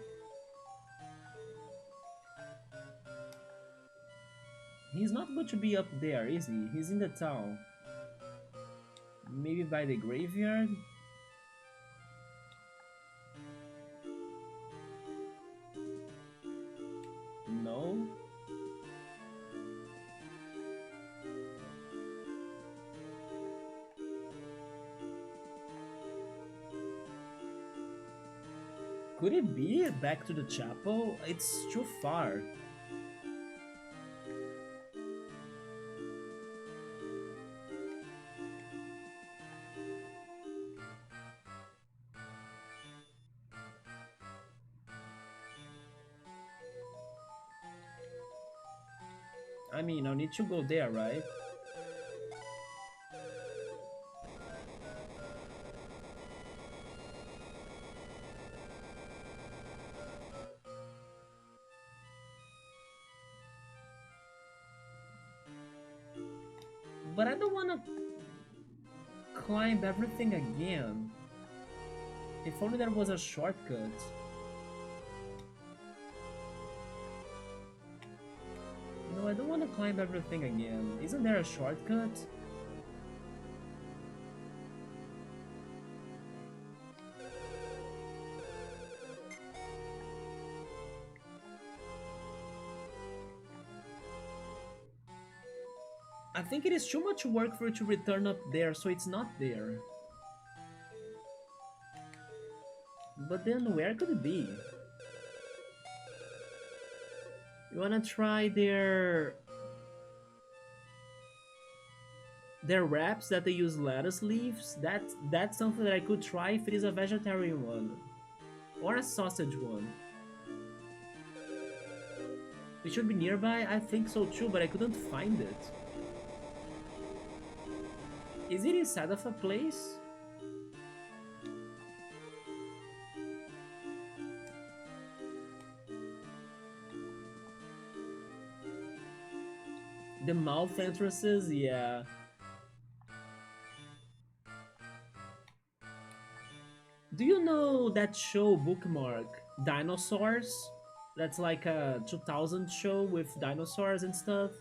He's not going to be up there, is he? He's in the town. Maybe by the graveyard? No? Could it be back to the chapel? It's too far. I mean, I'll need to go there, right? But I don't want to climb everything again. If only there was a shortcut. No, I don't want to climb everything again. Isn't there a shortcut? I think it is too much work for it to return up there, so it's not there. But then where could it be? You wanna try their wraps that they use lettuce leaves? That's something that I could try if it is a vegetarian one. Or a sausage one. It should be nearby, I think so too, but I couldn't find it. Is it inside of a place? The mouth entrances, yeah. Do you know that show Bookmark, Dinosaurs? That's like a 2000 show with dinosaurs and stuff.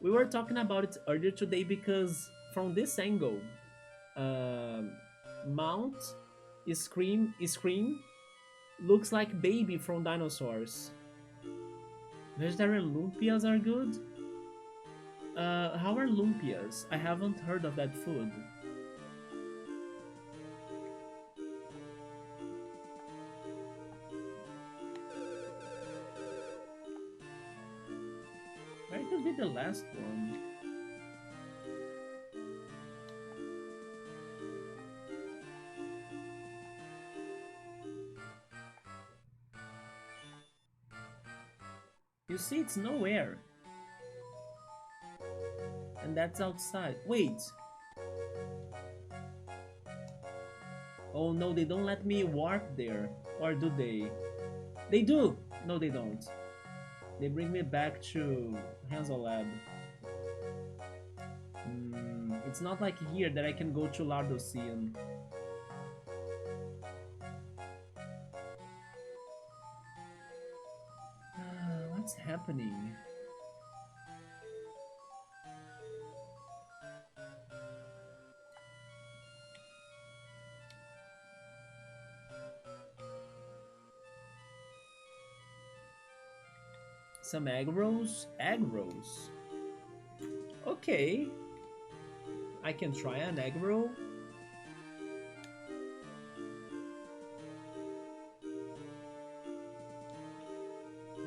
We were talking about it earlier today because from this angle, um Mount Scream looks like baby from dinosaurs. Vegetarian lumpias are good. How are lumpias? I haven't heard of that food. Where could be the last one? You see, it's nowhere. And that's outside. Wait! Oh no, they don't let me warp there. Or do they? They do! No, they don't. They bring me back to Hanzo Lab. It's not like here that I can go to Lardosian. What's happening? Some egg rolls? Egg rolls. Okay. I can try an egg roll.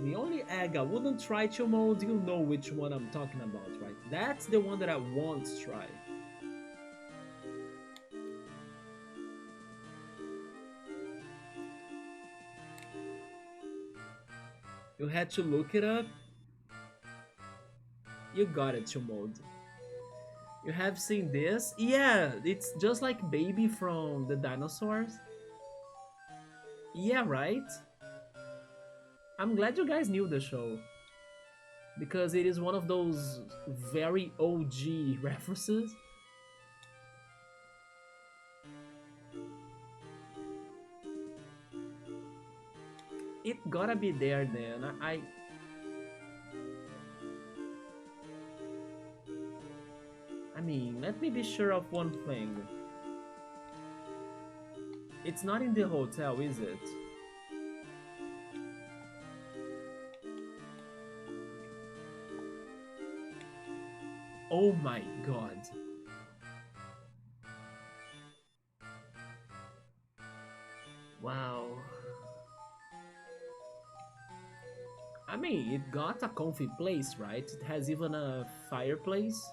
The only egg I wouldn't try to mold, you know which one I'm talking about, right? That's the one that I won't try. You had to look it up. You got it to mold. You have seen this? Yeah, it's just like baby from the dinosaurs. Yeah, right? I'm glad you guys knew the show. Because it is one of those very OG references. It gotta be there then. I mean, let me be sure of one thing. It's not in the hotel, is it? Oh my god. Wow. I mean, it got a comfy place, right? It has even a fireplace.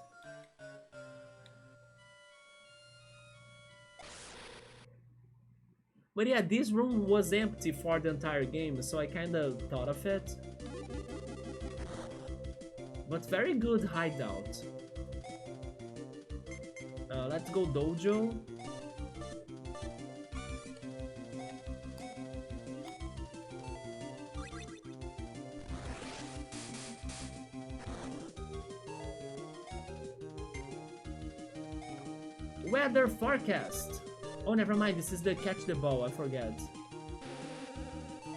But yeah, this room was empty for the entire game, so I kinda thought of it. But very good hideout. Let's go dojo. Weather forecast. Oh, never mind. This is the catch the ball. I forget.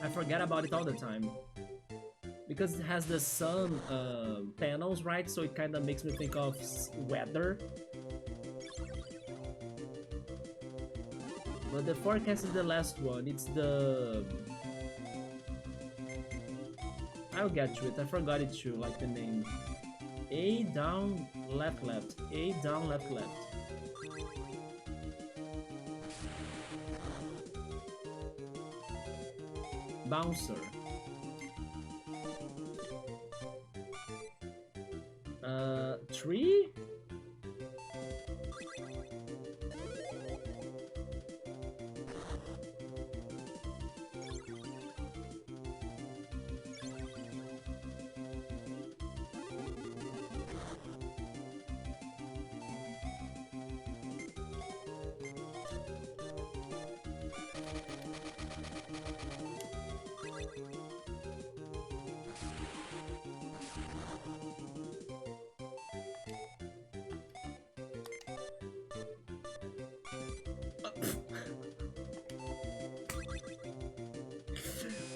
I forget about it all the time. Because it has the sun panels, right? So it kind of makes me think of weather. But the forecast is the last one. It's the... I'll get to it. I forgot it too, like the name. A down, left, left. A down, left, left. Bouncer. Tree?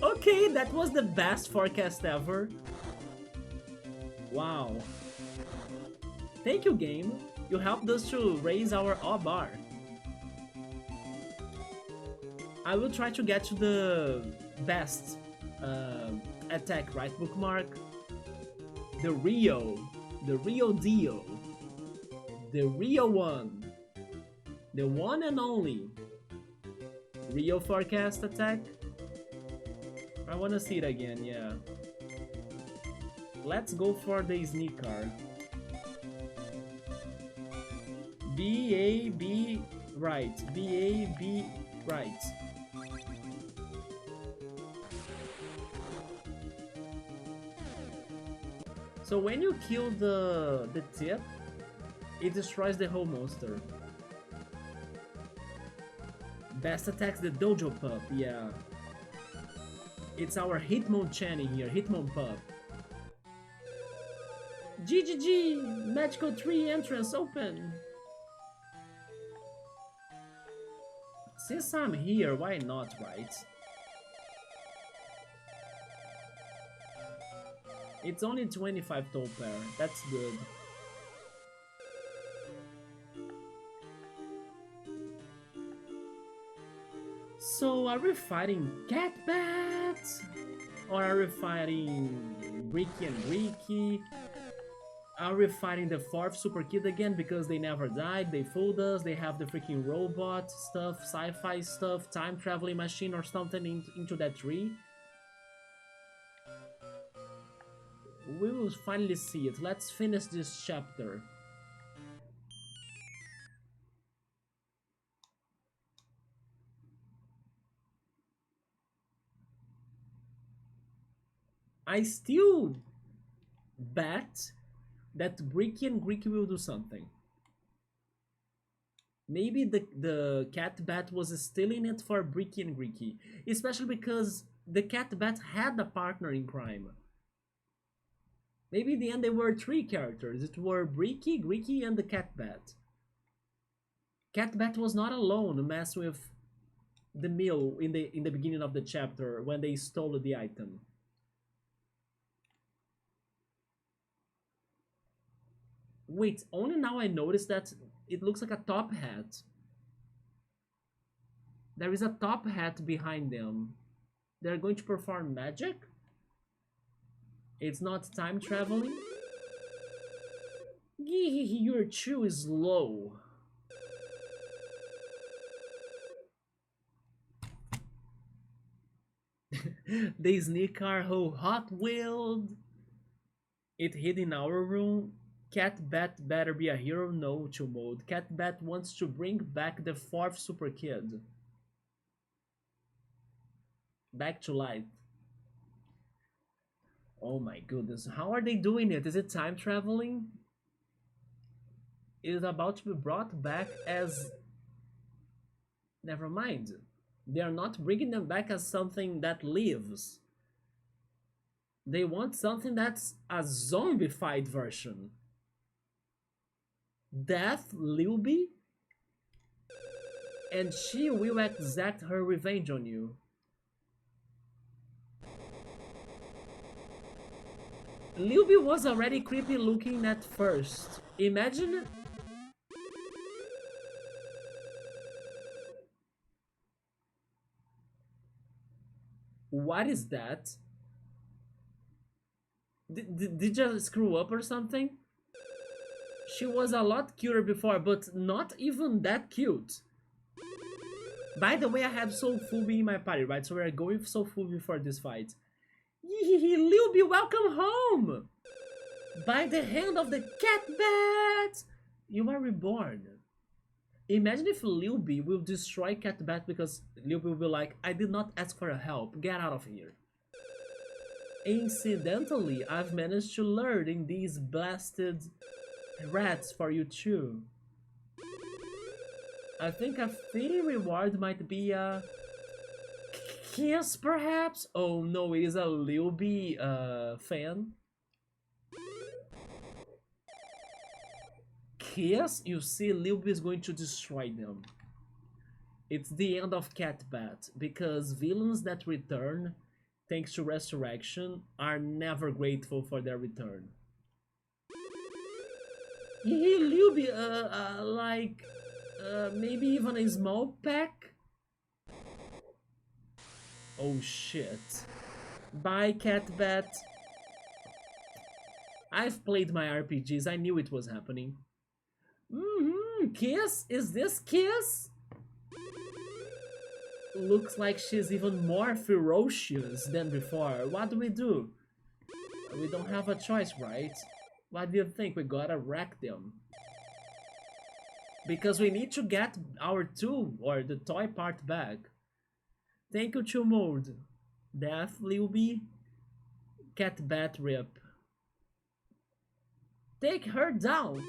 Okay, that was the best forecast ever. Wow. Thank you, game. You helped us to raise our O bar. I will try to get to the best attack, right? Bookmark. The real deal. The real one. The one and only. Real forecast attack. I wanna see it again, yeah. Let's go for the sneaker. B-A-B right. B-A-B right. So when you kill the tip, it destroys the whole monster. Best attacks the dojo pup, yeah. It's our Hitmonchan in here, Hitmonpup. GGG! Magical tree entrance open! Since I'm here, why not, right? It's only 25 toll pair, that's good. So are we fighting Catbat? Or are we fighting Ricky and Ricky? Are we fighting the 4th Super Kid again because they never died, they fooled us, they have the freaking robot stuff, sci-fi stuff, time traveling machine or something into that tree? We will finally see it. Let's finish this chapter. I still bet that Bricky and Greeky will do something. Maybe the cat bat was stealing it for Bricky and Greeky, especially because the cat bat had a partner in crime. Maybe in the end they were 3 characters. It were Bricky, Greeky, and the cat bat. Cat bat was not alone to mess with the mill in the beginning of the chapter when they stole the item. Wait, only now I noticed that it looks like a top hat. There is a top hat behind them. They're going to perform magic? It's not time traveling? Your chew is low. They sneak our whole Hot Wheeled. It hid in our room. Cat Bat better be a hero no to mode. Cat Bat wants to bring back the 4th Super Kid. Back to life. Oh my goodness, how are they doing it? Is it time traveling? It is about to be brought back as... Never mind. They are not bringing them back as something that lives. They want something that's a zombified version. Death Lilby, and she will exact her revenge on you. Lilby was already creepy looking at first. Imagine... What is that? Did you screw up or something? She was a lot cuter before, but not even that cute. By the way, I have Soul Fubi in my party, right? So we're going Soul Fubi for this fight. Yee, Lilby, welcome home! By the hand of the cat bat! You are reborn. Imagine if Lilby will destroy Cat Bat because Lilby will be like, I did not ask for help, get out of here. Incidentally, I've managed to lure in these blasted rats for you too. I think a fitting reward might be a kiss, perhaps? Oh no, it is a Lilby fan. Kiss? You see, Lilby is going to destroy them. It's the end of Cat Bat, because villains that return thanks to resurrection are never grateful for their return. Hey, Luby, like, maybe even a small pack? Oh shit. Bye, Cat Bat. I've played my RPGs, I knew it was happening. Kiss? Is this Kiss? Looks like she's even more ferocious than before. What do we do? We don't have a choice, right? What do you think? We gotta wreck them. Because we need to get our tool or the toy part back. Thank you, Chill Mode. Death, Lilby. Cat Bat Rip. Take her down!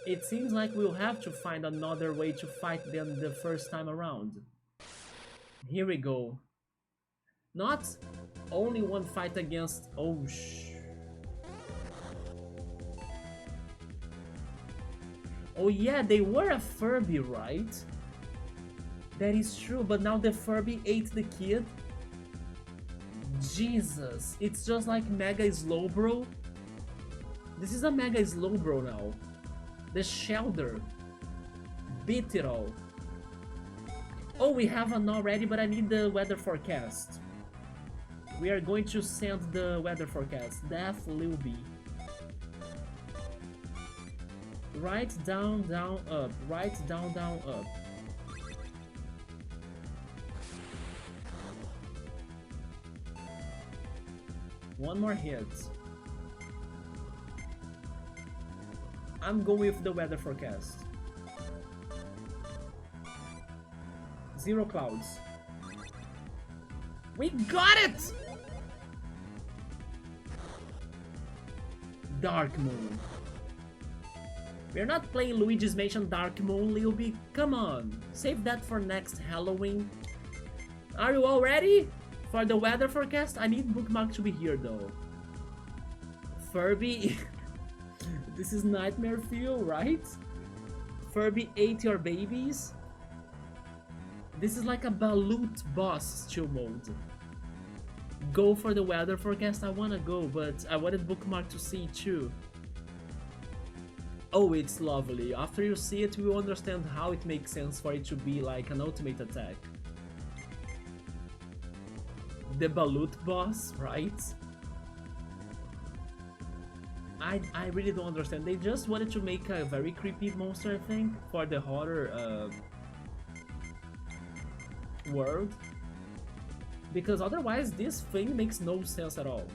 It seems like we'll have to find another way to fight them the first time around. Here we go. Not only one fight against... Oh, Oh yeah, they were a Furby, right? That is true, but now the Furby ate the kid? Jesus, it's just like Mega Slowbro. This is a Mega Slowbro now. The Shelter. Beat it all. Oh, we have one already, but I need the weather forecast. We are going to send the weather forecast. Death Lilby. Right, down, down, up. Right, down, down, up. One more hit. I'm going with the weather forecast. 0 clouds. We got it! Dark Moon. We're not playing Luigi's Mansion Dark Moon, Lilby. Come on, save that for next Halloween. Are you all ready for the weather forecast? I need Bookmark to be here though. Furby. This is Nightmare Fuel, right? Furby ate your babies. This is like a balut boss chill mode. Go for the weather forecast. I wanna go, but I wanted Bookmark to see it too. Oh, it's lovely. After you see it, you will understand how it makes sense for it to be like an ultimate attack. The balut boss, right? I really don't understand. They just wanted to make a very creepy monster, I think, for the horror world. Because otherwise, this thing makes no sense at all.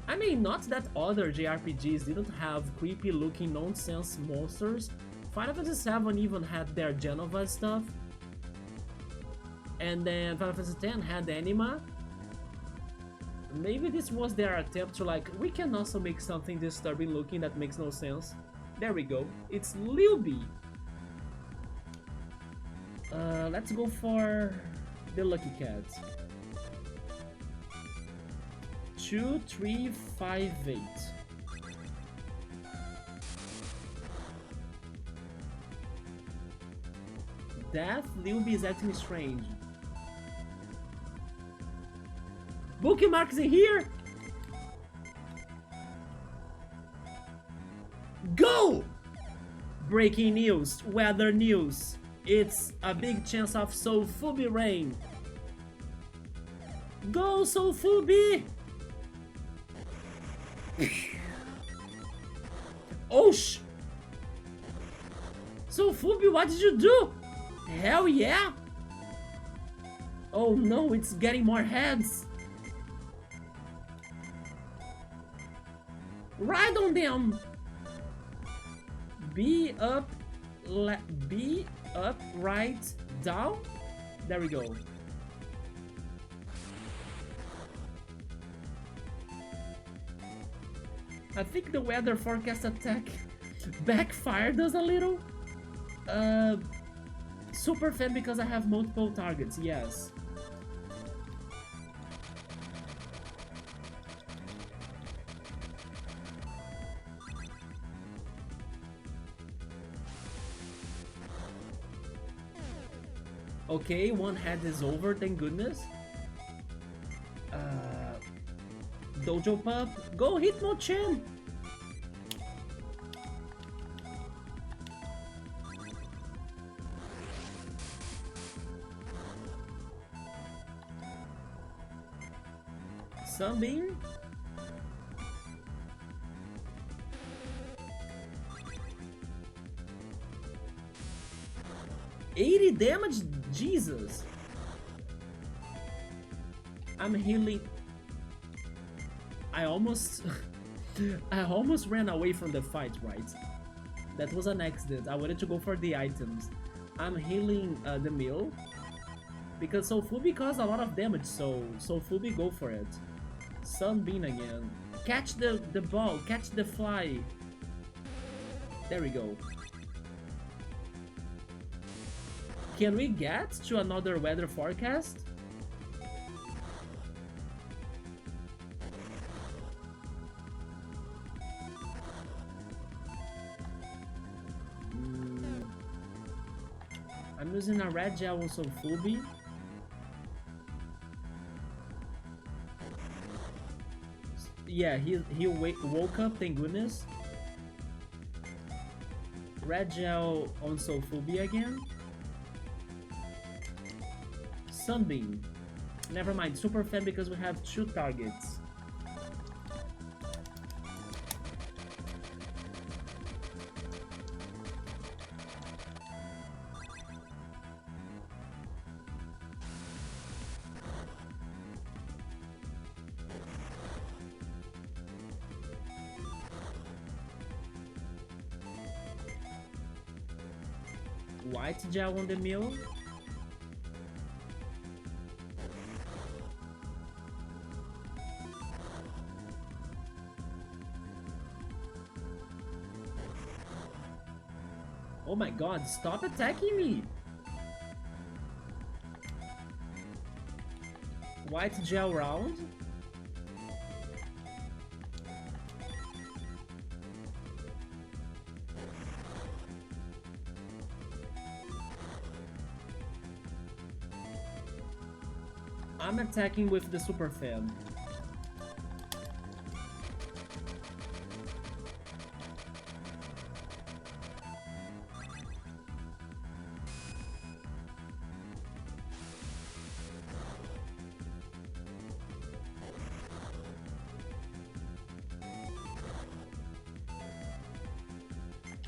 I mean, not that other JRPGs didn't have creepy looking nonsense monsters. Final Fantasy VII even had their Genova stuff. And then Final Fantasy X had Anima. Maybe this was their attempt to like, we can also make something disturbing looking that makes no sense. There we go. It's Lilby. Let's go for the Lucky Cat. 2, 3, 5, 8. Death, Lilby is acting strange. Bookmark's in here! Go! Breaking news, weather news. It's a big chance of Sofubi rain. Go, Sofubi! Oh sh! Sofubi, what did you do? Hell yeah! Oh no, it's getting more heads. Ride on them. B up, right, down. There we go. I think the weather forecast attack backfired us a little. Super fan because I have multiple targets, yes. Okay, one head is over, thank goodness. Dojo Pup, go hit Mo-chan! Sunbeam? $80 damage? Jesus! I'm healing. I almost I almost ran away from the fight, right? That was an accident. I wanted to go for the items. I'm healing the mill because Sofubi caused a lot of damage, so Sofubi, go for it. Sunbeam again. Catch the ball, catch the fly. There we go. Can we get to another weather forecast? I'm using a red gel on Sofubi. Yeah, he woke up, thank goodness. Red gel on Sofubi again. Sunbeam. Never mind, super fan because we have 2 targets. White gel on the mill. Oh my god, stop attacking me! White gel round. I'm attacking with the super fan.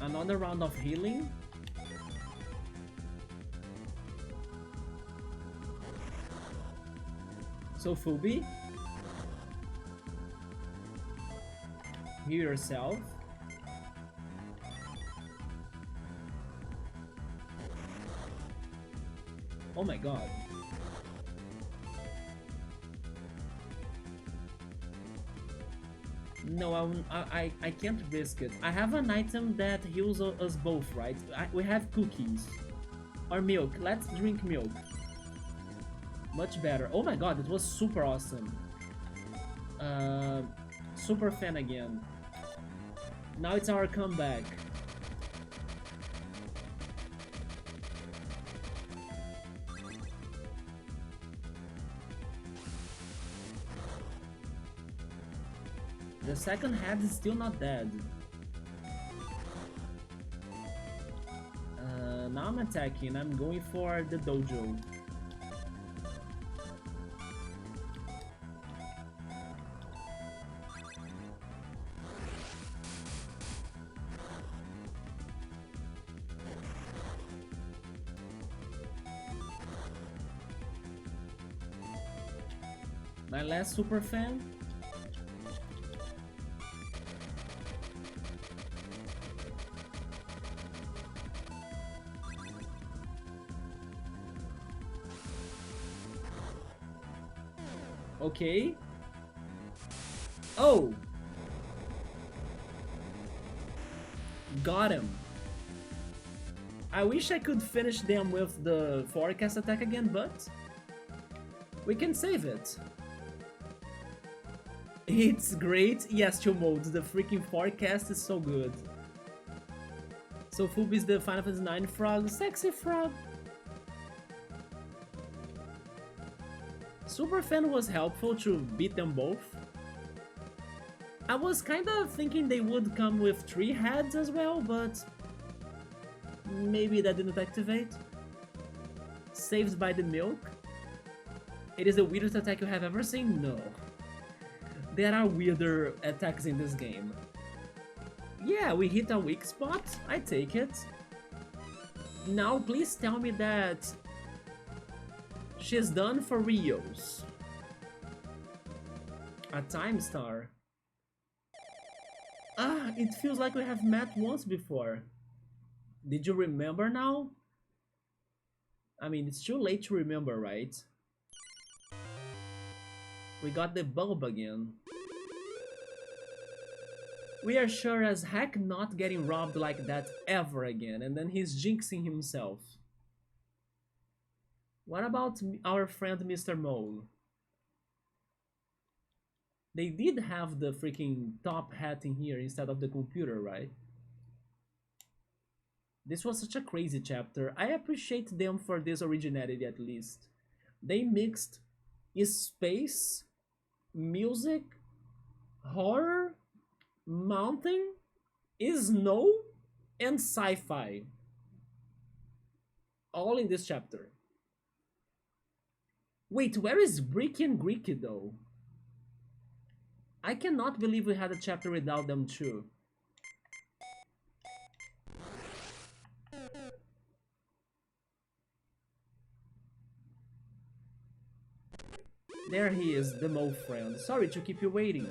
Another round of healing. Sofubi, heal yourself. Oh my god. No, I can't risk it. I have an item that heals us both, right? We have cookies. Or milk. Let's drink milk. Much better. Oh my god, it was super awesome. Super fan again. Now it's our comeback. The second head is still not dead. Now I'm attacking. I'm going for the dojo. My last super fan. Okay. Oh! Got him. I wish I could finish them with the forecast attack again, but we can save it. It's great. Yes, two modes. The freaking forecast is so good. So Fubi is the Final Fantasy IX frog. Sexy frog. Super Fan was helpful to beat them both. I was kinda thinking they would come with 3 heads as well, but maybe that didn't activate. Saved by the milk. It is the weirdest attack you have ever seen? No. There are weirder attacks in this game. Yeah, we hit a weak spot. I take it. Now please tell me that she's done for reals. A time star. Ah, it feels like we have met once before. Did you remember now? I mean, it's too late to remember, right? We got the bulb again. We are sure as heck not getting robbed like that ever again, and then he's jinxing himself. What about our friend Mr. Mole? They did have the freaking top hat in here instead of the computer, right? This was such a crazy chapter. I appreciate them for this originality at least. They mixed space, music, horror, mountain, snow, and sci-fi. All in this chapter. Wait, where is Bricky and Greeky though? I cannot believe we had a chapter without them too. There he is, the mole friend. Sorry to keep you waiting.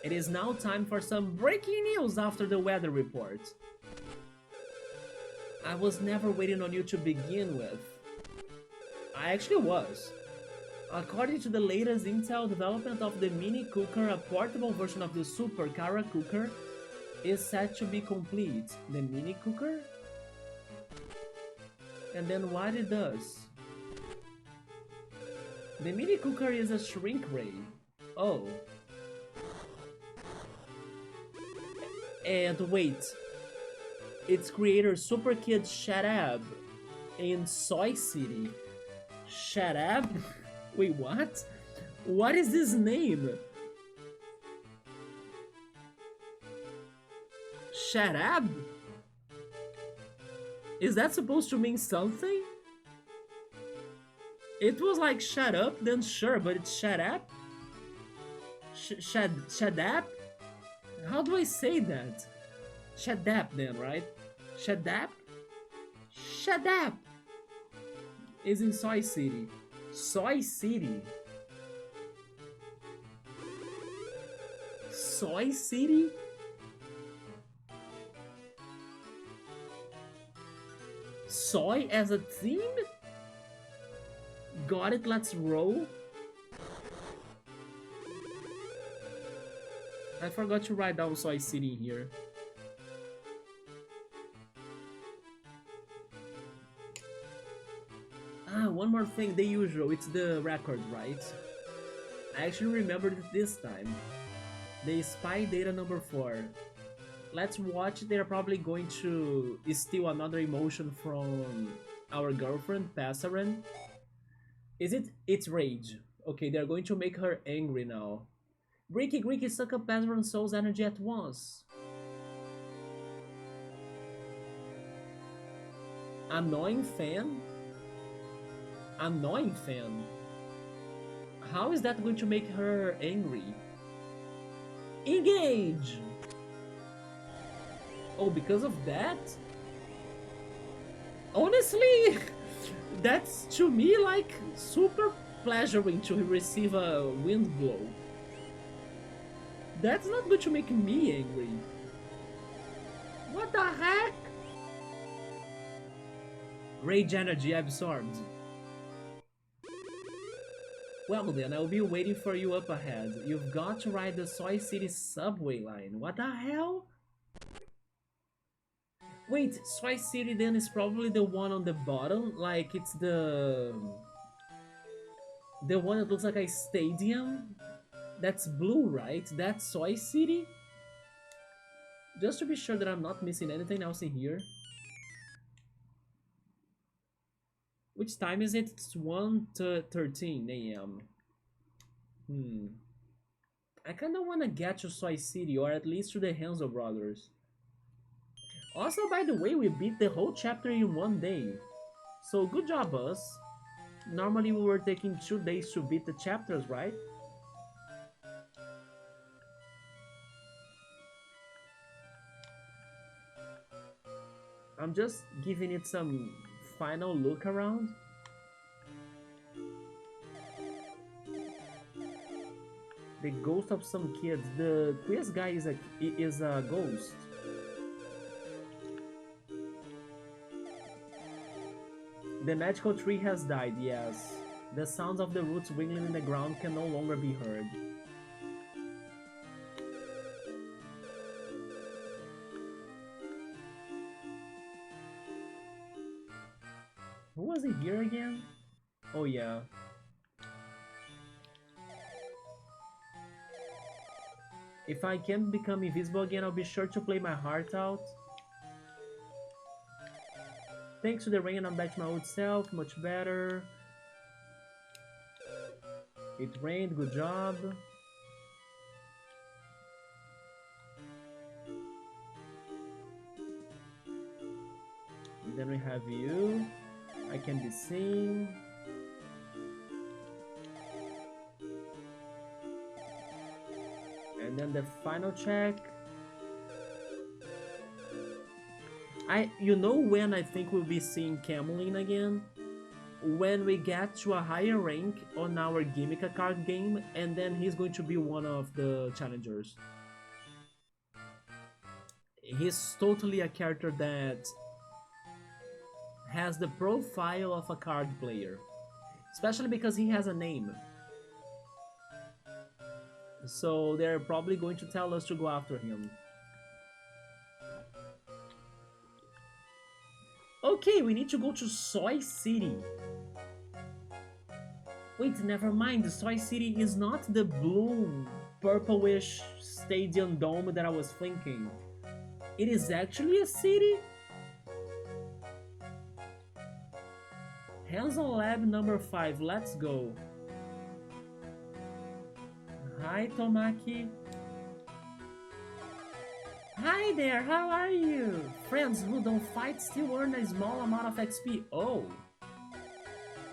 It is now time for some breaking news after the weather report. I was never waiting on you to begin with. I actually was. According to the latest Intel development of the Mini Cooker, a portable version of the Super Kara Cooker is set to be complete. The Mini Cooker? And then what it does? The Mini Cooker is a shrink ray. Oh. And wait. Its creator Super Kid Shadab in Soy City. Shadab? Wait, what? What is his name? Shadab? Is that supposed to mean something? It was like shut up, then sure, but it's shut up? Shadap? How do I say that? Shadap then, right? Shadap? Shadap! Is in Soy City. Soy City? Soy City? Soy as a theme? Got it, let's roll. I forgot to write down Soy City here. Ah, one more thing, the usual, it's the record, right? I actually remembered it this time. The spy data number 4. Let's watch, they're probably going to steal another emotion from our girlfriend, Passaran. Is it? It's rage. Okay, they're going to make her angry now. Greeky suck up Passaran's soul's energy at once. Annoying fan? Annoying fan? How is that going to make her angry? Engage! Oh, because of that? Honestly, that's to me like super pleasuring to receive a wind blow. That's not going to make me angry. What the heck? Rage energy absorbed. Well then, I'll be waiting for you up ahead. You've got to ride the Soy City subway line. What the hell? Wait, Soy City then is probably the one on the bottom? Like it's the one that looks like a stadium? That's blue, right? That's Soy City? Just to be sure that I'm not missing anything else in here. Which time is it? It's 1 to 13 a.m. Hmm. I kind of want to get to Soy City, or at least to the Hanzo brothers. Also, by the way, we beat the whole chapter in 1 day. So good job, us. Normally we were taking 2 days to beat the chapters, right? I'm just giving it some final look around. The ghost of some kids. The quiz guy is a ghost. The magical tree has died, yes. The sounds of the roots wiggling in the ground can no longer be heard. Who was in here again? Oh yeah. If I can't become invisible again, I'll be sure to play my heart out. Thanks to the rain, I'm back to my old self, much better. It rained, good job. And then we have you. I can be seen. And then the final check. You know when I think we'll be seeing Cameline again? When we get to a higher rank on our gimmick a card game, and then he's going to be one of the challengers. He's totally a character that has the profile of a card player, especially because he has a name. So they're probably going to tell us to go after him. Okay, we need to go to Soy City. Wait, never mind. The Soy City is not the blue, purplish stadium dome that I was thinking. It is actually a city? Hanzo Lab number 5, let's go. Hi, Tomaki. Hi there, how are you? Friends who don't fight still earn a small amount of XP. Oh.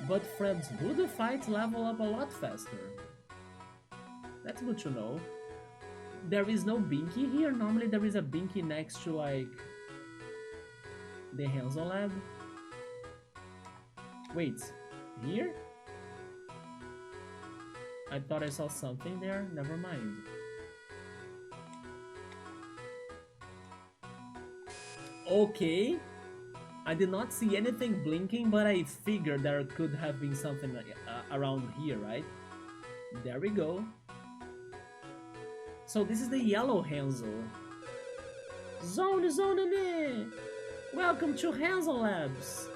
But friends who do fight level up a lot faster. That's good to know. There is no Binky here. Normally there is a Binky next to like the Hanzo Lab. Wait, here? I thought I saw something there. Never mind. Okay. I did not see anything blinking, but I figured there could have been something around here, right? There we go. So this is the yellow Hanzo. Zone! Welcome to Hanzo Labs.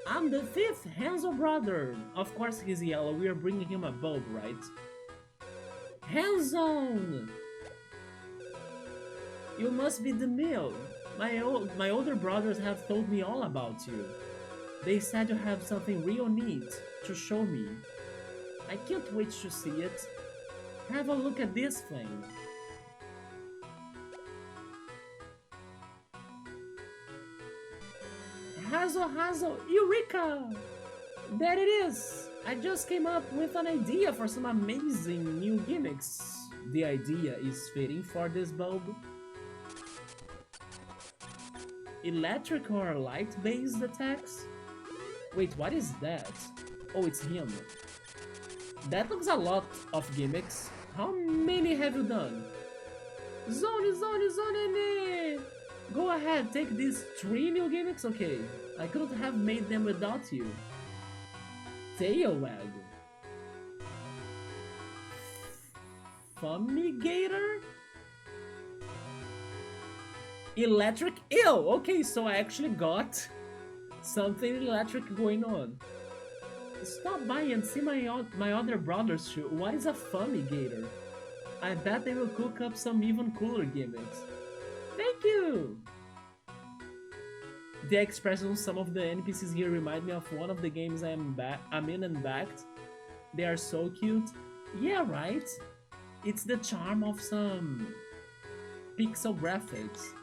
I'm the 5th Hanzo brother. Of course he's yellow, we are bringing him a bulb, right? Hanzo! You must be the mill. My older brothers have told me all about you. They said you have something real neat to show me. I can't wait to see it. Have a look at this thing. Hazo, Eureka! There it is! I just came up with an idea for some amazing new gimmicks. The idea is fitting for this bulb. Electric or light-based attacks? Wait, what is that? Oh, it's him. That looks a lot of gimmicks. How many have you done? Zone! Go ahead, take these 3 new gimmicks? Okay, I couldn't have made them without you. Tail wag. Fumigator? Electric? Ew! Okay, so I actually got something electric going on. Stop by and see my other brothers too. What is a fumigator? I bet they will cook up some even cooler gimmicks. Thank you! The expression of some of the NPCs here remind me of one of the games I'm in and backed. They are so cute. Yeah, right? It's the charm of some pixel graphics.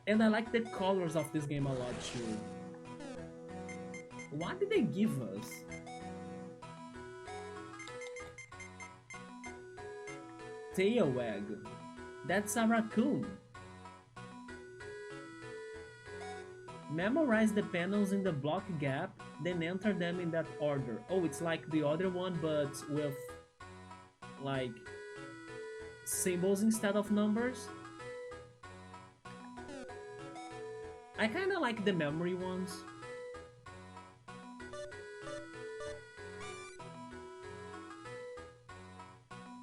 And I like the colors of this game a lot too. What did they give us? Tail wag. That's a raccoon. Memorize the panels in the block gap, then enter them in that order. Oh, it's like the other one, but with like symbols instead of numbers. I kinda like the memory ones.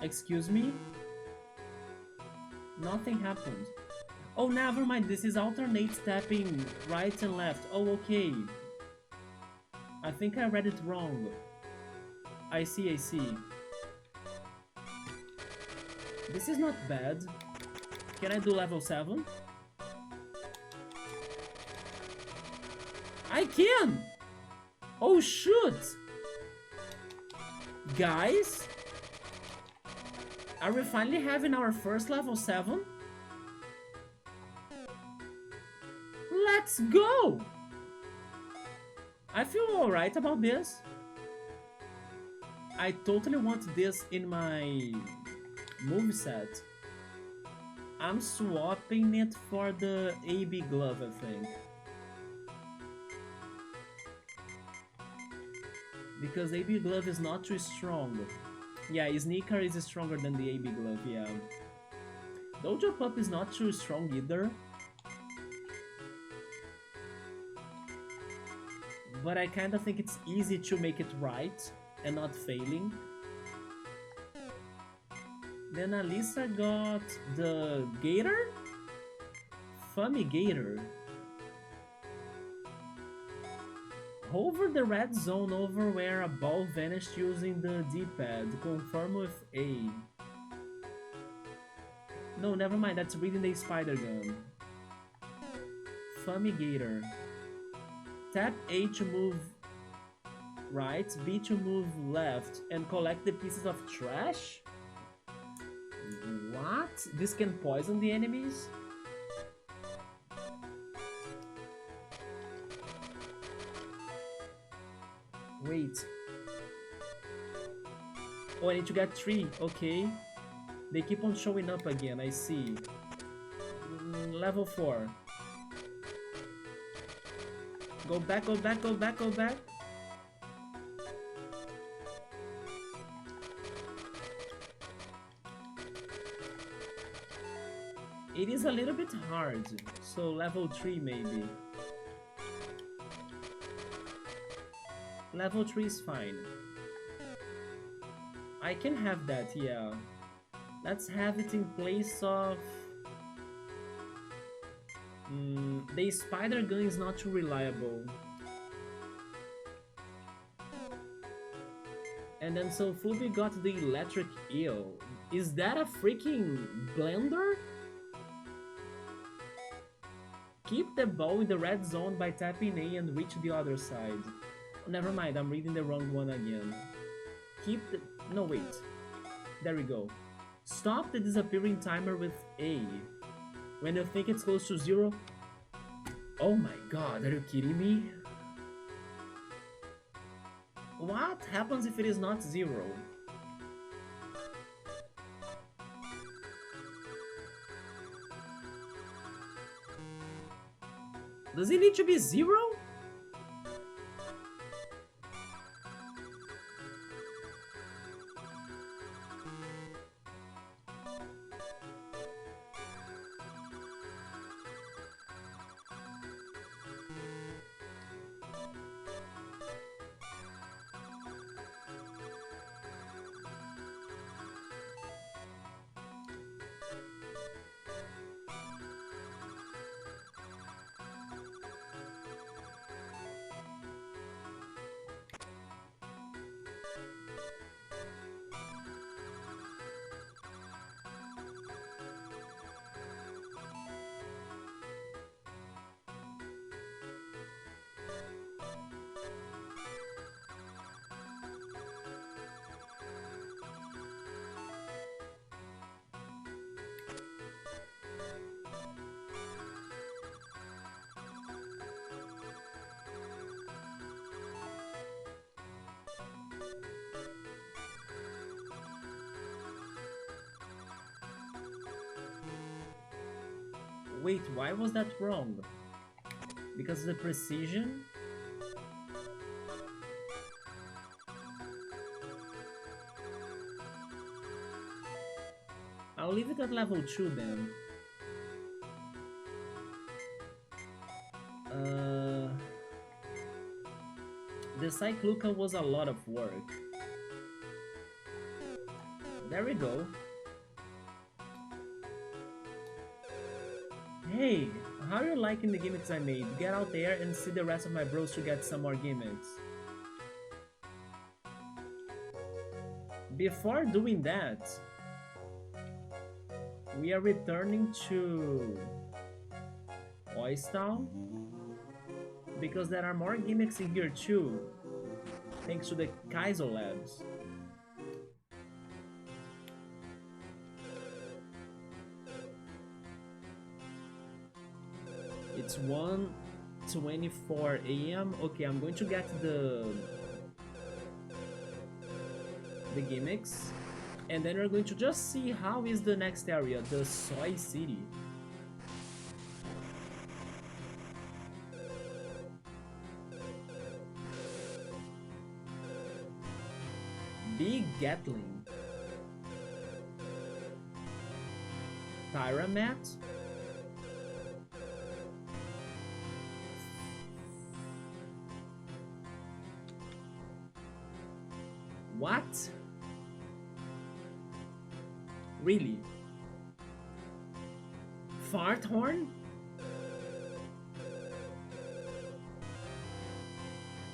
Excuse me? Nothing happened. Oh, never mind, this is alternate tapping right and left. Oh, okay. I think I read it wrong. I see, I see. This is not bad. Can I do level 7? I can! Oh, shoot! Guys? Are we finally having our first level 7? Let's go! I feel alright about this. I totally want this in my moveset. I'm swapping it for the AB glove, I think. Because AB glove is not too strong. Yeah, Sneaker is stronger than the AB glove, yeah. Dojo Pup is not too strong either. But I kinda think it's easy to make it right and not failing. Then Alisa got the Gator? Fumigator. Hover the red zone over where a ball vanished using the D-pad. Confirm with A. No, never mind, that's reading the spider gun. Fumigator. Tap A to move right, B to move left, and collect the pieces of trash? What? This can poison the enemies? Wait. Oh, I need to get 3. Okay. They keep on showing up again, I see. Level 4. Go back, go back, go back, go back. It is a little bit hard, so level 3 maybe. Level 3 is fine. I can have that, yeah. Let's have it in place of... the spider gun is not too reliable. And then so Fubi got the electric eel. Is that a freaking blender? Keep the ball in the red zone by tapping A and reach the other side. Oh, never mind, I'm reading the wrong one again. Keep the... no, wait. There we go. Stop the disappearing timer with A. When you think it's close to 0... Oh my god, are you kidding me? What happens if it is not 0? Does it need to be 0? Wait, why was that wrong? Because the precision? I'll leave it at level 2 then. The Cycluca was a lot of work. There we go. Hey, how are you liking the gimmicks I made? Get out there and see the rest of my bros to get some more gimmicks. Before doing that, we are returning to Oystown because there are more gimmicks in here too, thanks to the Kaizo Labs. It's 1:24 a.m. Okay, I'm going to get the gimmicks, and then we're going to just see how is the next area, the Soy City. Big Gatling, Pyramat, what? Really? Fart horn?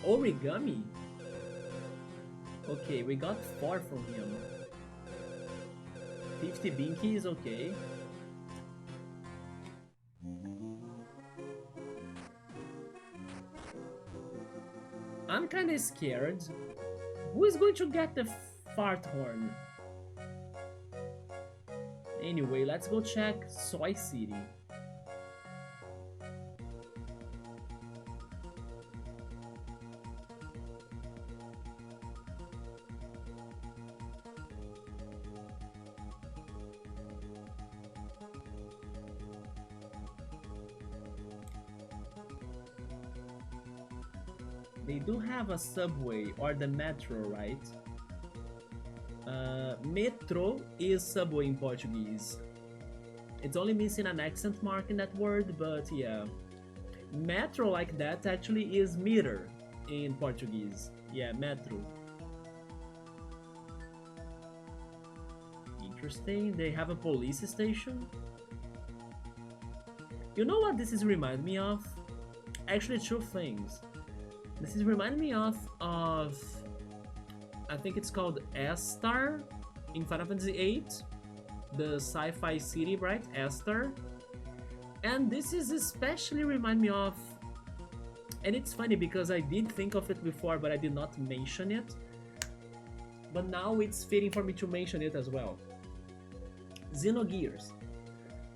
Origami? Okay, we got 4 from him. 50 binkies, okay. I'm kinda scared. Who is going to get the fart horn? Anyway, let's go check Soy City. They do have a subway or the metro, right? Metro is subway in Portuguese. It's only missing an accent mark in that word, but yeah. Metro like that actually is meter in Portuguese. Yeah, metro. Interesting. They have a police station. You know what this is remind me of? Actually, 2 things. This is remind me of I think it's called S-Star in Final Fantasy VIII, the sci-fi city, right? S-Star. And this is especially remind me of, and it's funny because I did think of it before, but I did not mention it. But now it's fitting for me to mention it as well. Xenogears.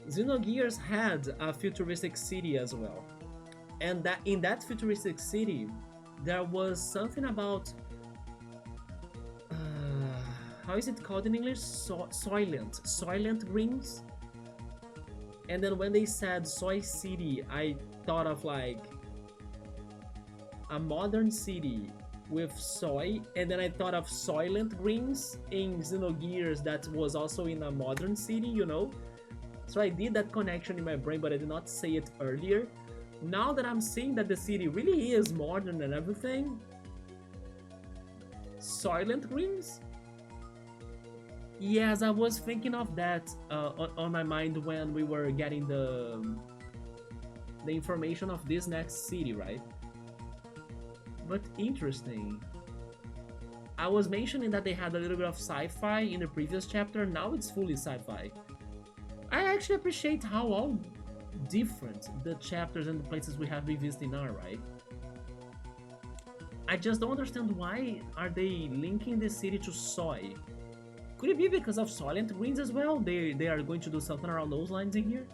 Xenogears had a futuristic city as well. And that in that futuristic city, there was something about how is it called in English? Soylent Greens. And then when they said Soy City, I thought of like a modern city with soy, and then I thought of Soylent Greens in Xenogears that was also in a modern city, you know? So I did that connection in my brain, but I did not say it earlier. Now that I'm seeing that the city really is modern and everything, Soylent Greens? Yes, I was thinking of that on my mind when we were getting the information of this next city, right? But interesting. I was mentioning that they had a little bit of sci-fi in the previous chapter, now it's fully sci-fi. I actually appreciate how all different the chapters and the places we have been visiting are, right? I just don't understand why are they linking the city to soy. Could it be because of Soylent Greens as well? They are going to do something around those lines in here?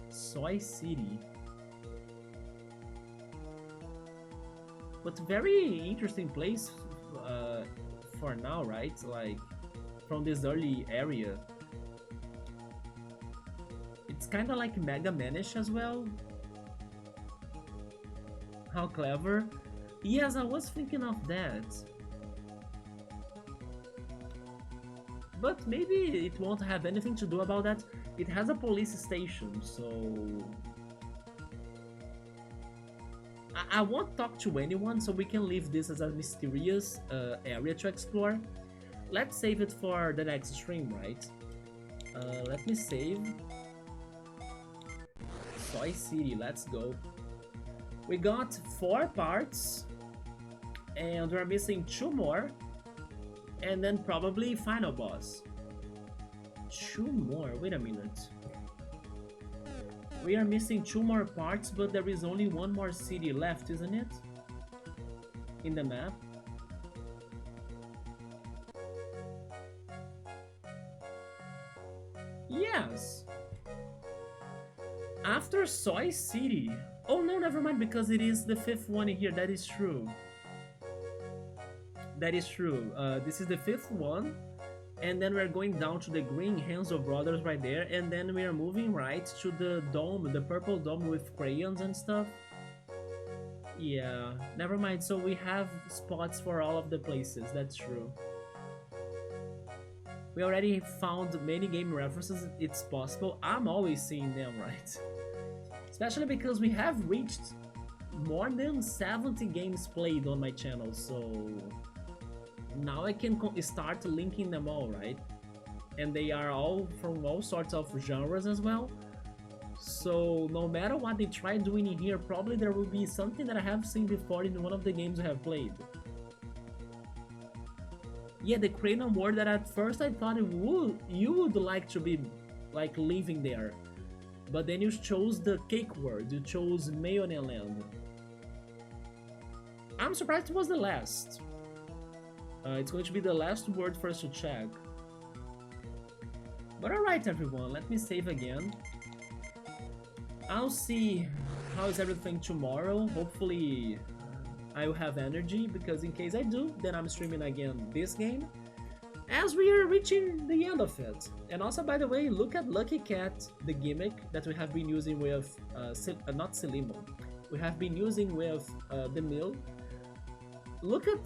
Soy City. But very interesting place for now, right? Like, from this early area. kind of like Mega Manish as well. How clever. Yes, I was thinking of that. But maybe it won't have anything to do about that. It has a police station, so... I won't talk to anyone, so we can leave this as a mysterious area to explore. Let's save it for the next stream, right? Let me save. Soy City, let's go. We got 4 parts, and we're missing 2 more, and then probably final boss. 2 more, wait a minute. We are missing 2 more parts, but there is only 1 more city left, isn't it? In the map. Yes! After Soy City. Oh no, never mind, because it is the 5th one here, that is true. That is true. This is the 5th one. And then we're going down to the green Hanzo brothers right there, and then we are moving right to the dome, the purple dome with crayons and stuff. Yeah, never mind, so we have spots for all of the places, that's true. We already found many game references, it's possible. I'm always seeing them, right? Especially because we have reached more than 70 games played on my channel, so... now I can start linking them all, right? And they are all from all sorts of genres as well. So no matter what they try doing in here, probably there will be something that I have seen before in one of the games I have played. Yeah, the Cranium World that at first I thought you would like to be like living there. But then you chose the Cake World, you chose Mayonnaise Land. I'm surprised it was the last. It's going to be the last word for us to check. But alright everyone, let me save again. I'll see how is everything tomorrow. Hopefully I will have energy, because in case I do, then I'm streaming again this game. As we are reaching the end of it. And also, by the way, look at Lucky Cat, the gimmick that we have been using with, not Silimo. We have been using with the mill. Look at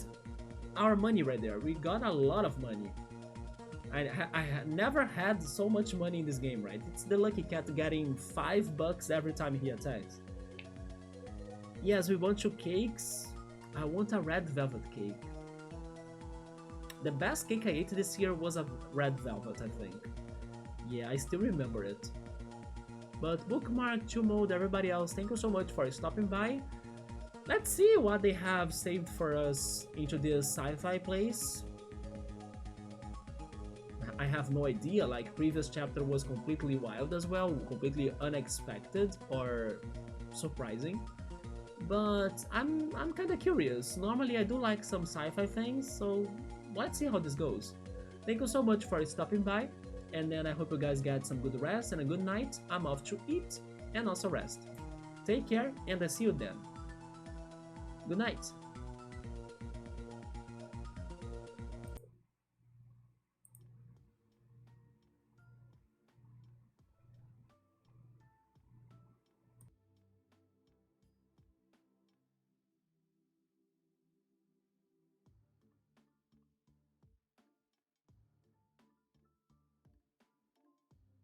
our money right there. We got a lot of money. I never had so much money in this game, right? It's the Lucky Cat getting $5 every time he attacks. Yes, we want 2 cakes. I want a red velvet cake. The best cake I ate this year was a red velvet, I think. Yeah, I still remember it. But Bookmark, 2Mode, everybody else, thank you so much for stopping by. Let's see what they have saved for us into this sci-fi place. I have no idea, like previous chapter was completely wild as well, completely unexpected or surprising. But I'm kind of curious. Normally I do like some sci-fi things, so let's see how this goes. Thank you so much for stopping by, and then I hope you guys get some good rest and a good night. I'm off to eat and also rest. Take care, and I see you then. Good night.